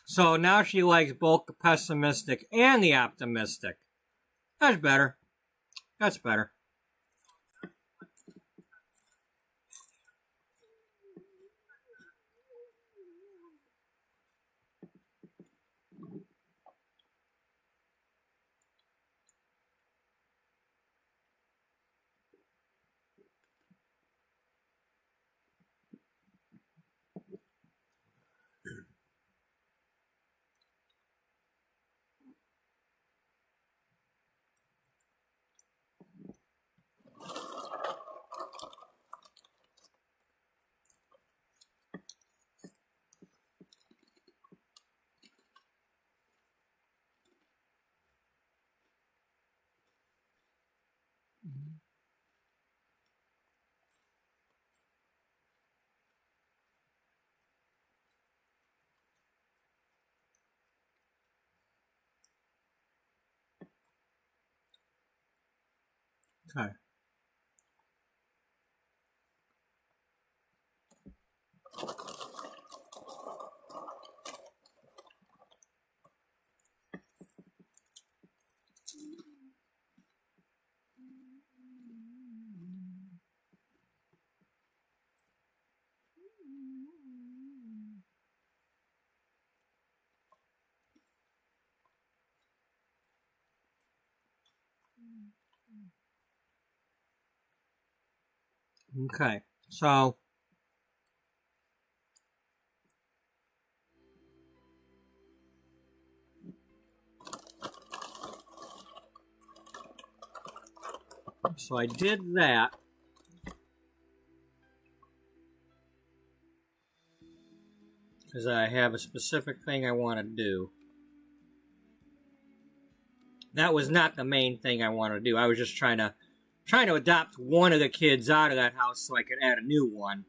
So now she likes both the pessimistic and the optimistic. That's better. That's better. Okay. Okay, so I did that. Because I have a specific thing I want to do. That was not the main thing I wanted to do. I was just trying to adopt one of the kids out of that house so I could add a new one.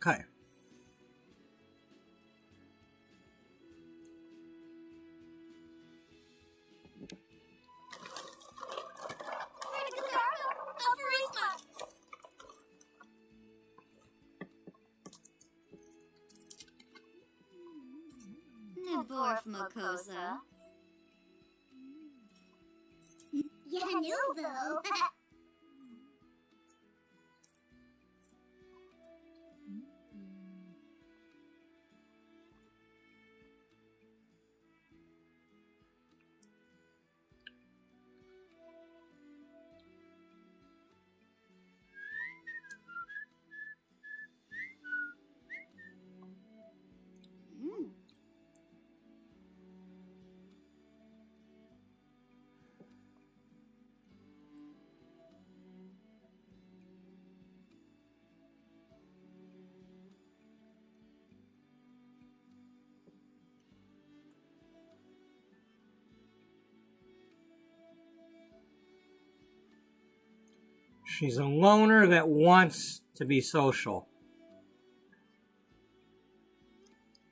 Okay. Naborf Mokosa. Yanuvo. She's a loner that wants to be social.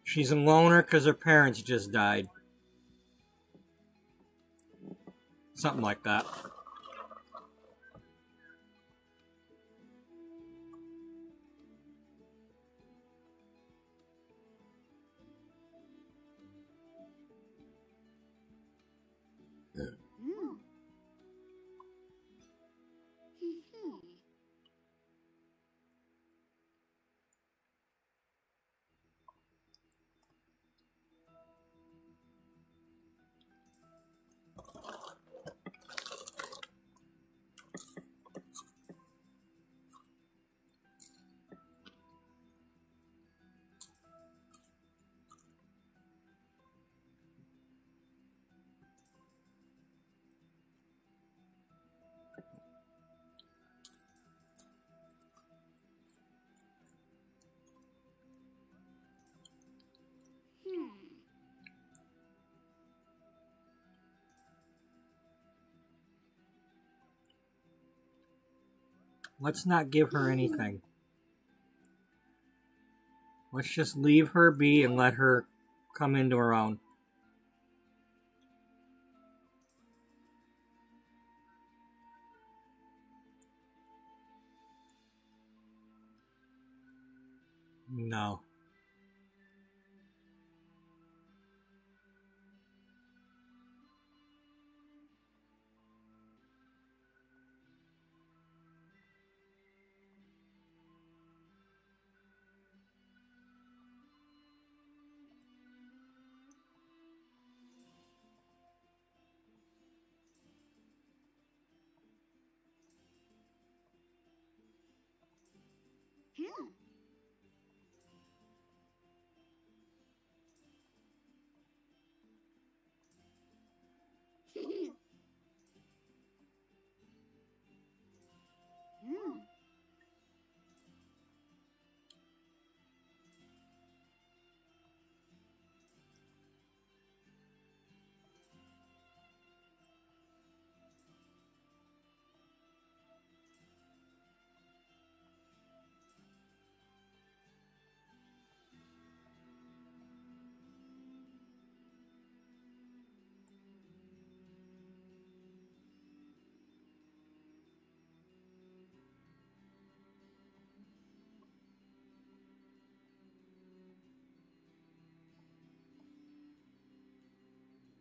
She's a loner because her parents just died. Something like that. Let's not give her anything. Let's just leave her be and let her come into her own. No.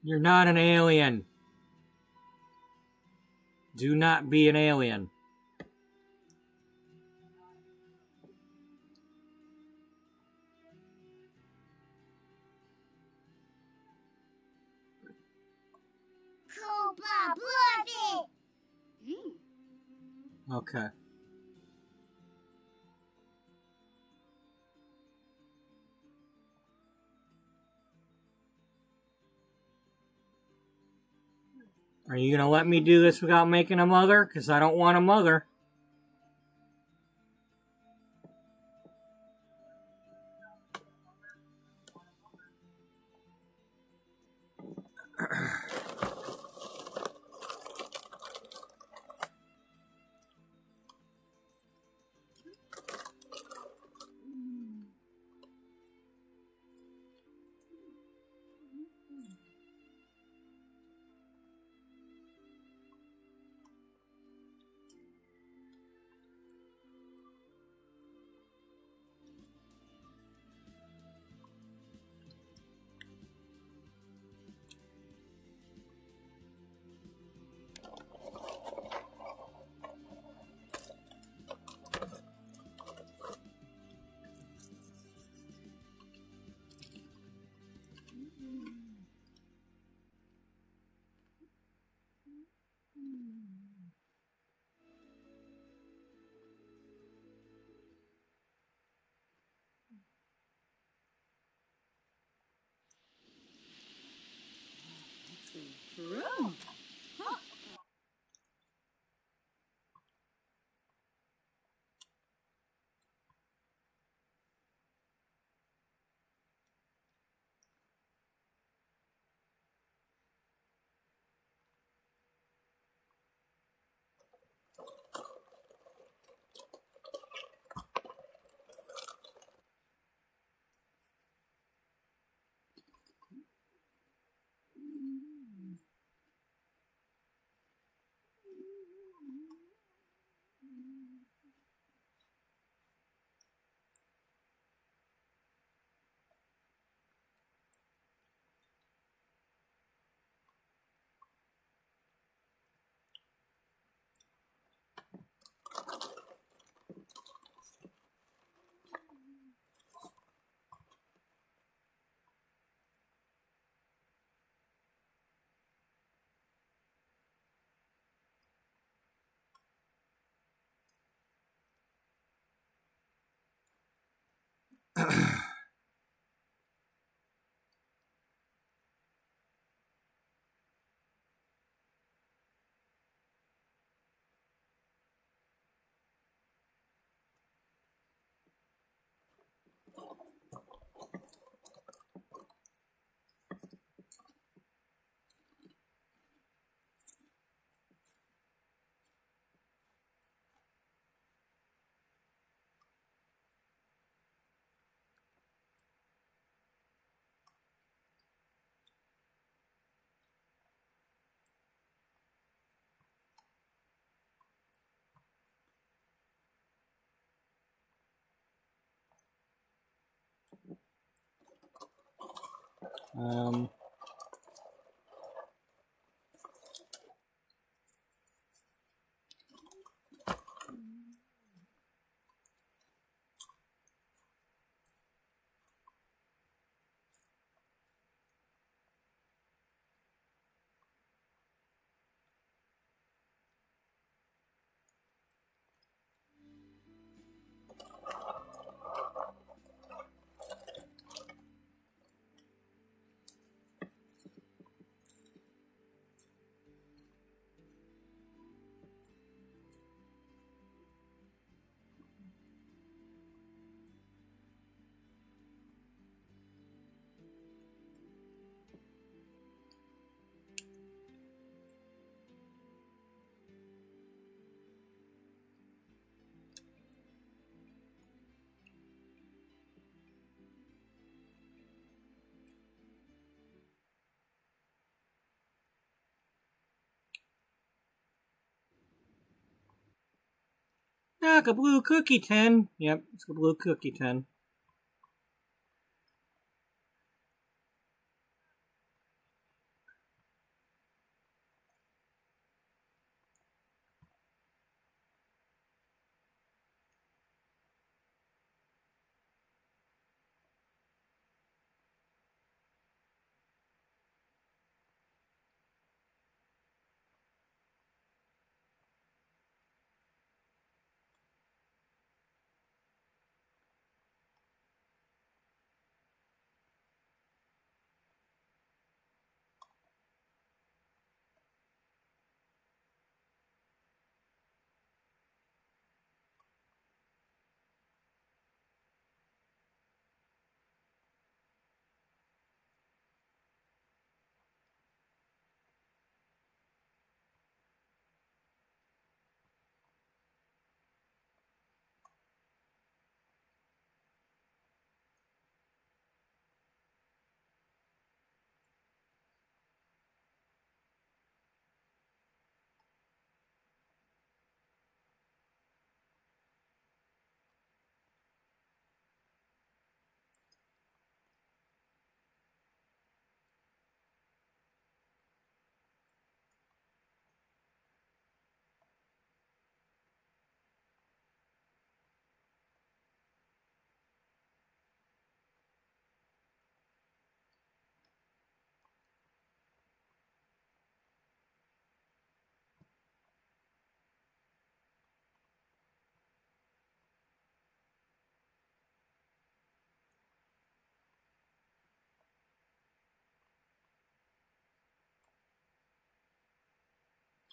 You're not an alien. Do not be an alien. Okay. Are you going to let me do this without making a mother? Because I don't want a mother. Ah, a blue cookie tin. Yep, it's a blue cookie tin.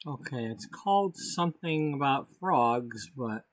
Okay, it's called something about frogs, but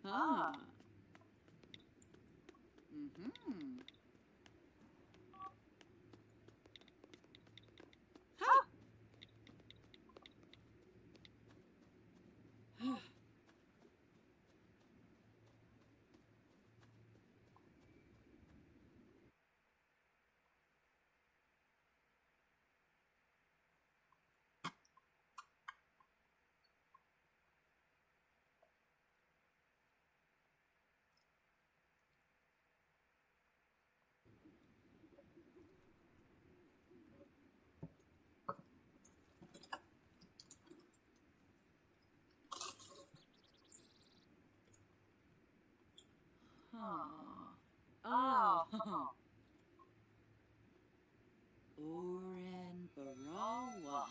Ah. Mm-hmm. Ha! Oh. Oren Barawa.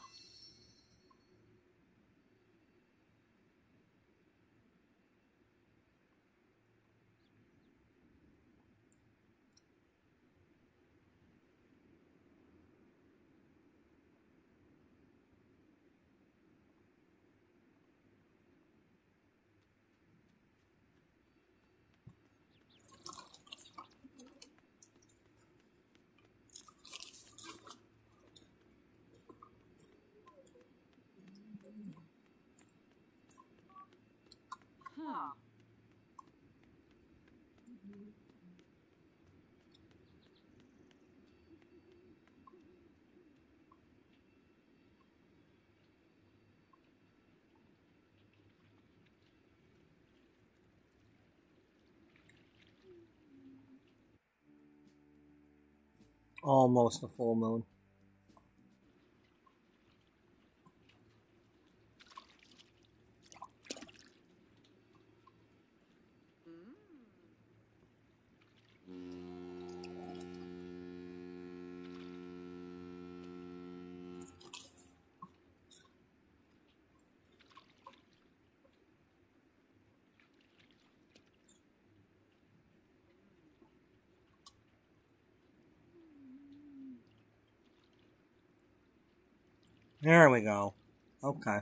Huh. Almost a full moon. There we go. Okay.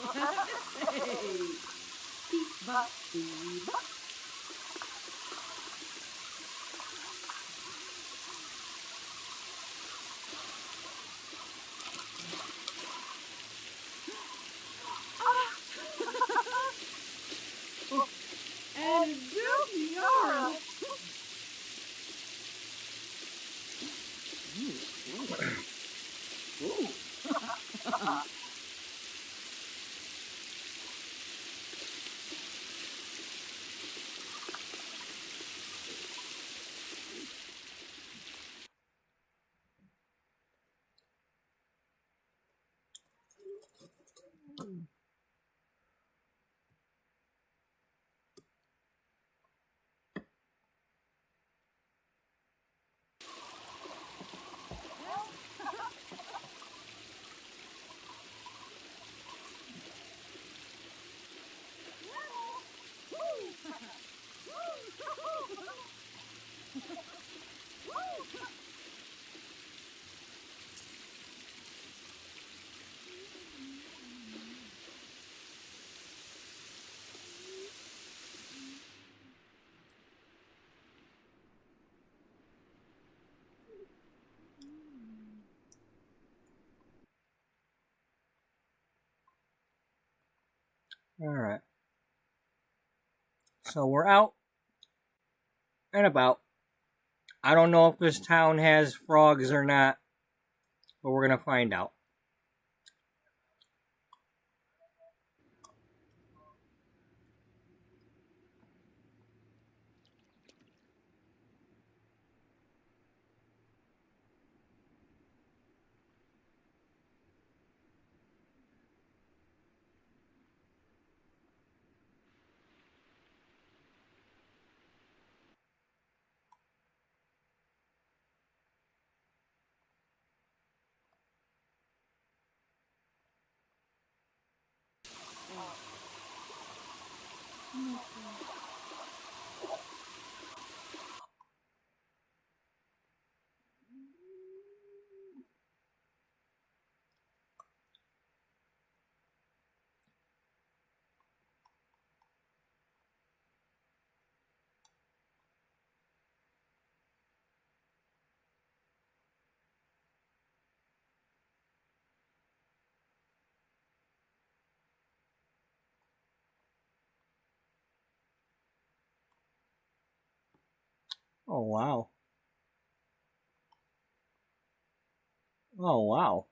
Hey! Beep-bop, beep-bop. And Dookie Yara. Alright. So we're out and about. I don't know if this town has frogs or not, but we're going to find out. Oh, wow. Oh, wow.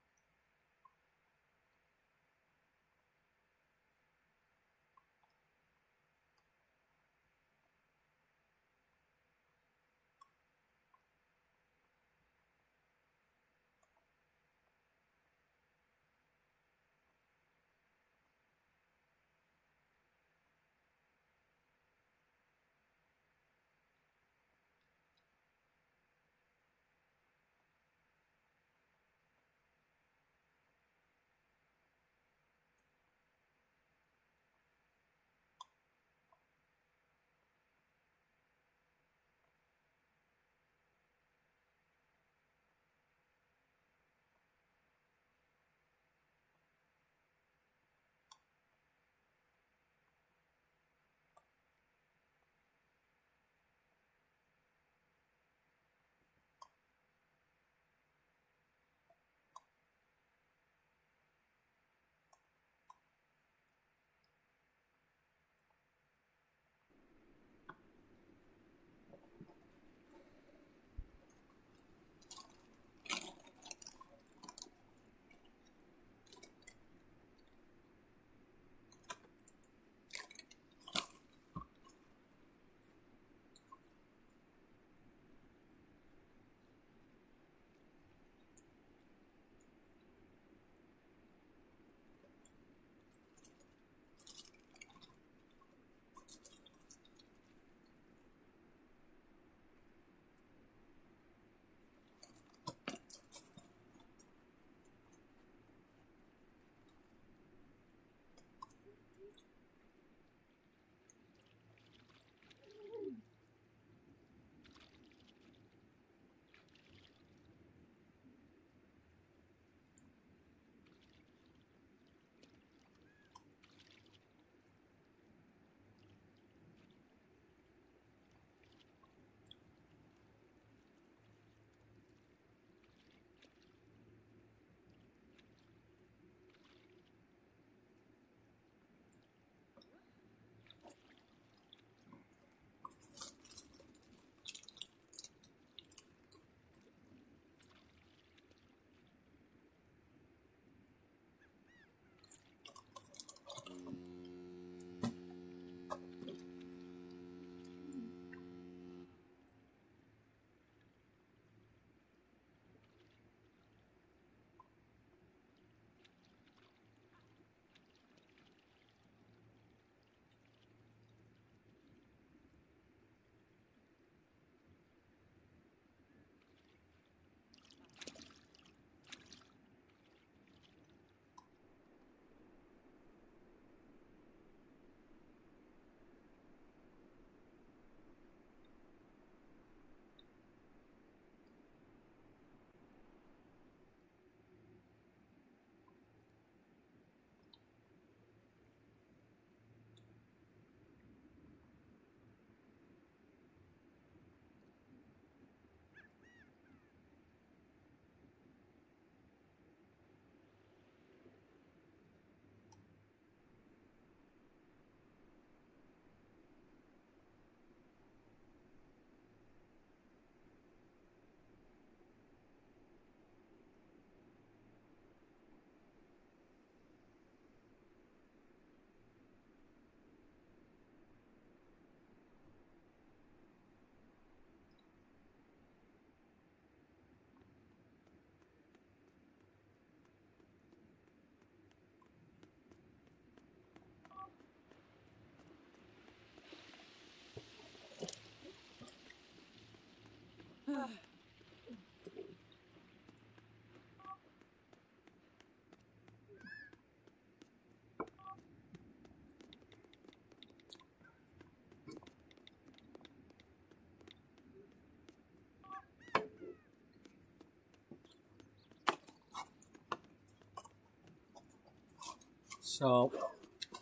So,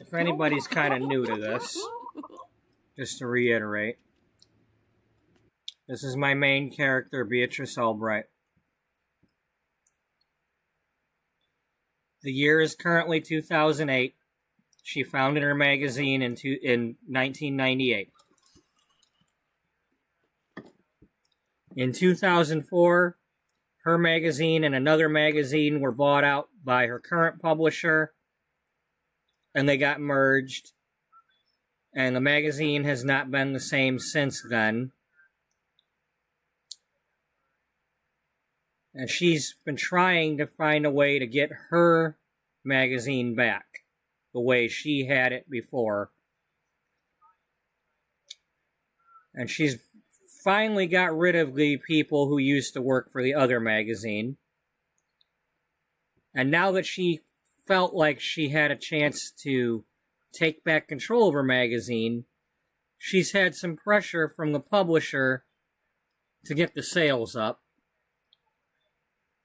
if anybody's kind of new to this, just to reiterate, this is my main character, Beatrice Ullbright. The year is currently 2008. She founded her magazine in 1998. In 2004, her magazine and another magazine were bought out by her current publisher, and they got merged, and the magazine has not been the same since then. And she's been trying to find a way to get her magazine back the way she had it before. And she's finally got rid of the people who used to work for the other magazine. And now that she felt like she had a chance to take back control of her magazine, she's had some pressure from the publisher to get the sales up.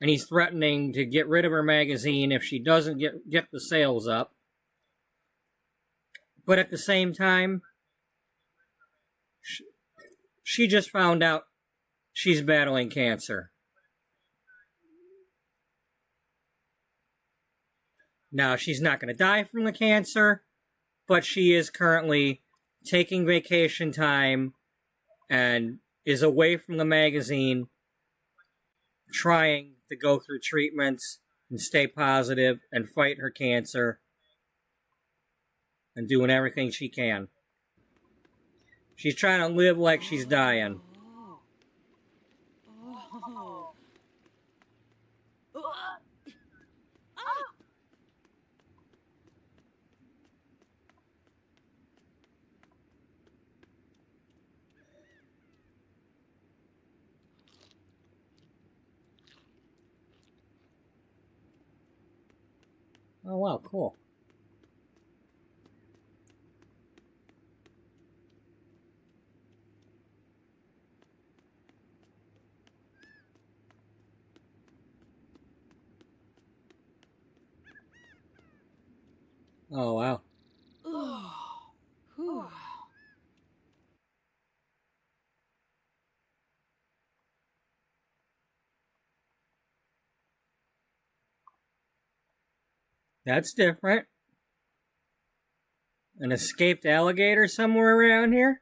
And he's threatening to get rid of her magazine if she doesn't get the sales up. But at the same time, she just found out she's battling cancer. Now, she's not going to die from the cancer, but she is currently taking vacation time and is away from the magazine, trying to go through treatments and stay positive and fight her cancer and doing everything she can. She's trying to live like she's dying. Oh, wow, cool. Oh, wow. That's different. An escaped alligator somewhere around here?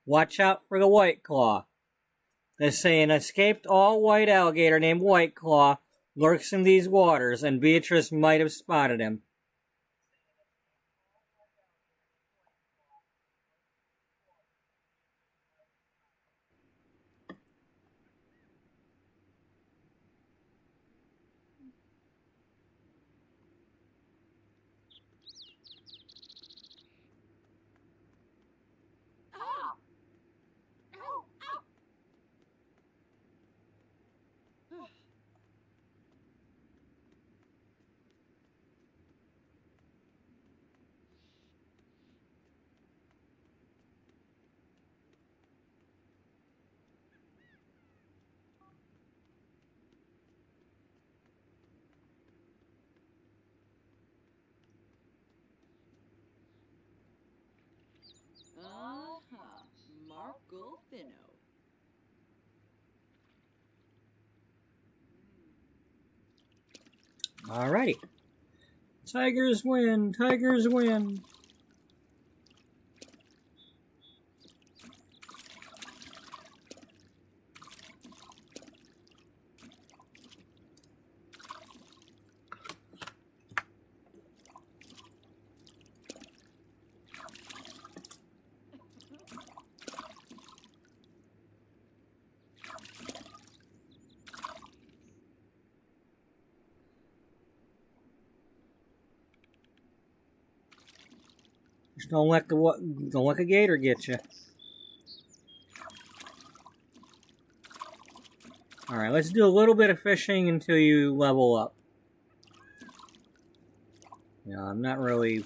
Watch out for the White Claw. They say an escaped all-white alligator named White Claw lurks in these waters, and Beatrice might have spotted him. Marco Fino. Alrighty. Tigers win. Tigers win. Don't let a gator get you. Alright, let's do a little bit of fishing until you level up. Yeah, I'm not really...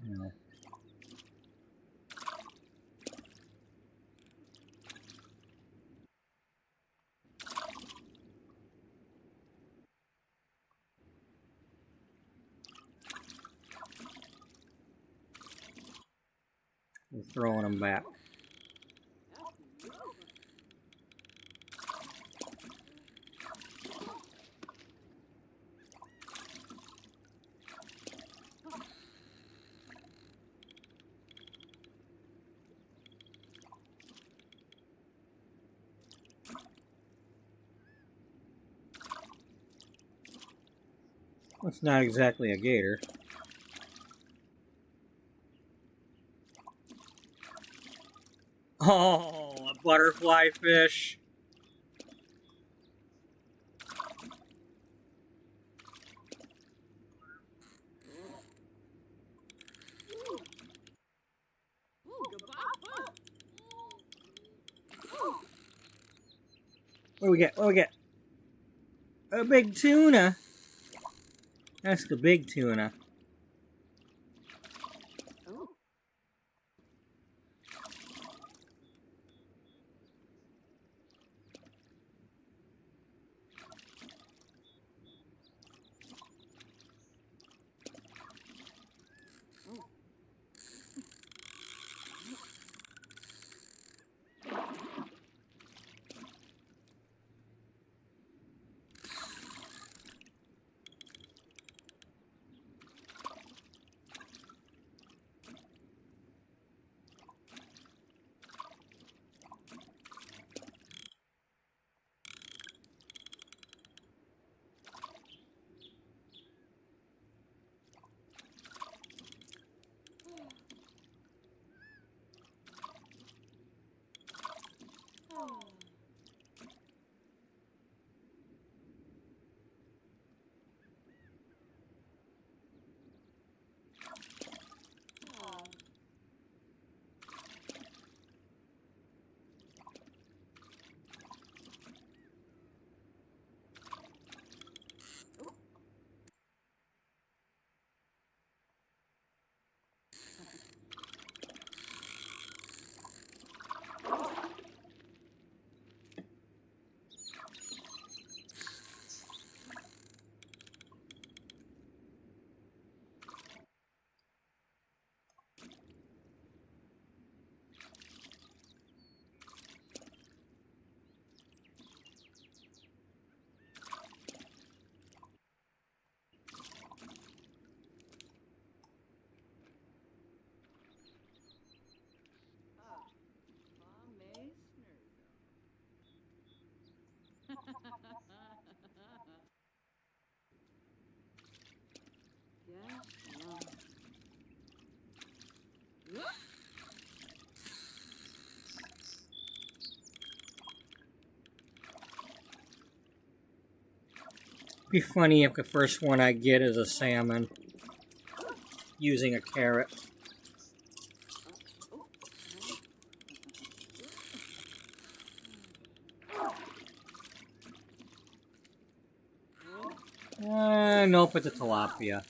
You know. We're throwing them back. It's not exactly a gator. Oh, a butterfly fish. What do we get? What do we get? A big tuna. That's the big tuna. Be funny if the first one I get is a salmon using a carrot. Nope, it's a tilapia.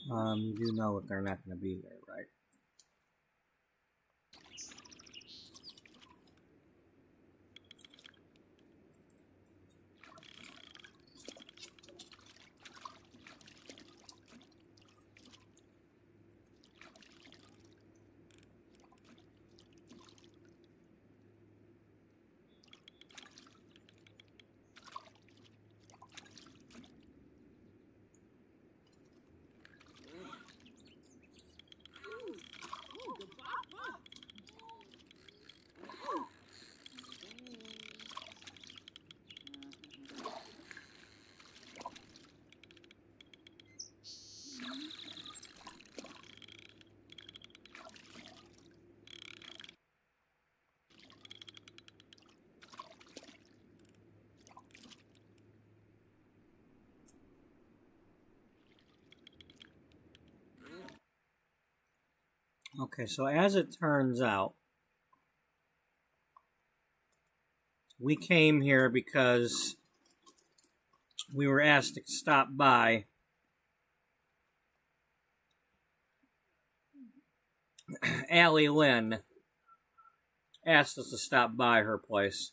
You do know that they're not going to be there, right? Okay, so as it turns out, we came here because we were asked to stop by Allie Lynn asked us to stop by her place.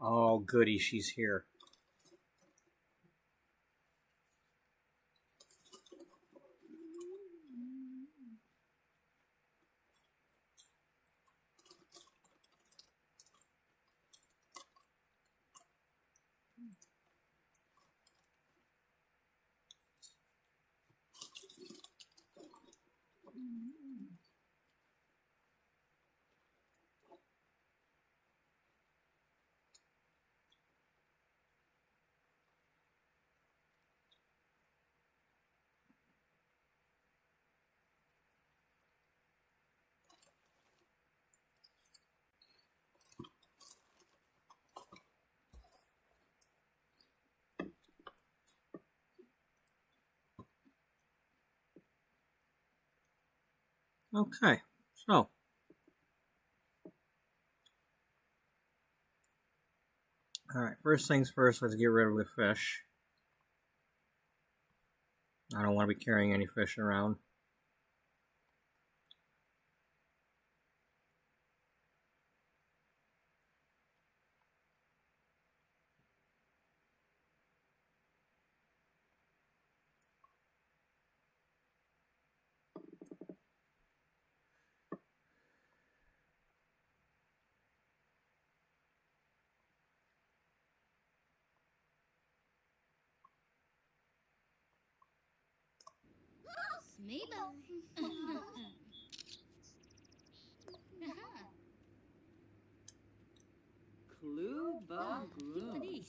Oh, goody, she's here. Okay, so alright, first things first, let's get rid of the fish. I don't want to be carrying any fish around. Smeebo. Clue Bagoon.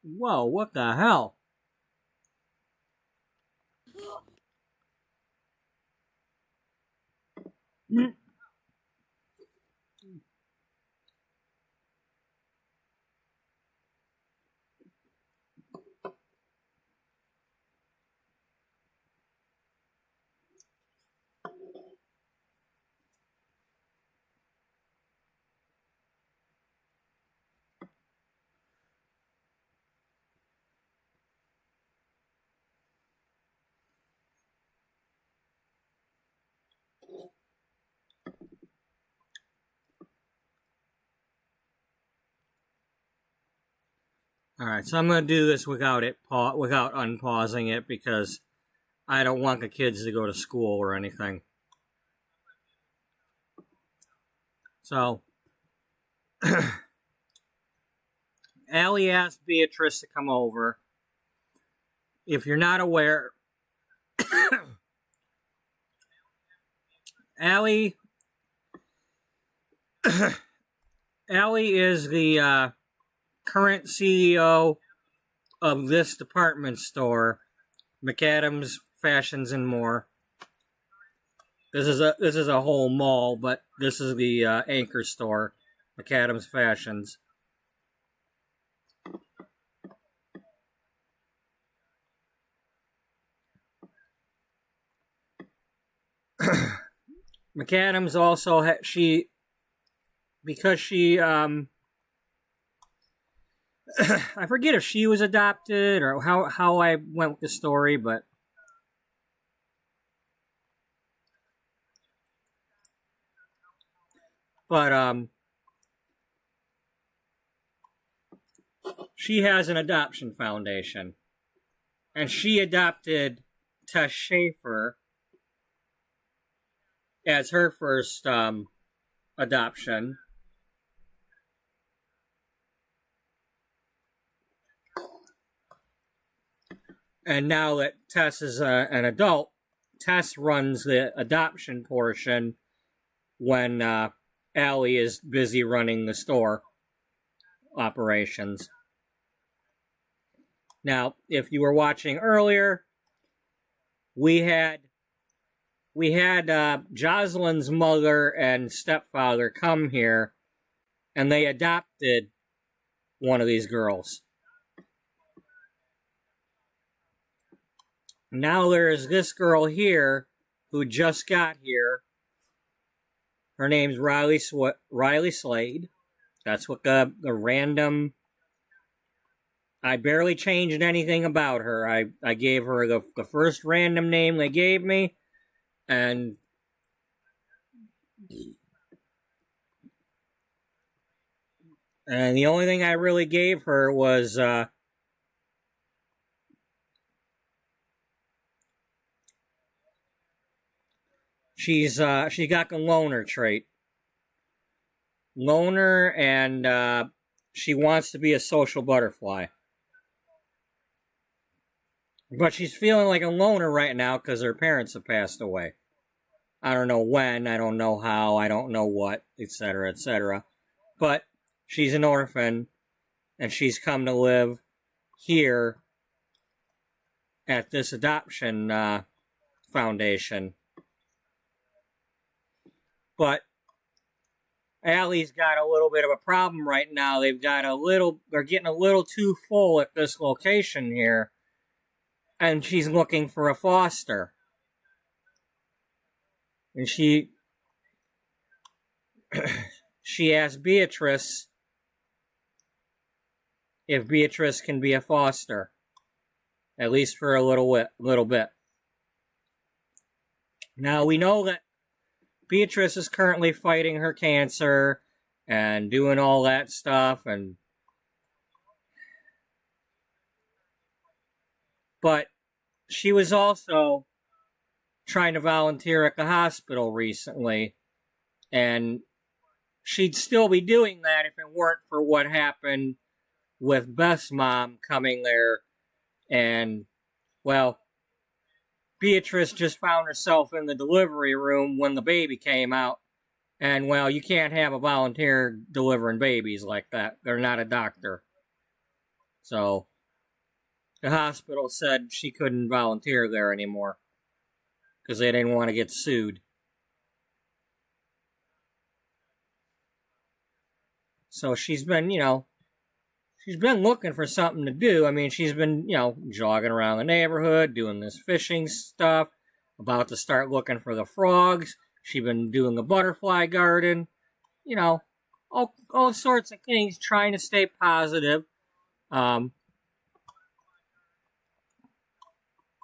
Whoa, what the hell? Alright, so I'm going to do this without unpausing it because I don't want the kids to go to school or anything. So, Allie asked Beatrice to come over. If you're not aware, Allie is the current CEO of this department store, McAdams Fashions and More. This is a whole mall, but this is the anchor store, McAdams Fashions. McAdams also because she I forget if she was adopted or how I went with the story, but she has an adoption foundation, and she adopted Tess Schaefer as her first adoption. And now that Tess is an adult, Tess runs the adoption portion when Allie is busy running the store operations. Now, if you were watching earlier, we had Jocelyn's mother and stepfather come here, and they adopted one of these girls. Now there is this girl here who just got here. Her name's Riley Slade. That's what the random... I barely changed anything about her. I gave her the first random name they gave me, and the only thing I really gave her was she got the loner trait. Loner, and she wants to be a social butterfly. But she's feeling like a loner right now because her parents have passed away. I don't know when, I don't know how, I don't know what, etc., etc. But she's an orphan, and she's come to live here at this adoption foundation. But Allie's got a little bit of a problem right now. They're getting a little too full at this location here. And she's looking for a foster. And she asked Beatrice if Beatrice can be a foster. At least for a little bit. Now, we know that Beatrice is currently fighting her cancer and doing all that stuff, but she was also trying to volunteer at the hospital recently, and she'd still be doing that if it weren't for what happened with Beth's mom coming there, and, well, Beatrice just found herself in the delivery room when the baby came out, and, well, you can't have a volunteer delivering babies like that. They're not a doctor. So the hospital said she couldn't volunteer there anymore because they didn't want to get sued. So she's been, she's been looking for something to do. I mean, she's been, jogging around the neighborhood, doing this fishing stuff, about to start looking for the frogs. She's been doing the butterfly garden, all sorts of things, trying to stay positive.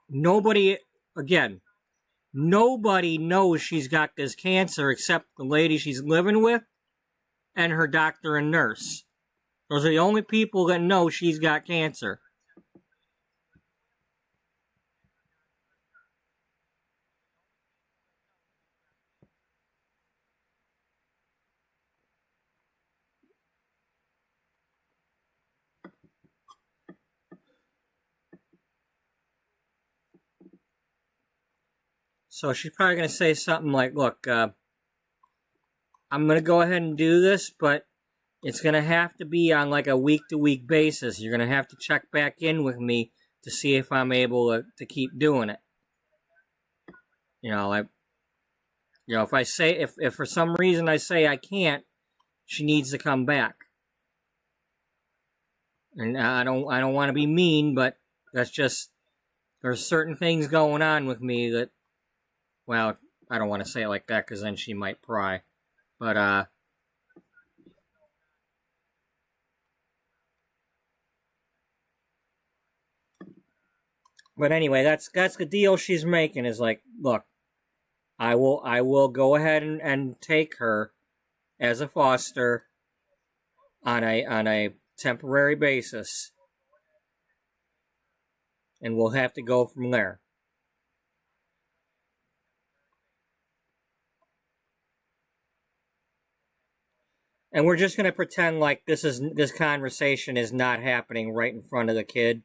Nobody knows she's got this cancer except the lady she's living with and her doctor and nurse. Those are the only people that know she's got cancer. So she's probably going to say something like, look, I'm going to go ahead and do this, but it's going to have to be on like a week-to-week basis. You're going to have to check back in with me to see if I'm able to keep doing it. If I say, if for some reason I say I can't, she needs to come back. And I don't want to be mean, but that's just, there's certain things going on with me that, well, I don't want to say it like that because then she might pry. But anyway, that's the deal she's making. Is like, look, I will go ahead and take her as a foster on a temporary basis, and we'll have to go from there. And we're just gonna pretend like this conversation is not happening right in front of the kid.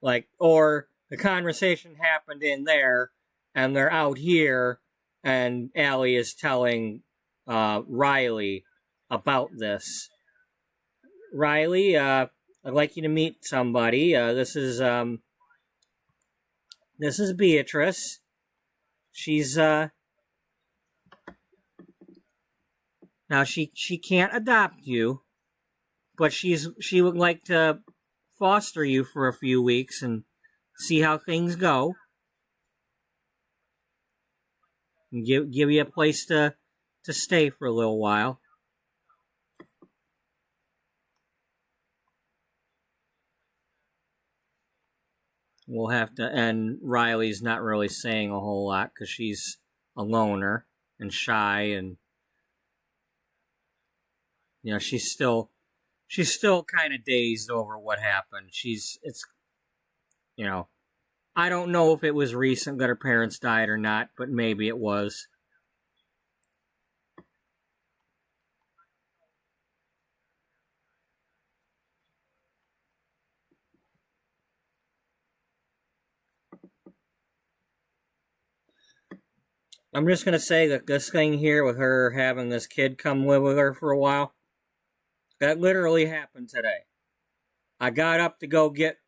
Like, or the conversation happened in there, and they're out here, and Allie is telling Riley about this. Riley, I'd like you to meet somebody. This is Beatrice. She's now she can't adopt you, but she would like to foster you for a few weeks and see how things go. And give you a place to stay for a little while. We'll have to, and Riley's not really saying a whole lot because she's a loner and shy, and she's still kind of dazed over what happened. I don't know if it was recent that her parents died or not, but maybe it was. I'm just going to say that this thing here with her having this kid come live with her for a while, that literally happened today. I got up to go get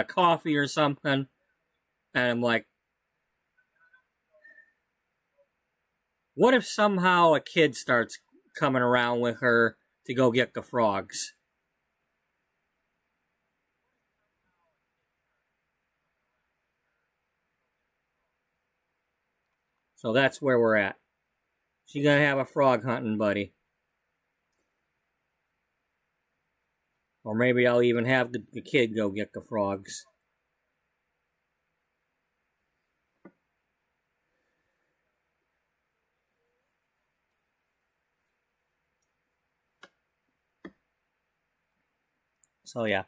coffee or something, and I'm like, what if somehow a kid starts coming around with her to go get the frogs? So that's where we're at. She's gonna have a frog hunting buddy. Or maybe I'll even have the kid go get the frogs. So yeah.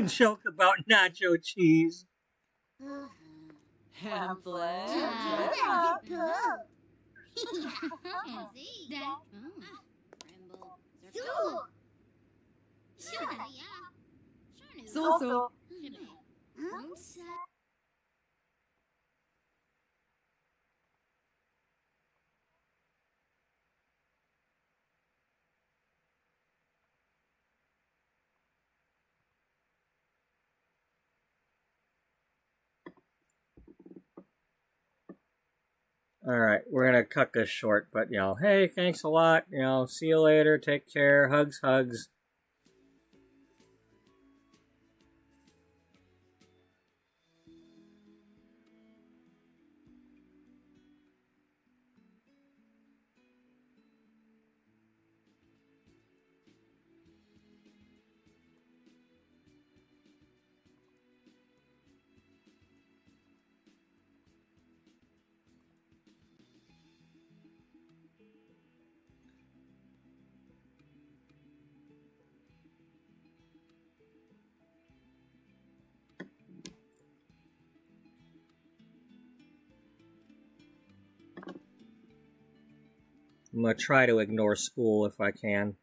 Joke about nacho cheese. Pamphlet. So. Alright, we're gonna cut this short, but, hey, thanks a lot, see you later, take care, hugs, hugs. I'm gonna try to ignore school if I can.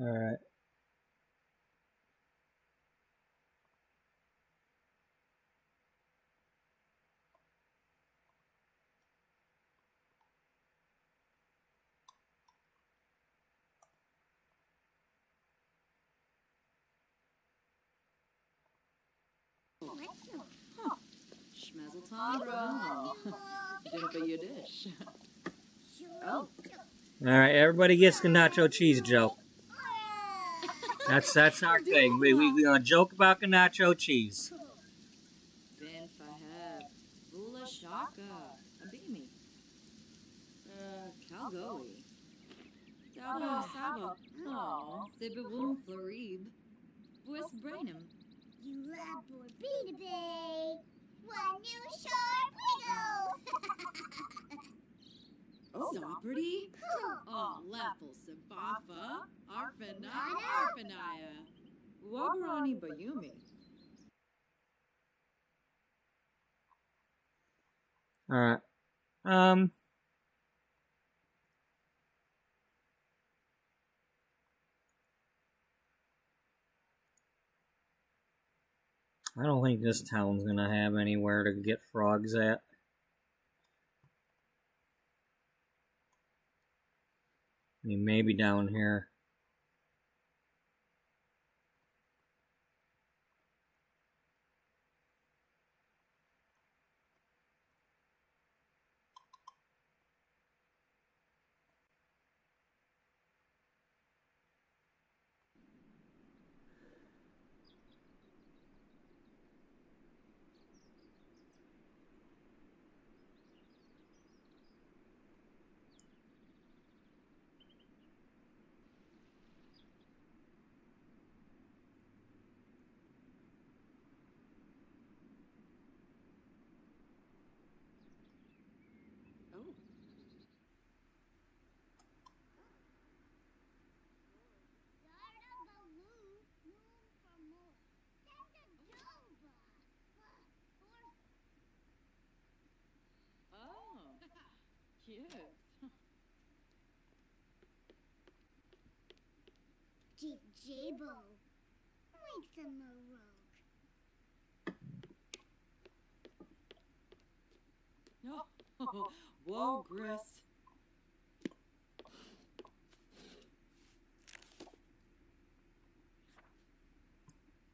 Alright. Schmezelton, bro. Dimpa your dish. Oh. Alright, everybody gets the nacho cheese joke. That's our thing. We gonna joke about the nacho cheese. Ben Faheb. Vula Shaka. Abimi. Calgoe. Daba Saba. Oh. Sibawum Florib. Buis Brainham. You love Borbina Bay. One new sharp wiggle. Soprity? Oh, Leffel Sabafa. Arfanaya. Wabarani Bayumi. Alright. I don't think this town's gonna have anywhere to get frogs at. I mean, maybe down here. Cute. Chief Jabo. Make some more rogue. No. Whoa, Gris.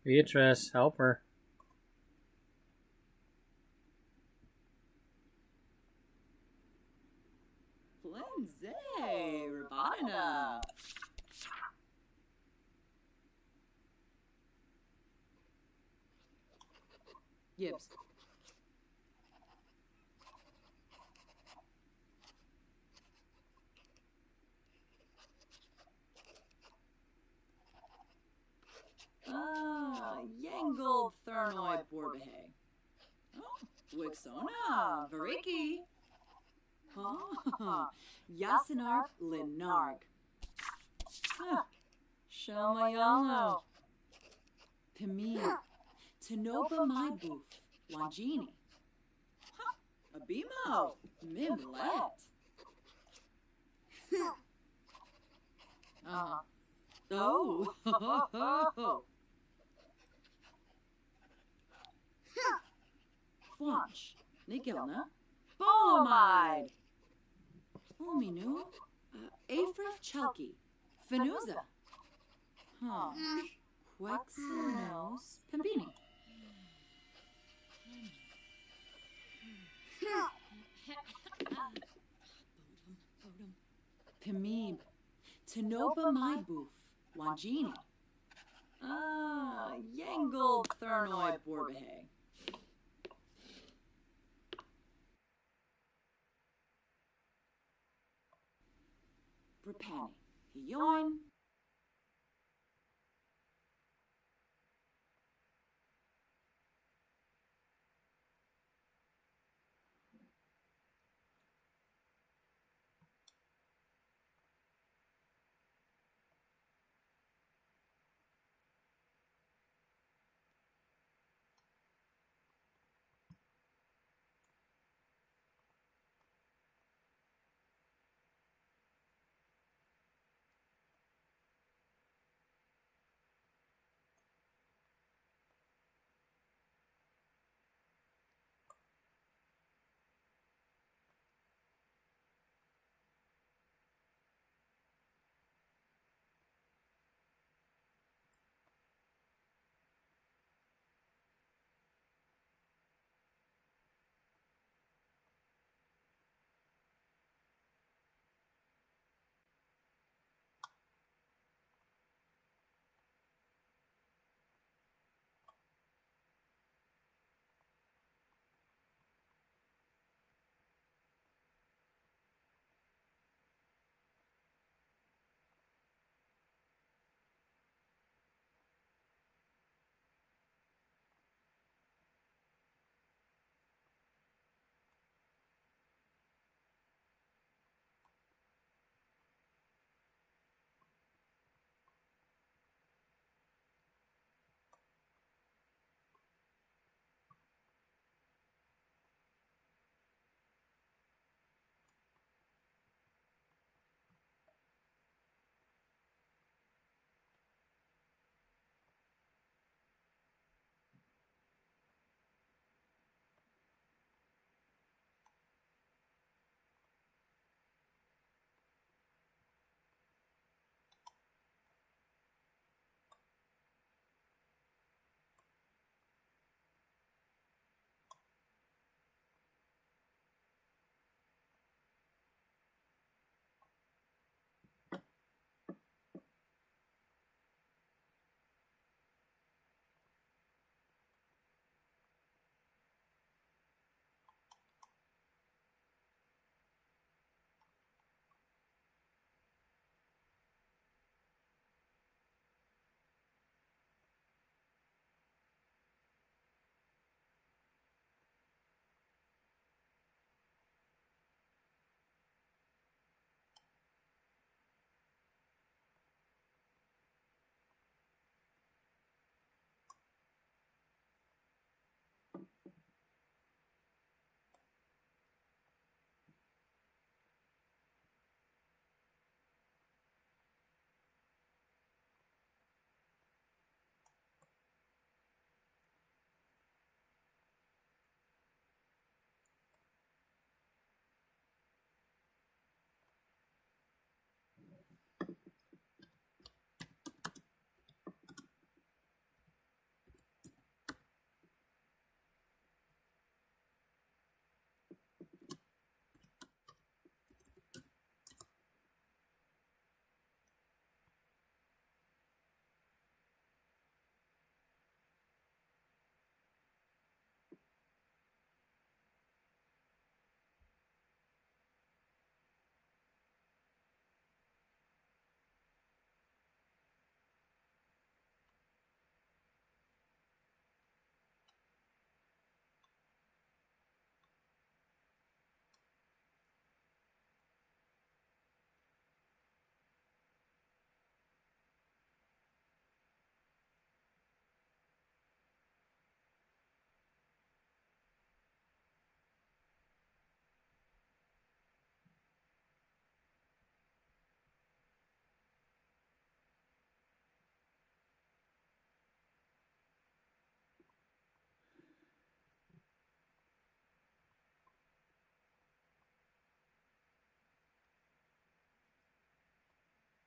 Beatrice, help her. Lindsay, Rabana. Gibbs. Yangled Thernoi Borbehe. Oh, Wixona, Variki. Oh, Yasinarp Linarg. Shamayalo. Pimir. Tanoba my boof. Wangini. Abimo. Mimlet. Oh. Fwanch. Nigilna. Bolomide. Ominu. Afrif Chelky. Fenuza. Quexinos. Pimpini. Pimib. Tanoba my boof. Wangini. Yangled Thernoi Borbehe. Brapani. Hioin.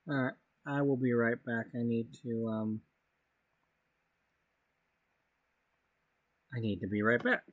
Alright, I will be right back. I need to be right back.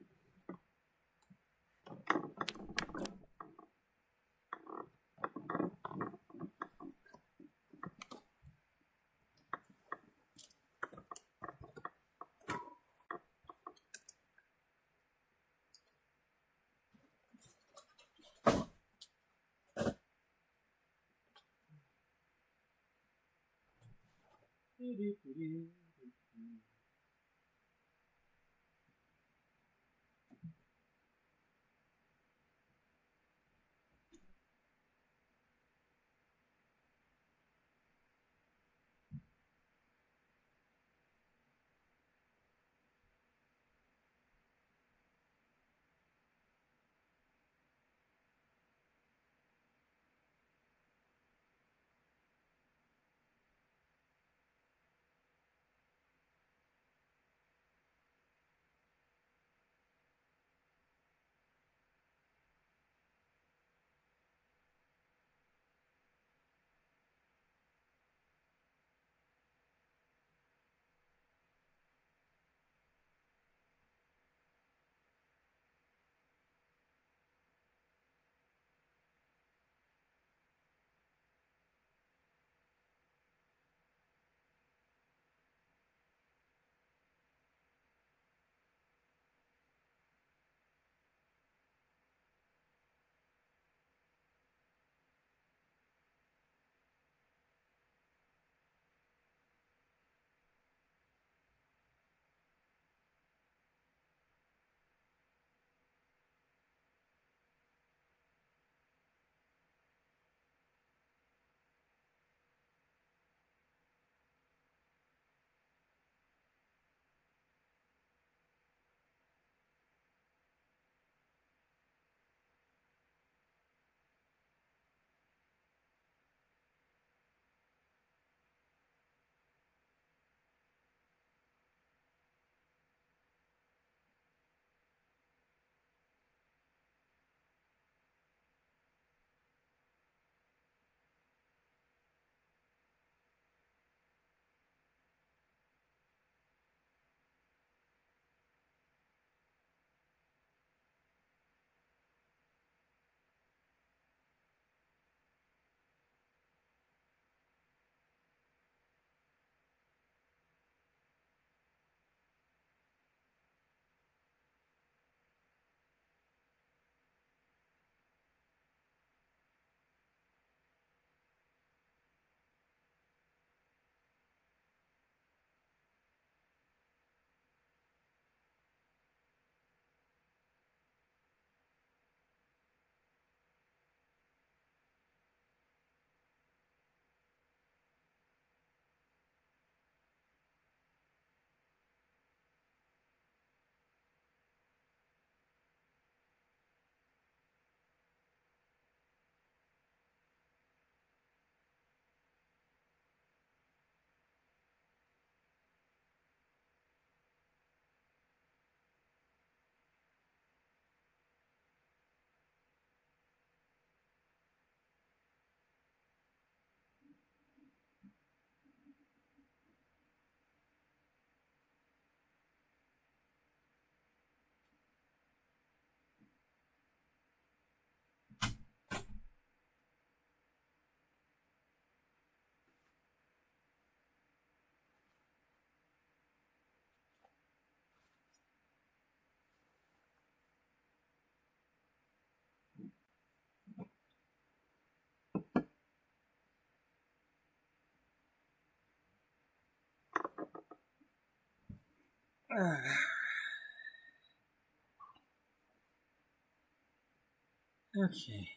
Okay.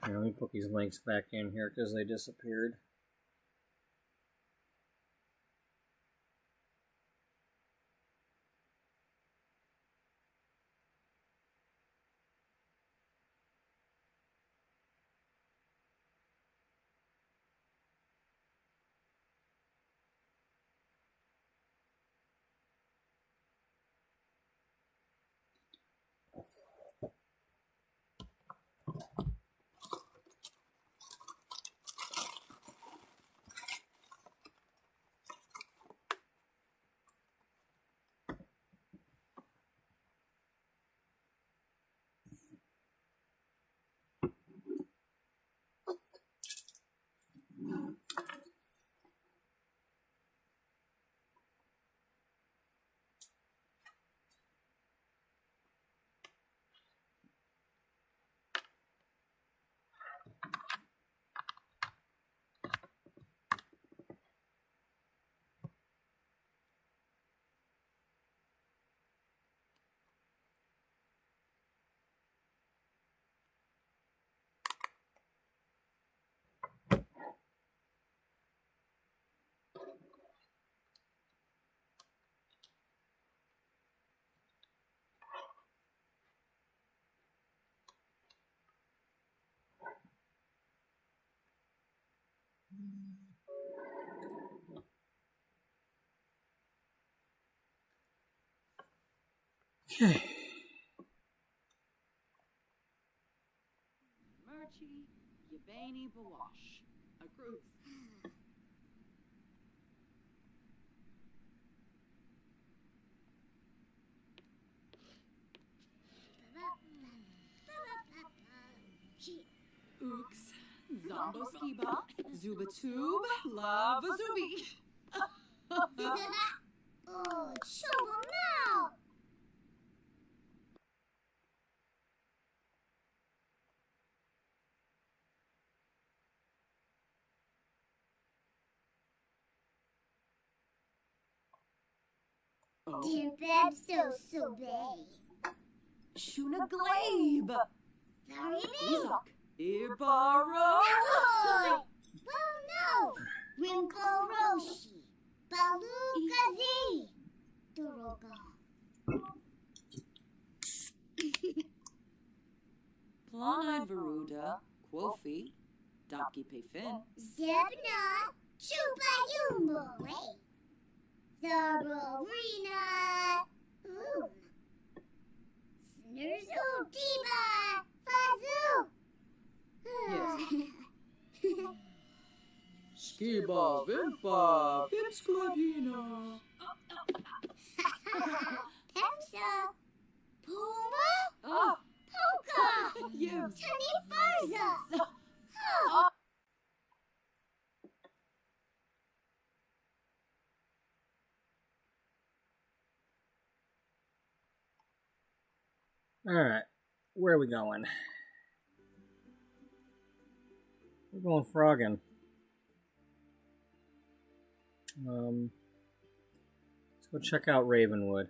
Here, let me put these links back in here because they disappeared. Okay. Murchi, Yabani Bawash. A Groove. Ooks, Zombo Skiba, Zuba Tube, Lava Zubi. Oh, Chobo now! Dear Beb, so babe. Shuna Glabe. Sorry, Izak, Ibaro. Boy! Well, no! Rimpo Roshi. Balu Kazi. Doroga. Planide Veruda, Quofi, Dopki Payfin. Zebna. Chupa Yumbo, eh? Zarbarina. Snurzu Diva. Fazoo. Yes. Skiba, Vimpa, Vimskladina. Pemsa. Puma. Ah, Polka. Yibs. Tani Farza. Alright. Where are we going? We're going frogging. Let's go check out Ravenwood.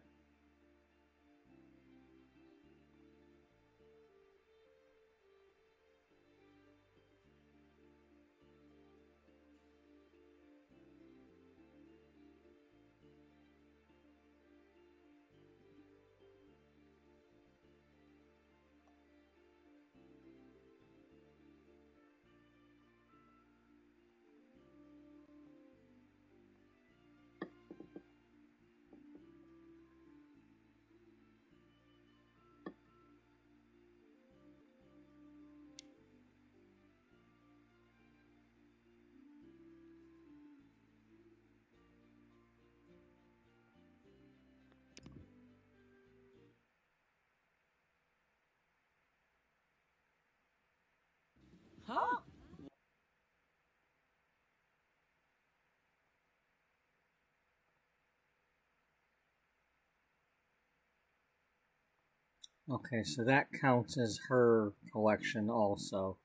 Huh? Okay, so that counts as her collection also.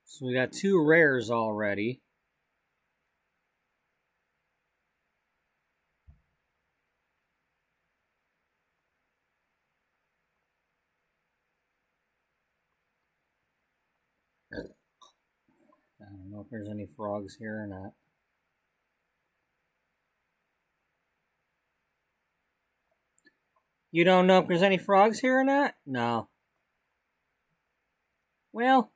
So we got 2 rares already. I don't know if there's any frogs here or not. You don't know if there's any frogs here or not? No. Well.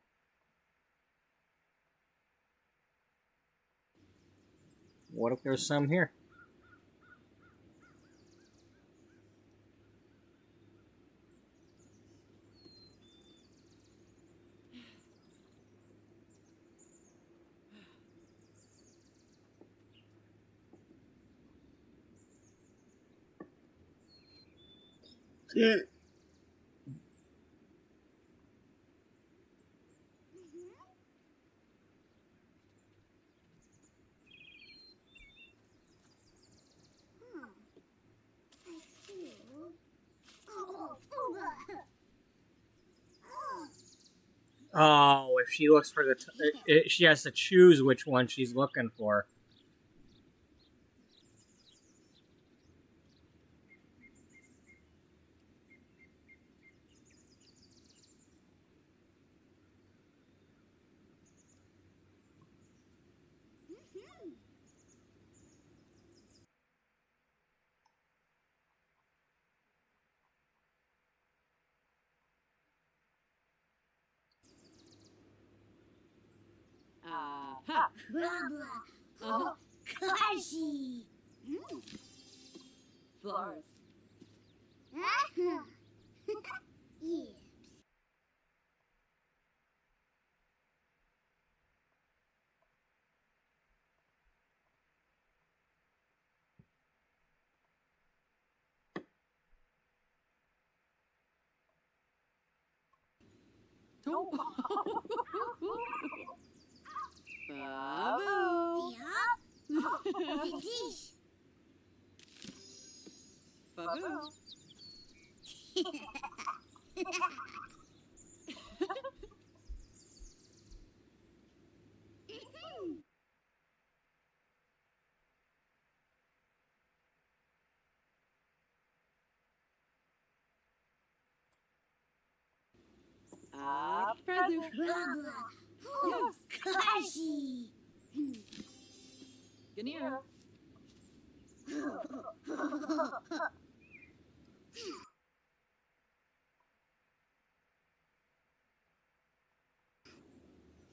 What if there's some here? Yeah. Oh, if she looks for she has to choose which one she's looking for. ha. Blah, Kashi. Flowers. Yeah. Oh. Babu. Dish. Babu. Prezu. Yes. Kashi. Ganir.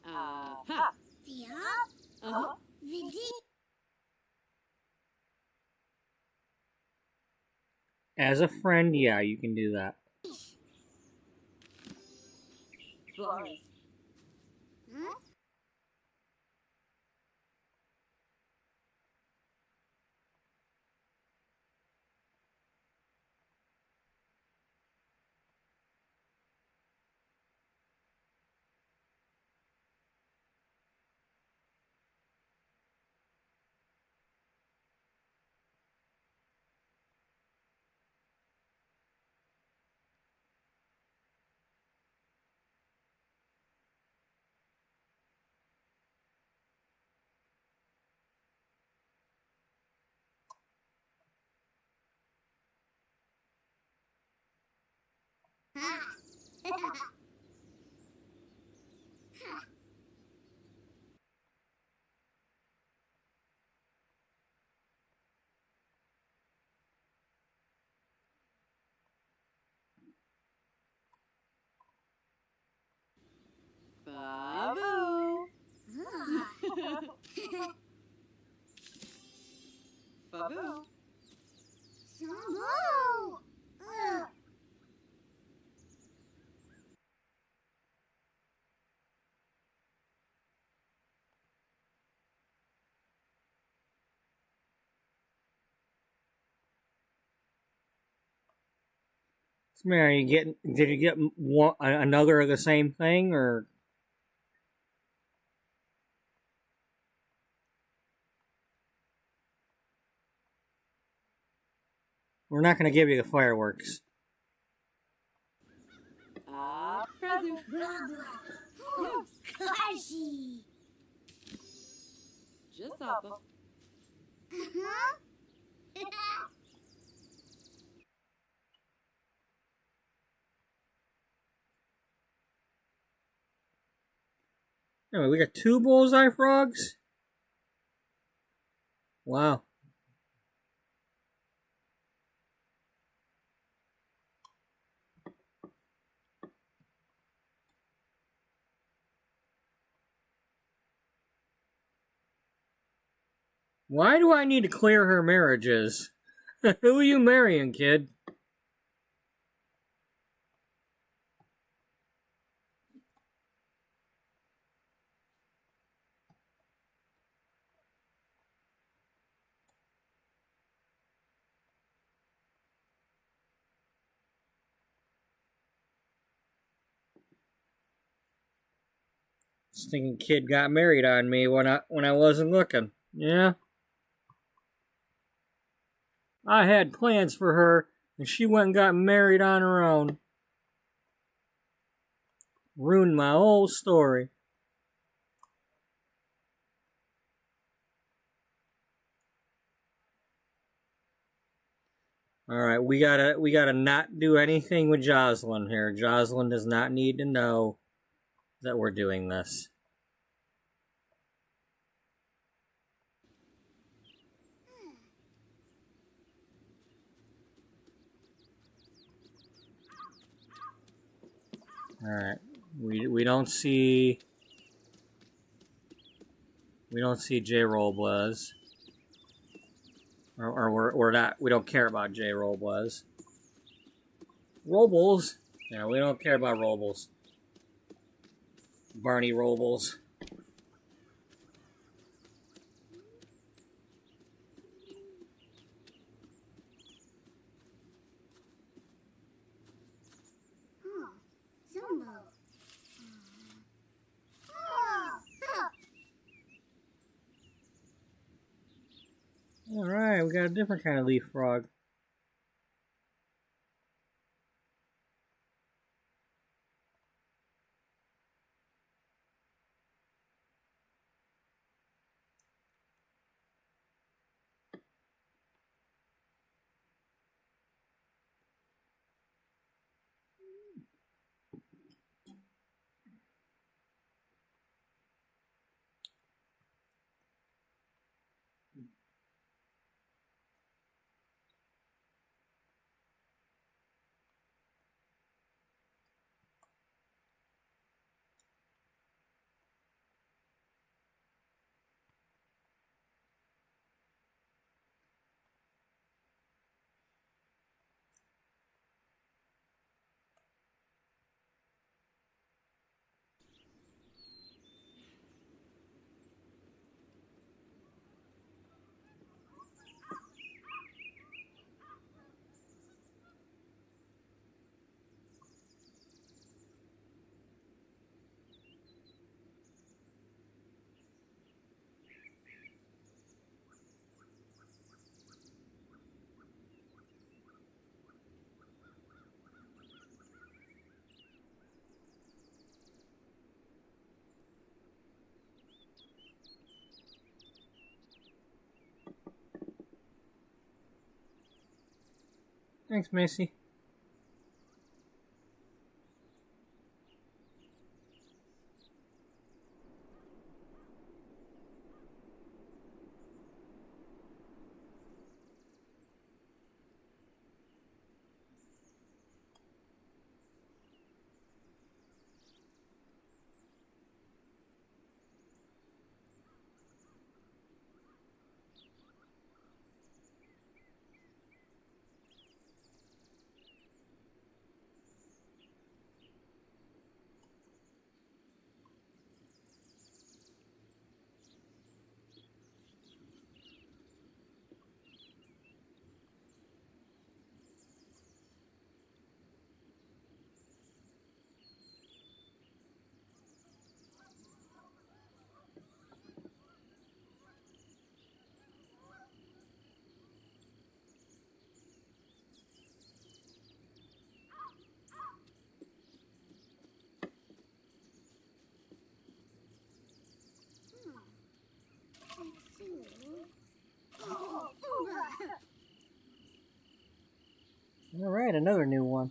Ha. Vidi. As a friend, yeah, you can do that. Flowers. Babu. Babu. Sambo. So, man, are you getting? Did you get one, another of the same thing, or we're not going to give you the fireworks? Prezu. Yes. Kashi. Just up. Anyway, we got 2 bullseye frogs. Wow. Why do I need to clear her marriages? Who are you marrying, kid? Stinking kid got married on me when I wasn't looking. Yeah. I had plans for her, and she went and got married on her own. Ruined my whole story. Alright, we gotta not do anything with Jocelyn here. Jocelyn does not need to know that we're doing this. Alright. We don't see We don't see J. Robles. Or we're not. We don't care about J. Robles. Robles. Yeah, we don't care about Robles. Barney Robles. Zumbo. Alright, we got a different kind of leaf frog. Thanks, Macy. Alright, another new one.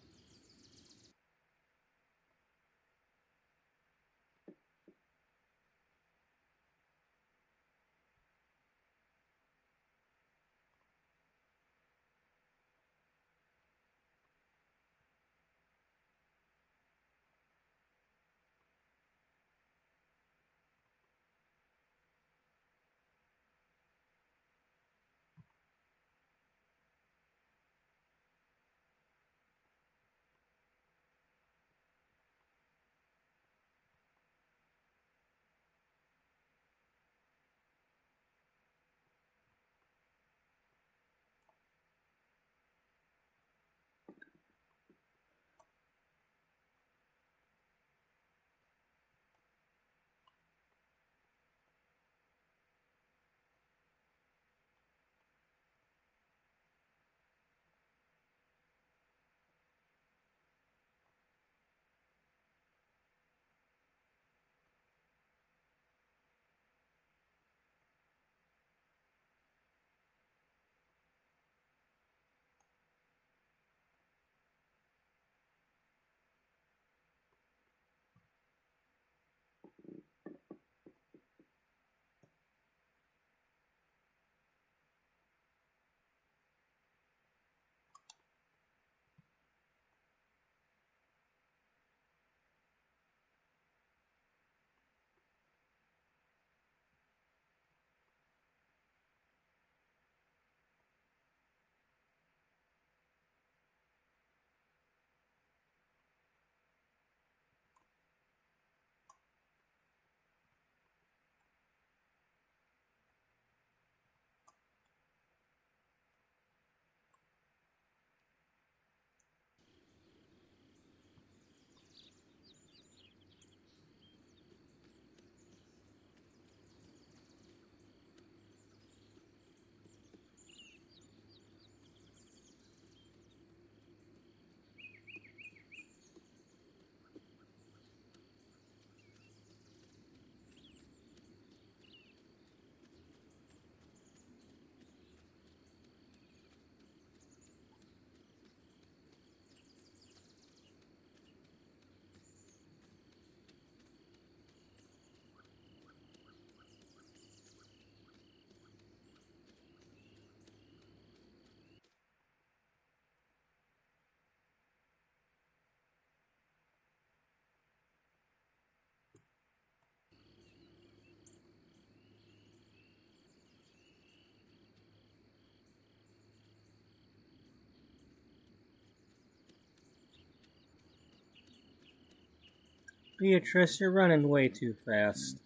Beatrice, you're running way too fast.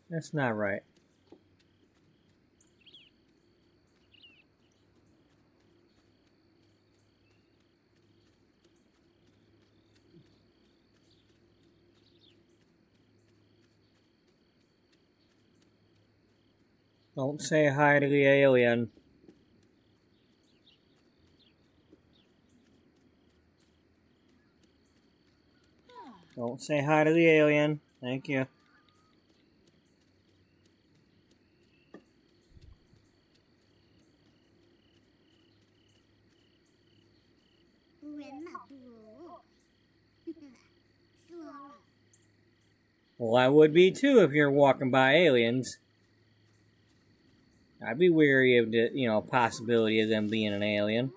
That's not right. Don't say hi to the alien. Don't say hi to the alien. Thank you. Well, I would be too if you're walking by aliens. I'd be weary of the, possibility of them being an alien.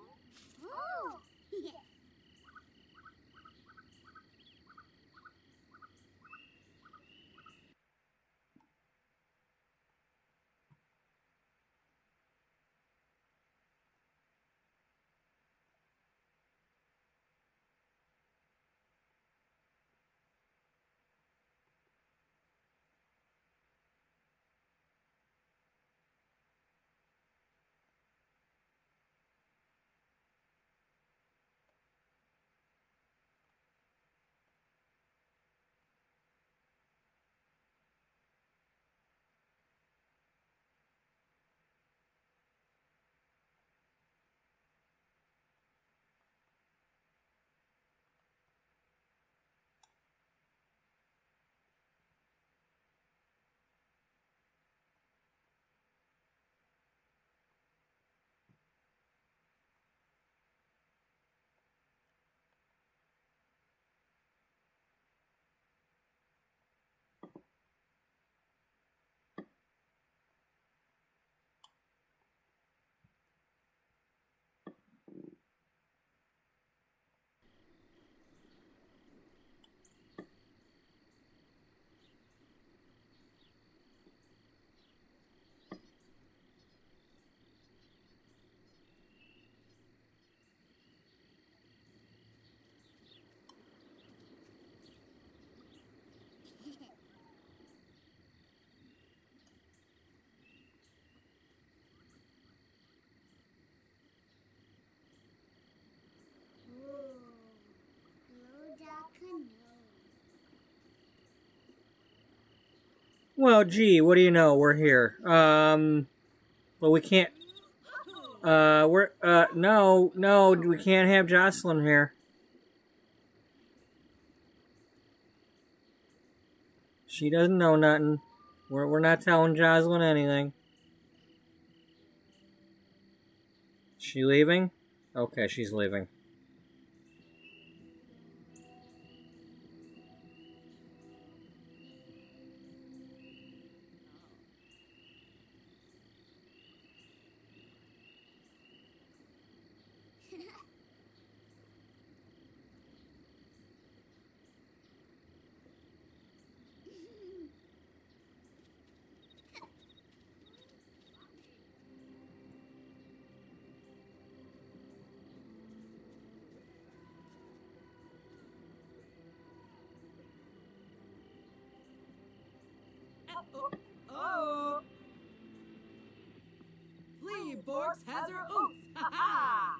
Well, gee, what do you know? We're here. But we can't. No, we can't have Jocelyn here. She doesn't know nothing. We're not telling Jocelyn anything. She leaving? Okay, she's leaving. Oh! Fleaborks has her oops! Ha ha!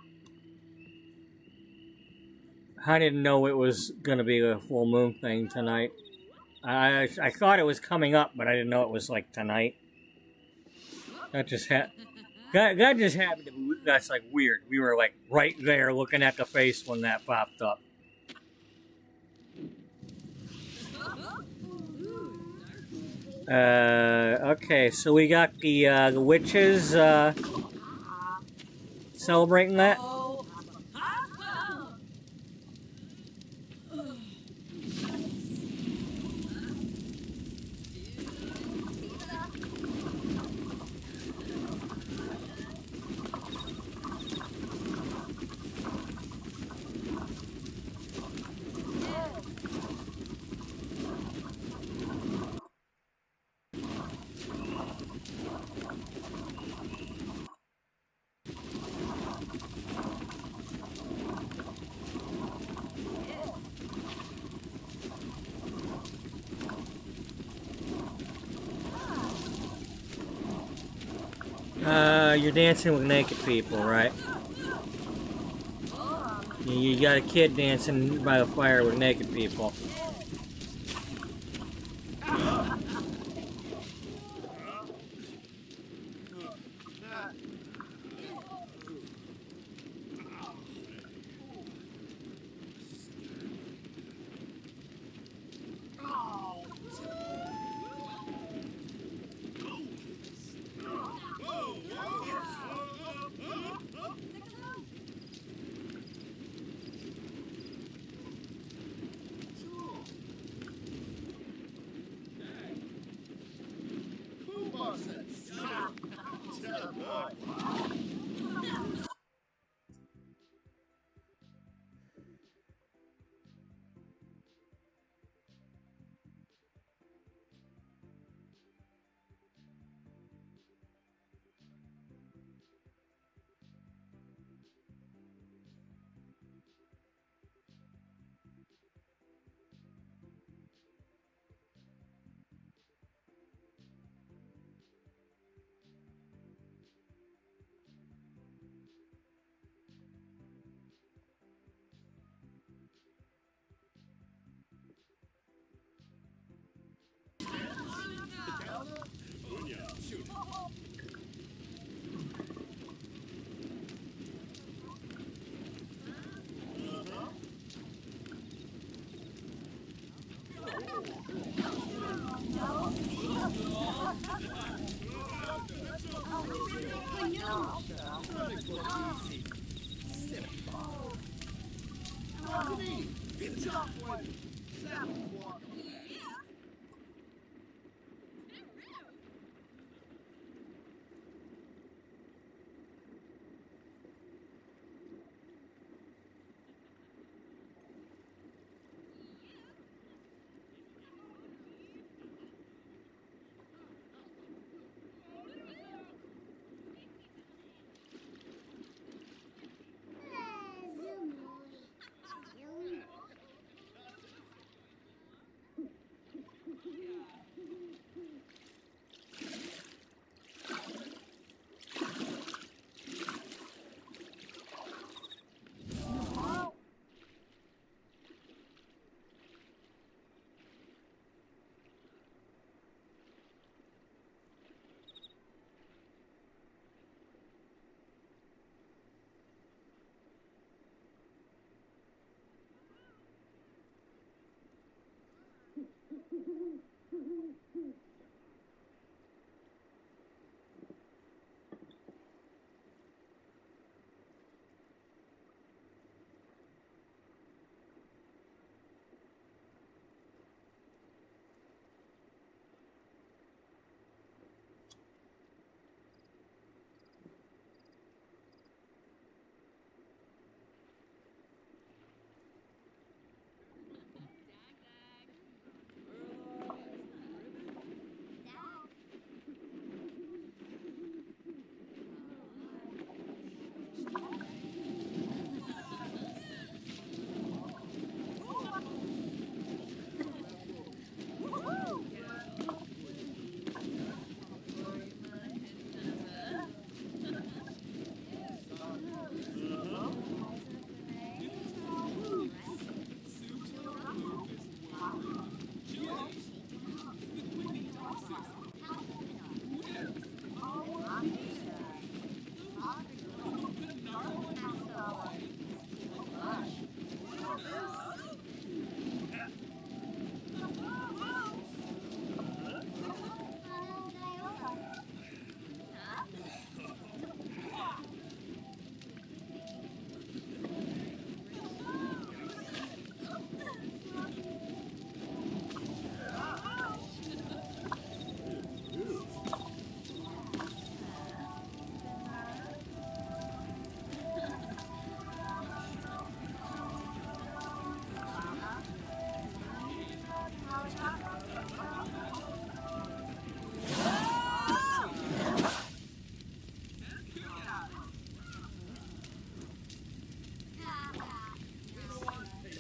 I didn't know it was gonna be a full moon thing tonight. I thought it was coming up, but I didn't know it was like tonight. That just happened to be, that's like weird. We were like right there looking at the face when that popped up. Okay, so we got the witches celebrating that. You're dancing with naked people, right? You got a kid dancing by the fire with naked people.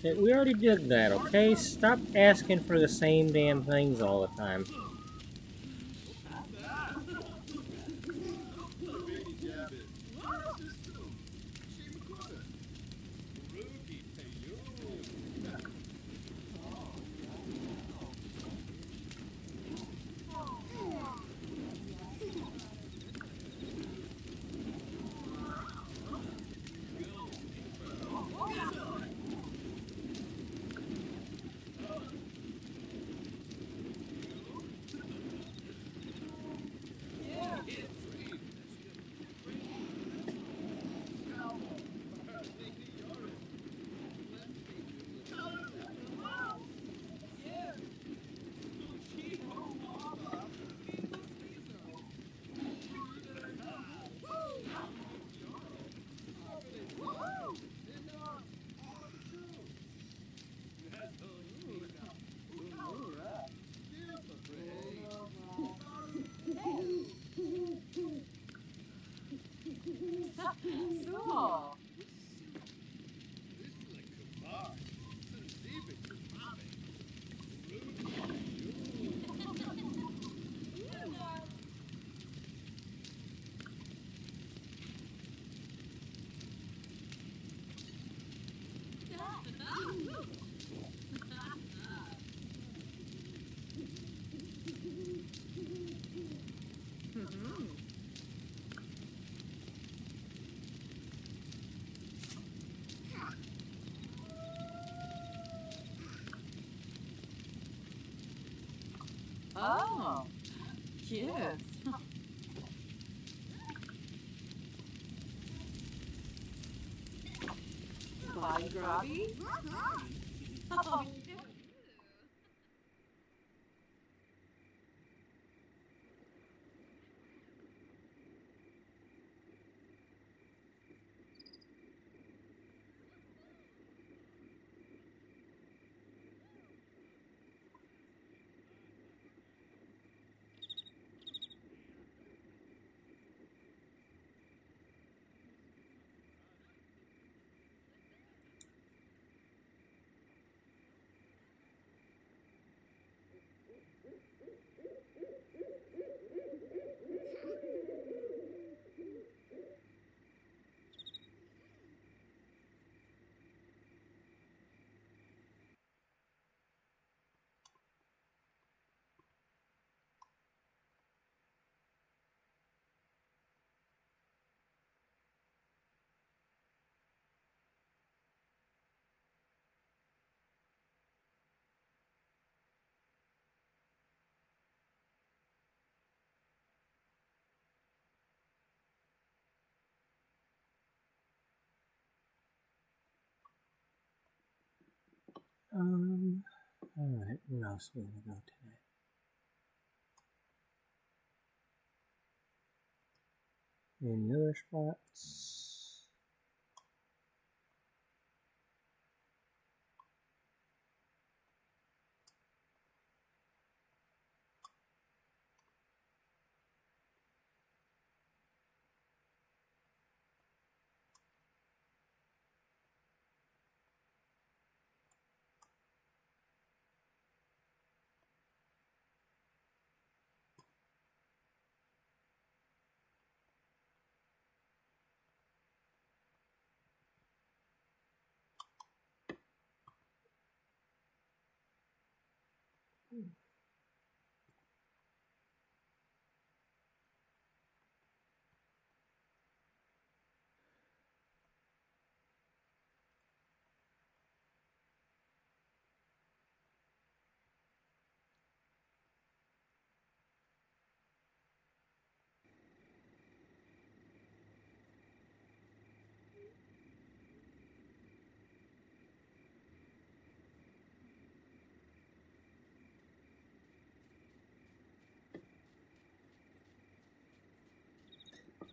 Okay, we already did that, okay? Stop asking for the same damn things all the time. Oh. Oh, yes. Body grabby? Oh, yes. Alright, where else are we gonna go today? Any other spots?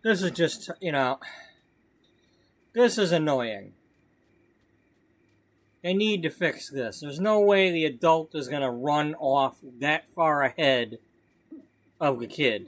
This is just, this is annoying. They need to fix this. There's no way the adult is going to run off that far ahead of the kid.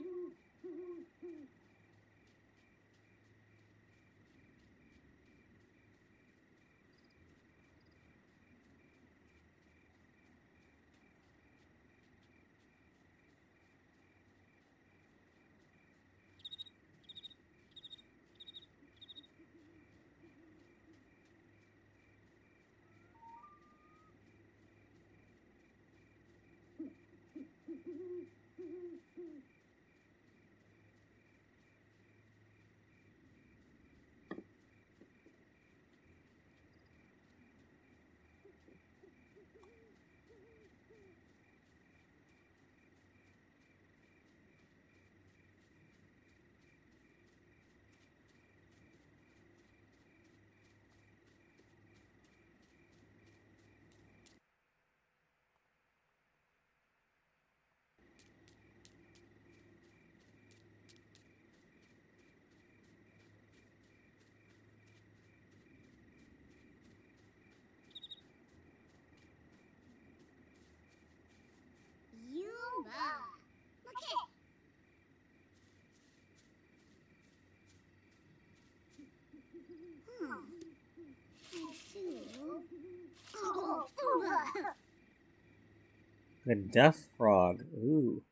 The Death Frog. Ooh.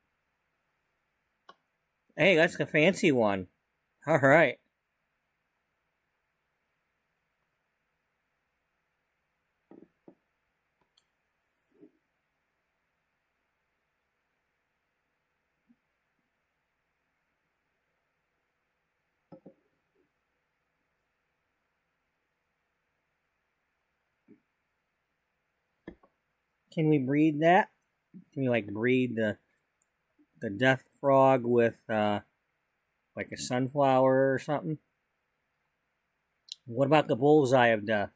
Hey, that's the fancy one. Alright. Can we breed that? Can we like breed the death frog with like a sunflower or something? What about the bullseye of death?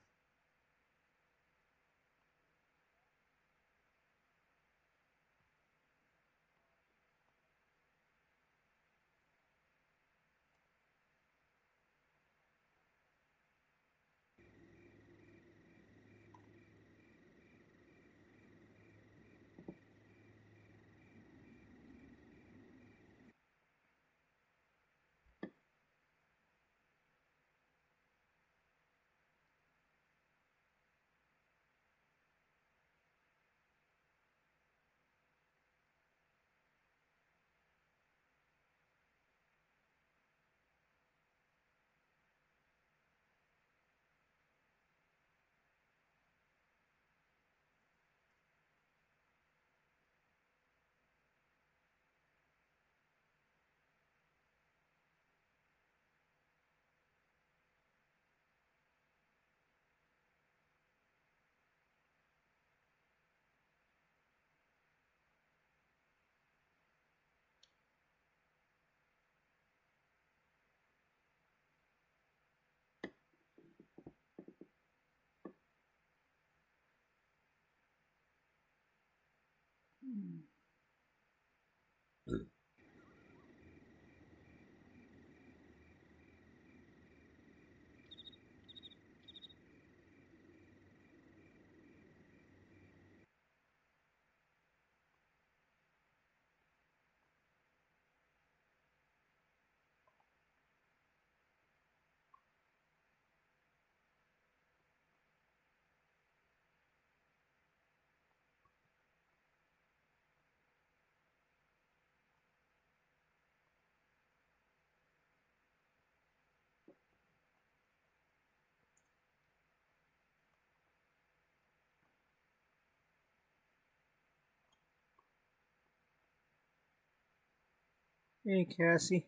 Hey, Cassie.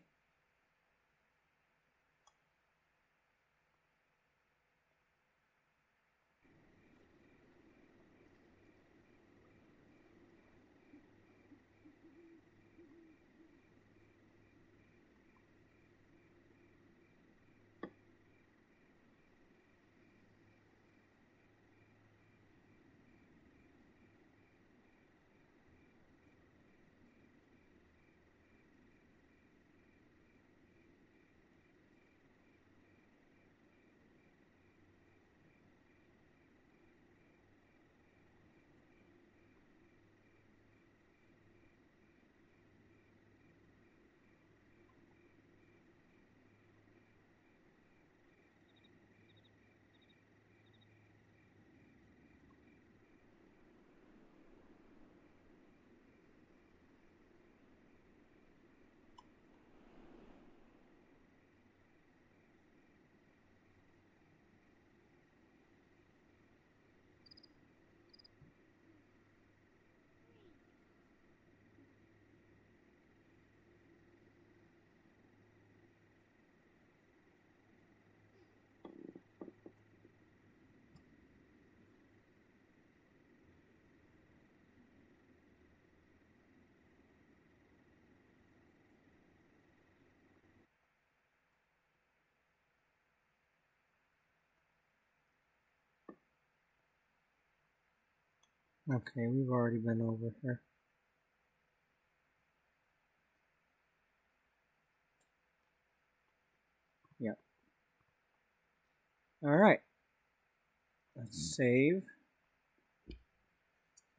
Okay, we've already been over here. Yep. Alright. Let's save.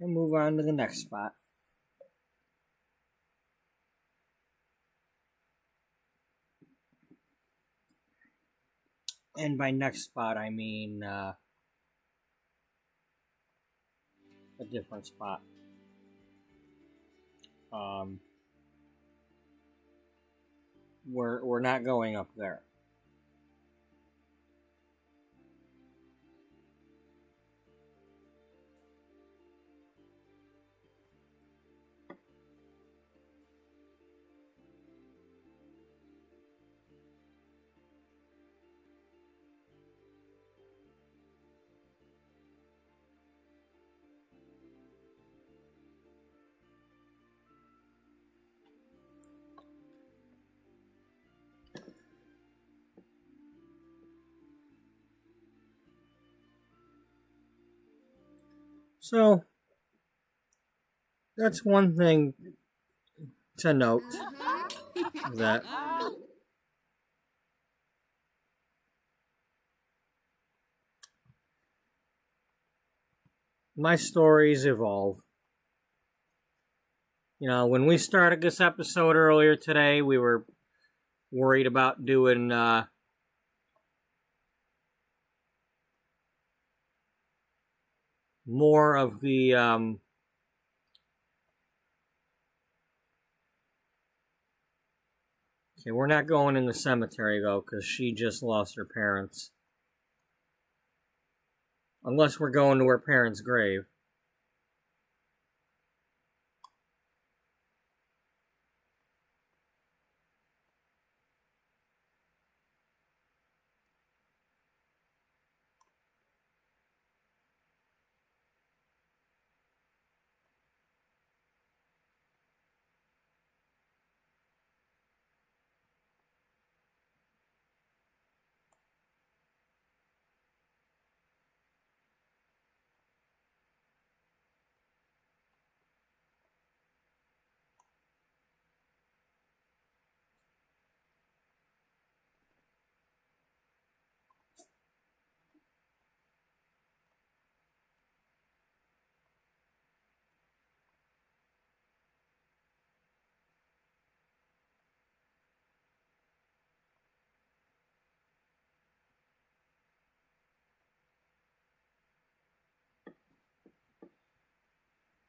And move on to the next spot. And by next spot, I mean a different spot. We're not going up there. So, that's one thing to note, that my stories evolve. You know, when we started this episode earlier today, we were worried about doing more of the okay, we're not going in the cemetery though, because she just lost her parents. Unless we're going to her parents' grave.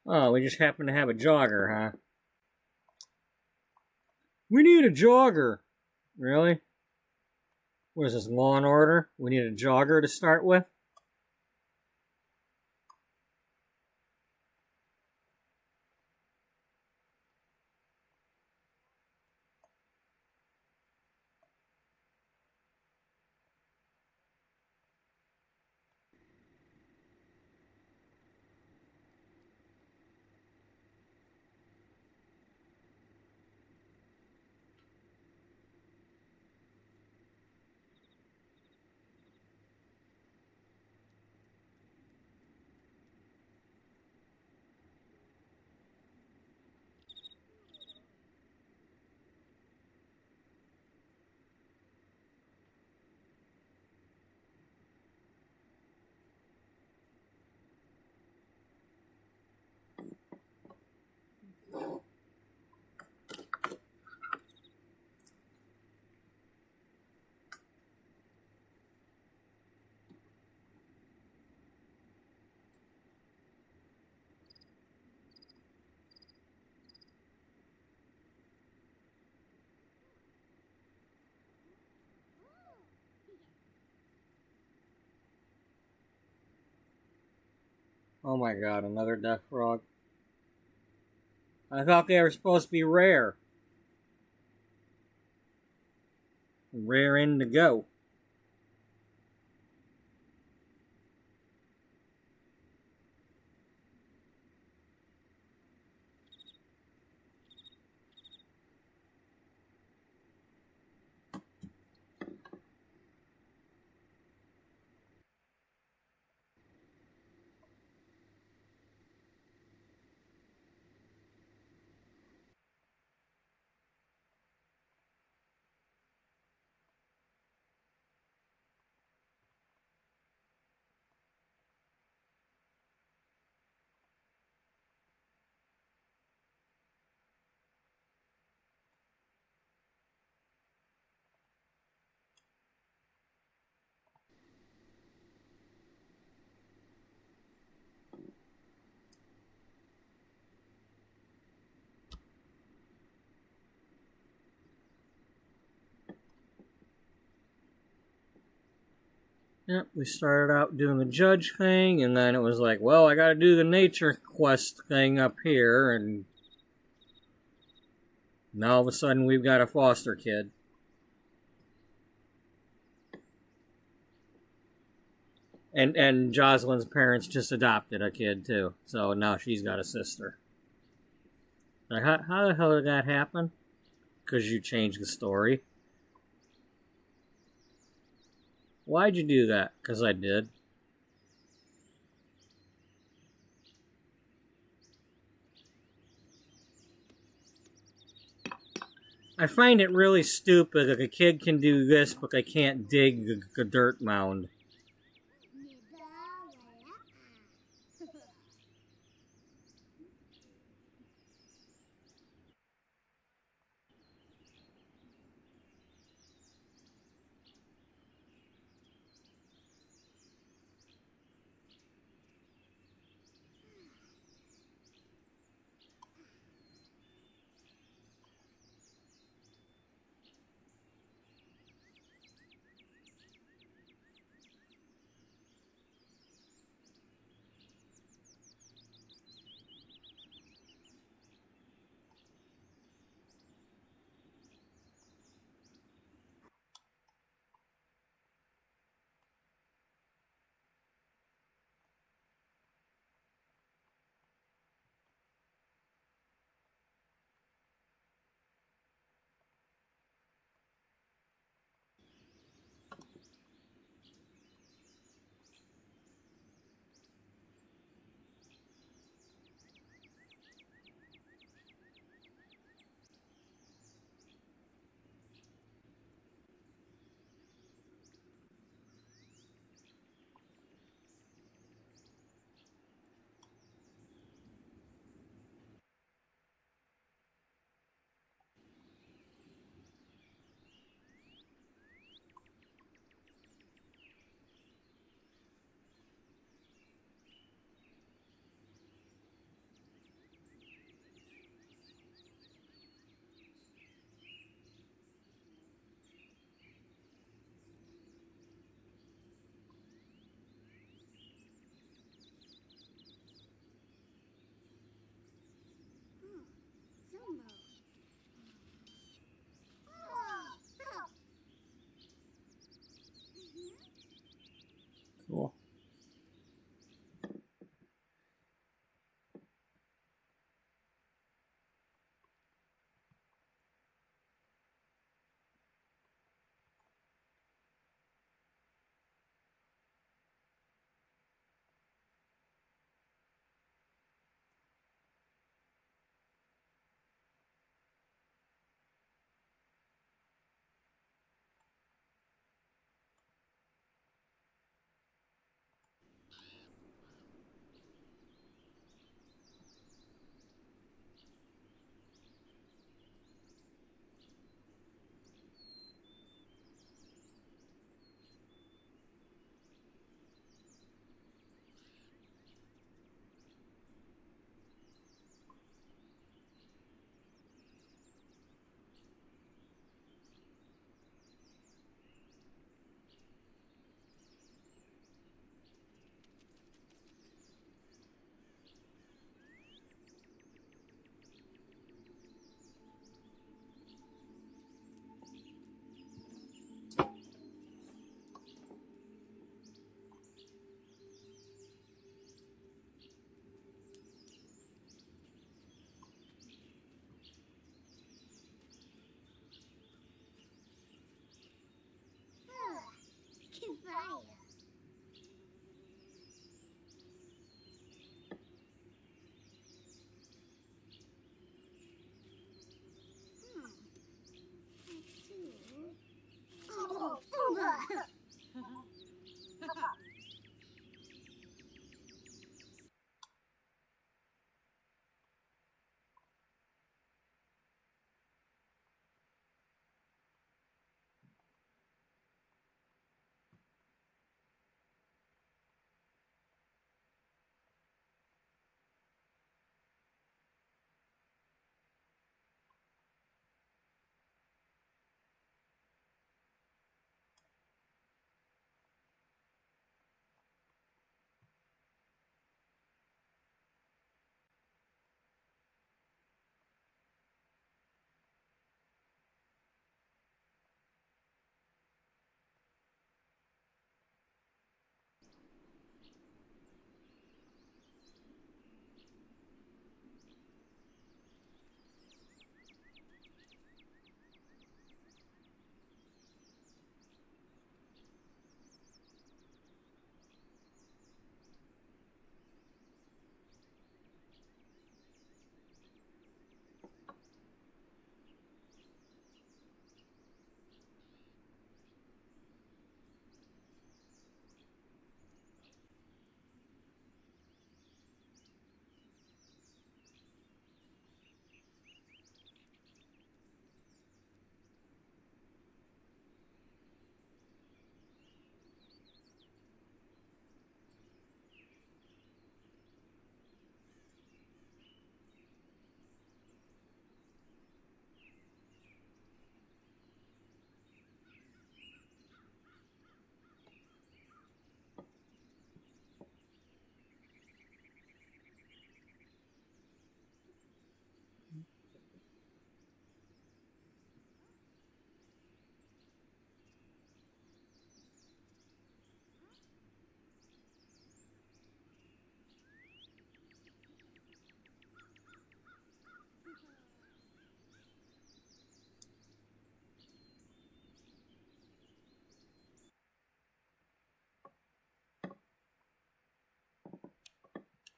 Oh, we just happen to have a jogger, huh? We need a jogger. Really? What is this, Law and Order? We need a jogger to start with? Oh my god, another death frog. I thought they were supposed to be rare. Rare in to go. Yep, we started out doing the judge thing, and then it was like, well, I gotta do the nature quest thing up here, and now all of a sudden we've got a foster kid. And Jocelyn's parents just adopted a kid too, so now she's got a sister. Like, how the hell did that happen? Because you changed the story. Why'd you do that? Because I did. I find it really stupid that a kid can do this, but they can't dig the dirt mound. Cool.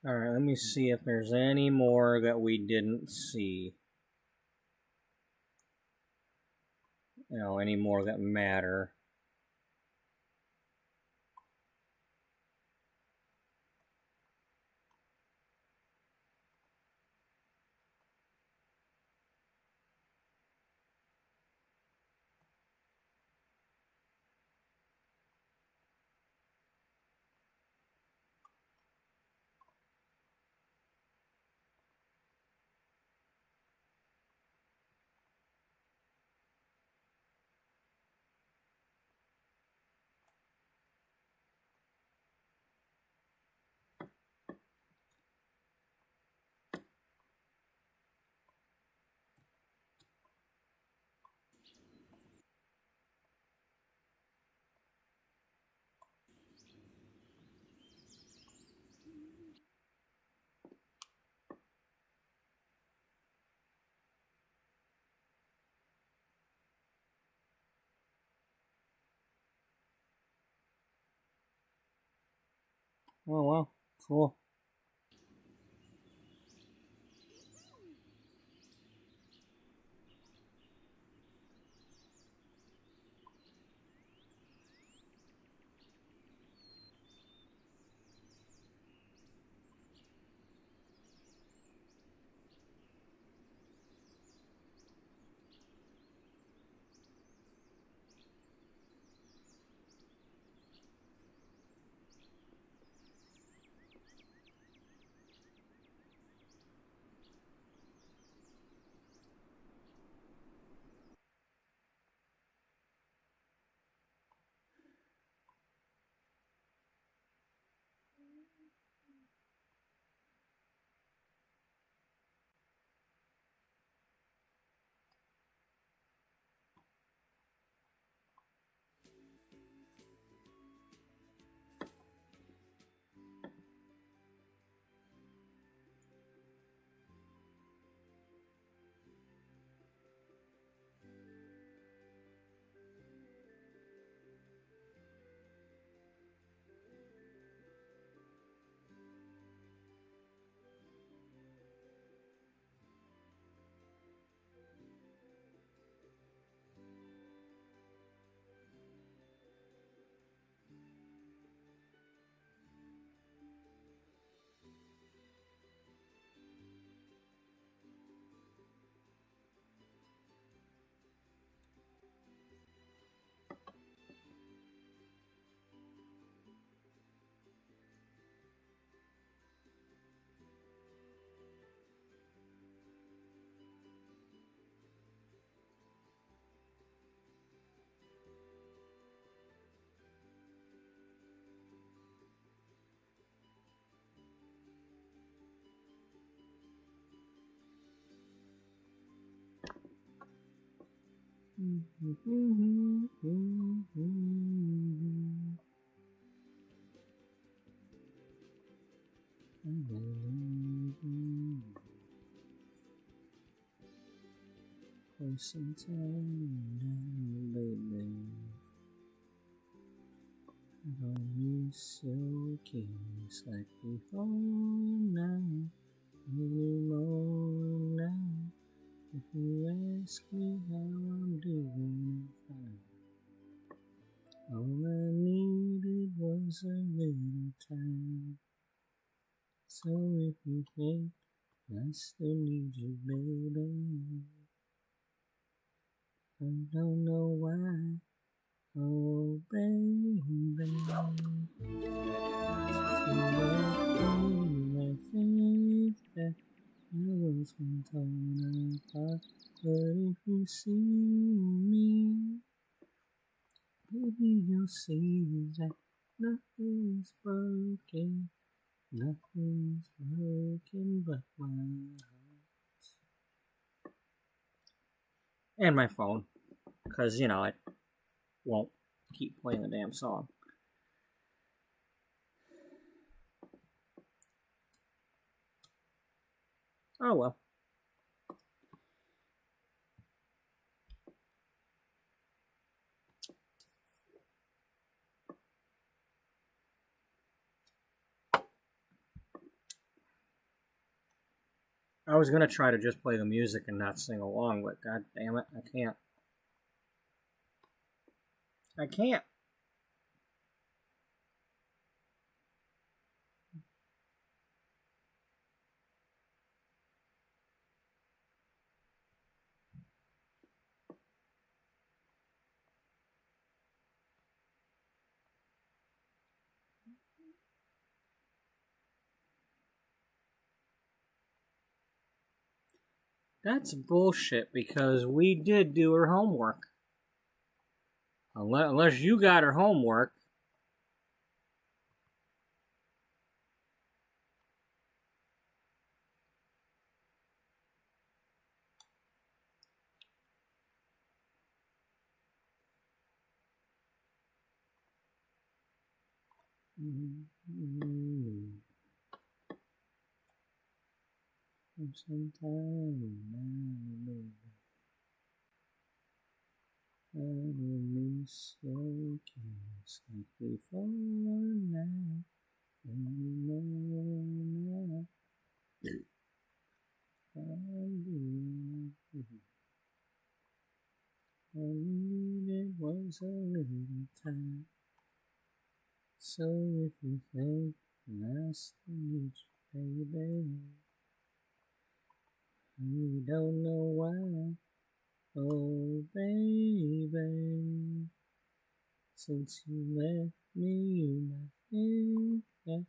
Alright, let me see if there's any more that we didn't see. You know, any more that matter. Oh well, cool. For some time now, baby, I don't miss your kiss like before now, anymore now. If you ask me how I'm doing, fine. All I needed was a little time. So if you think I still need you, baby, I don't know why. Oh, baby, if you love me, I think that I was been torn apart. But if you see me, baby, you'll see that nothing's broken. Nothing's broken but my heart. And my phone. Because, you know, I won't keep playing the damn song. Oh well. I was gonna try to just play the music and not sing along, but god damn it, I can't. I can't. That's bullshit because we did do her homework. Unless you got her homework. Sometime now, I will miss your kiss like before now. I needed was a little time. So if you think I still need you, baby, you don't know why. Oh, baby, since you left me, I think that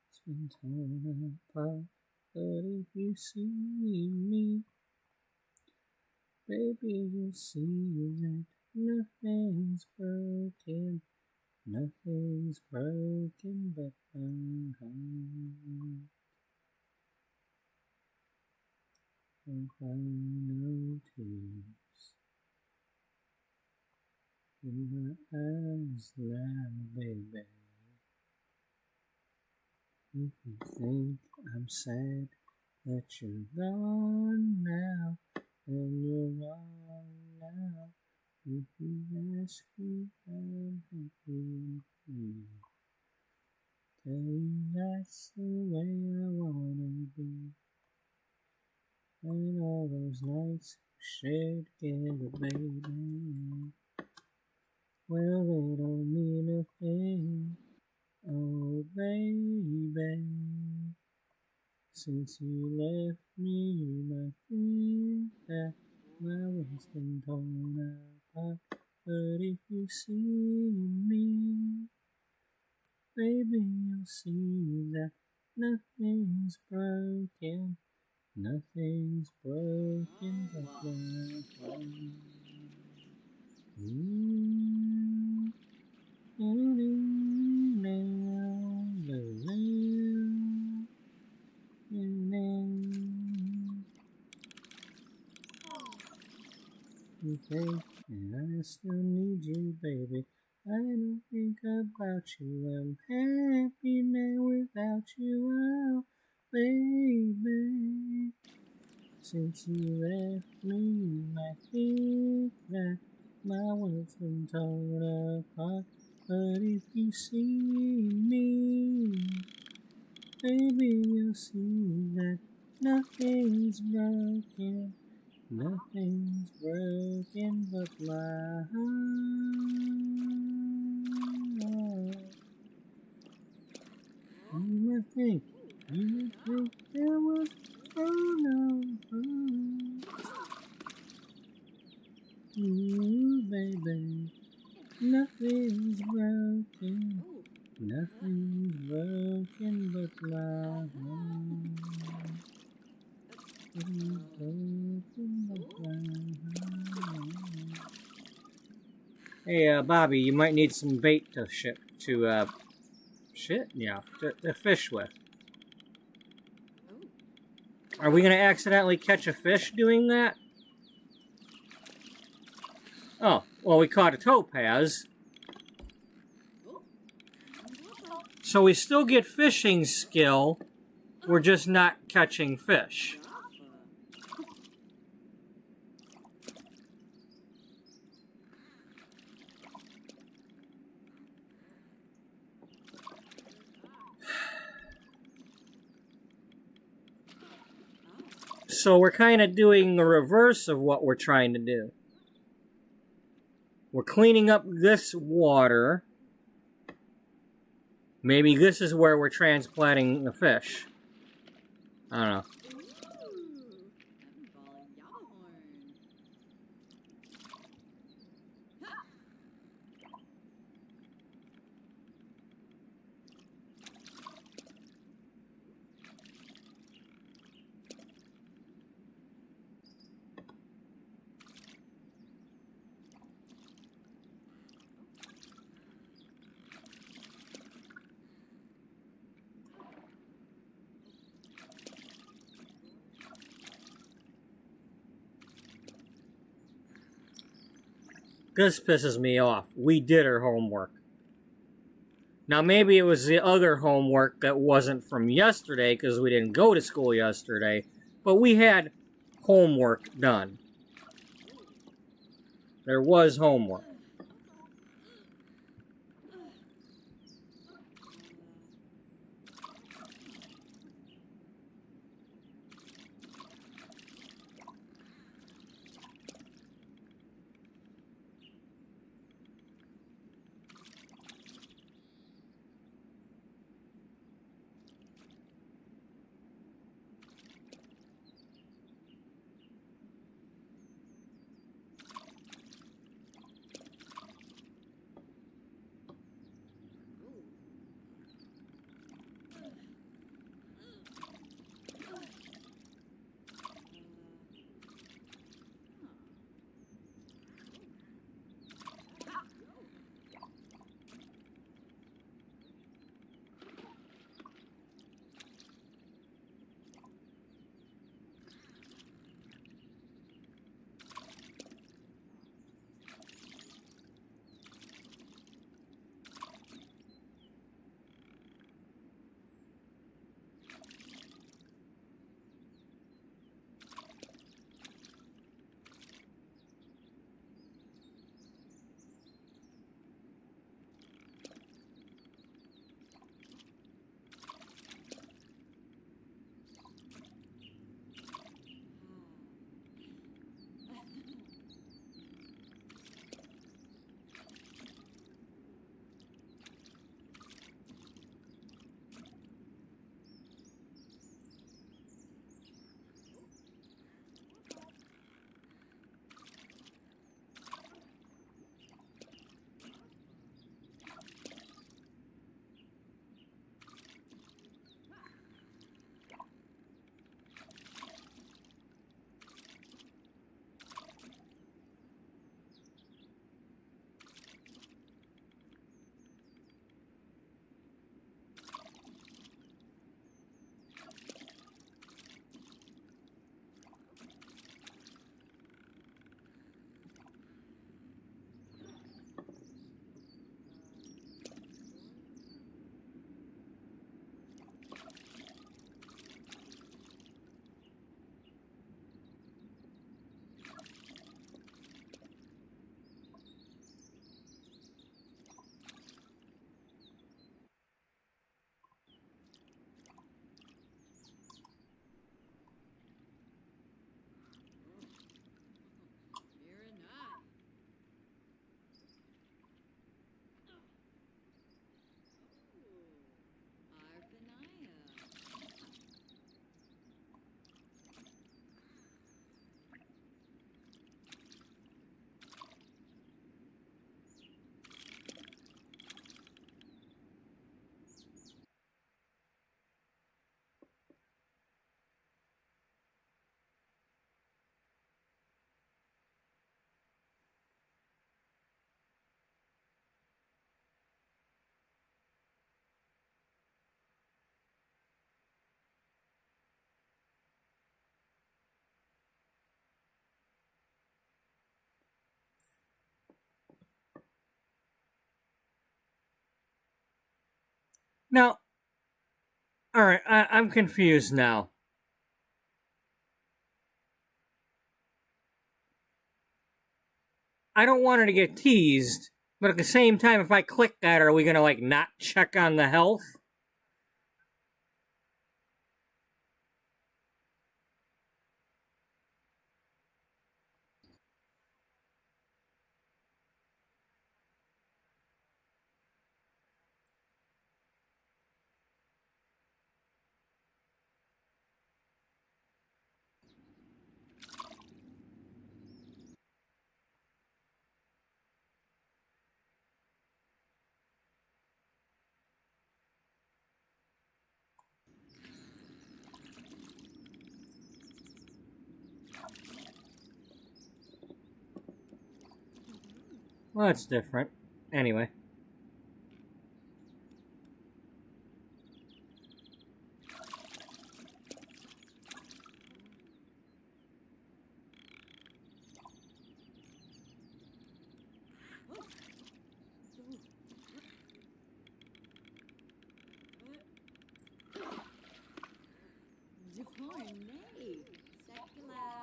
it's been torn apart. But if you see me, baby, you'll see that nothing's broken. Nothing's broken but my heart. And cry no tears in my eyes now, baby. If you think I'm sad that you're gone now, then you're wrong now. If you ask me, I'm happy and free. Tell you that's the way I wanna be. And all those nights we shared together, baby, well, they don't mean a thing. Oh, baby, since you left me, I think that my world's been torn apart. But if you see me, baby, you'll see that nothing's broken. Nothing's broken but my heart. Okay, and I still need you, baby. I don't think about you. I'm happy now without you, oh, baby. Since you left me, I think that my world's been torn apart. But if you see me, baby, you'll see that nothing's broken. Nothing's broken but my heart. You would think there was no heart. Ooh, baby, nothing's broken. Nothing's broken but my heart. Hey, Bobby, you might need some bait to to fish with. Are we gonna accidentally catch a fish doing that? Oh, well, we caught a topaz. So we still get fishing skill, we're just not catching fish. So we're kind of doing the reverse of what we're trying to do. We're cleaning up this water. Maybe this is where we're transplanting the fish. I don't know. This pisses me off. We did our homework. Now, maybe it was the other homework that wasn't from yesterday because we didn't go to school yesterday, but we had homework done. There was homework. Now, alright, I'm confused now. I don't want her to get teased, but at the same time, if I click that, are we gonna, like, not check on the health? Well, that's different. Anyway. Dornay. Secular.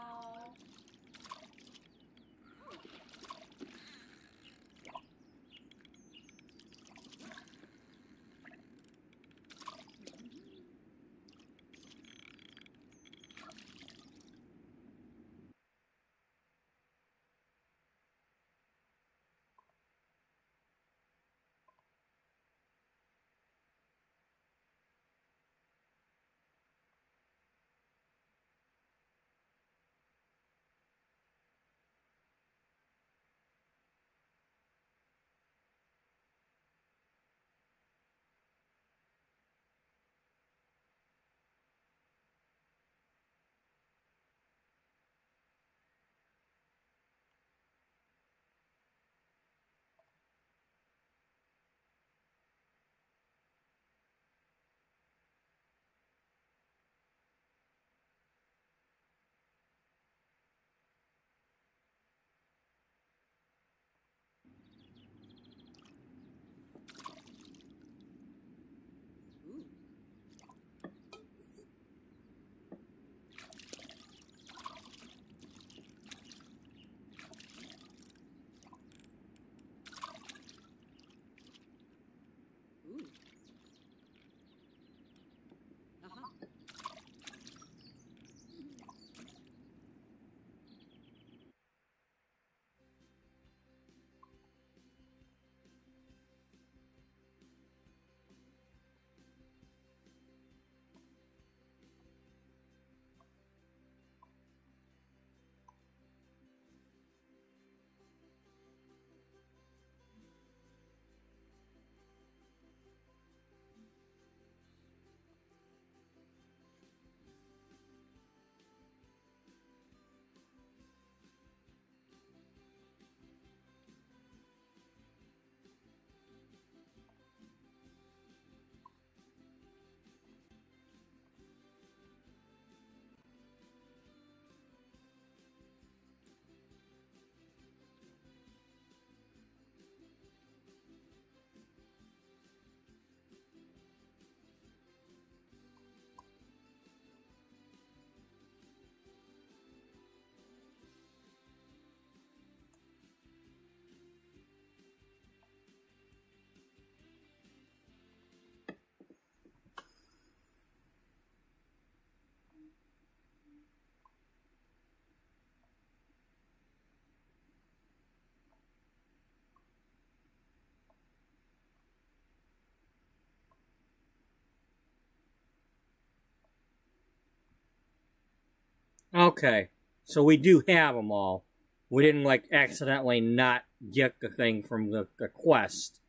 Okay. So we do have them all. We didn't, like, accidentally not get the thing from the quest.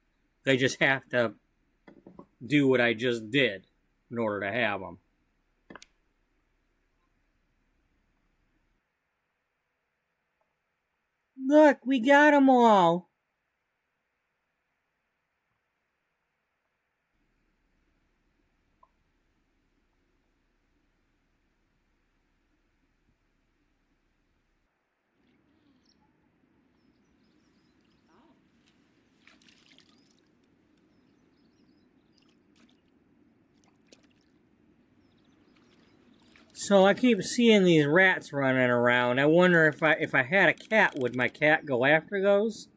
They just have to do what I just did in order to have them. Look, we got them all. So I keep seeing these rats running around. I wonder if I had a cat, would my cat go after those?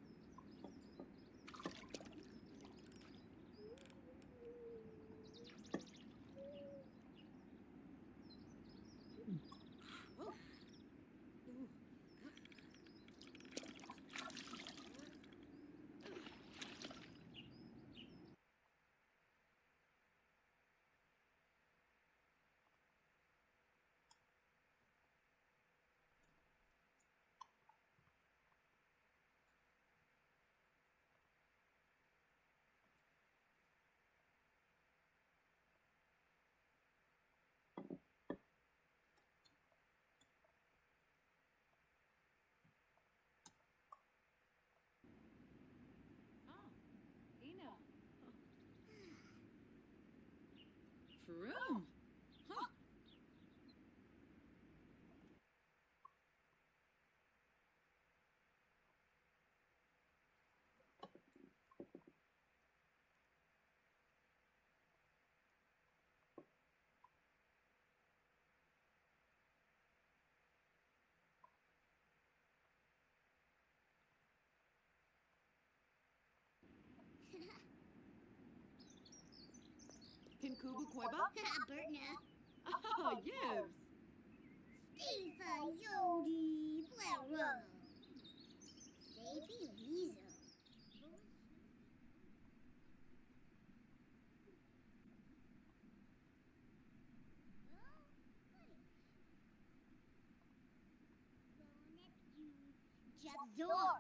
for room. Huh. Can Kuba Koiba? Bertna. Oh, Yibs. Steve Yodi Lero. Baby Weasel. Jabzor.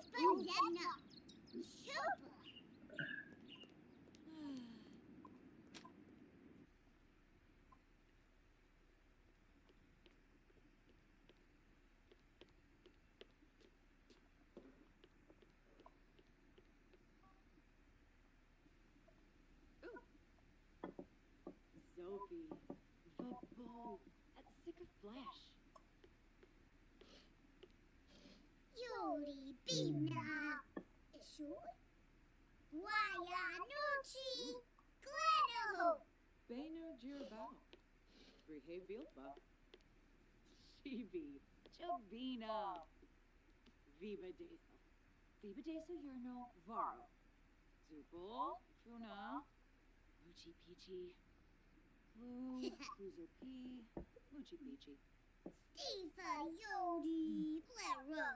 Spazzetna. Super. Sophie, the bow, at sick of flesh. Yodi Bina. Sure. Wyanuchi. Glenoho. Beno Jirba. Brihe Vilba. Shivi. Chavina. Viva Deso. Viva Deso Yerno Varo. Zupol. Funa. Muchi Pichi. Lu. Kuzo P. Muchi Pichi. Steve Yodi Lero.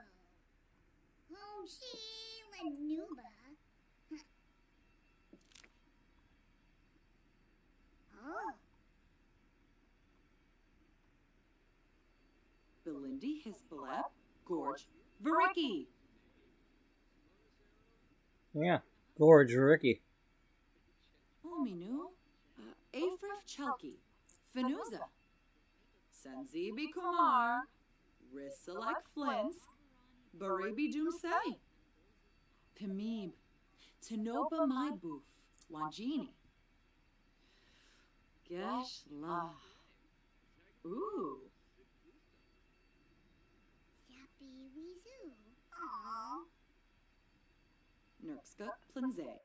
Hoshi Lenuba. Oh. Belindi Hispalep. Gorge. Variki. Yeah, Gorge Ricky. Ominu. Afrif Chelki. Fenuza. Sanzibi Kumar. Rissalak Flints. Barabi Doomsay. Pimib. Tanoba Myboof. Wanjini. Gash la. Ooh. Sappy Weasel. Aww. Nurkska Plinze.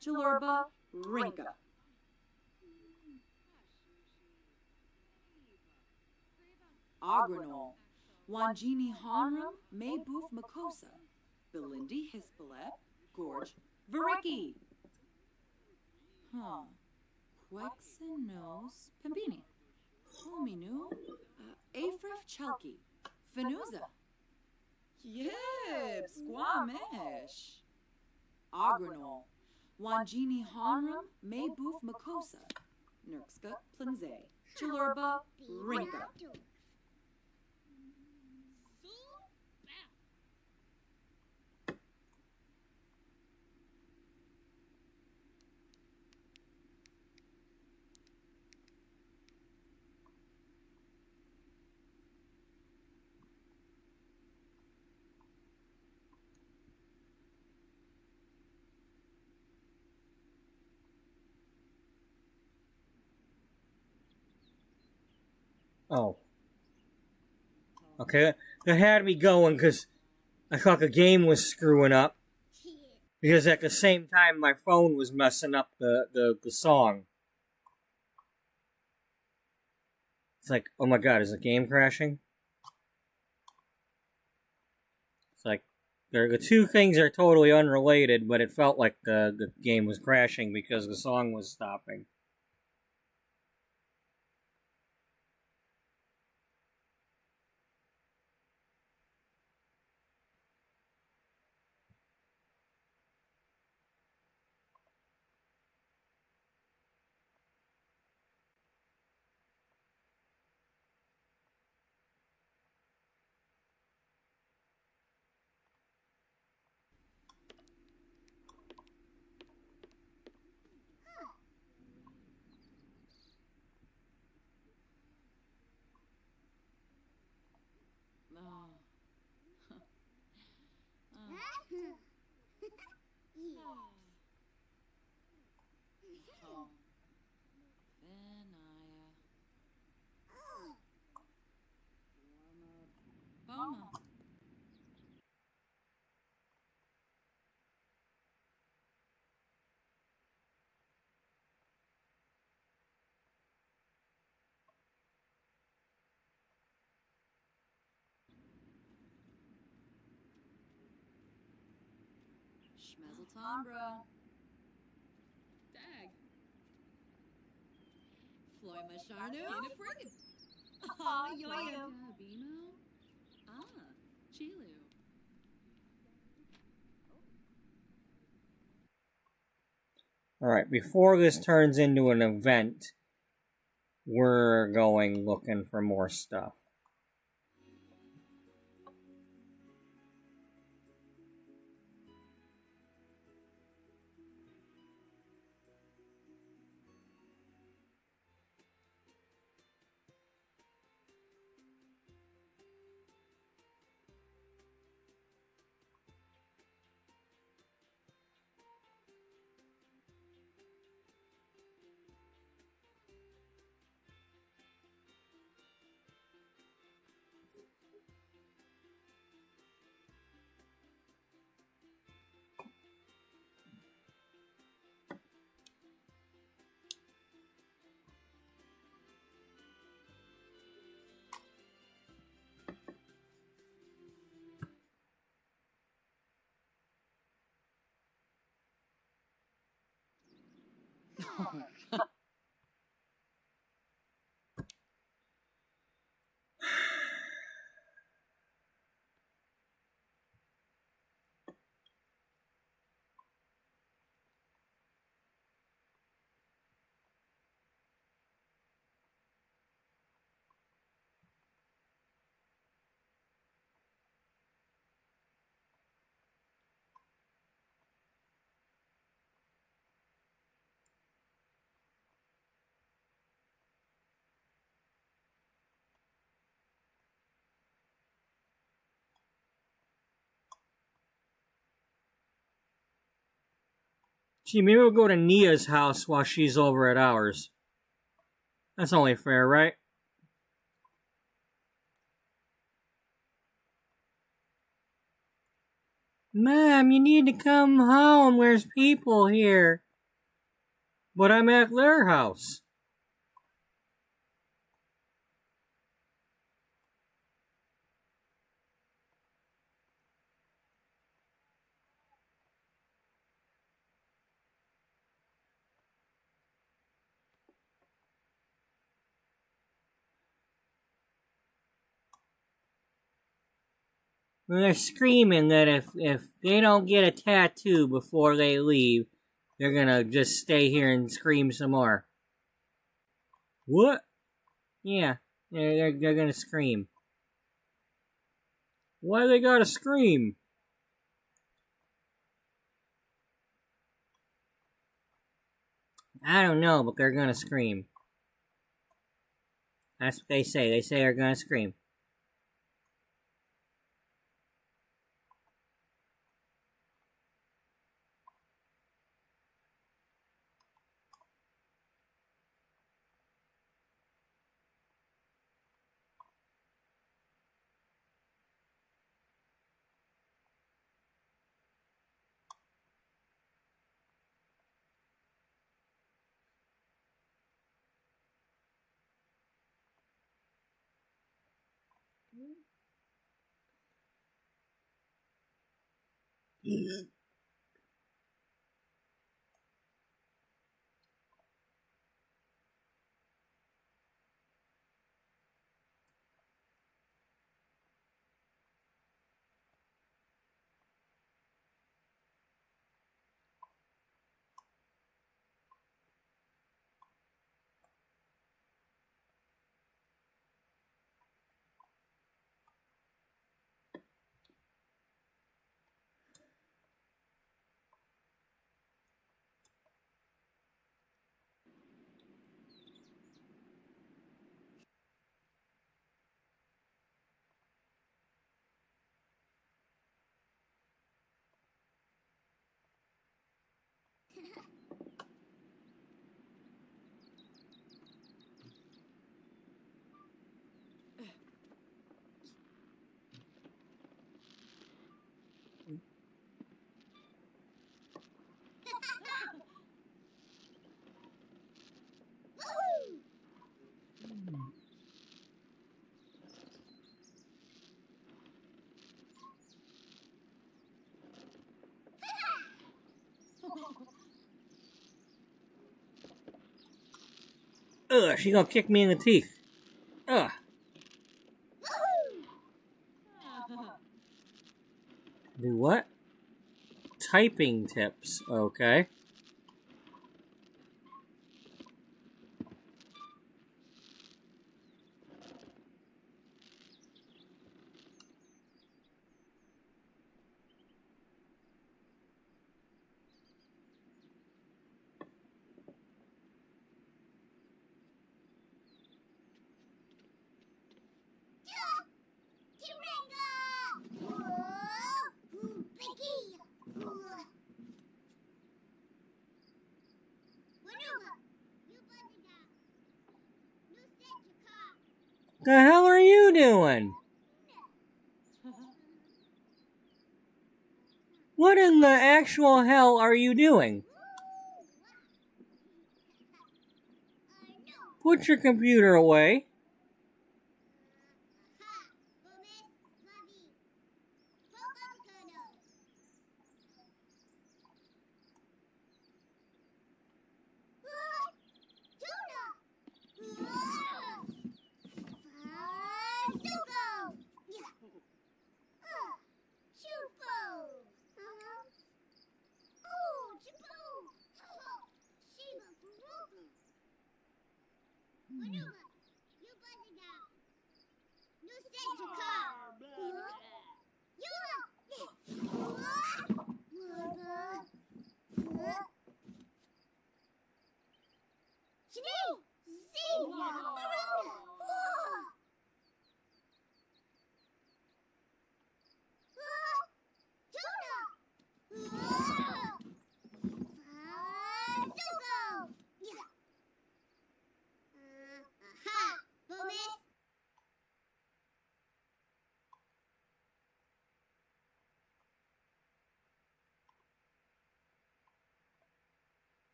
Jalurba Rinka. Agranol. Wanjini Honram Mayboof Makosa. Belindi Hispalep. Gorge Variki. Huh. Quexenos Pimbini. Hominu. Afrif Chelki. Fenuza. Yib. Squamish. Agranol. Wanjini Honram Mayboof Makosa. Nurkska Plinze. Jalurba Rinka. Oh. Okay, that had me going because I thought the game was screwing up. Because at the same time, my phone was messing up the song. It's like, oh my god, is the game crashing? It's like, the two things are totally unrelated, but it felt like the game was crashing because the song was stopping. Schmezeltombra. Dag. Floy Masharnu. In a prig. Aw, yo-yo. Bimo. Ah, Chilu. Alright, before this turns into an event, we're going looking for more stuff. Gee, maybe we'll go to Nia's house while she's over at ours. That's only fair, right? Mom, you need to come home. There's people here. But I'm at their house. They're screaming that if they don't get a tattoo before they leave, they're gonna just stay here and scream some more. What? Yeah, they're gonna scream. Why they gotta scream? I don't know, but they're gonna scream. That's what they say. They say they're gonna scream. Ugh, she gonna kick me in the teeth. Ugh. Do what? Typing tips. Okay. The hell are you doing? What in the actual hell are you doing? Put your computer away.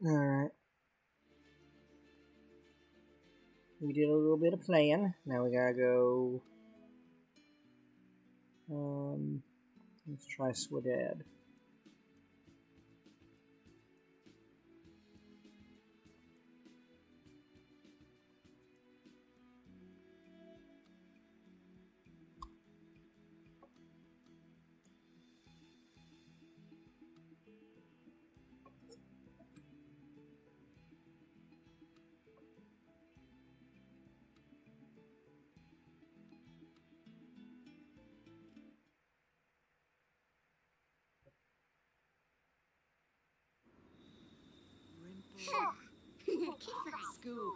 Alright. We did a little bit of playing. Now we gotta go. Let's try Swedad. Scoo.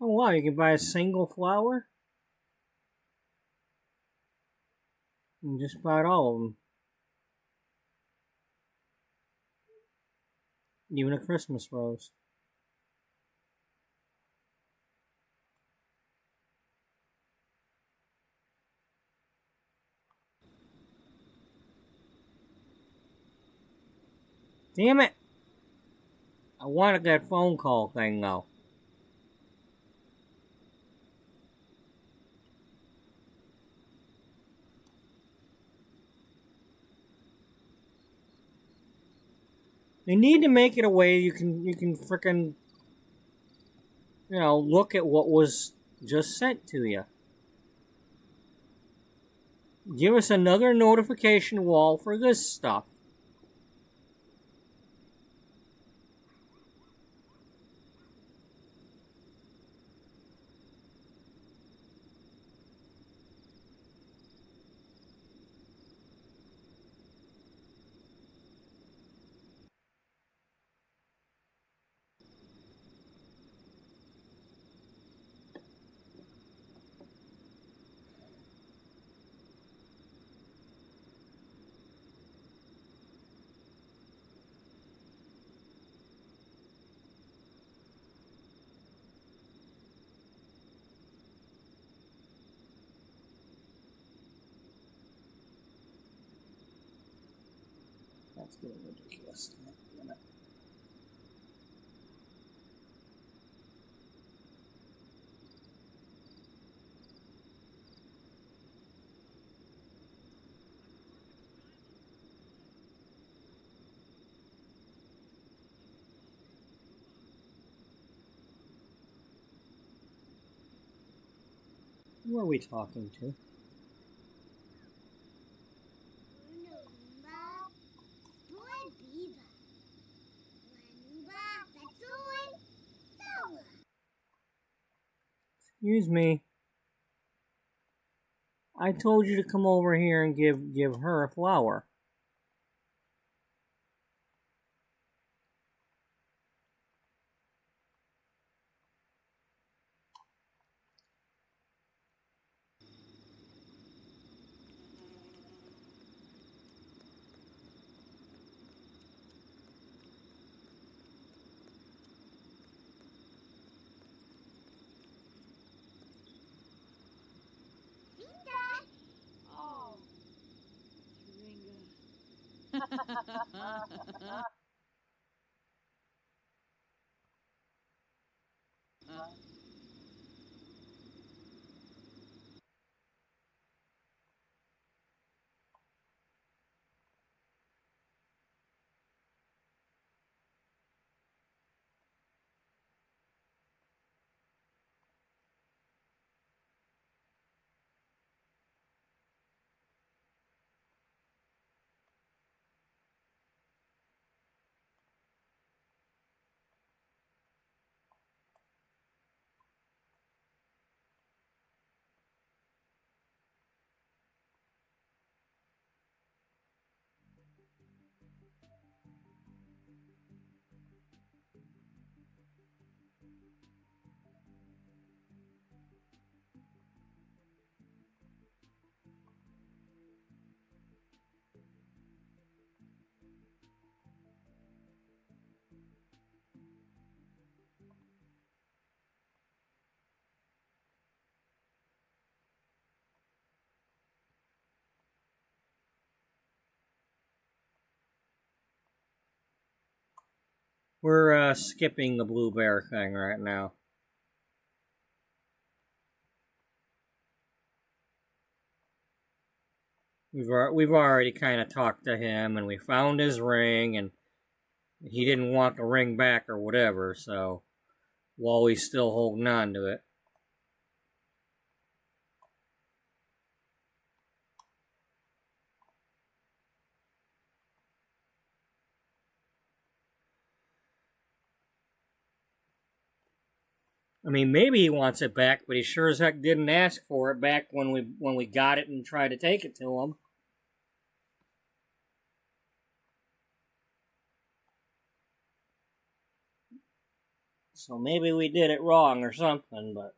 Oh wow, you can buy a single flower? And just about all of them. Even a Christmas rose. Damn it! I wanted that phone call thing though. They need to make it a way you can frickin' look at what was just sent to you. Give us another notification wall for this stuff. That's getting ridiculous. Who are we talking to? Excuse me. I told you to come over here and give her a flower. Oh, Ringa. We're skipping the blue bear thing right now. We've already kind of talked to him, and we found his ring, and he didn't want the ring back or whatever. So Wally's still holding on to it. I mean, maybe he wants it back, but he sure as heck didn't ask for it back when we got it and tried to take it to him. So maybe we did it wrong or something, but...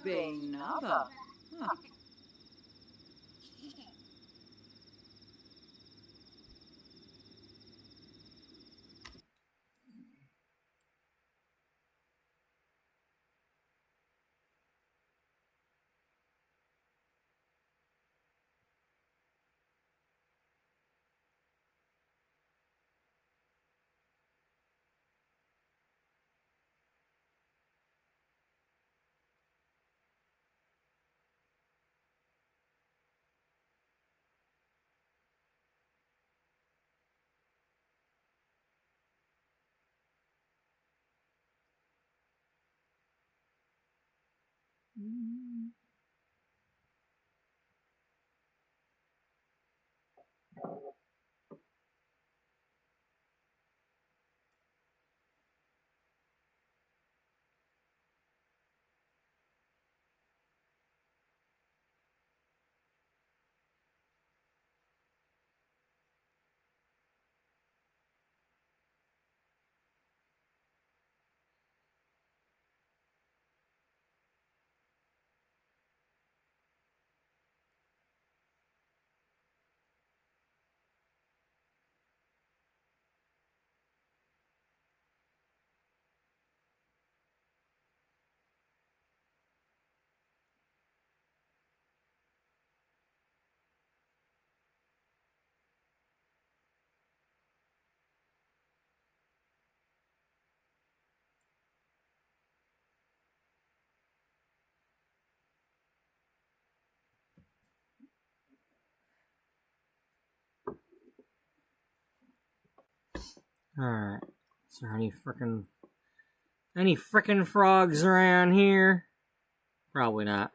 Beinaba. Huh. Alright. Is there any frickin' frogs around here? Probably not.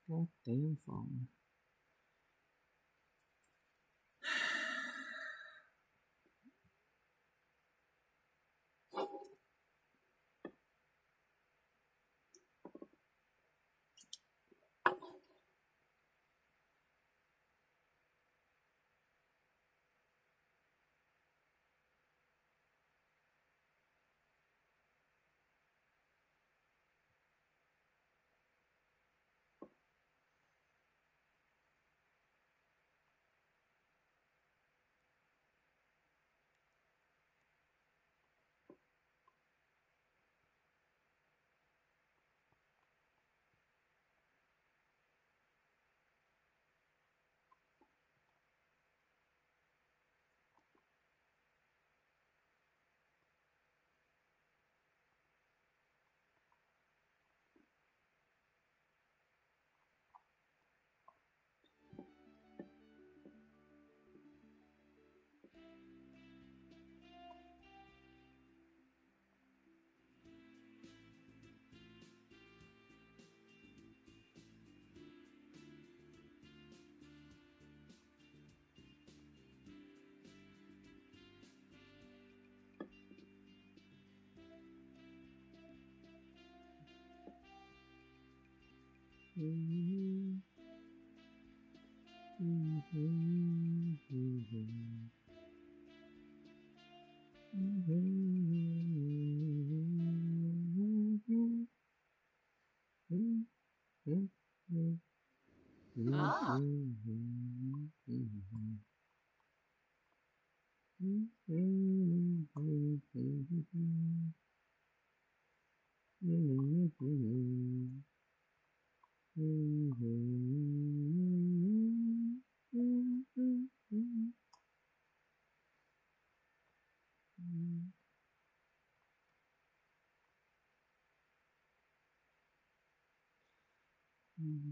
Goddamn phone. Ah. Oh!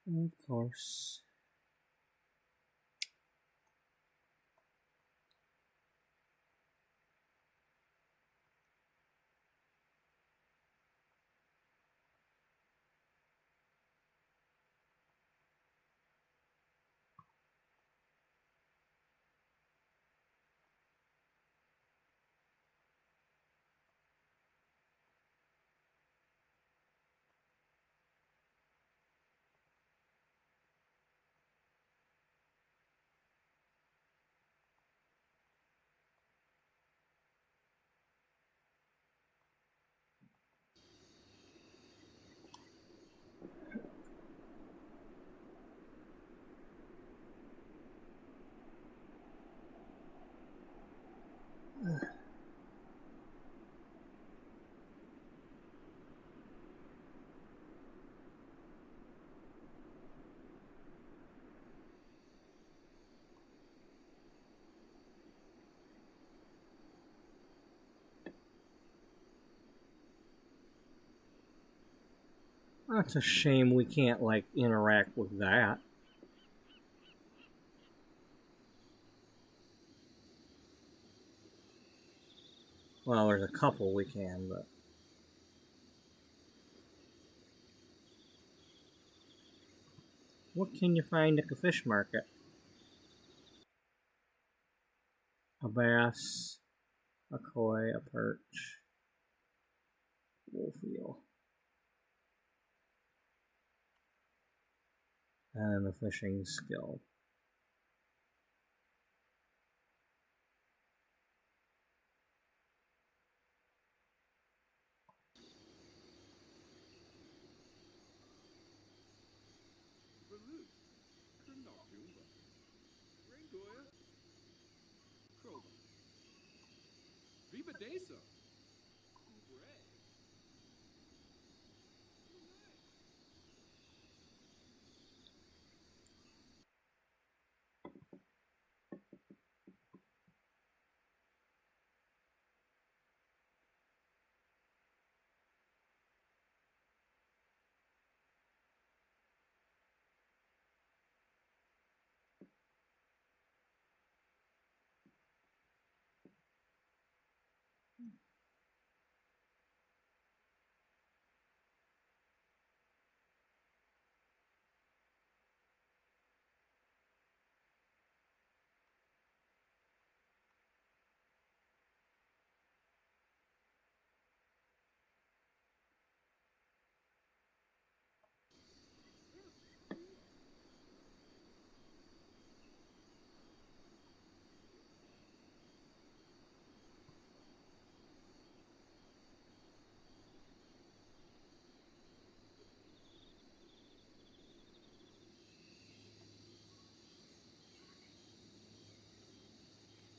Of course. That's a shame we can't, like, interact with that. Well, there's a couple we can, but... What can you find at the fish market? A bass, a koi, a perch. comfortable feel. And the fishing skill.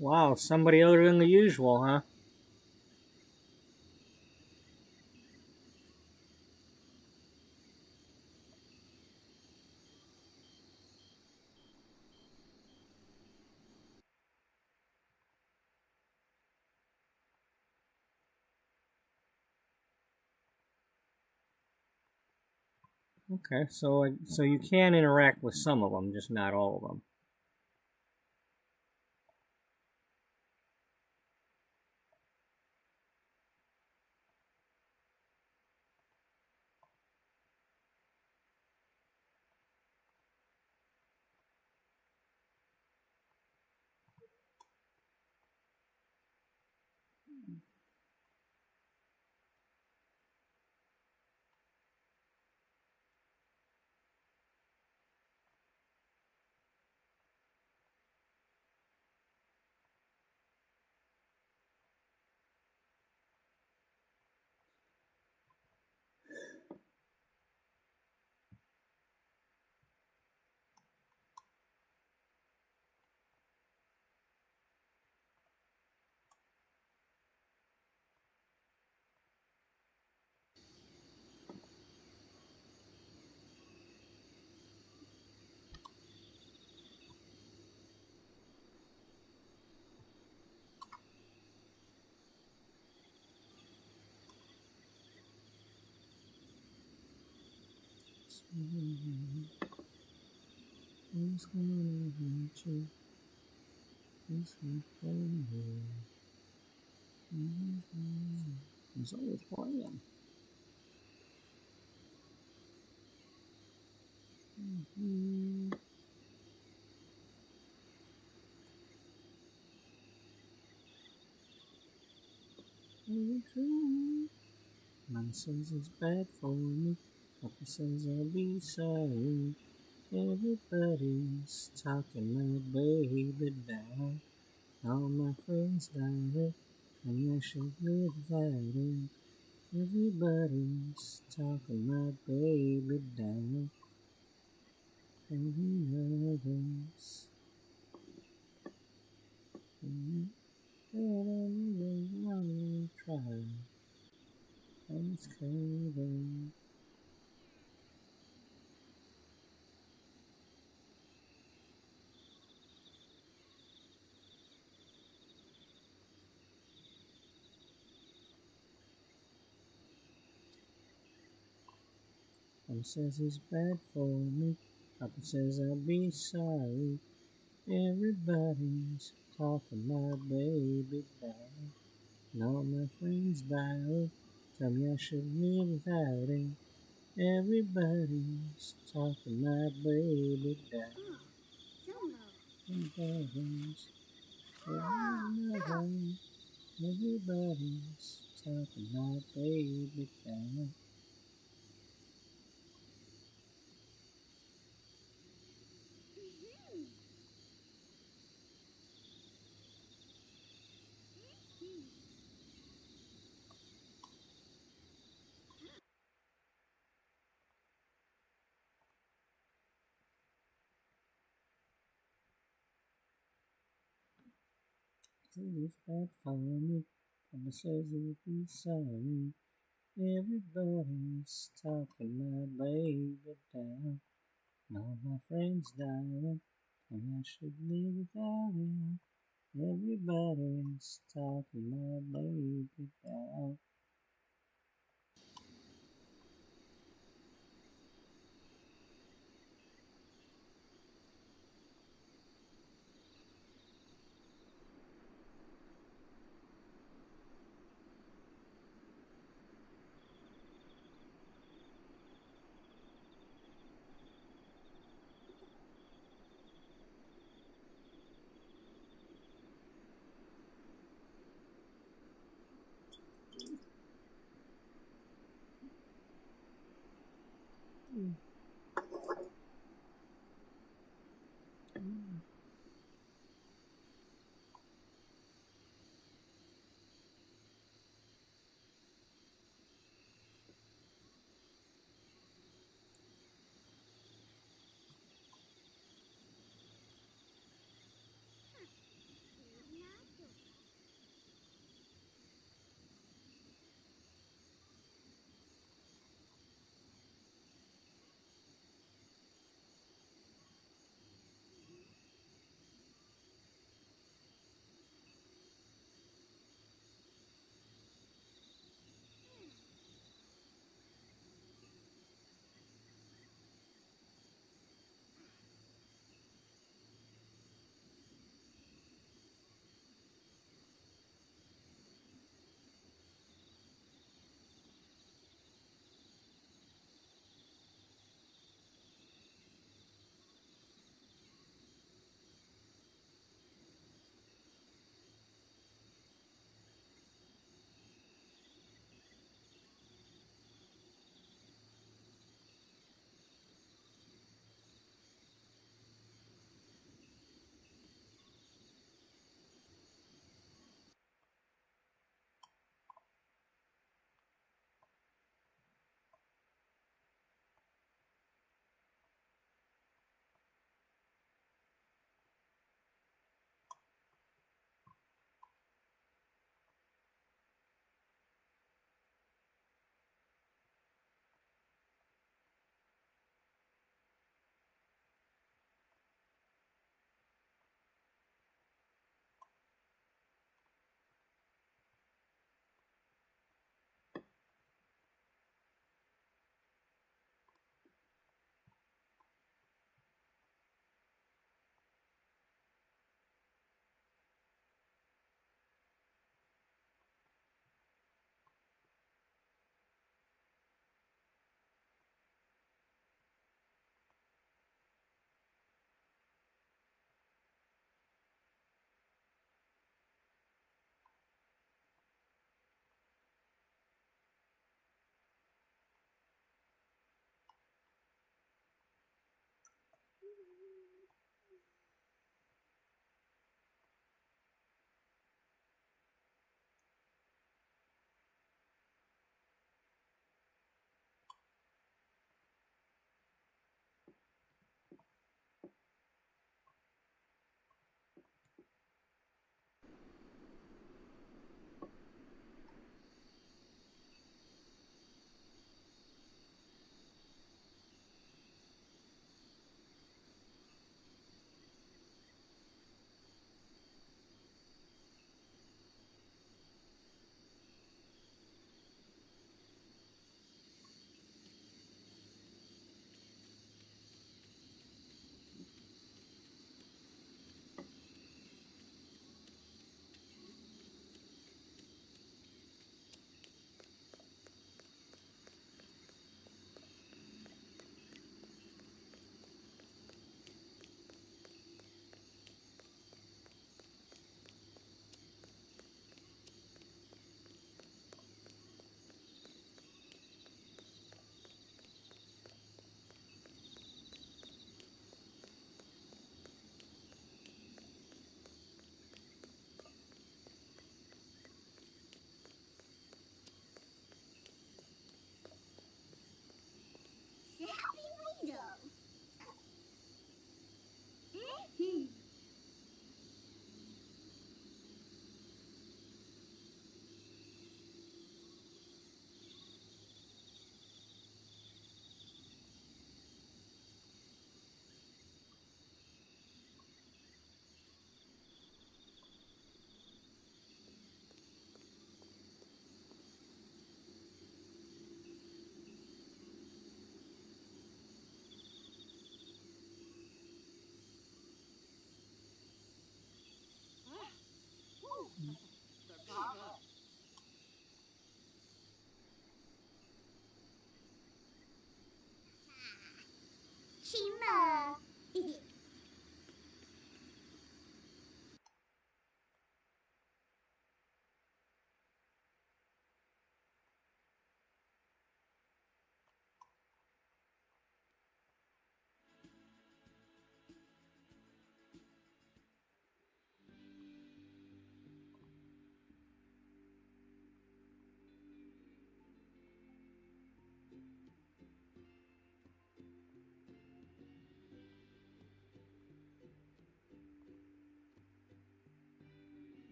Wow, somebody other than the usual, huh? Okay, so you can interact with some of them, just not all of them. He's always playing. Mama says it's bad for me. Papa says I'll be sorry. Everybody's talking my baby down. All my friends died, and I should live without him. Everybody's talking my baby down. And others. I'm trying. And it's craving. Mom says it's bad for me. Papa says I'll be sorry. Everybody's talking my baby down. And all my friends die. Tell me I should live without him. Everybody's talking my baby down. Everybody's talking my baby down. Is that funny? And says you'll be sorry. Everybody's talking my baby down. And all my friends dying, and I should live without him. Everybody's talking my baby down.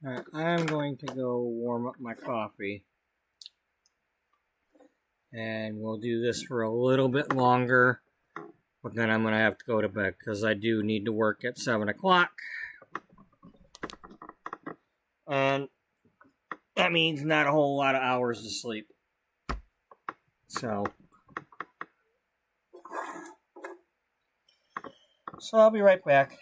Alright, I'm going to go warm up my coffee. And we'll do this for a little bit longer. But then I'm going to have to go to bed because I do need to work at 7 o'clock. And that means not a whole lot of hours to sleep. So I'll be right back.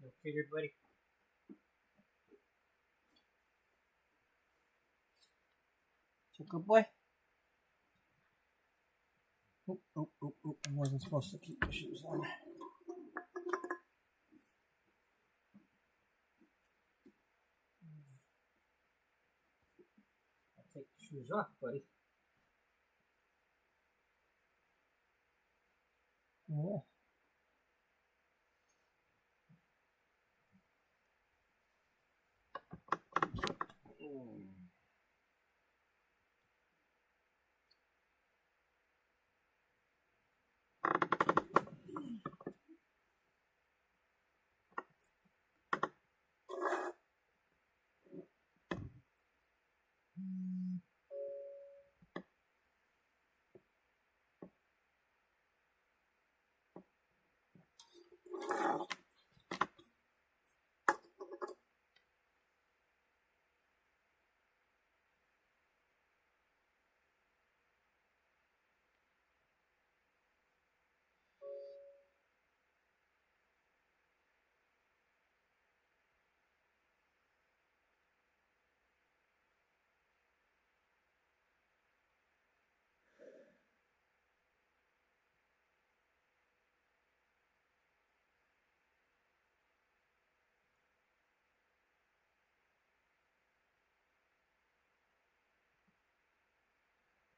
You figured, buddy? So good boy. I wasn't supposed to keep the shoes on. I'll take the shoes off, buddy. Yeah.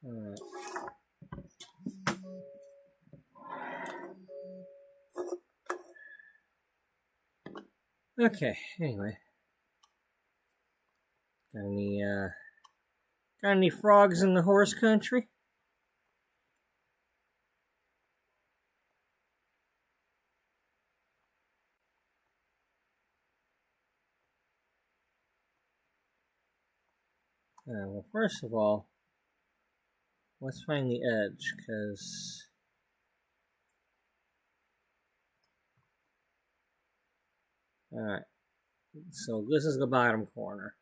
Alright. Okay, anyway. Got any frogs in the horse country? Well, first of all, let's find the edge, because... Alright, so this is the bottom corner.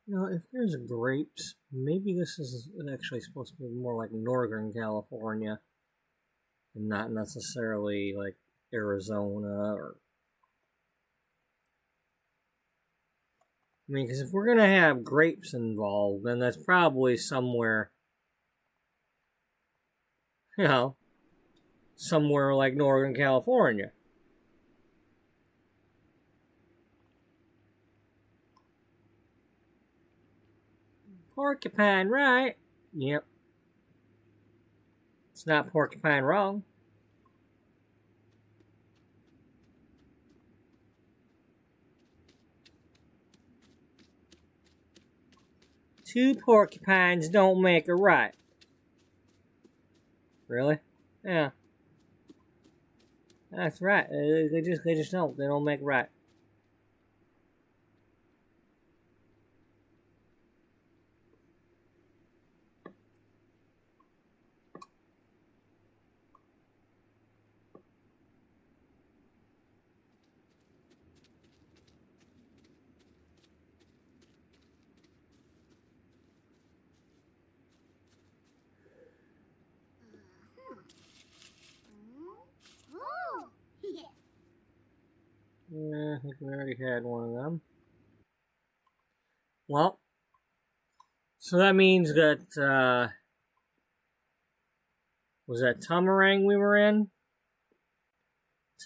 You know, if there's grapes, maybe this is actually supposed to be more like Northern California, and not necessarily like Arizona or... I mean, because if we're gonna have grapes involved, then that's probably somewhere, you know, somewhere like Northern California. Porcupine, right? Yep. It's not porcupine wrong. Two porcupines don't make a right. Really? Yeah. That's right. They just don't. They don't make a right. we already had one of them. Well, so that means that, was that Tamarang we were in?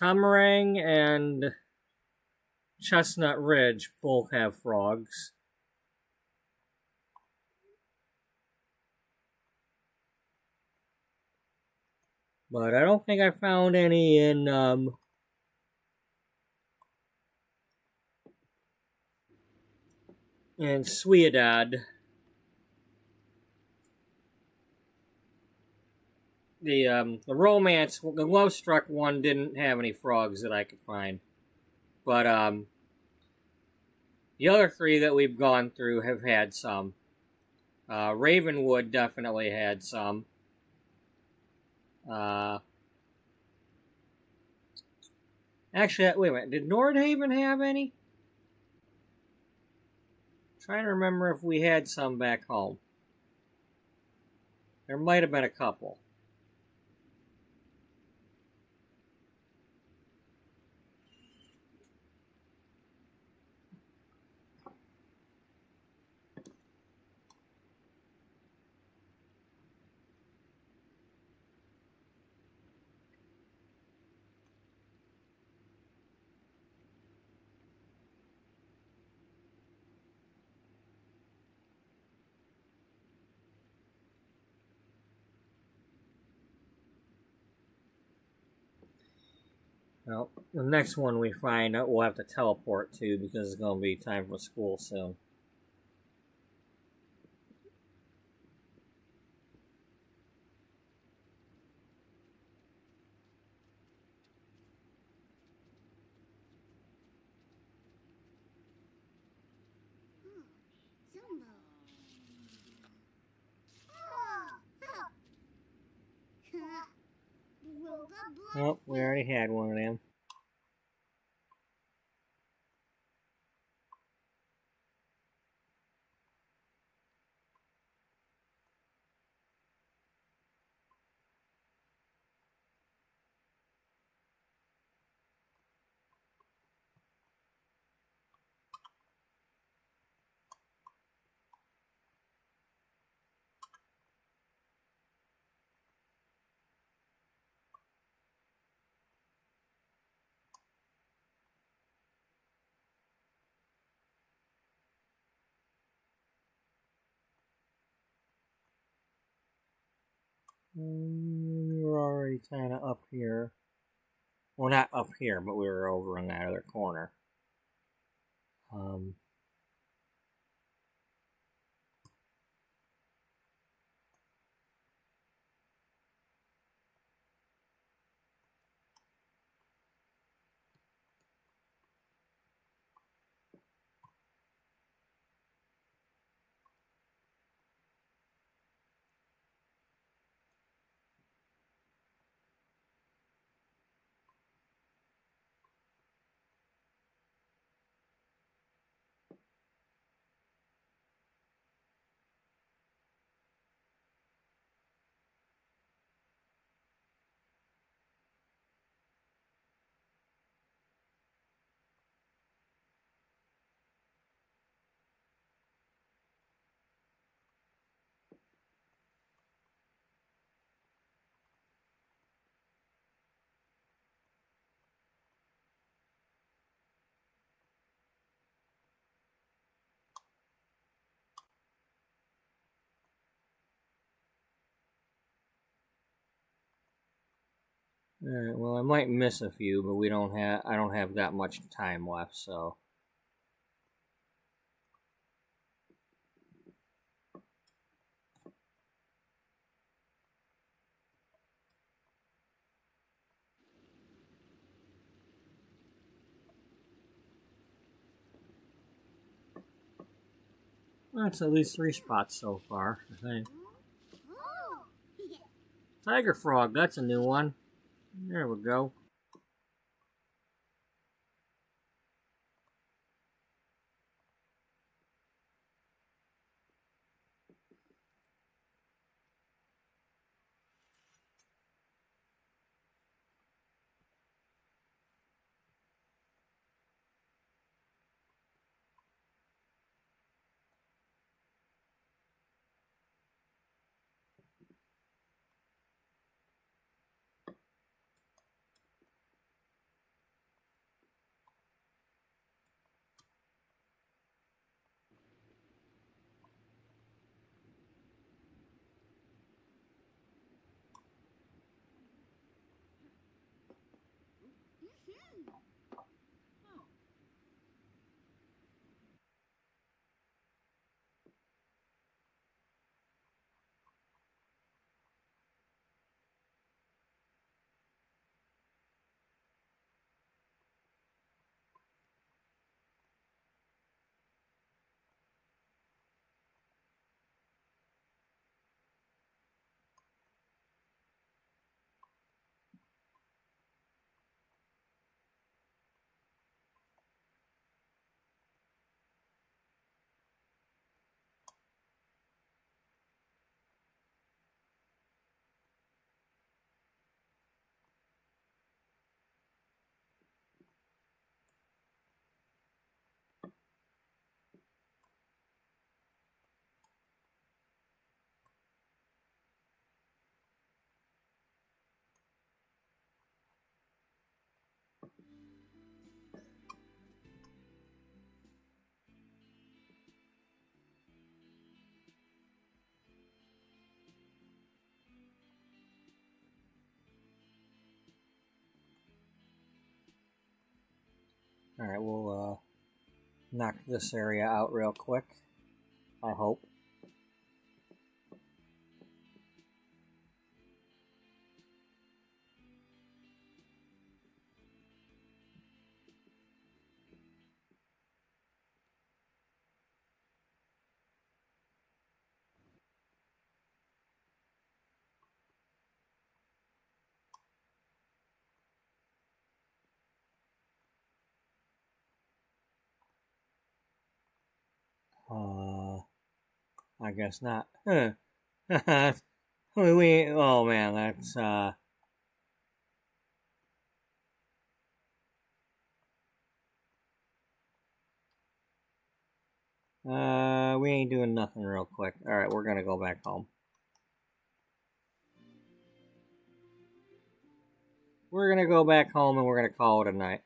Tamarang and Chestnut Ridge both have frogs. But I don't think I found any in, Ciudad. The romance, the Love Struck one didn't have any frogs that I could find. But, the other three that we've gone through have had some. Ravenwood definitely had some. Actually, wait a minute. Did Nordhaven have any? I'm trying to remember if we had some back home. There might have been a couple. Well, the next one we find we'll have to teleport to because it's going to be time for school soon. Oh, we already had one of them. We were already kind of up here. Well, not up here, but we were over in that other corner. Alright, well I might miss a few, but I don't have that much time left, so. That's at least 3 spots so far, I think. Tiger Frog, that's a new one. There we go. Alright, we'll knock this area out real quick. I hope. I guess not. Huh. Oh man, that's, we ain't doing nothing real quick. Alright, we're gonna go back home. We're gonna go back home and we're gonna call it a night.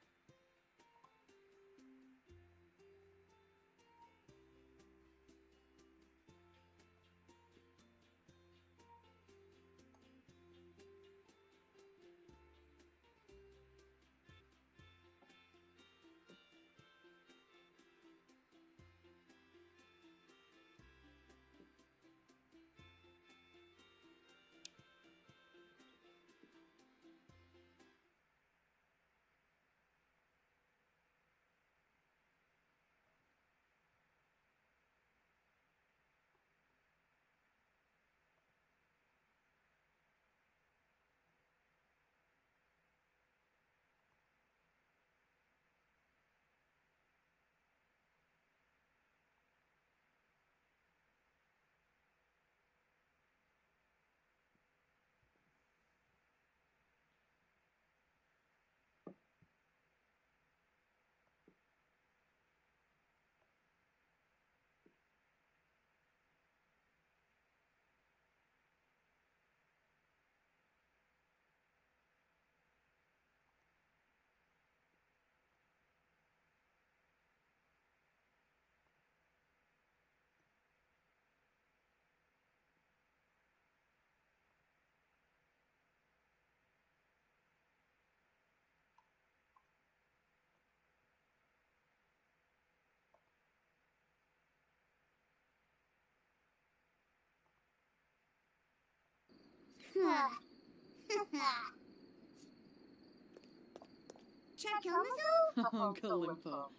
Uncle Limpo.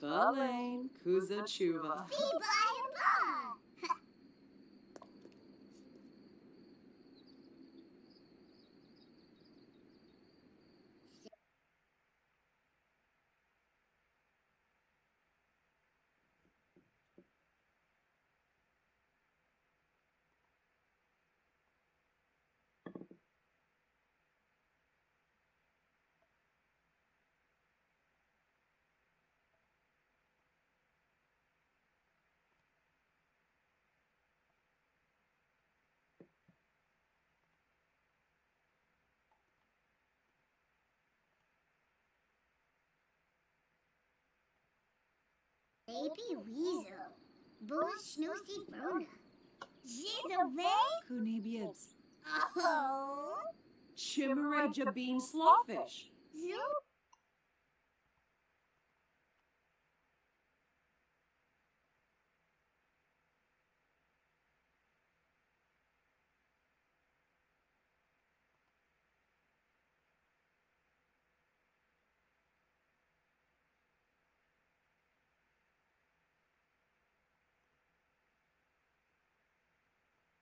Balain, Kuza Chuva. Baby Weasel. Boos Snoozy Brona. Jizzle Bay? Kunibids. Oh. Chimere Jabeen Slawfish. Zoo?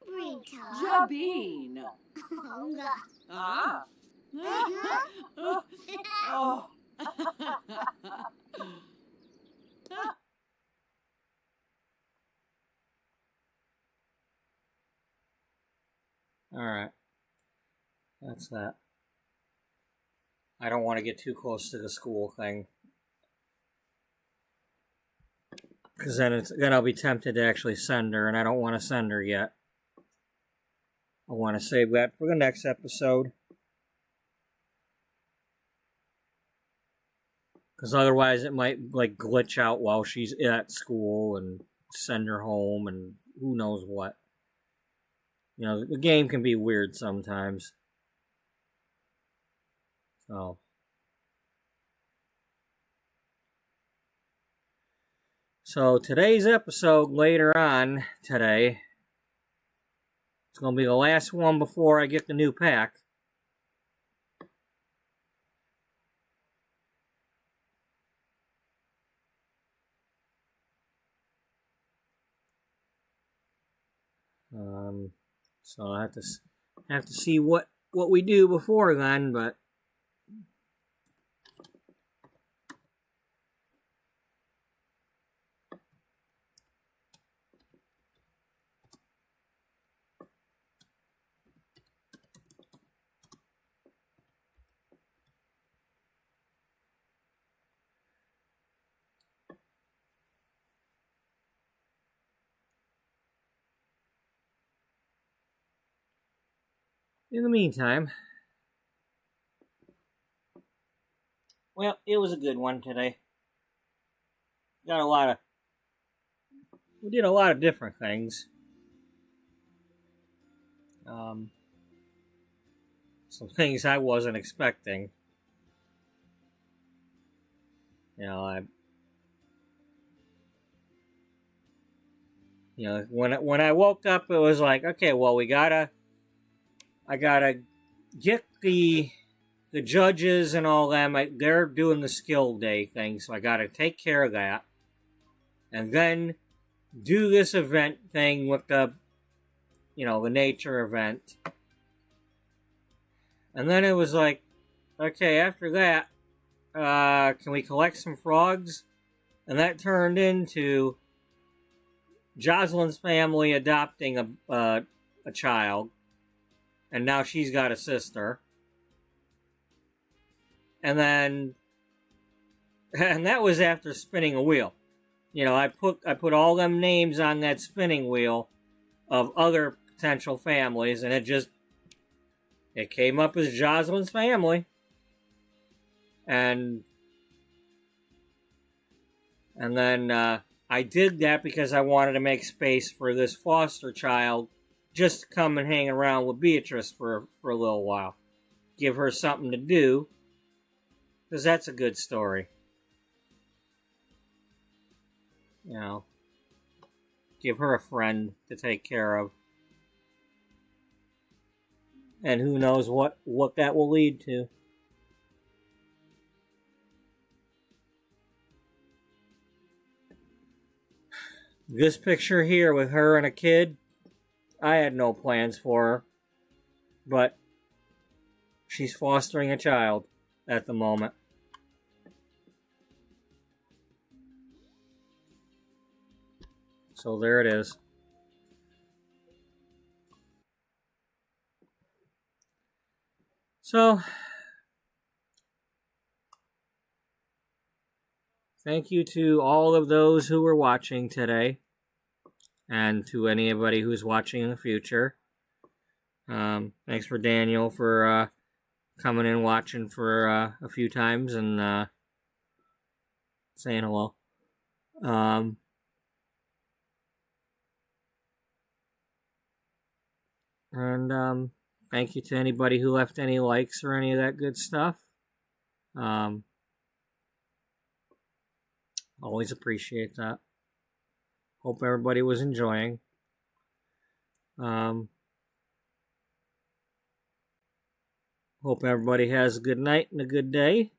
Bring top. Jabeen. Honga. Ah. Oh. Alright. That's that. I don't want to get too close to the school thing. Because then I'll be tempted to actually send her, and I don't want to send her yet. I want to save that for the next episode. Because otherwise it might like glitch out while she's at school and send her home and who knows what. You know, the game can be weird sometimes. So, So today's episode, later on today, it's going to be the last one before I get the new pack. So I have to see what we do before then, but in the meantime, well, it was a good one today. We did a lot of different things. Some things I wasn't expecting. When I woke up, it was like, okay, well, I gotta get the judges and all them. They're doing the skill day thing, so I gotta take care of that, and then do this event thing with the nature event. And then it was like, okay, after that, can we collect some frogs? And that turned into Jocelyn's family adopting a child. And now she's got a sister. And that was after spinning a wheel. I put all them names on that spinning wheel of other potential families, and it came up as Jocelyn's family. And then I did that because I wanted to make space for this foster child just to come and hang around with Beatrice for a little while. Give her something to do, because that's a good story. Give her a friend to take care of. And who knows what that will lead to. This picture here with her and a kid, I had no plans for her. But she's fostering a child at the moment. So there it is. So, thank you to all of those who were watching today, and to anybody who's watching in the future. Thanks for Daniel for coming and watching for a few times and saying hello. And thank you to anybody who left any likes or any of that good stuff. Always appreciate that. Hope everybody was enjoying. Hope everybody has a good night and a good day.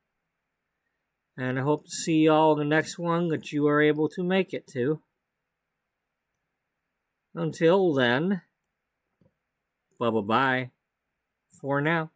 And I hope to see y'all in the next one that you are able to make it to. Until then, bye-bye for now.